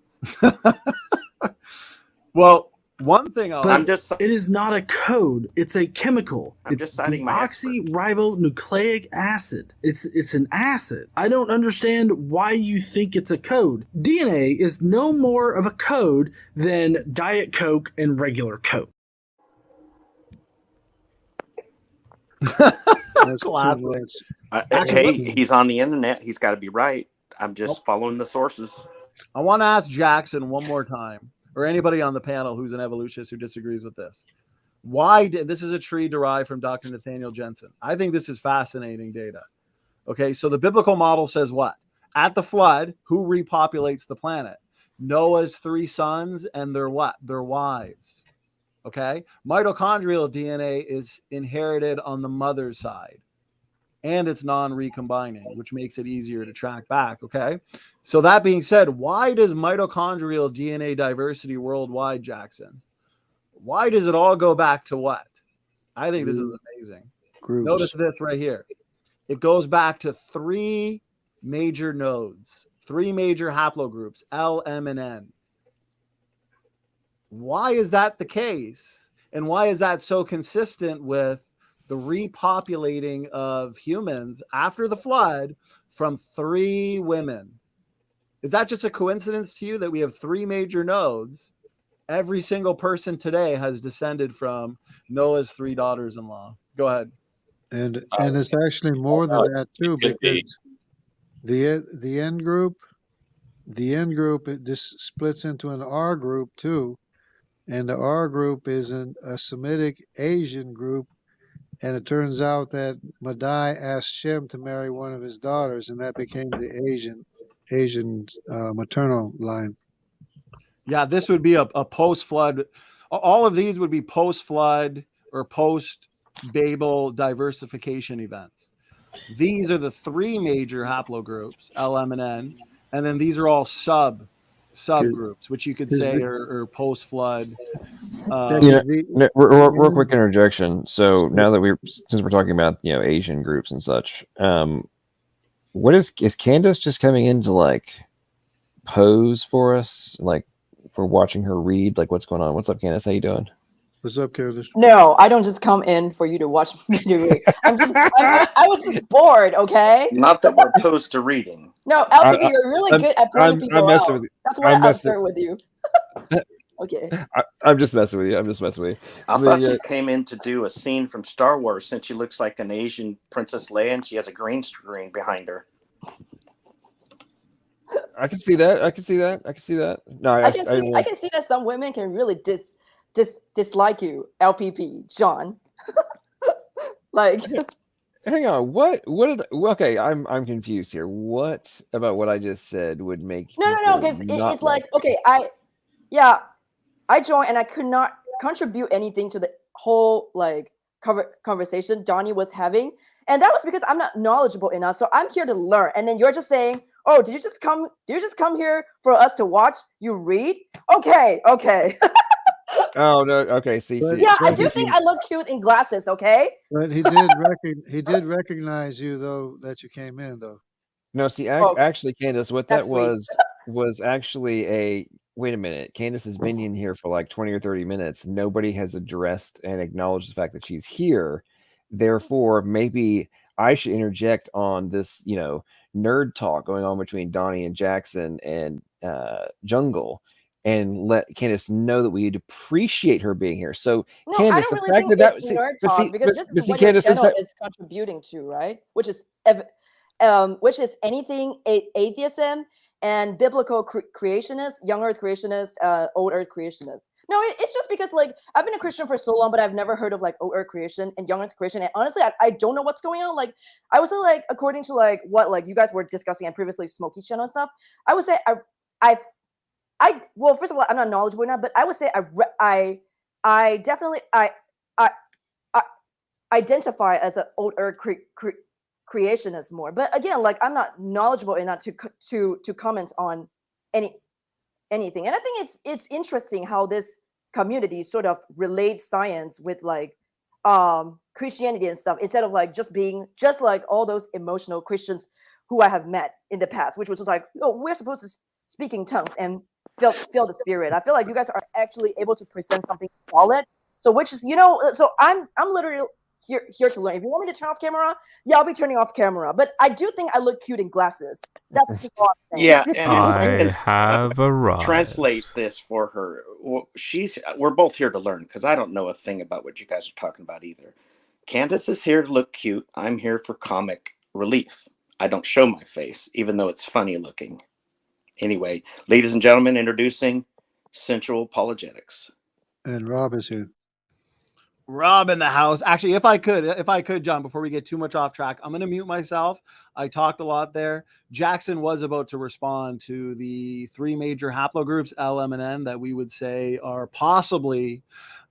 Well, one thing it is not a code, it's a chemical. It's deoxyribonucleic acid. It's an acid. I don't understand why you think it's a code. DNA is no more of a code than Diet Coke and regular Coke. That's classic. Hey, he's on the internet. He's got to be right. I'm just following the sources. I want to ask Jackson one more time, or anybody on the panel who's an evolutionist who disagrees with this. Why did this is a tree derived from Dr. Nathaniel Jensen? I think this is fascinating data. Okay, so the biblical model says what? At the flood, who repopulates the planet? Noah's 3 sons and their what? Their wives. Okay, mitochondrial DNA is inherited on the mother's side, and it's non-recombining, which makes it easier to track back. Okay, so that being said, why does mitochondrial DNA diversity worldwide, Jackson? Why does it all go back to what? I think this is amazing. Groups. Notice this right here. It goes back to 3 major nodes, 3 major haplogroups, L, M, and N. Why is that the case? And why is that so consistent with the repopulating of humans after the flood from 3 women? Is that just a coincidence to you that we have 3 major nodes? Every single person today has descended from Noah's 3 daughters-in-law. Go ahead. And it's actually more than that too, because the end group, this splits into an R group too, and the R group is a Semitic Asian group, and it turns out that Madai asked Shem to marry one of his daughters, and that became the Asian maternal line. Yeah, this would be a post-flood. All of these would be post-flood or post-Babel diversification events. These are the 3 major haplogroups, L, M, and N, and then these are all subgroups, which you could say are post-flood. Real quick interjection. So now that since we're talking about Asian groups and such, what is Candace just coming in to like pose for us, like? For watching her read, like what's going on? What's up, Candace? How you doing? What's up, Candace? No, I don't just come in for you to watch me do it. I was just bored, okay? Not that we're opposed to reading. No, LPP, you're really good at pointing people out. With you. That's why I'm upset with you. Okay. I'm just messing with you. I thought she came in to do a scene from Star Wars since she looks like an Asian Princess Leia and she has a green screen behind her. I can see that. No, I can see that some women can really dislike you, LPP, John. Like, hang on. What did? Okay, I'm confused here. What about what I just said would make no? Because it's like, okay, I joined and I could not contribute anything to the whole like conversation Donnie was having, and that was because I'm not knowledgeable enough. So I'm here to learn, and then you're just saying, "Oh, did you just come here for us to watch you read?" Okay. Oh no. Okay. See. Yeah, I do think I look cute in glasses. Okay. But he did recognize you though that you came in though. No. See, actually, Candace, what that was actually a. Wait a minute. Candace has been in here for like 20 or 30 minutes. Nobody has addressed and acknowledged the fact that she's here. Therefore, maybe I should interject on this, nerd talk going on between Donnie and Jackson and Jungle, and let Candace know that we'd appreciate her being here. So, no, Candace, I don't really think it's nerd talk because this is what your channel is contributing to, right? Which is anything atheism and biblical creationists, young earth creationists, old earth creationists. No, it's just because like I've been a Christian for so long, but I've never heard of like old earth creation and young earth creation. And honestly, I don't know what's going on. Like I would say like according to like what like you guys were discussing and previously Smokey's channel and stuff, I would say I well, first of all, I'm not knowledgeable enough, but I would say I definitely identify as an old earth creationist more. But again, like I'm not knowledgeable enough to comment on anything. And I think it's interesting how this community sort of relates science with like Christianity and stuff instead of like just being just like all those emotional Christians who I have met in the past, which was just like, oh, we're supposed to speak in tongues and feel the spirit. I feel like you guys are actually able to present something solid. So which is, so I'm literally here to learn. If you want me to turn off camera, yeah, I'll be turning off camera. But I do think I look cute in glasses. That's just all I'm saying. Yeah, and I have arrived. Translate this for her. Well, we're both here to learn because I don't know a thing about what you guys are talking about either. Candace is here to look cute. I'm here for comic relief. I don't show my face, even though it's funny looking. Anyway, ladies and gentlemen, introducing Sensual Apologetics. And Rob is here. Rob in the house. Actually, if I could, John, before we get too much off track, I'm going to mute myself. I talked a lot there. Jackson was about to respond to the three major haplogroups, L, M, and N, that we would say are possibly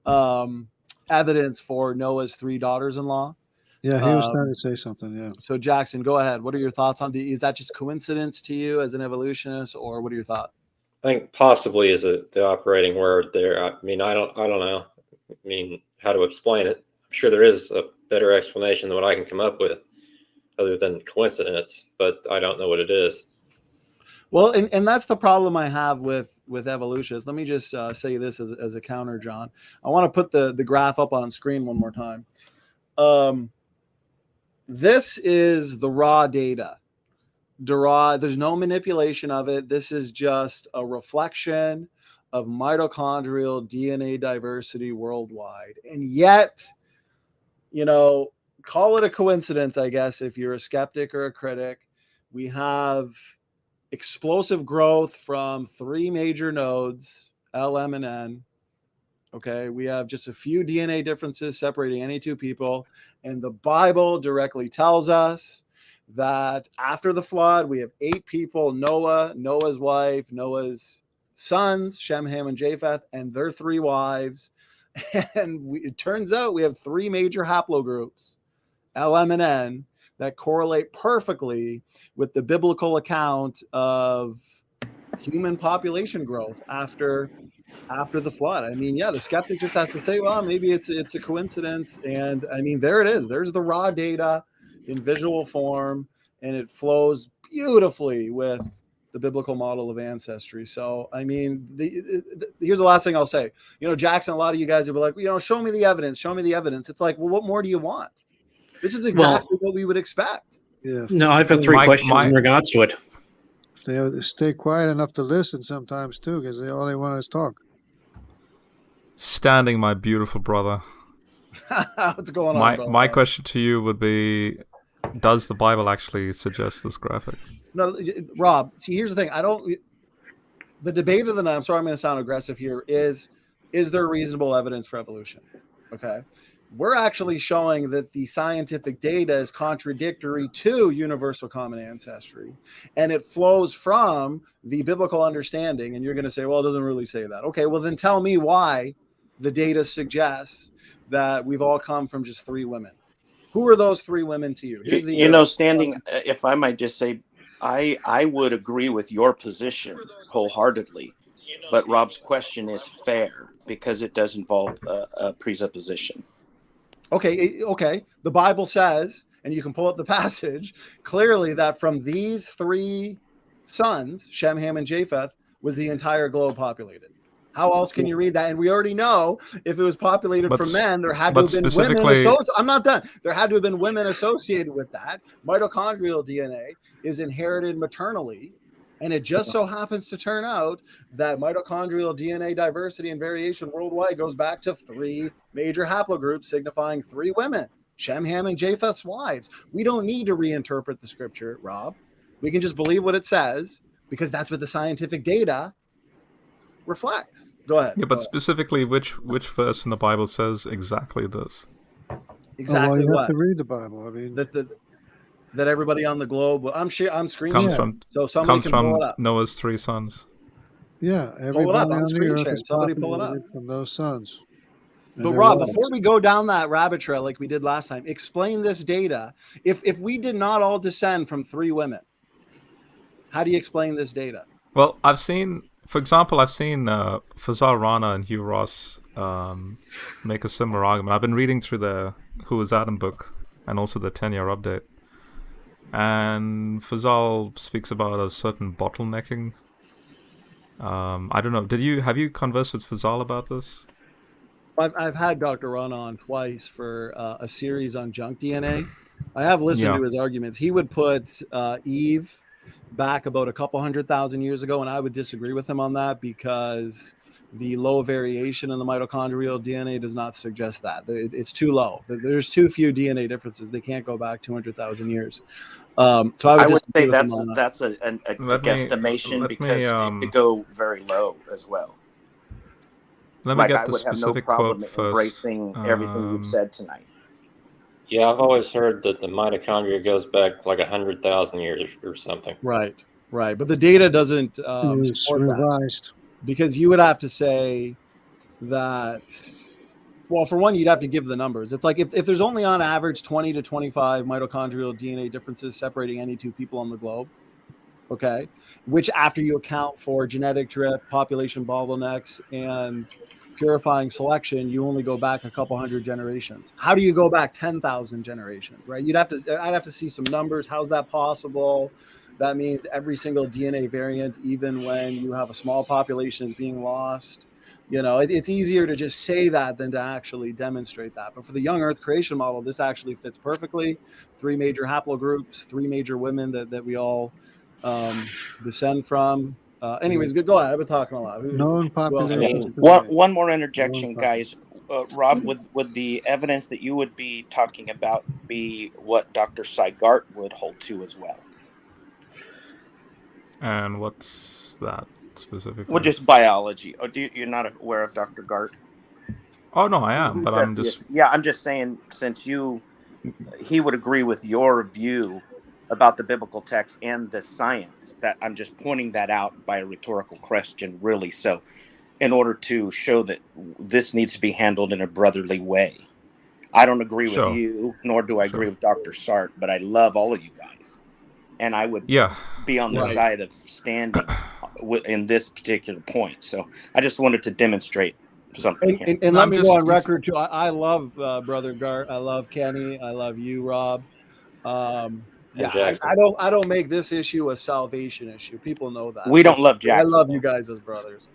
evidence for Noah's three daughters-in-law. Yeah, he was trying to say something. Yeah. So Jackson, go ahead. What are your thoughts on is that just coincidence to you as an evolutionist, or what are your thoughts? I think possibly is the operating word there. I mean, I don't know. I mean, how to explain it? I'm sure there is a better explanation than what I can come up with, other than coincidence. But I don't know what it is. Well, and that's the problem I have with evolutionists. Let me just say this as a counter, John. I want to put the graph up on screen one more time. This is the raw data. There's no manipulation of it. This is just a reflection of mitochondrial DNA diversity worldwide. And yet, call it a coincidence, I guess, if you're a skeptic or a critic. We have explosive growth from three major nodes, L, M, and N. Okay, we have just a few DNA differences separating any two people. And the Bible directly tells us that after the flood, we have 8 people: Noah, Noah's wife, Noah's sons, Shem, Ham, and Japheth, and their 3 wives. And it turns out we have 3 major haplogroups, L, M, and N, that correlate perfectly with the biblical account of human population growth after the flood. I mean, yeah, the skeptic just has to say, well, maybe it's a coincidence. And I mean, there it is. There's the raw data in visual form, and it flows beautifully with the biblical model of ancestry. So, I mean, here's the last thing I'll say. Jackson, a lot of you guys will be like, show me the evidence. Show me the evidence. It's like, well, what more do you want? This is exactly what we would expect. Yeah. No, I've got 3 questions in regards to it. They stay quiet enough to listen sometimes too, because all they want is talk. Standing, my beautiful brother. What's going on, brother? My question to you would be, does the Bible actually suggest this graphic? No, Rob, see, here's the thing. The debate of the night, I'm sorry I'm going to sound aggressive here, is there reasonable evidence for evolution? Okay. We're actually showing that the scientific data is contradictory to universal common ancestry, and it flows from the biblical understanding. And you're going to say, well, it doesn't really say that. Okay, well, then tell me why the data suggests that we've all come from just 3 women. Who are those 3 women to you? Standing, if I might just say, I would agree with your position wholeheartedly, but Rob's question is fair because it does involve a presupposition. Okay. The Bible says, and you can pull up the passage, clearly that from these 3 sons, Shem, Ham, and Japheth, was the entire globe populated. How else can you read that? And we already know if it was populated from men, there had to have been women associated. I'm not done. There had to have been women associated with that. Mitochondrial DNA is inherited maternally. And it just so happens to turn out that mitochondrial DNA diversity and variation worldwide goes back to 3 major haplogroups signifying 3 women, Shem, Ham, and Japheth's wives. We don't need to reinterpret the scripture, Rob. We can just believe what it says because that's what the scientific data reflects. Go ahead. Yeah, but specifically, which verse in the Bible says exactly this? Exactly you what? have to read the Bible. I mean, that everybody on the globe, I'm screaming. So somebody comes can from pull it up. Noah's 3 sons. Yeah, pull it up. everybody I'm on the earth sharing. is Somebody pull it up. populated from those sons. But Rob, before we go down that rabbit trail like we did last time, explain this data. If we did not all descend from 3 women, how do you explain this data? Well, for example, Fazal Rana and Hugh Ross make a similar argument. I've been reading through the Who is Adam book and also the 10-year update. And Fazal speaks about a certain bottlenecking. I don't know. Have you conversed with Fazal about this? I've had Dr. Rana on twice for a series on junk DNA. I have listened to his arguments. He would put Eve back about a couple 100,000 years ago, and I would disagree with him on that because the low variation in the mitochondrial DNA does not suggest that. It's too low. There's too few DNA differences. They can't go back 200,000 years. So I would say disagree with them on that. that's a guesstimation because it could go very low as well. Let me Like get I the would have no specific problem quote first. embracing everything you've said tonight. Yeah, I've always heard that the mitochondria goes back like 100,000 years or something. Right. But the data doesn't support revised. that, because you would have to say that. Well, for one, you'd have to give the numbers. It's like if there's only on average 20 to 25 mitochondrial DNA differences separating any two people on the globe, okay, which after you account for genetic drift, population bottlenecks, and purifying selection, you only go back a couple hundred generations. How do you go back 10,000 generations, right? I'd have to see some numbers. How's that possible? That means every single DNA variant, even when you have a small population, is being lost. It's easier to just say that than to actually demonstrate that. But for the young Earth creation model, this actually fits perfectly. 3 major haplogroups, 3 major women that we all descend from. Anyways, go ahead. I've been talking a lot. Known population. One more interjection, guys. Rob, would the evidence that you would be talking about be what Dr. Seigart would hold to as well? And what's that specifically? Well, just biology. You're not aware of Dr. Gart? Oh no, I am, but I'm just. Yeah, I'm just saying, since he would agree with your view about the biblical text and the science. That I'm just pointing that out by a rhetorical question, really. So, in order to show that this needs to be handled in a brotherly way. I don't agree with you, nor do I agree with Dr. Sart, but I love all of you guys. And I would be on the side of standing in this particular point. So I just wanted to demonstrate something here. And let me go on record too. I love Brother Gart. I love Kenny. I love you, Rob. I don't make this issue a salvation issue. People know that. We don't love Jackson. I love you guys as brothers.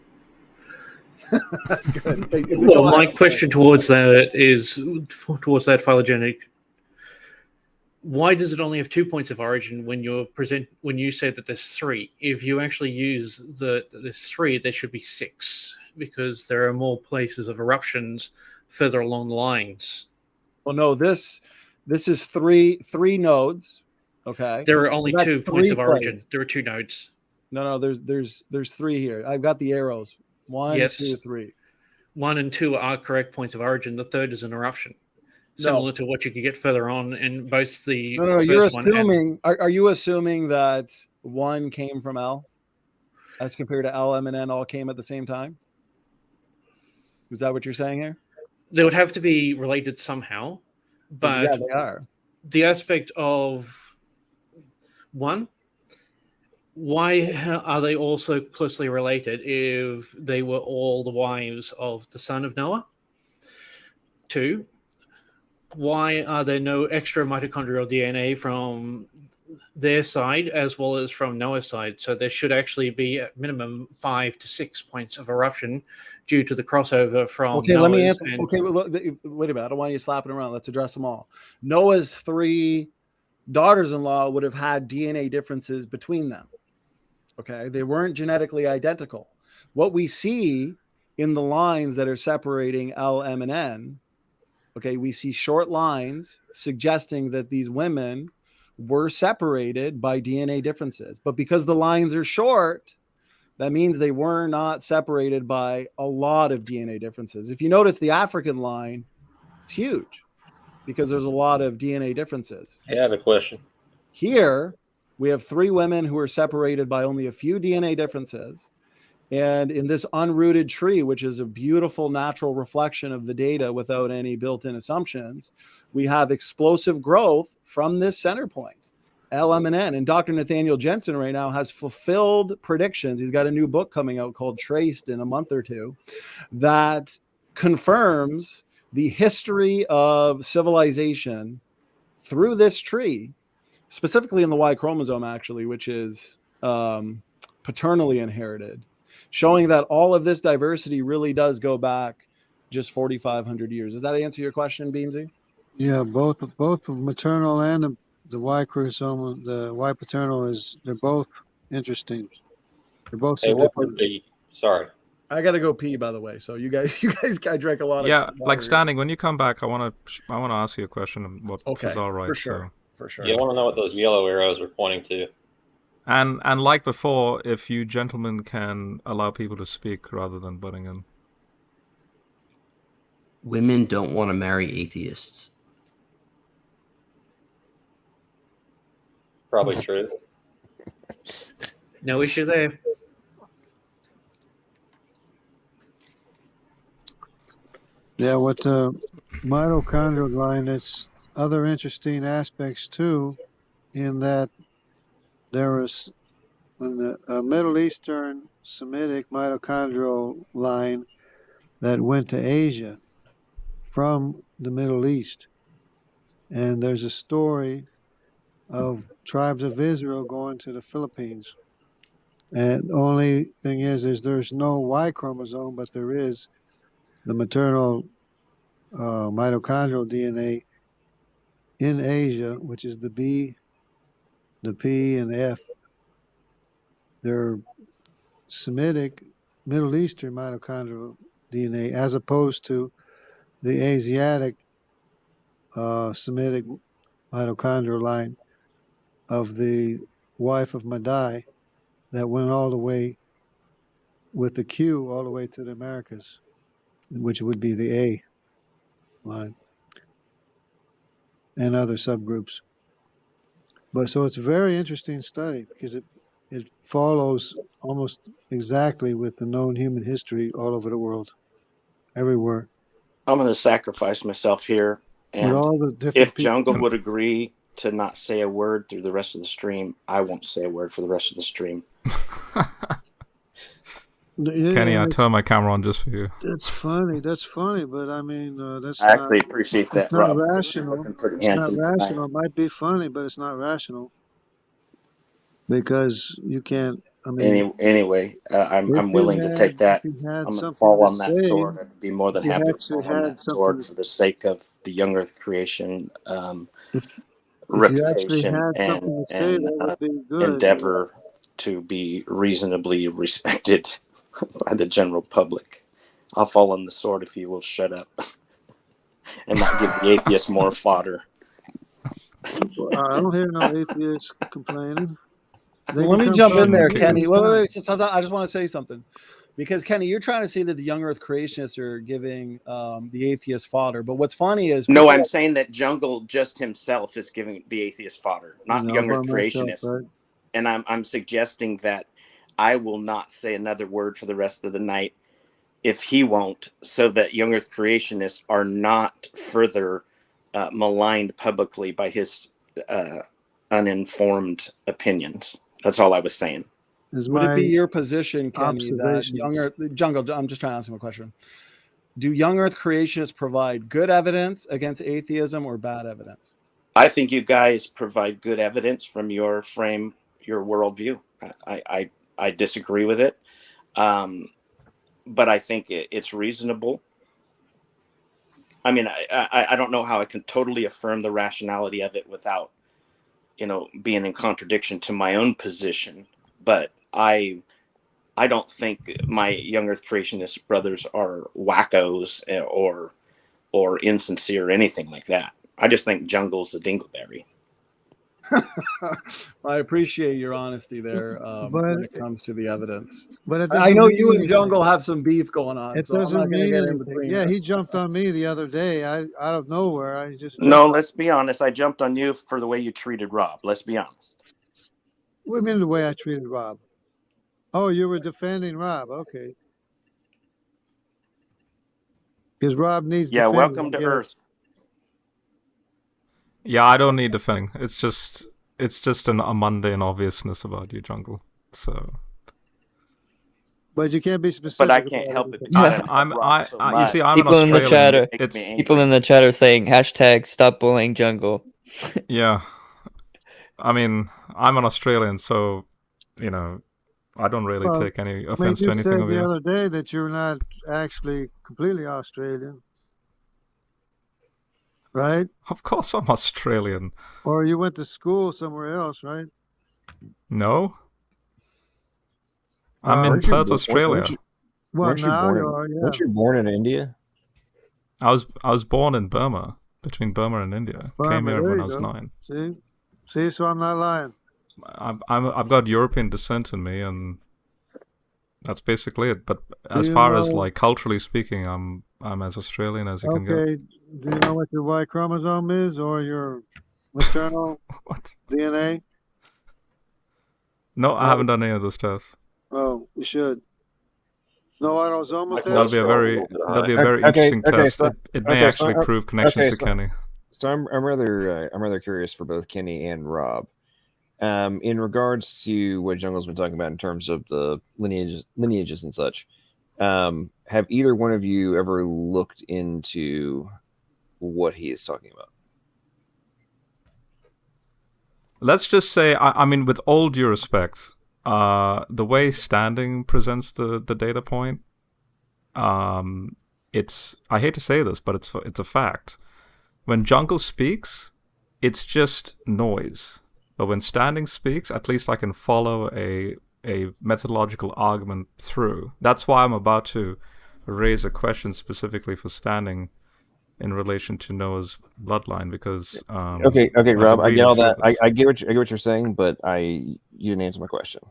Well, my question towards that phylogenetic. Why does it only have 2 points of origin when you say that there's 3? If you actually use there's 3, there should be 6, because there are more places of eruptions further along the lines. Well, no, this is three nodes. Okay. There are only 2 points of origin. There are 2 nodes. No, there's 3 here. I've got the arrows. 1, 2, 3. 1 and 2 are correct points of origin. The third is an eruption. Similar to what you could get further on in both the. No, you're assuming. Are you assuming that 1 came from L, as compared to L, M, and N all came at the same time? Is that what you're saying here? They would have to be related somehow, but yeah, they are. The aspect of 1. Why are they all so closely related if they were all the wives of the son of Noah? 2. Why are there no extra mitochondrial DNA from their side as well as from Noah's side? So there should actually be at minimum 5 to 6 points of eruption due to the crossover from Noah's. Let me answer. Wait a minute. I don't want you slapping around. Let's address them all. Noah's 3 daughters-in-law would have had DNA differences between them. Okay, they weren't genetically identical. What we see in the lines that are separating L, M, and N. Okay, we see short lines suggesting that these women were separated by DNA differences. But because the lines are short, that means they were not separated by a lot of DNA differences. If you notice the African line, it's huge because there's a lot of DNA differences. I have a question. Here, we have 3 women who are separated by only a few DNA differences. And in this unrooted tree, which is a beautiful natural reflection of the data without any built-in assumptions, we have explosive growth from this center point, L, M, and N. And Dr. Nathaniel Jensen right now has fulfilled predictions. He's got a new book coming out called Traced in a month or 2 that confirms the history of civilization through this tree, specifically in the Y chromosome, actually, which is paternally inherited, showing that all of this diversity really does go back just 4,500 years. Does that answer your question, Beamsy? Yeah, both maternal and the Y chromosome, the Y paternal they're both interesting. They're both Hey, what would the I gotta go pee, by the way. So you guys I drank a lot of Yeah, water like here. Standing, when you come back, I wanna ask you a question on what Okay, Fazal writes. for sure, So. for sure. You want to know what those yellow arrows were pointing to. And like before, if you gentlemen can allow people to speak rather than butting in. Women don't want to marry atheists. Probably true. No issue there. Yeah, with the mitochondrial line, it's other interesting aspects too, in that there is a Middle Eastern Semitic mitochondrial line that went to Asia from the Middle East. And there's a story of tribes of Israel going to the Philippines. And the only thing is there's no Y chromosome, but there is the maternal mitochondrial DNA in Asia, which is the B, the P, and the F. They're Semitic, Middle Eastern mitochondrial DNA, as opposed to the Asiatic Semitic mitochondrial line of the wife of Madai that went all the way with the Q all the way to the Americas, which would be the A line and other subgroups. But so it's a very interesting study because it follows almost exactly with the known human history all over the world, everywhere. I'm going to sacrifice myself here. With And all the different if people. Jungle would agree to not say a word through the rest of the stream, I won't say a word for the rest of the stream. Yeah, Kenny, I turned my camera on just for you. That's funny. That's funny, but I mean, that's I actually appreciate that, it's not Rob. rational. Looking pretty It's not handsome tonight. rational. It might be funny, but it's not rational because you can't. I mean, Anyway, I'm if willing to take that. If you had I'm going to something fall to on that say, sword. I'd be more than if you happy to actually fall on had that something sword for the sake of the young Earth creation if you actually reputation had something to say, that would be good. endeavor to be reasonably respected by the general public. I'll fall on the sword if you will shut up and not give the atheists more fodder. I don't hear no atheists complaining. Well, let me jump in there, Kenny. Wait. I just want to say something. Because, Kenny, you're trying to say that the young Earth creationists are giving the atheist fodder. But what's funny is... No, I'm saying that Jungle just himself is giving the atheist fodder, not young Earth creationists. Right? And I'm suggesting that I will not say another word for the rest of the night if he won't, so that young Earth creationists are not further maligned publicly by his uninformed opinions. That's all I was saying. Would it be your position, Kenny, that young Earth... Jungle, I'm just trying to ask him a question. Do young Earth creationists provide good evidence against atheism or bad evidence? I think you guys provide good evidence from your frame, your worldview. I disagree with it. But I think it's reasonable. I mean, I don't know how I can totally affirm the rationality of it without, being in contradiction to my own position. But I don't think my young Earth creationist brothers are wackos or insincere or anything like that. I just think Jungle's a dingleberry. I appreciate your honesty there when it comes to the evidence. But I know you and Jungle have some beef going on. It so doesn't I'm not gonna mean get in anything. between. Yeah, he jumped on me the other day. Out of nowhere. I just No, let's be honest. I jumped on you for the way you treated Rob. Let's be honest. What do you mean the way I treated Rob? Oh, you were defending Rob. Okay. Because Rob needs defending. Welcome to Earth. Yeah, I don't need defending. It's just a mundane obviousness about you, Jungle. So. But you can't be specific. But I can't help it. You see, I'm people an in the chatter. Australian. People in the chat are saying #stop bullying Jungle. Yeah, I mean, I'm an Australian, so I don't really take any offense to anything of you said you. the other day that you're not actually completely Australian, right? Of course, I'm Australian. Or you went to school somewhere else, right? No. I'm in Perth, Australia. Well, Weren't you now born you in, are, yeah. weren't you born in India? I was born in Burma, between Burma and India. Came Burma, here there when you I was go. 9. See, so I'm not lying. I've got European descent in me, and that's basically it. But Do as you far as know? like culturally speaking, I'm as Australian as you can get. Okay. Do you know what your Y chromosome is, or your maternal DNA? No, I haven't done any of those tests. Oh, you should. No autosomal test. That'll be a very interesting test. So, It may actually prove connections to Kenny. So I'm rather curious for both Kenny and Rob. In regards to what Jungle's been talking about in terms of the lineages and such, have either one of you ever looked into what he is talking about? Let's just say, I mean, with all due respect, the way Standing presents the data point, it's, I hate to say this, but it's a fact. When Jungle speaks, it's just noise. But when Standing speaks, at least I can follow a methodological argument through. That's why I'm about to raise a question specifically for Standing in relation to Noah's bloodline, because Okay, Rob, I get all that. I get what you're saying, but you didn't answer my question.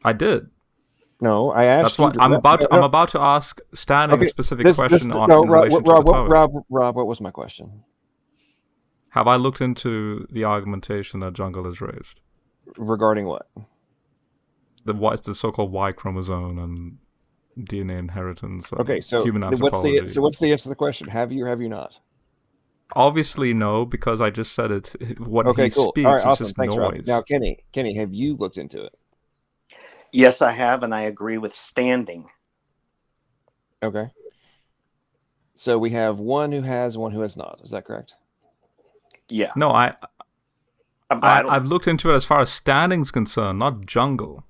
I did. No, I asked. That's why I'm about to ask Standing a specific question in relation to the topic. Rob, what was my question? Have I looked into the argumentation that Jungle has raised regarding what? The so-called Y chromosome and DNA inheritance. Okay, so human anthropology. what's the answer to the question? Have you or have you not? Obviously no, because I just said it. What okay, he cool. speaks All right, is awesome. just Thanks, noise. Rob. Now, Kenny, have you looked into it? Yes, I have, and I agree with Standing. Okay. So we have one who has, one who has not. Is that correct? Yeah. No, I've looked into it as far as Standing's concerned, not Jungle.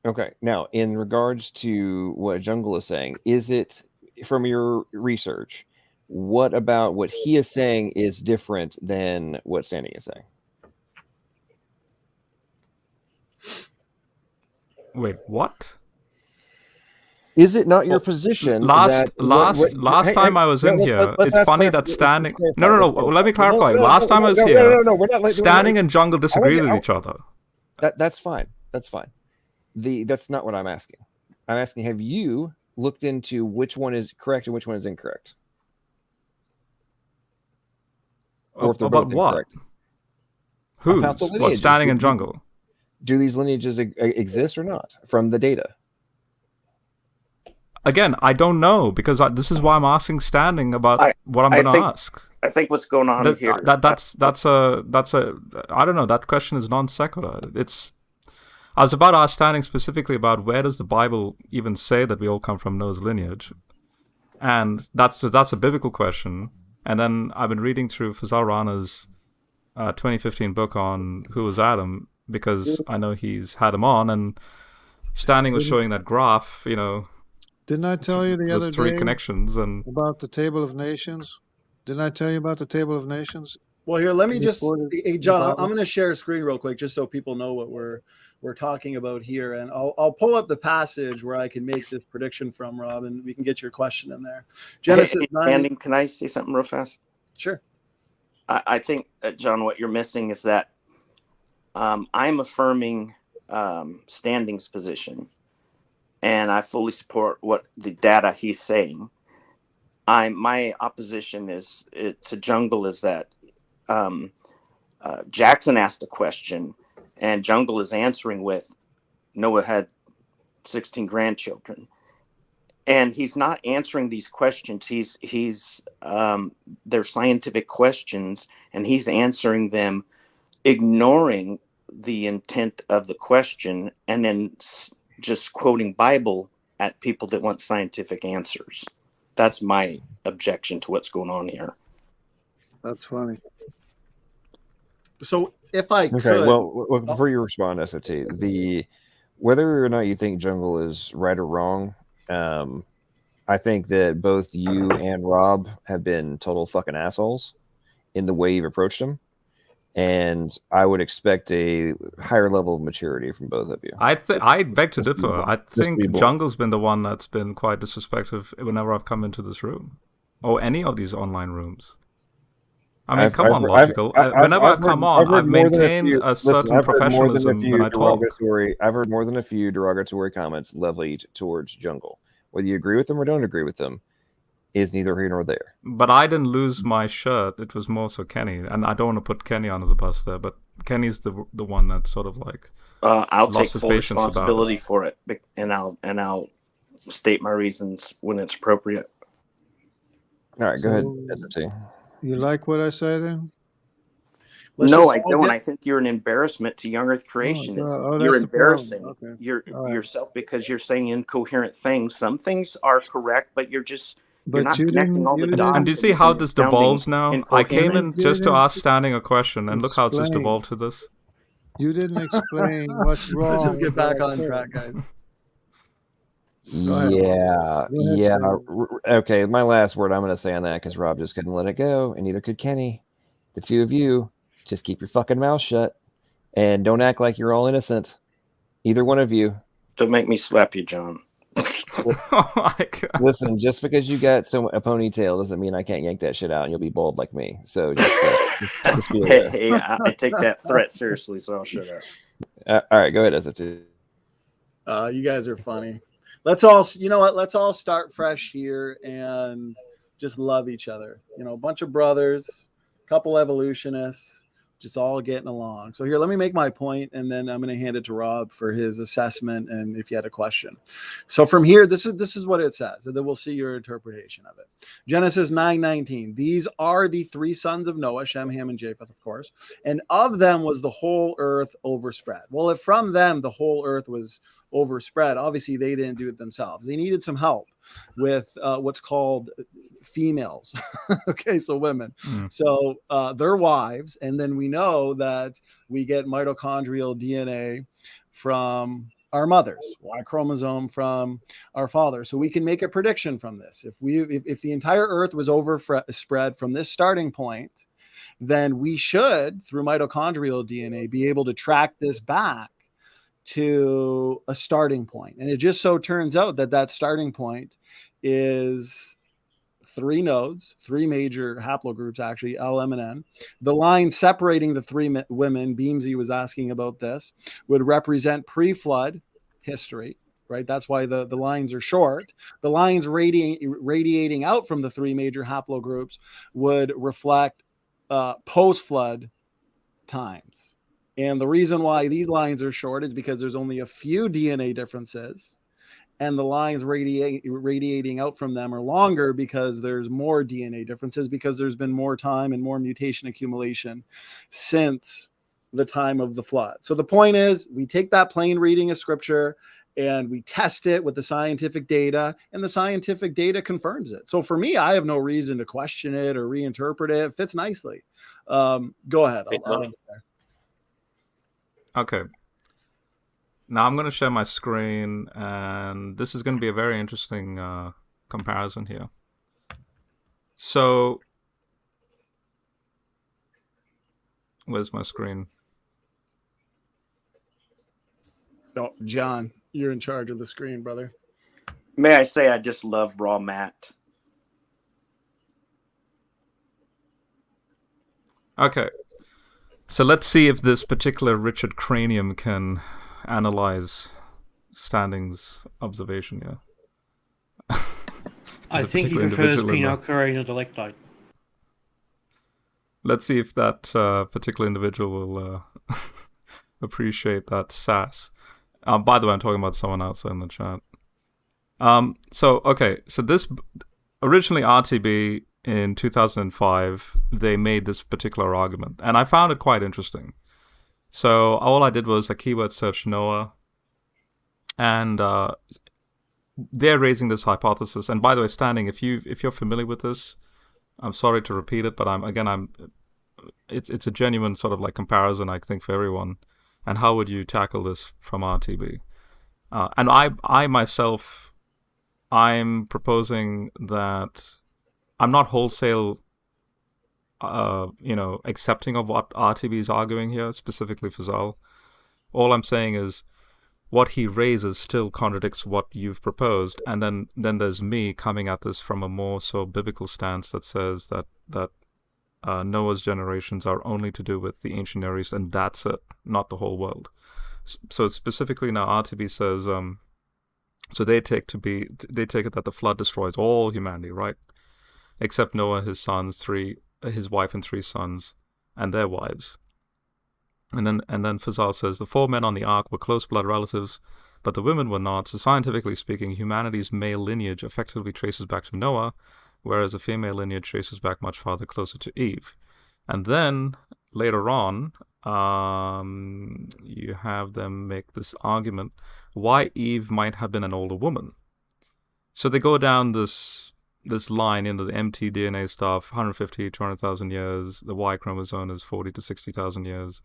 Okay. Now, in regards to what Jungle is saying, is it from your research? What about what he is saying is different than what Standing is saying? Wait, what? Is it not your position? Last time I was in here, it's funny that Standing. No. Let me clarify. Last time I was here, Standing and Jungle disagree with each other. That's fine. That's fine. That's not what I'm asking. I'm asking, have you looked into which one is correct and which one is incorrect? Or if they're about both what? incorrect. Who's? What, Standing and Jungle? Do these lineages exist or not from the data? Again, I don't know, because this is why I'm asking Standing about what I'm going to ask. I think what's going on here. That's a I don't know. That question is non sequitur. I was about to ask Standing specifically about where does the Bible even say that we all come from Noah's lineage, and that's a biblical question. And then I've been reading through Fazal Rana's 2015 book on who was Adam, because I know he's had him on, and Standing was showing that graph. Didn't I tell you the other day three connections and about the table of nations? Didn't I tell you about the table of nations? Well, here, let me just, hey, John, I'm going to share a screen real quick, just so people know what we're talking about here, and I'll pull up the passage where I can make this prediction from, Rob, and we can get your question in there. Genesis 9. Andy, can I say something real fast? Sure. I think, John, what you're missing is that I'm affirming Standing's position, and I fully support what the data he's saying. My opposition to Jungle is that Jackson asked a question, and Jungle is answering with Noah had 16 grandchildren, and he's not answering these questions. They're scientific questions, and he's answering them, ignoring the intent of the question, and then just quoting Bible at people that want scientific answers. That's my objection to what's going on here. That's funny. So if I could... Okay, well, before you respond, SOT, whether or not you think Jungle is right or wrong, I think that both you and Rob have been total fucking assholes in the way you've approached him. and I would expect a higher level of maturity from both of you. I beg to Just be differ. blunt. I Just be think blunt. Jungle's been the one that's been quite disrespectful whenever I've come into this room, or any of these online rooms. I mean, come on, Logical. Whenever I've come on, I've maintained a certain professionalism when I talk. I've heard more than a few derogatory comments levied towards Jungle. Whether you agree with them or don't agree with them is neither here nor there. But I didn't lose my shirt. It was more so Kenny, and I don't want to put Kenny under the bus there. But Kenny's the one that's sort of like I'll take lost his full patience about it. responsibility for it, and I'll state my reasons when it's appropriate. All right, go ahead, So, SFT. You like what I say then? No, I don't. I think you're an embarrassment to young Earth creationism. oh, You're that's the problem. embarrassing Okay. yourself because you're saying incoherent things. Some things are correct, but you're not you connecting didn't- all you the didn't- dots. And do you see how this devolves now? I came in just to didn't ask Standing a question, and look how it's just explain. devolved to this. You didn't explain what's wrong. Let's just get with back what I on said. track, guys. Go ahead. Yeah, Go ahead, yeah. Steve. Okay, my last word I'm going to say on that, because Rob just couldn't let it go, and neither could Kenny. The two of you, just keep your fucking mouth shut, and don't act like you're all innocent. Either one of you. Don't make me slap you, John. Oh my God. Listen, just because you got a ponytail doesn't mean I can't yank that shit out and you'll be bald like me. So just be aware. Hey, I take that threat seriously, so I'll shut up. All right, go ahead, SFT. You guys are funny. Let's all, you know what? Let's all start fresh here and just love each other. You know, a bunch of brothers, couple evolutionists, just all getting along. So here, let me make my point, and then I'm going to hand it to Rob for his assessment and if you had a question. So from here, this is what it says, and then we'll see your interpretation of it. Genesis 9:19. These are the three sons of Noah, Shem, Ham, and Japheth, of course. And of them was the whole earth overspread. Well, if from them the whole earth was overspread, obviously they didn't do it themselves. They needed some help with what's called females. Okay, so women. So their wives, and then we know that we get mitochondrial DNA from our mothers, Y chromosome from our father. So we can make a prediction from this. If the entire earth was overspread from this starting point, then we should, through mitochondrial DNA, be able to track this back to a starting point. And it just so turns out that starting point is three nodes, three major haplogroups, actually, L, M, and N. The line separating the three women, Beamsy was asking about this, would represent pre-flood history, right? That's why the lines are short. The lines radiating out from the three major haplogroups would reflect post-flood times. And the reason why these lines are short is because there's only a few DNA differences, and the lines radiating out from them are longer because there's more DNA differences, because there's been more time and more mutation accumulation since the time of the flood. So the point is, we take that plain reading of scripture and we test it with the scientific data, and the scientific data confirms it. So for me, I have no reason to question it or reinterpret it. It fits nicely. Go ahead. Okay. Now I'm going to share my screen, and this is going to be a very interesting comparison here. So, where's my screen? Oh, John, you're in charge of the screen, brother. May I say I just love raw mat. Okay. So let's see if this particular Richard Cranium can analyze Standing's observation here. I think he prefers penile chlorine or delectite. Let's see if that particular individual will appreciate that sass. By the way, I'm talking about someone else in the chat. So this originally RTB in 2005, they made this particular argument, and I found it quite interesting. So all I did was a keyword search Noah, and they're raising this hypothesis. And by the way, Standing, if you're familiar with this, I'm sorry to repeat it, but it's a genuine sort of like comparison, I think, for everyone. And how would you tackle this from RTB? And I myself, I'm proposing that I'm not wholesale accepting of what RTB is arguing here, specifically Fazal. All I'm saying is what he raises still contradicts what you've proposed, and then there's me coming at this from a more so biblical stance that says that Noah's generations are only to do with the ancient Near East, and that's it, not the whole world. So specifically now, RTB says, so they take it that the flood destroys all humanity, right? Except Noah, his sons, his wife and 3 sons, and their wives. And then Fazal says the 4 men on the ark were close blood relatives, but the women were not. So scientifically speaking, humanity's male lineage effectively traces back to Noah, whereas a female lineage traces back much farther, closer to Eve. And then later on, you have them make this argument why Eve might have been an older woman. So they go down this line into the mtDNA stuff, 150, 200,000 years. The Y chromosome is 40 to 60,000 years.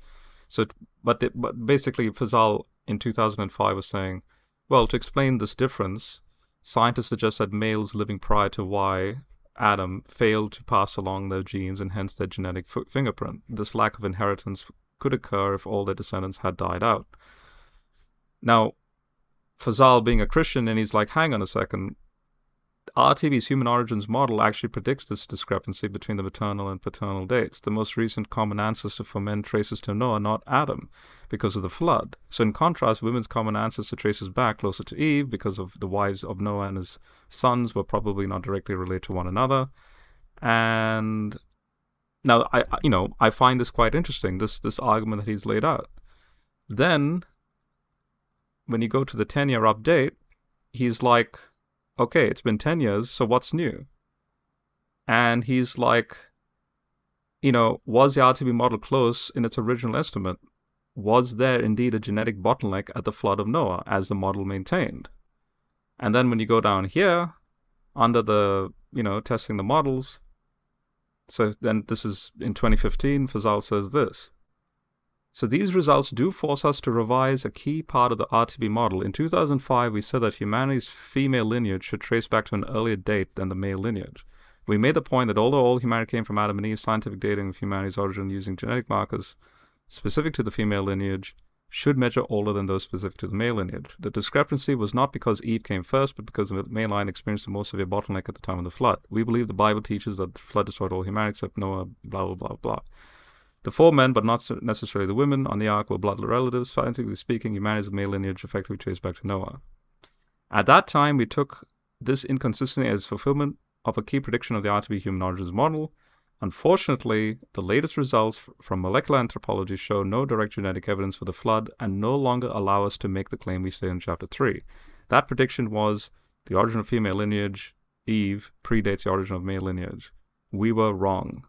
So, but basically, Fazal in 2005 was saying, well, to explain this difference, scientists suggest that males living prior to Y, Adam, failed to pass along their genes and hence their genetic fingerprint. This lack of inheritance could occur if all their descendants had died out. Now, Fazal being a Christian, and he's like, hang on a second, RTB's human origins model actually predicts this discrepancy between the maternal and paternal dates. The most recent common ancestor for men traces to Noah, not Adam, because of the flood. So in contrast, women's common ancestor traces back closer to Eve because of the wives of Noah and his sons were probably not directly related to one another. And now I find this quite interesting, this argument that he's laid out. Then when you go to the 10-year update, he's like, okay, it's been 10 years, so what's new? And he's like, was the RTB model close in its original estimate? Was there indeed a genetic bottleneck at the flood of Noah, as the model maintained? And then when you go down here, under the, testing the models, so then this is in 2015, Fazal says this. So these results do force us to revise a key part of the RTB model. In 2005, we said that humanity's female lineage should trace back to an earlier date than the male lineage. We made the point that although all humanity came from Adam and Eve, scientific dating of humanity's origin using genetic markers specific to the female lineage should measure older than those specific to the male lineage. The discrepancy was not because Eve came first, but because the male line experienced a more severe bottleneck at the time of the flood. We believe the Bible teaches that the flood destroyed all humanity except Noah, blah, blah, blah, blah. The 4 men, but not necessarily the women, on the ark were blood relatives. Scientifically speaking, humanity's male lineage effectively traced back to Noah. At that time, we took this inconsistency as fulfillment of a key prediction of the RTB human origins model. Unfortunately, the latest results from molecular anthropology show no direct genetic evidence for the flood and no longer allow us to make the claim we say in Chapter 3. That prediction was the origin of female lineage, Eve, predates the origin of male lineage. We were wrong.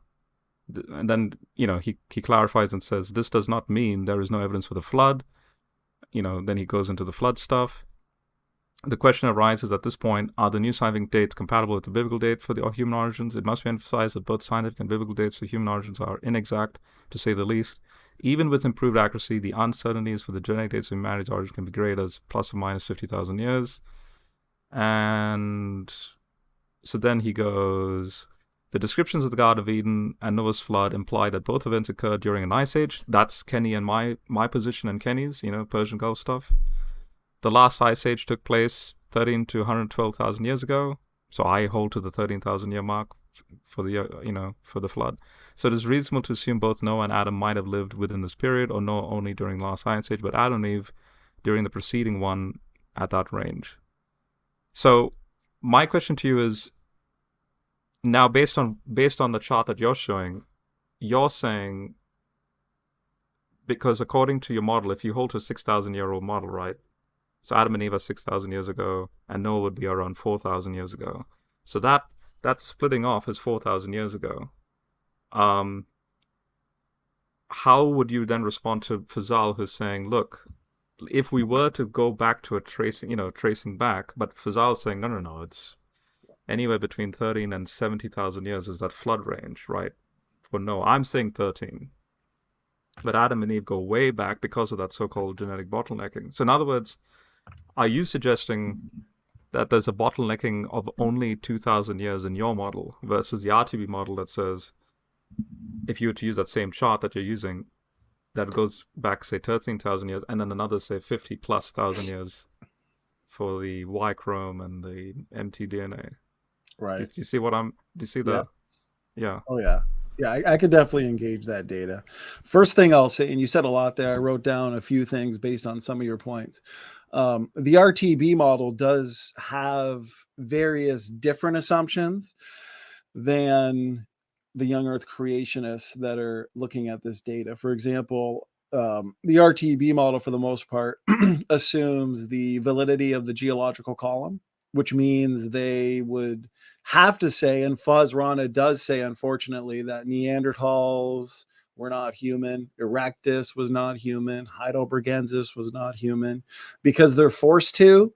And then, he clarifies and says, this does not mean there is no evidence for the flood. Then he goes into the flood stuff. The question arises at this point, are the new scientific dates compatible with the biblical date for the human origins? It must be emphasized that both scientific and biblical dates for human origins are inexact, to say the least. Even with improved accuracy, the uncertainties for the genetic dates of humanity's origin can be great as plus or minus 50,000 years. And so then he goes, the descriptions of the Garden of Eden and Noah's flood imply that both events occurred during an ice age. That's Kenny and my position and Kenny's, Persian Gulf stuff. The last ice age took place 13 to 112,000 years ago. So I hold to the 13,000 year mark for the, for the flood. So it is reasonable to assume both Noah and Adam might have lived within this period, or Noah only during the last ice age, but Adam and Eve during the preceding one at that range. So my question to you is, now, based on the chart that you're showing, you're saying, because according to your model, if you hold to a 6,000-year-old model, right? So Adam and Eve are 6,000 years ago, and Noah would be around 4,000 years ago. So that's splitting off as 4,000 years ago. How would you then respond to Fazal, who's saying, look, if we were to go back to a tracing back, but Fazal is saying, no, it's anywhere between 13 and 70,000 years is that flood range, right? For Noah, I'm saying 13. But Adam and Eve go way back because of that so-called genetic bottlenecking. So in other words, are you suggesting that there's a bottlenecking of only 2,000 years in your model versus the RTB model that says if you were to use that same chart that you're using, that goes back, say, 13,000 years, and then another, say, 50,000+ years for the Y chrome and the mtDNA. Right. Do you see what I'm? Do you see the? Yeah. Oh yeah. Yeah, I could definitely engage that data. First thing I'll say, and you said a lot there, I wrote down a few things based on some of your points. The RTB model does have various different assumptions than the young Earth creationists that are looking at this data. For example, the RTB model, for the most part, assumes the validity of the geological column, which means they would have to say, and Fuzz Rana does say, unfortunately, that Neanderthals were not human, Erectus was not human, Heidelbergensis was not human, because they're forced to,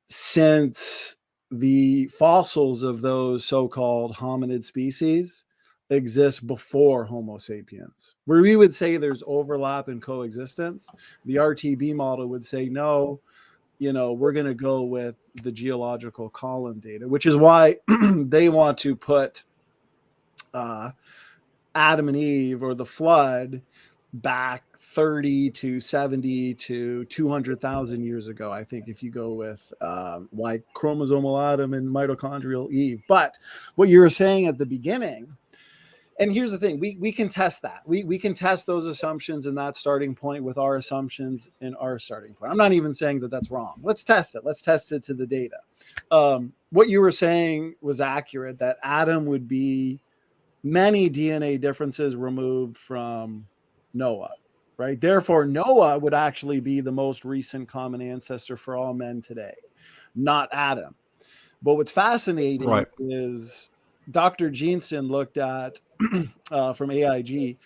since the fossils of those so-called hominid species exist before Homo sapiens. Where we would say there's overlap and coexistence, the RTB model would say, no, we're going to go with the geological column data, which is why they want to put Adam and Eve, or the flood, back 30 to 70 to 200,000 years ago, I think, if you go with Y chromosomal Adam and mitochondrial Eve. But what you were saying at the beginning, and here's the thing, we can test that. We can test those assumptions and that starting point with our assumptions and our starting point. I'm not even saying that that's wrong. Let's test it. Let's test it to the data. What you were saying was accurate, that Adam would be many DNA differences removed from Noah, right? Therefore, Noah would actually be the most recent common ancestor for all men today, not Adam. But what's fascinating is Dr. Jeanson looked at, from AIG,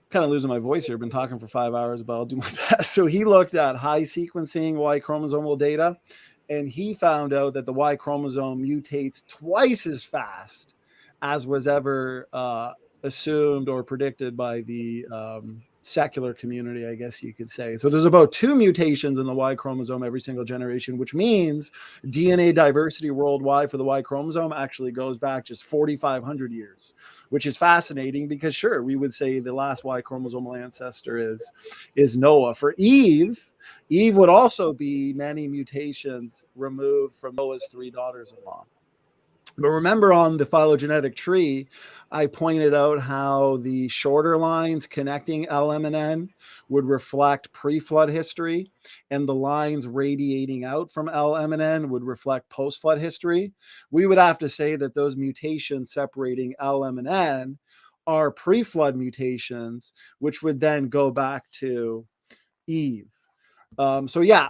kind of losing my voice here, been talking for 5 hours, but I'll do my best. So he looked at high sequencing Y chromosomal data, and he found out that the Y chromosome mutates twice as fast as was ever assumed or predicted by the secular community, I guess you could say. So there's about 2 mutations in the Y chromosome every single generation, which means DNA diversity worldwide for the Y chromosome actually goes back just 4,500 years, which is fascinating because, sure, we would say the last Y chromosomal ancestor is Noah. For Eve would also be many mutations removed from Noah's 3 daughters-in-law. But remember, on the phylogenetic tree, I pointed out how the shorter lines connecting L, M, and N would reflect pre-flood history, and the lines radiating out from L, M, and N would reflect post-flood history. We would have to say that those mutations separating L, M, and N are pre-flood mutations, which would then go back to Eve. So yeah,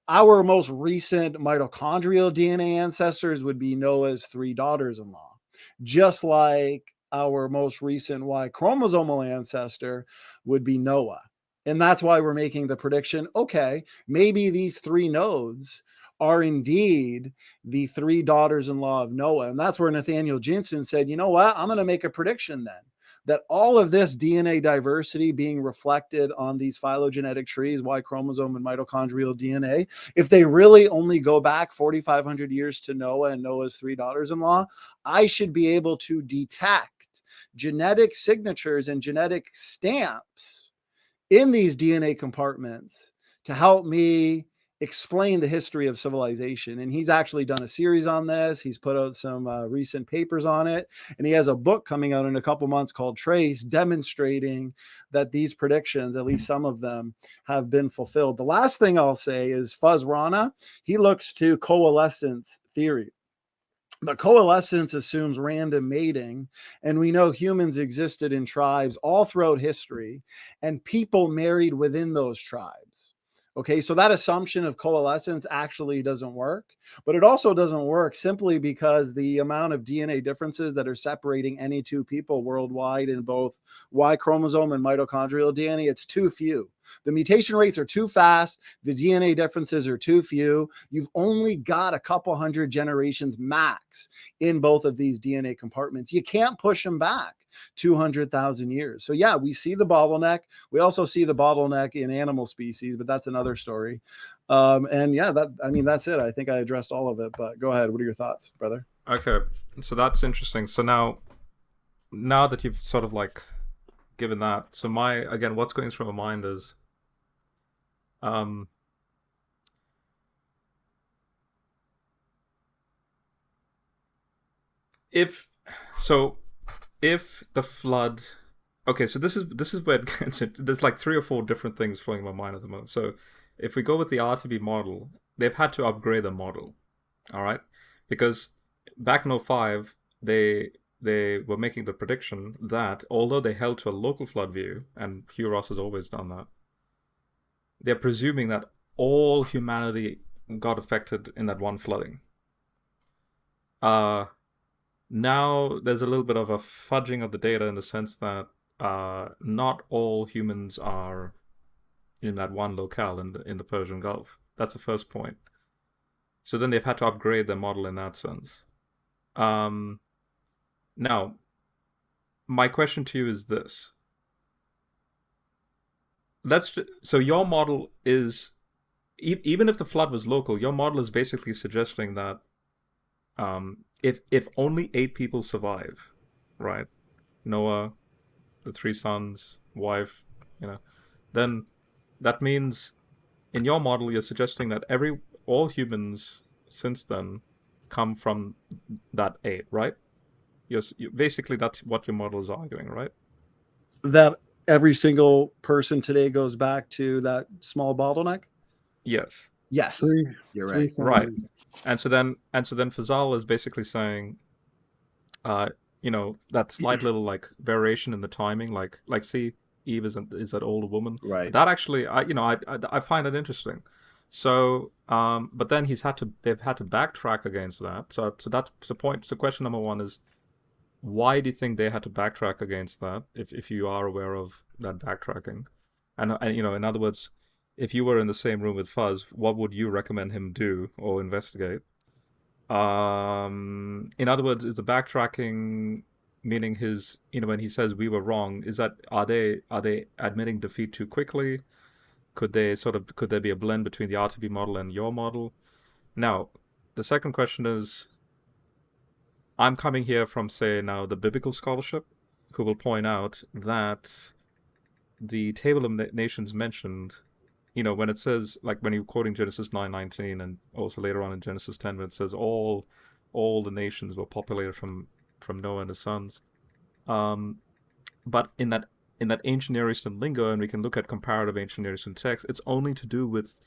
our most recent mitochondrial DNA ancestors would be Noah's 3 daughters-in-law, just like our most recent Y chromosomal ancestor would be Noah. And that's why we're making the prediction, okay, maybe these 3 nodes are indeed the 3 daughters-in-law of Noah. And that's where Nathaniel Jensen said, you know what, I'm going to make a prediction then, that all of this DNA diversity being reflected on these phylogenetic trees, Y chromosome and mitochondrial DNA, if they really only go back 4,500 years to Noah and Noah's 3 daughters-in-law, I should be able to detect genetic signatures and genetic stamps in these DNA compartments to help me explain the history of civilization. And he's actually done a series on this. He's put out some recent papers on it, and he has a book coming out in a couple months called Trace, demonstrating that these predictions, at least some of them, have been fulfilled. The last thing I'll say is Fuzz Rana, he looks to coalescence theory. But coalescence assumes random mating, and we know humans existed in tribes all throughout history, and people married within those tribes. Okay, so that assumption of coalescence actually doesn't work, but it also doesn't work simply because the amount of DNA differences that are separating any 2 people worldwide in both Y chromosome and mitochondrial DNA, it's too few. The mutation rates are too fast. The DNA differences are too few. You've only got a couple hundred generations max in both of these DNA compartments. You can't push them back 200,000 years. So yeah, we see the bottleneck. We also see the bottleneck in animal species, but that's another story. And yeah, that's it. I think I addressed all of it, but go ahead. What are your thoughts, brother? Okay, so that's interesting. So now now that you've sort of like given that, so again, what's going through my mind is, if the flood, okay, so this is where it gets there's like 3 or 4 different things flowing in my mind at the moment. So if we go with the RTB model, they've had to upgrade the model, all right, because back in 05 they were making the prediction that although they held to a local flood view, and Hugh Ross has always done that, they're presuming that all humanity got affected in that one flooding. Now there's a little bit of a fudging of the data in the sense that not all humans are in that one locale in the Persian Gulf. That's the first point. So then they've had to upgrade their model in that sense. Now, my question to you is this. So your model is, even if the flood was local, your model is basically suggesting that if only 8 people survive, right? Noah, the 3 sons, wife, then that means in your model you're suggesting that all humans since then come from that 8, right? Basically that's what your model is arguing, right? That every single person today goes back to that small bottleneck? Yes. Yes. You're right. Right. And so then Fazal is basically saying, that slight little like variation in the timing, like see, Eve is that older woman. Right. That actually, I find it interesting. So, but then they've had to backtrack against that. So that's the point. So question number 1 is, why do you think they had to backtrack against that? If you are aware of that backtracking, and in other words, if you were in the same room with Fuzz, what would you recommend him do or investigate? In other words, is the backtracking meaning his, when he says we were wrong, are they admitting defeat too quickly? Could there be a blend between the RTB model and your model? Now, the second question is, I'm coming here from, say, now the biblical scholarship, who will point out that the table of nations mentioned, when it says, like when you're quoting Genesis 9:19 and also later on in Genesis 10, when it says all the nations were populated from Noah and his sons. But in that ancient Near Eastern lingo, and we can look at comparative ancient Near Eastern texts, it's only to do with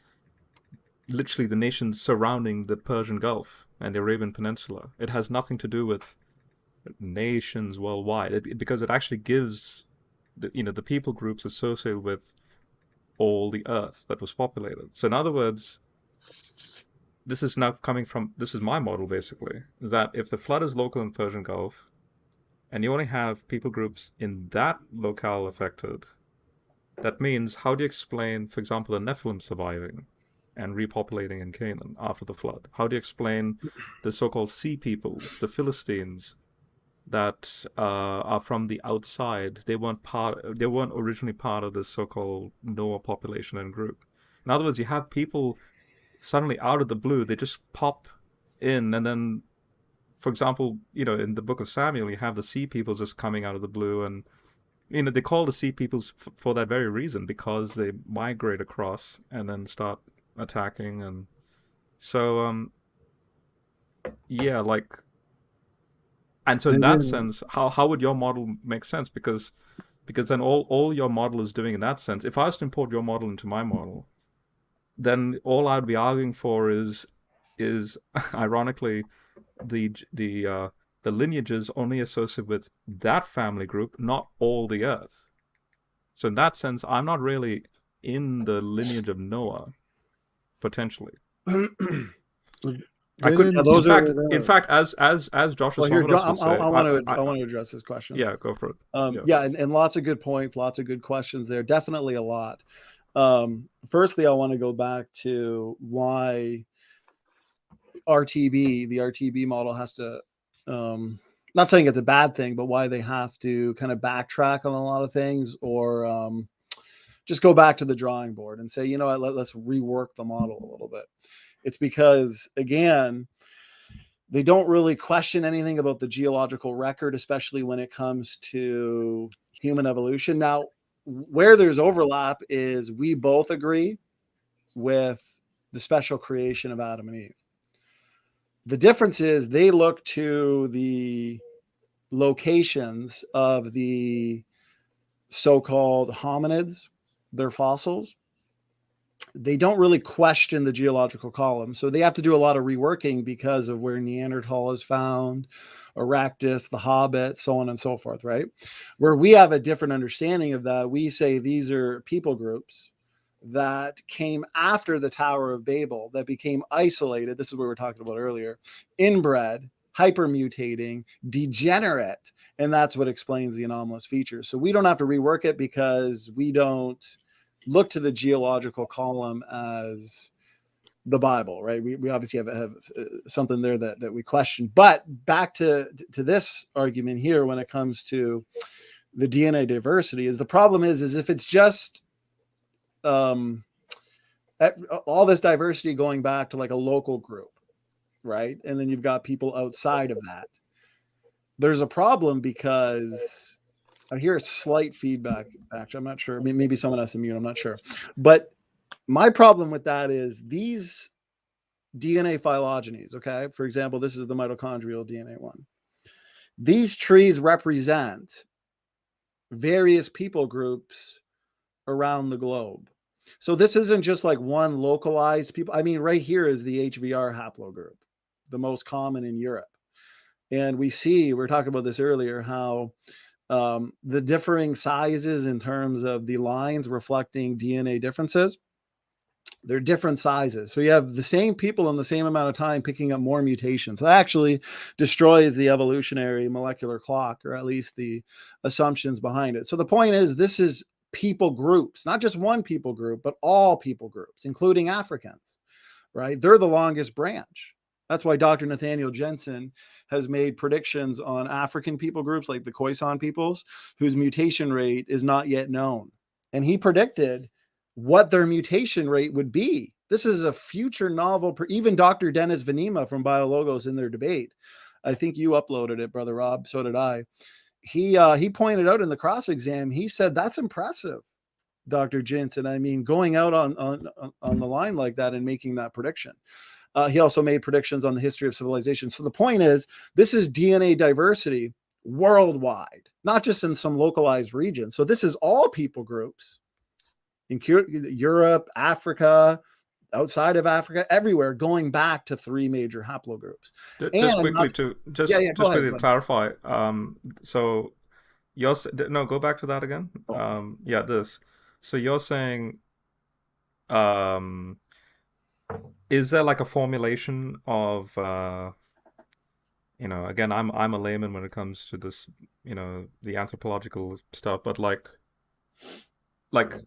literally the nations surrounding the Persian Gulf and the Arabian Peninsula. It has nothing to do with nations worldwide, because it actually gives the people groups associated with all the earth that was populated. So in other words, this is my model basically, that if the flood is local in the Persian Gulf and you only have people groups in that locale affected, that means, how do you explain, for example, the Nephilim surviving and repopulating in Canaan after the flood? How do you explain the so-called sea peoples, the Philistines, that are from the outside? They weren't originally part of this so-called Noah population and group. In other words, you have people suddenly out of the blue, they just pop in, and then, for example, in the book of Samuel, you have the sea peoples just coming out of the blue, and they call the sea peoples for that very reason, because they migrate across and then start attacking. And so yeah, like, and so in that sense, how would your model make sense? Because then all your model is doing in that sense, if I was to import your model into my model, then all I'd be arguing for is ironically the lineages only associated with that family group, not all the earth. So in that sense, I'm not really in the lineage of Noah, potentially. I could, in fact, as Joshua Solomon would say, I want to address this question. Yeah, go for it. And lots of good points, lots of good questions there. Definitely a lot. Firstly, I want to go back to why the RTB model has to, not saying it's a bad thing, but why they have to kind of backtrack on a lot of things, or just go back to the drawing board and say, let's rework the model a little bit. It's because, again, They don't really question anything about the geological record, especially when it comes to human evolution. Now, where there's overlap is we both agree with the special creation of Adam and Eve. The difference is they look to the locations of the so-called hominids, their fossils. They don't really question the geological column. So they have to do a lot of reworking because of where Neanderthal is found, Erectus, the Hobbit, so on and so forth, right? Where we have a different understanding of that, we say these are people groups that came after the Tower of Babel, that became isolated. This is what we were talking about earlier, inbred, hypermutating, degenerate, and that's what explains the anomalous features. So we don't have to rework it because we don't look to the geological column as the Bible, right? We obviously have something there that we question. But back to this argument here, when it comes to the DNA diversity, is the problem is if it's just all this diversity going back to like a local group, right? And then you've got people outside of that. There's a problem because I hear a slight feedback. Actually, I'm not sure. Maybe someone has to mute. I'm not sure. But my problem with that is these DNA phylogenies, okay? For example, this is the mitochondrial DNA one. These trees represent various people groups around the globe. So this isn't just like one localized people. I mean, right here is the HVR haplogroup, the most common in Europe. And we were talking about this earlier, how the differing sizes in terms of the lines reflecting DNA differences, they're different sizes. So you have the same people in the same amount of time picking up more mutations. That actually destroys the evolutionary molecular clock, or at least the assumptions behind it. So the point is, this is people groups, not just one people group, but all people groups, including Africans, right? They're the longest branch. That's why Dr. Nathaniel Jensen has made predictions on African people groups like the Khoisan peoples, whose mutation rate is not yet known. And he predicted what their mutation rate would be. This is a future novel. Even Dr. Dennis Venema from BioLogos in their debate, I think you uploaded it, Brother Rob, so did I. He pointed out in the cross exam, he said, that's impressive, Dr. Jensen. I mean, going out on the line like that and making that prediction. He also made predictions on the history of civilization. So the point is, this is DNA diversity worldwide, not just in some localized region. So this is all people groups in Europe, Africa, outside of Africa, everywhere, going back to three major haplogroups. Just quickly to clarify. So you're go back to that again. This. So you're saying, is there like a formulation of, again, I'm a layman when it comes to this, the anthropological stuff, but like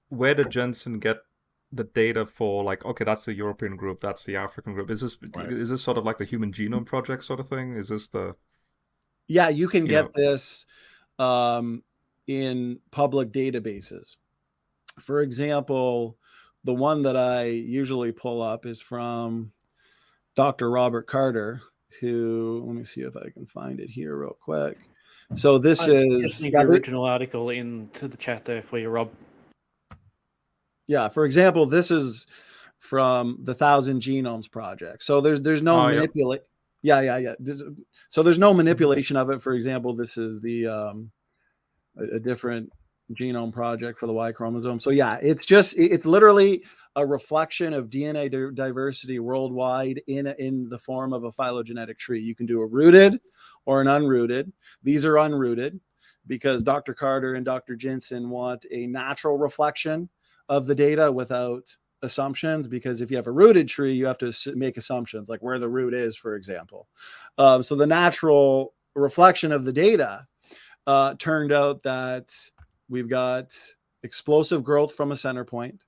where did Jensen get the data for, like, okay, that's the European group, that's the African group? Is this sort of like the Human Genome Project sort of thing? Is this the... Yeah, you can get this in public databases. For example, the one that I usually pull up is from Dr. Robert Carter, who, let me see if I can find it here real quick. So this is the original article into the chat there for you, Rob. Yeah, for example, this is from the 1,000 Genomes Project. So there's no manipulation. Yeah. So there's no manipulation of it. For example, this is the a different genome project for the Y chromosome. So yeah, it's literally a reflection of DNA diversity worldwide in the form of a phylogenetic tree. You can do a rooted or an unrooted. These are unrooted because Dr. Carter and Dr. Jensen want a natural reflection of the data without assumptions, because if you have a rooted tree, you have to make assumptions like where the root is, for example. So the natural reflection of the data turned out that we've got explosive growth from a center point.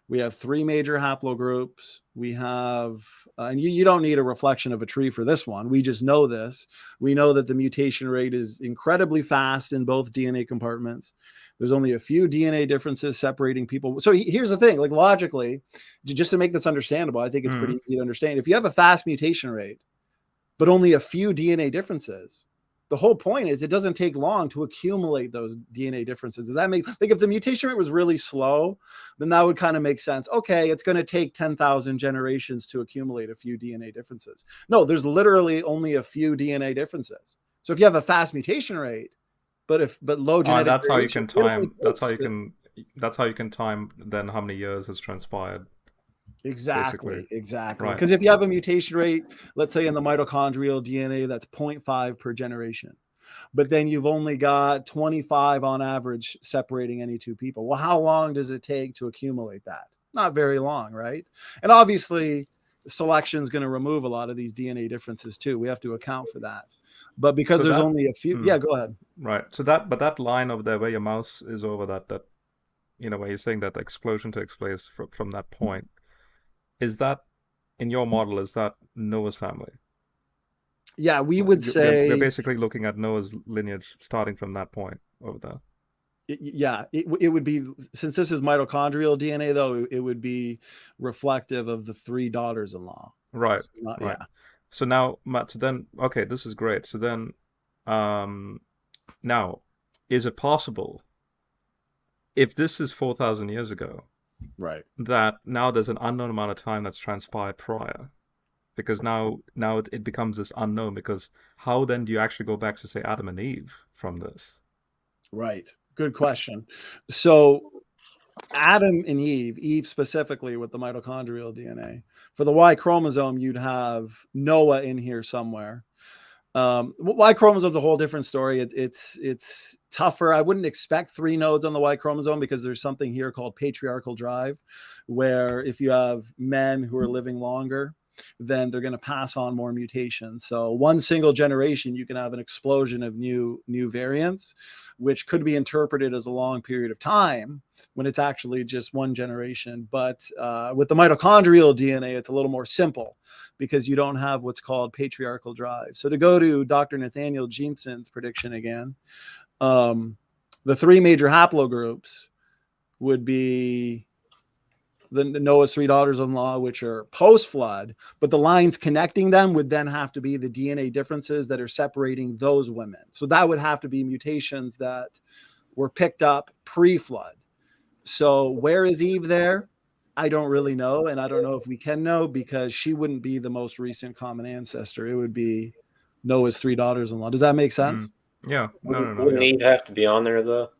We have three major haplogroups. We have, and you don't need a reflection of a tree for this one. We just know this. We know that the mutation rate is incredibly fast in both DNA compartments. There's only a few DNA differences separating people. So here's the thing, like logically, just to make this understandable, I think it's pretty easy to understand. If you have a fast mutation rate, but only a few DNA differences. The whole point is it doesn't take long to accumulate those DNA differences. Does that make, like, if the mutation rate was really slow, then that would kind of make sense. Okay, it's going to take 10,000 generations to accumulate a few DNA differences. No, there's literally only a few DNA differences. So if you have a fast mutation rate, but low genetic that's how you can variation, time. That's how you can time then how many years has transpired. Exactly. Right. Because if you have a mutation rate, let's say in the mitochondrial DNA, that's 0.5 per generation, but then you've only got 25 on average separating any two people. Well, how long does it take to accumulate that? Not very long, right? And obviously, selection is going to remove a lot of these DNA differences too. We have to account for that. But because there's only a few, yeah, go ahead. Right. So that line over there where your mouse is over that where you're saying that the explosion takes place from that point. Is that, in your model, is that Noah's family? Yeah, we would say we're basically looking at Noah's lineage starting from that point over there. It would be, since this is mitochondrial DNA, though, it would be reflective of the 3 daughters-in-law. Right. So right. Yeah. So now, Matt, so then, okay, this is great. So then, now, is it possible, if this is 4,000 years ago, right, that now there's an unknown amount of time that's transpired prior, because now it becomes this unknown, because how then do you actually go back to, say, Adam and Eve from this? Right. Good question. So Adam and Eve specifically with the mitochondrial DNA, for the Y chromosome, you'd have Noah in here somewhere. Y chromosome is a whole different story. It's tougher. I wouldn't expect 3 nodes on the Y chromosome, because there's something here called patriarchal drive, where if you have men who are living longer, then they're going to pass on more mutations. So one single generation, you can have an explosion of new variants, which could be interpreted as a long period of time when it's actually just one generation. But with the mitochondrial DNA, it's a little more simple, because you don't have what's called patriarchal drive. So to go to Dr. Nathaniel Jensen's prediction again, the 3 major haplogroups would be the Noah's 3 daughters-in-law, which are post-flood, but the lines connecting them would then have to be the DNA differences that are separating those women. So that would have to be mutations that were picked up pre-flood. So where is Eve there? I don't really know, and I don't know if we can know, because she wouldn't be the most recent common ancestor. It would be Noah's 3 daughters-in-law. Does that make sense? Yeah. No. Wouldn't Eve have to be on there, though?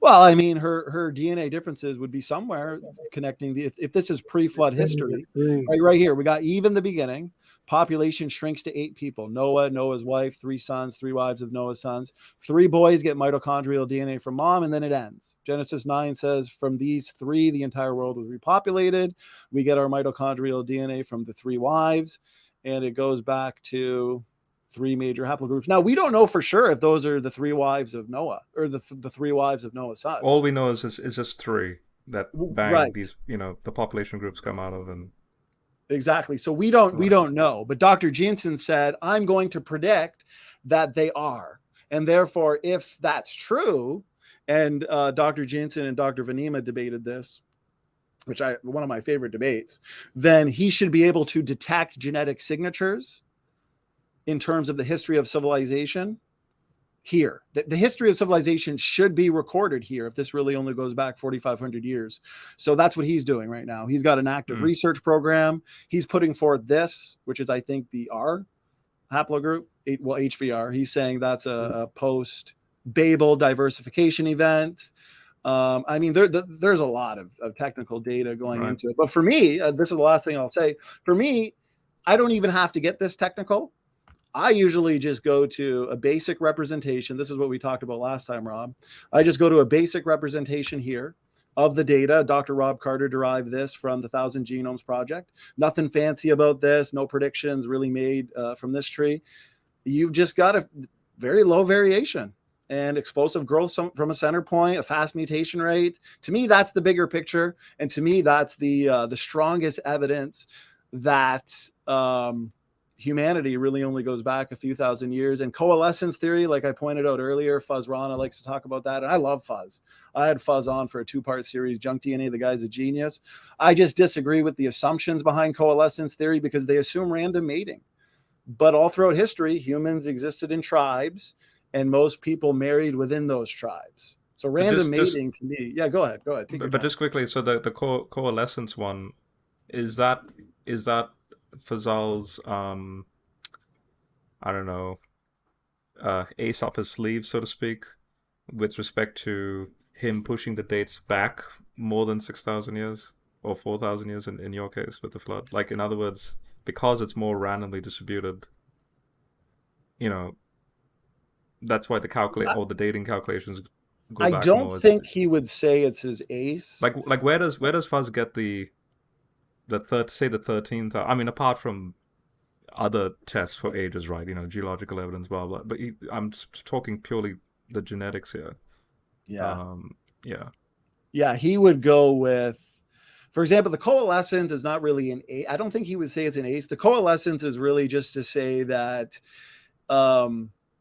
Well, I mean, her DNA differences would be somewhere connecting if this is pre-flood history, right here, we got Eve in the beginning. Population shrinks to 8 people. Noah, Noah's wife, 3 sons, 3 wives of Noah's sons. 3 boys get mitochondrial DNA from mom, and then it ends. Genesis 9 says, from these 3, the entire world was repopulated. We get our mitochondrial DNA from the 3 wives, and it goes back to 3 major haplogroups. Now, we don't know for sure if those are the 3 wives of Noah, or the 3 wives of Noah's sons. All we know is just 3 that bang, right, these, the population groups come out of. And exactly. So we don't know. But Dr. Jensen said, I'm going to predict that they are. And therefore, if that's true, and Dr. Jensen and Dr. Vanima debated this, which one of my favorite debates, then he should be able to detect genetic signatures in terms of the history of civilization here. The history of civilization should be recorded here if this really only goes back 4,500 years. So that's what he's doing right now. He's got an active research program. He's putting forth this, which is, I think, the R haplogroup, HVR. He's saying that's a post-Babel diversification event. I mean, there's a lot of technical data going into it. But for me, this is the last thing I'll say. For me, I don't even have to get this technical. I usually just go to a basic representation. This is what we talked about last time, Rob. I just go to a basic representation here of the data. Dr. Rob Carter derived this from the 1,000 Genomes Project. Nothing fancy about this. No predictions really made from this tree. You've just got a very low variation and explosive growth from a center point, a fast mutation rate. To me, that's the bigger picture. And to me, that's the strongest evidence that humanity really only goes back a few thousand years. And coalescence theory, like I pointed out earlier, Fuzz Rana likes to talk about that. And I love Fuzz. I had Fuzz on for a 2-part series, Junk DNA, the guy's a genius. I just disagree with the assumptions behind coalescence theory, because they assume random mating. But all throughout history, humans existed in tribes, and most people married within those tribes. So random mating to me, yeah. Go ahead. Take your But time. just quickly, so the coalescence one, is that Fazal's I don't know, ace up his sleeve, so to speak, with respect to him pushing the dates back more than 6,000 years or 4,000 years in your case with the flood? Like, in other words, because it's more randomly distributed, you know, that's why the dating calculations go I back don't more. think he would say it's his ace. Like where does Fuzz get the 13th? I mean, apart from other tests for ages, right? You know, geological evidence, blah blah. But I'm talking purely the genetics here. Yeah. Yeah. Yeah, he would go with, for example, the coalescence is not really an ace. I don't think he would say it's an ace. The coalescence is really just to say that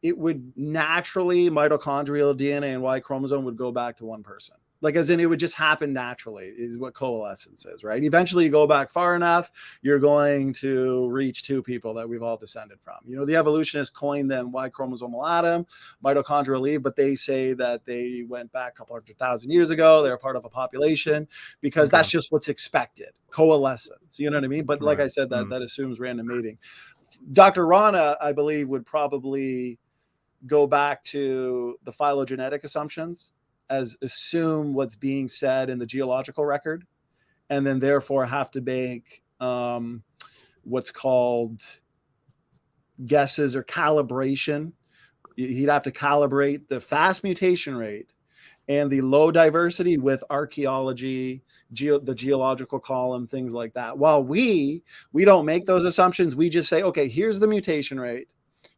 it would naturally, mitochondrial DNA and Y chromosome would go back to one person. Like, as in, it would just happen naturally, is what coalescence is, right? Eventually, you go back far enough, you're going to reach two people that we've all descended from. You know, the evolutionists coined them Y chromosomal atom, mitochondrial Eve, but they say that they went back a couple 100,000 years ago. They're part of a population because that's just what's expected. Coalescence, you know what I mean? But like I said, that assumes random mating. Dr. Rana, I believe, would probably go back to the phylogenetic assumptions, as assume what's being said in the geological record, and then therefore have to make what's called guesses or calibration. He'd have to calibrate the fast mutation rate and the low diversity with archaeology, the geological column, things like that. While we don't make those assumptions, we just say, okay, here's the mutation rate.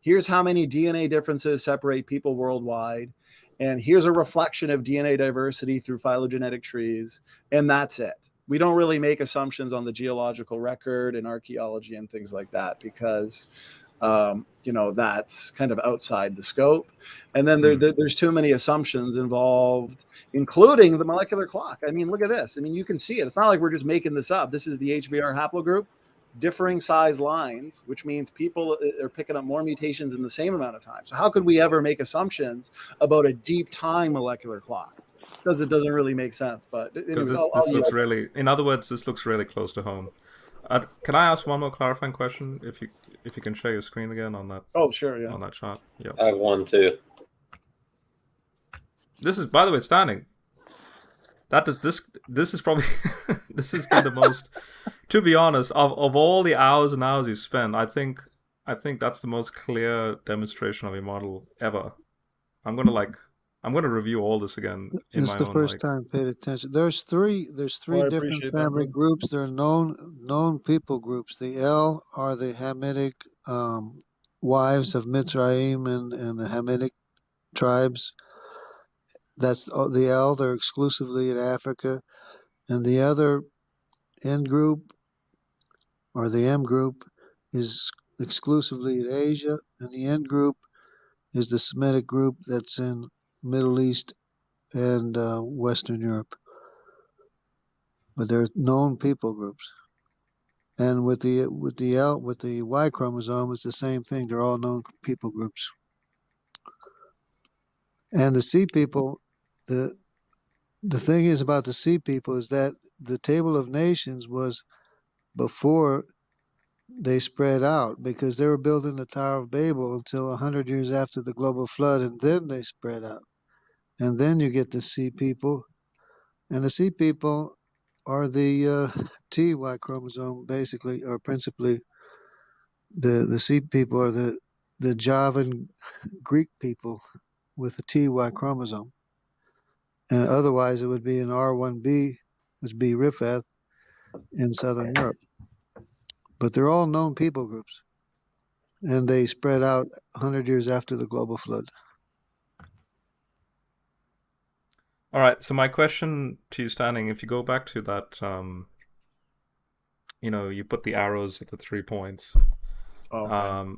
Here's how many DNA differences separate people worldwide. And here's a reflection of DNA diversity through phylogenetic trees. And that's it. We don't really make assumptions on the geological record and archaeology and things like that because, you know, that's kind of outside the scope. And then there's too many assumptions involved, including the molecular clock. I mean, look at this. I mean, you can see it. It's not like we're just making this up. This is the HVR haplogroup. Differing size lines, which means people are picking up more mutations in the same amount of time. So how could we ever make assumptions about a deep time molecular clock? Because it doesn't really make sense. But anyways, this looks really, in other words, this looks really close to home. Can I ask one more clarifying question? If you can share your screen again on that. Oh, sure, yeah. On that chart. Yeah. I have one too. This is, by the way, standing. This is probably this has been the most, to be honest, of all the hours and hours you've spent, I think that's the most clear demonstration of a model ever. I'm gonna review all this again. It's the first time I paid attention. There's three different family groups. There are known people groups. The L are the Hamitic wives of Mitzrayim and the Hamitic tribes. That's the L. They're exclusively in Africa. And the other N group, or the M group, is exclusively in Asia. And the N group is the Semitic group that's in Middle East and Western Europe. But they're known people groups. And with the Y chromosome, it's the same thing. They're all known people groups. And the C people, the thing is about the C people is that the Table of Nations was before they spread out, because they were building the Tower of Babel until 100 years after the global flood, and then they spread out. And then you get the C people. And the C people are the TY chromosome, basically, or principally. The C people are the Javan Greek people with the TY chromosome. And otherwise, it would be an R1b, which would be Riphath in Southern Europe. But they're all known people groups. And they spread out 100 years after the global flood. All right. So my question to you, Standing, if you go back to that, you know, you put the arrows at the 3 points. Okay.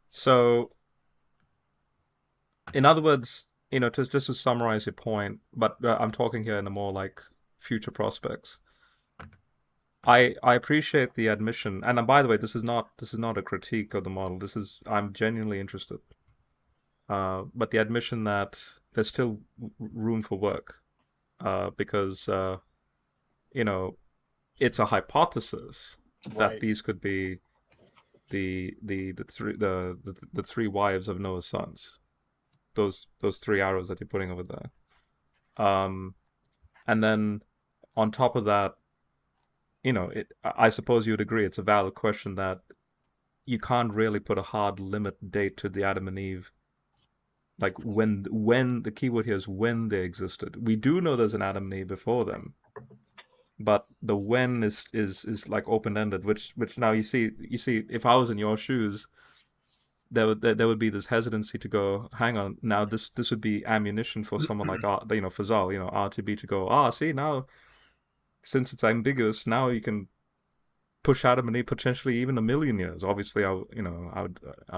So, in other words, you know, just to summarize your point, but I'm talking here in the more like future prospects. I appreciate the admission, and by the way, this is not a critique of the model. I'm genuinely interested. But the admission that there's still room for work, because it's a hypothesis that these could be the three wives of Noah's sons. Those three arrows that you're putting over there. And then on top of that, I suppose you'd agree it's a valid question that you can't really put a hard limit date to the Adam and Eve. Like when the keyword here is when they existed. We do know there's an Adam and Eve before them, but the when is like open-ended, which now you see if I was in your shoes, there would be this hesitancy to go, hang on, now this would be ammunition for someone like Fazal, RTB to go, see now, since it's ambiguous, now you can push Adam and Eve potentially even 1 million years. Obviously, I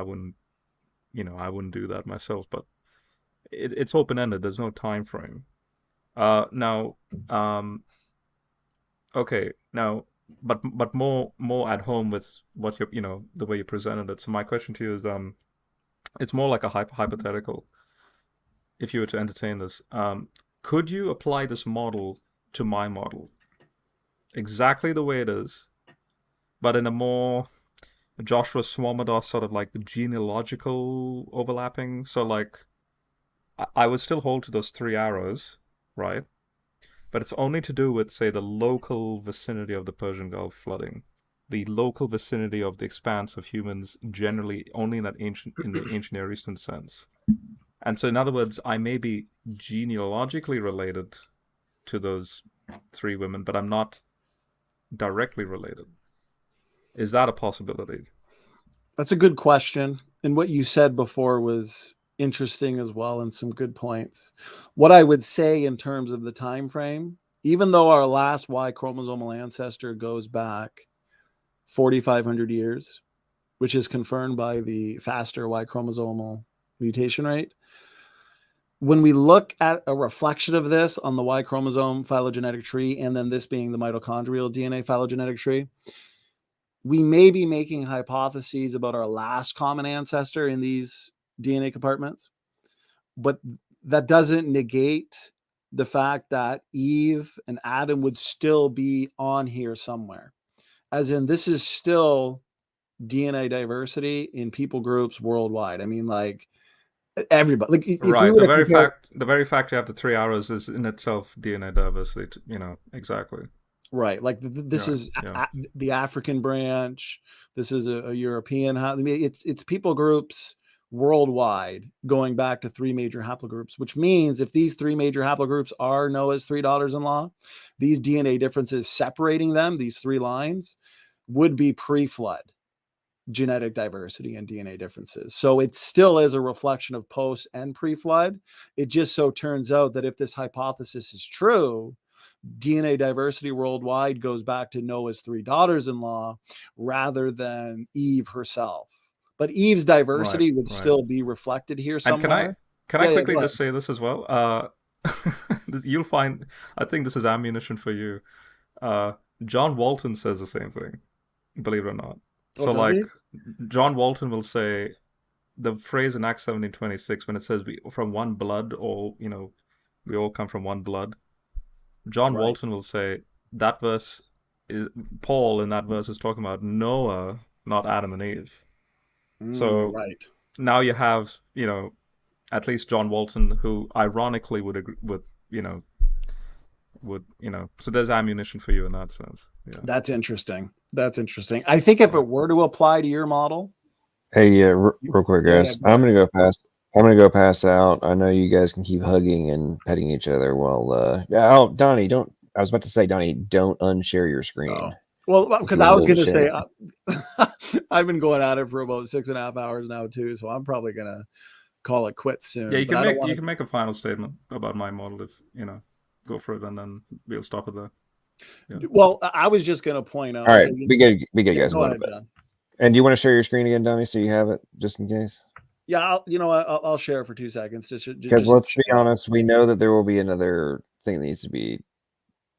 wouldn't do that myself, but it's open-ended. There's no time frame. Okay, now, but more at home with what the way you presented it. So my question to you is, it's more like a hypothetical. If you were to entertain this, could you apply this model to my model? Exactly the way it is, but in a more Joshua Swamidath sort of like genealogical overlapping. So like, I would still hold to those three arrows, right? But it's only to do with, say, the local vicinity of the Persian Gulf flooding, the local vicinity of the expanse of humans generally only in the ancient Near Eastern sense. And so, in other words, I may be genealogically related to those three women, but I'm not directly related. Is that a possibility? That's a good question. And what you said before was interesting as well, and some good points. What I would say in terms of the time frame, even though our last Y chromosomal ancestor goes back 4,500 years, which is confirmed by the faster Y chromosomal mutation rate, when we look at a reflection of this on the Y chromosome phylogenetic tree, and then this being the mitochondrial DNA phylogenetic tree, we may be making hypotheses about our last common ancestor in these DNA compartments, but that doesn't negate the fact that Eve and Adam would still be on here somewhere. As in, this is still DNA diversity in people groups worldwide. I mean, like, everybody. Like, if right. we The very fact you have the three arrows is in itself DNA diversity. Exactly. Right. Like this is the African branch. This is a European. I mean, it's people groups worldwide going back to three major haplogroups, which means if these three major haplogroups are Noah's three daughters-in-law, these DNA differences separating them, these three lines, would be pre-flood genetic diversity and DNA differences. So it still is a reflection of post and pre-flood. It just so turns out that if this hypothesis is true, DNA diversity worldwide goes back to Noah's three daughters-in-law rather than Eve herself. But Eve's diversity would still be reflected here somewhere. And can I quickly just say this as well? You'll find, I think this is ammunition for you. John Walton says the same thing, believe it or not. So like, John Walton will say the phrase in Acts 17:26 when it says we from one blood, all we all come from one blood. John Walton will say that verse, Paul in that verse is talking about Noah, not Adam and Eve. So now you have, at least John Walton, who ironically would agree with, so there's ammunition for you in that sense. Yeah. That's interesting. I think if it were to apply to your model. Hey, real quick, guys. I'm gonna go pass out. I know you guys can keep hugging and petting each other while Donnie, I was about to say, Donnie, don't unshare your screen. Oh. Well, because I was going to say, I've been going at it for about 6.5 hours now too, so I'm probably going to call it quits soon. Yeah, you can make a final statement about my model if go for it, and then we'll stop it there. Yeah. Well, I was just going to point out. All right, be good, guys. And do you want to share your screen again, Donnie, so you have it just in case? Yeah, I'll share it for 2 seconds. Because let's be honest, we know that there will be another thing that needs to be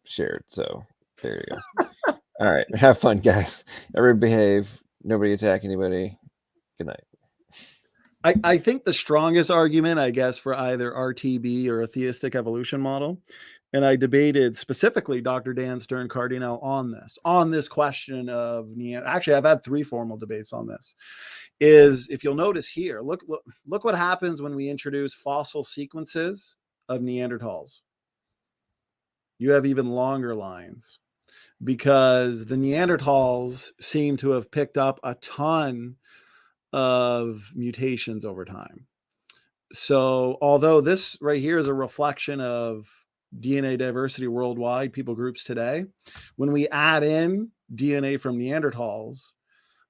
shared. So there you go. All right. Have fun, guys. Everybody behave. Nobody attack anybody. Good night. I think the strongest argument, I guess, for either RTB or a theistic evolution model, and I debated specifically Dr. Dan Stern Cardinal on this question of actually, I've had 3 formal debates on this, is if you'll notice here, look what happens when we introduce fossil sequences of Neanderthals. You have even longer lines because the Neanderthals seem to have picked up a ton of mutations over time. So although this right here is a reflection of DNA diversity worldwide, people groups today, when we add in DNA from Neanderthals,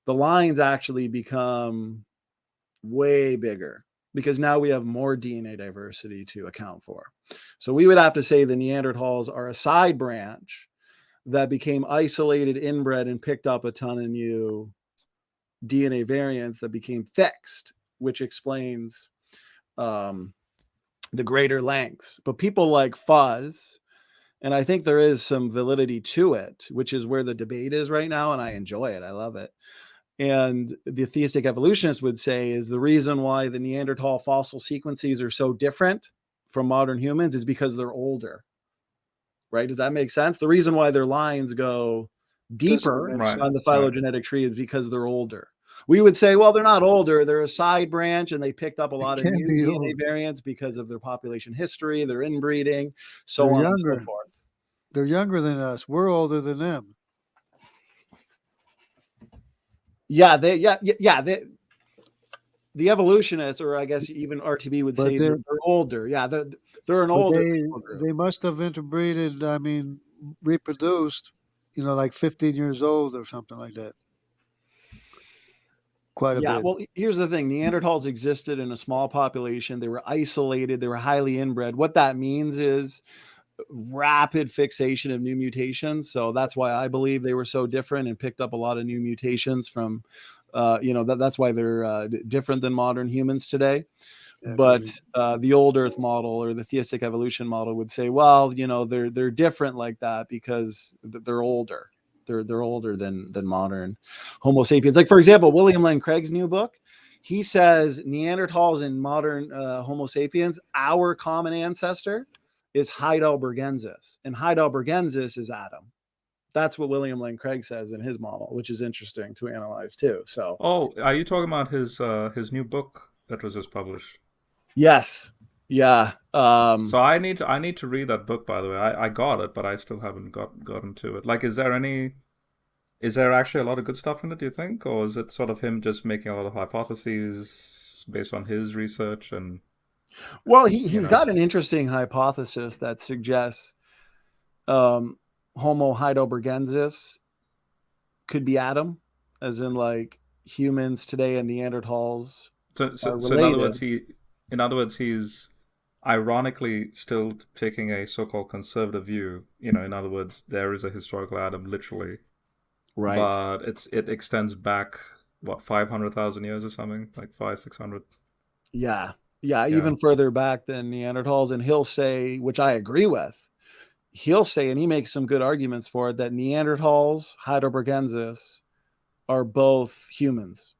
the lines actually become way bigger because now we have more DNA diversity to account for. So we would have to say the Neanderthals are a side branch that became isolated, inbred, and picked up a ton of new DNA variants that became fixed, which explains the greater lengths. But people like Fuzz, and I think there is some validity to it, which is where the debate is right now, and I enjoy it. I love it. And the theistic evolutionists would say is the reason why the Neanderthal fossil sequences are so different from modern humans is because they're older. Right? Does that make sense? The reason why their lines go deeper on the phylogenetic tree is because they're older. We would say, well, they're not older. They're a side branch, and they picked up a lot of new DNA variants because of their population history, their inbreeding, so on and so forth. They're younger than us. We're older than them. Yeah, the evolutionists, or I guess even RTB would say they're older. Yeah, they're an older. They must have interbreeded. I mean, reproduced. Like 15 years old or something like that. Quite a bit. Well, here's the thing: Neanderthals existed in a small population. They were isolated. They were highly inbred. What that means is rapid fixation of new mutations. So that's why I believe they were so different and picked up a lot of new mutations from, that's why they're different than modern humans today. But the old Earth model or the theistic evolution model would say, well, they're different like that because they're older. They're older than modern Homo sapiens. Like, for example, William Lane Craig's new book, he says Neanderthals and modern Homo sapiens, our common ancestor is Heidelbergensis, and Heidelbergensis is Adam. That's what William Lane Craig says in his model, which is interesting to analyze too. So, are you talking about his new book that was just published? Yes. Yeah. So I need to read that book, by the way. I got it, but I still haven't gotten to it. Like, is there actually a lot of good stuff in it, do you think? Or is it sort of him just making a lot of hypotheses based on his research? And well, he's got an interesting hypothesis that suggests Homo heidelbergensis could be Adam, as in like humans today and Neanderthals are related. So in other words, he's ironically still taking a so-called conservative view. In other words, there is a historical Adam, literally. Right. But it extends back, 500,000 years or something, like 500-600. Yeah, even further back than Neanderthals. And he'll say, which I agree with, and he makes some good arguments for it, that Neanderthals, Heidelbergensis, are both humans,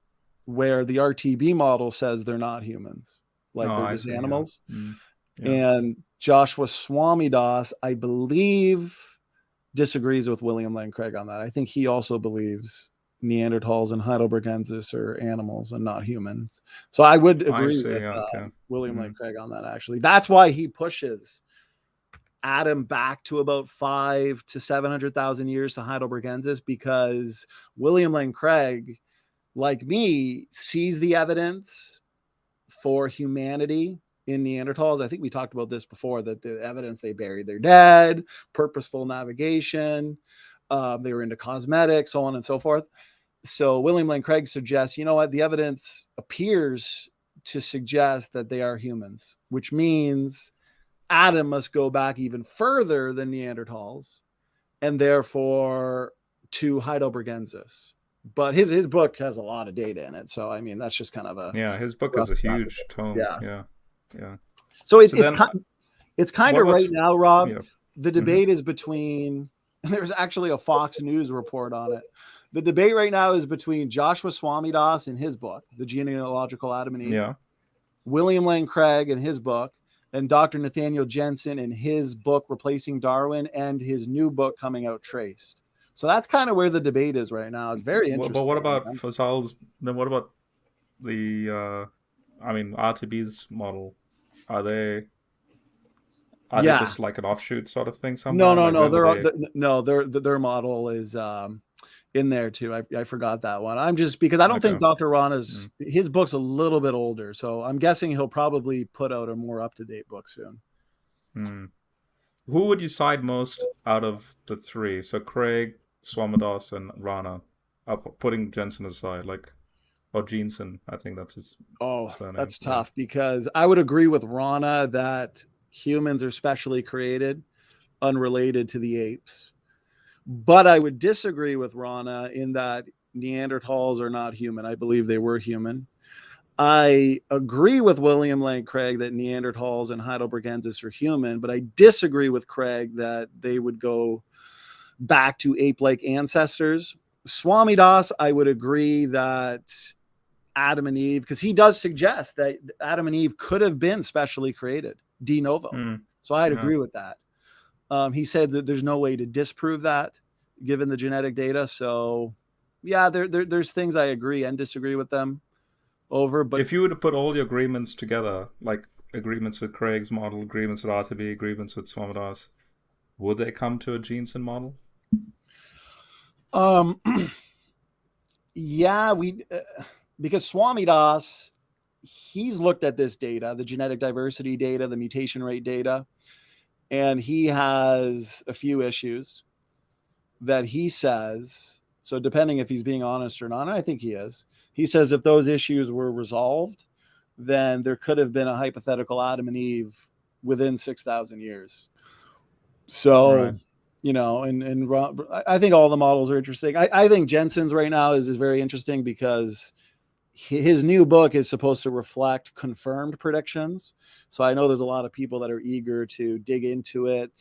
where the RTB model says they're not humans, like they're just animals. Yeah. And Joshua Swamidas, I believe, disagrees with William Lane Craig on that. I think he also believes Neanderthals and Heidelbergensis are animals and not humans. So I would agree with William Lane Craig on that, actually. That's why he pushes Adam back to about 500,000 to 700,000 years to Heidelbergensis, because William Lane Craig, like me, sees the evidence for humanity in Neanderthals. I think we talked about this before, that the evidence they buried their dead, purposeful navigation, they were into cosmetics, so on and so forth. So William Lane Craig suggests, the evidence appears to suggest that they are humans, which means Adam must go back even further than Neanderthals, and therefore to Heidelbergensis. But his book has a lot of data in it, so I mean that's just kind of his book is a huge tome. Yeah. So it's kind of right now, Rob. The debate is between There's actually a Fox News report on it. The debate right now is between Joshua Swamidass in his book, The Genealogical Adam and Eve, Yeah. William Lane Craig in his book, and Dr. Nathaniel Jensen in his book, Replacing Darwin, and his new book coming out, Traced. So that's kind of where the debate is right now. It's very interesting. But what about Fazal's? Then what about the, RTB's model? Are they just like an offshoot sort of thing somewhere? No. Their model is in there too. I forgot that one. I'm just because I don't think Dr. Rana's his book's a little bit older, so I'm guessing he'll probably put out a more up-to-date book soon. Who would you side most out of the three? So Craig, Swamidass, and Rana. Putting Jensen aside, or Jensen, I think that's his. surname. That's tough because I would agree with Rana that humans are specially created, unrelated to the apes. But I would disagree with Rana in that Neanderthals are not human. I believe they were human. I agree with William Lane Craig that Neanderthals and Heidelbergensis are human, but I disagree with Craig that they would go back to ape-like ancestors. Swamidass, I would agree that Adam and Eve, because he does suggest that Adam and Eve could have been specially created de novo. So I'd agree with that. He said that there's no way to disprove that given the genetic data. So yeah, there's things I agree and disagree with them over. But if you were to put all your agreements together, like agreements with Craig's model, agreements with RTB, agreements with Swamidass, would they come to a Jensen model? Yeah, because Swamidass, he's looked at this data, the genetic diversity data, the mutation rate data, and he has a few issues that he says, so depending if he's being honest or not, and I think he is, he says if those issues were resolved, then there could have been a hypothetical Adam and Eve within 6,000 years. So, Right. and I think all the models are interesting. I think Jensen's right now is very interesting because his new book is supposed to reflect confirmed predictions. So I know there's a lot of people that are eager to dig into it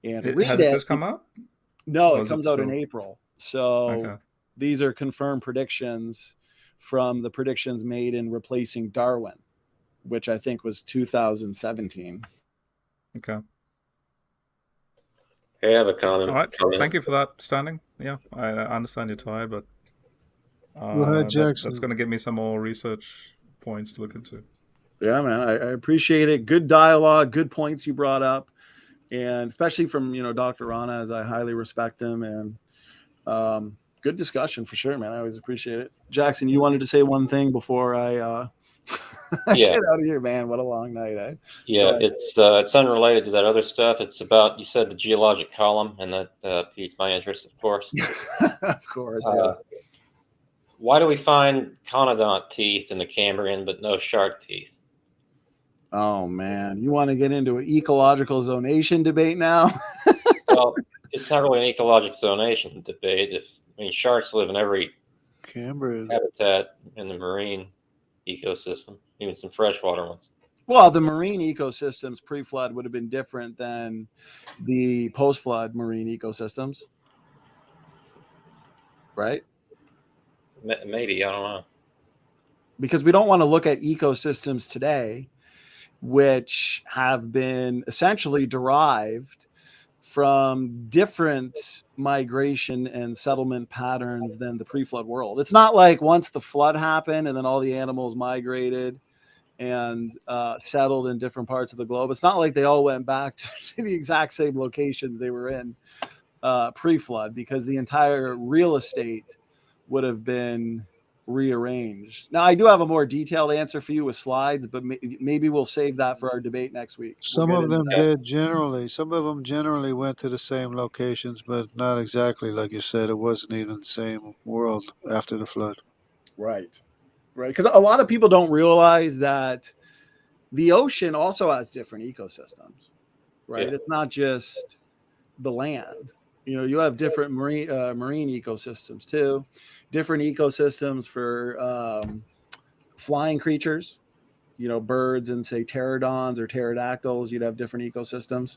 and read Has it just come out? No, Or it is comes it out in still- April. So Okay. these are confirmed predictions from the predictions made in Replacing Darwin, which I think was 2017. Okay. Hey, I have a comment. All right. Thank you for that, Standing. Yeah, I understand you're tired, but Go ahead, Jackson. that's going to give me some more research points to look into. Yeah, man, I appreciate it. Good dialogue, good points you brought up, and especially from Dr. Rana, as I highly respect him, and good discussion for sure, man. I always appreciate it. Jackson, you wanted to say one thing before I Yeah. get out of here, man. What a long night, eh? Yeah, it's unrelated to that other stuff. It's about, you said, the geologic column, and that piques my interest, of course. Of course. Yeah. Why do we find conodont teeth in the Cambrian but no shark teeth? Oh man, you want to get into an ecological zonation debate now? Well, it's not really an ecological zonation debate. Sharks live in every habitat in the marine ecosystem, even some freshwater ones. Well, the marine ecosystems pre-flood would have been different than the post-flood marine ecosystems, right? Maybe, I don't know. Because we don't want to look at ecosystems today, which have been essentially derived from different migration and settlement patterns than the pre-flood world. It's not like once the flood happened and then all the animals migrated and settled in different parts of the globe. It's not like they all went back to the exact same locations they were in pre-flood, because the entire real estate would have been rearranged. Now, I do have a more detailed answer for you with slides, but maybe we'll save that for our debate next week. Some of them did generally. Some of them generally went to the same locations, but not exactly like you said. It wasn't even the same world after the flood. Right. Because a lot of people don't realize that the ocean also has different ecosystems, right? Yeah. It's not just the land. You have different marine ecosystems too, different ecosystems for flying creatures, birds and say pterodons or pterodactyls. You'd have different ecosystems.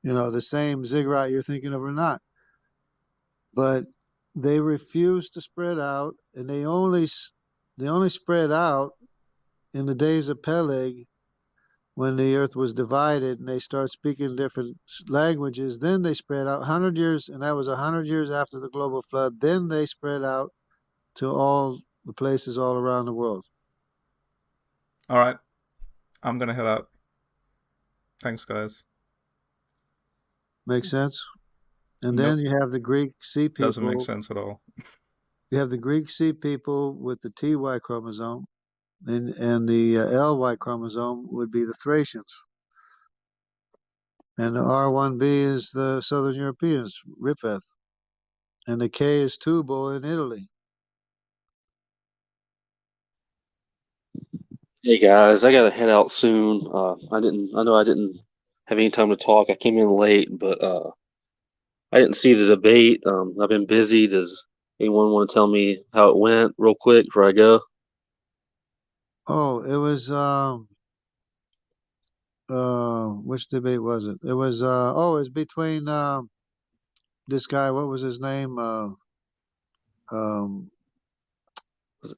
the same ziggurat you're thinking of or not. But they refuse to spread out, and they only spread out in the days of Peleg, when the earth was divided and they start speaking different languages. Then they spread out 100 years, and that was 100 years after the global flood. Then they spread out to all the places all around the world. All right. I'm going to head out. Thanks, guys. Make sense? And Nope. then you have the Greek Sea people. Doesn't make sense at all. You have the Greek Sea people with the TY chromosome, and the LY chromosome would be the Thracians. And the R1b is the Southern Europeans, Ripeth. And the K is Tubal in Italy. Hey guys, I gotta head out soon. I know I didn't have any time to talk. I came in late, but I didn't see the debate. I've been busy. Does anyone want to tell me how it went real quick before I go? Oh, it was which debate was it? It was it was between this guy, what was his name?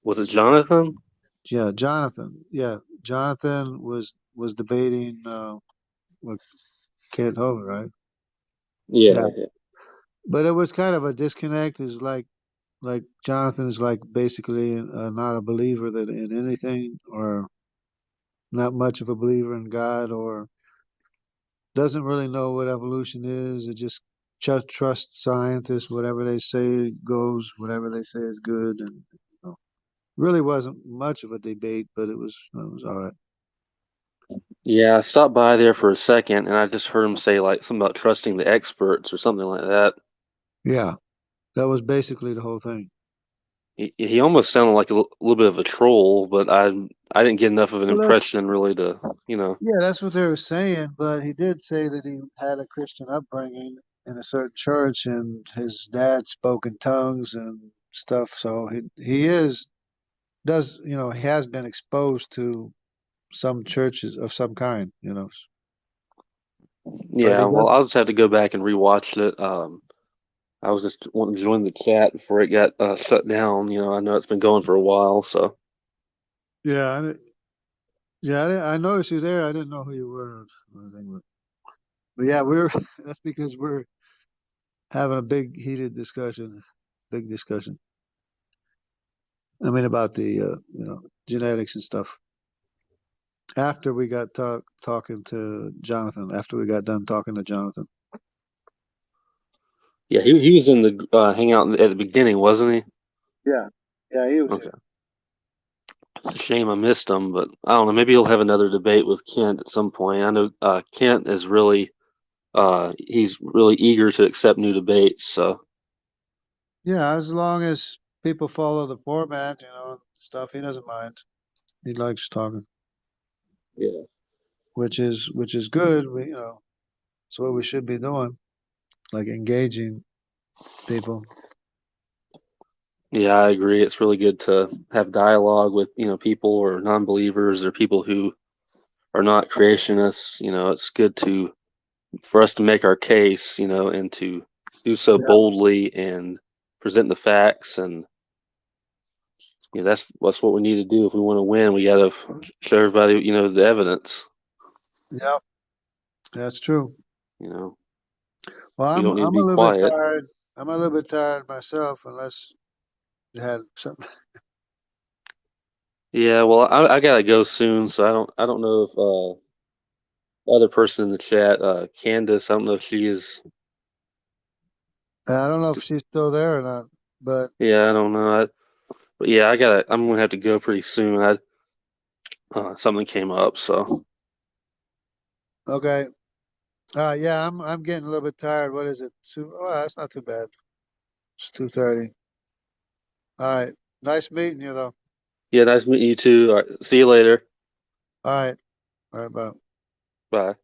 Was it Jonathan? Yeah, Jonathan. Yeah, Jonathan was debating with Kent Hovind, right? Yeah. But it was kind of a disconnect. Is like Jonathan is like basically not a believer that in anything, or not much of a believer in God, or doesn't really know what evolution is. It just trusts scientists. Whatever they say goes. Whatever they say is good, and really wasn't much of a debate, but it was all right. Yeah, I stopped by there for a second and I just heard him say like something about trusting the experts or something like that. Yeah, that was basically the whole thing. He almost sounded like a little bit of a troll, but I didn't get enough of an Well, impression really to, yeah, that's what they were saying. But he did say that he had a Christian upbringing in a certain church, and his dad spoke in tongues and stuff. So he he has been exposed to some churches of some kind, But Yeah, he well, does. I'll just have to go back and rewatch it. I was just wanting to join the chat before it got shut down. I know it's been going for a while, so Yeah, I noticed you there. I didn't know who you were or anything, but yeah, That's because we're having a big heated discussion, big discussion. I mean about the genetics and stuff. After we got talking to Jonathan, after we got done talking to Jonathan. yeah, he was in the hangout at the beginning, wasn't he? Yeah, he was. Okay. It's a shame I missed him, but I don't know. Maybe he'll have another debate with Kent at some point. I know Kent is really he's really eager to accept new debates. So Yeah, as long as people follow the format, stuff, he doesn't mind. He likes talking. Yeah. Which is good. It's what we should be doing, like engaging people. Yeah, I agree. It's really good to have dialogue with people or non-believers or people who are not creationists. It's good for us to make our case, and to do so boldly and present the facts. And that's what we need to do if we want to win. We got to show everybody, the evidence. Yeah, that's true. Well, I'm you don't need to a be little bit quiet. tired. I'm a little bit tired myself, unless you had something. Yeah, well, I gotta go soon, so I don't know if the other person in the chat, Candace, I don't know if she is. I don't know if she's still there or not, but Yeah, I don't know. But yeah, I'm gonna have to go pretty soon. Something came up, so okay. Yeah, I'm getting a little bit tired. What is it? Oh, that's not too bad. It's 2:30. All right. Nice meeting you, though. yeah, nice meeting you too. All right, see you later. All right. All right. Bye. Bye.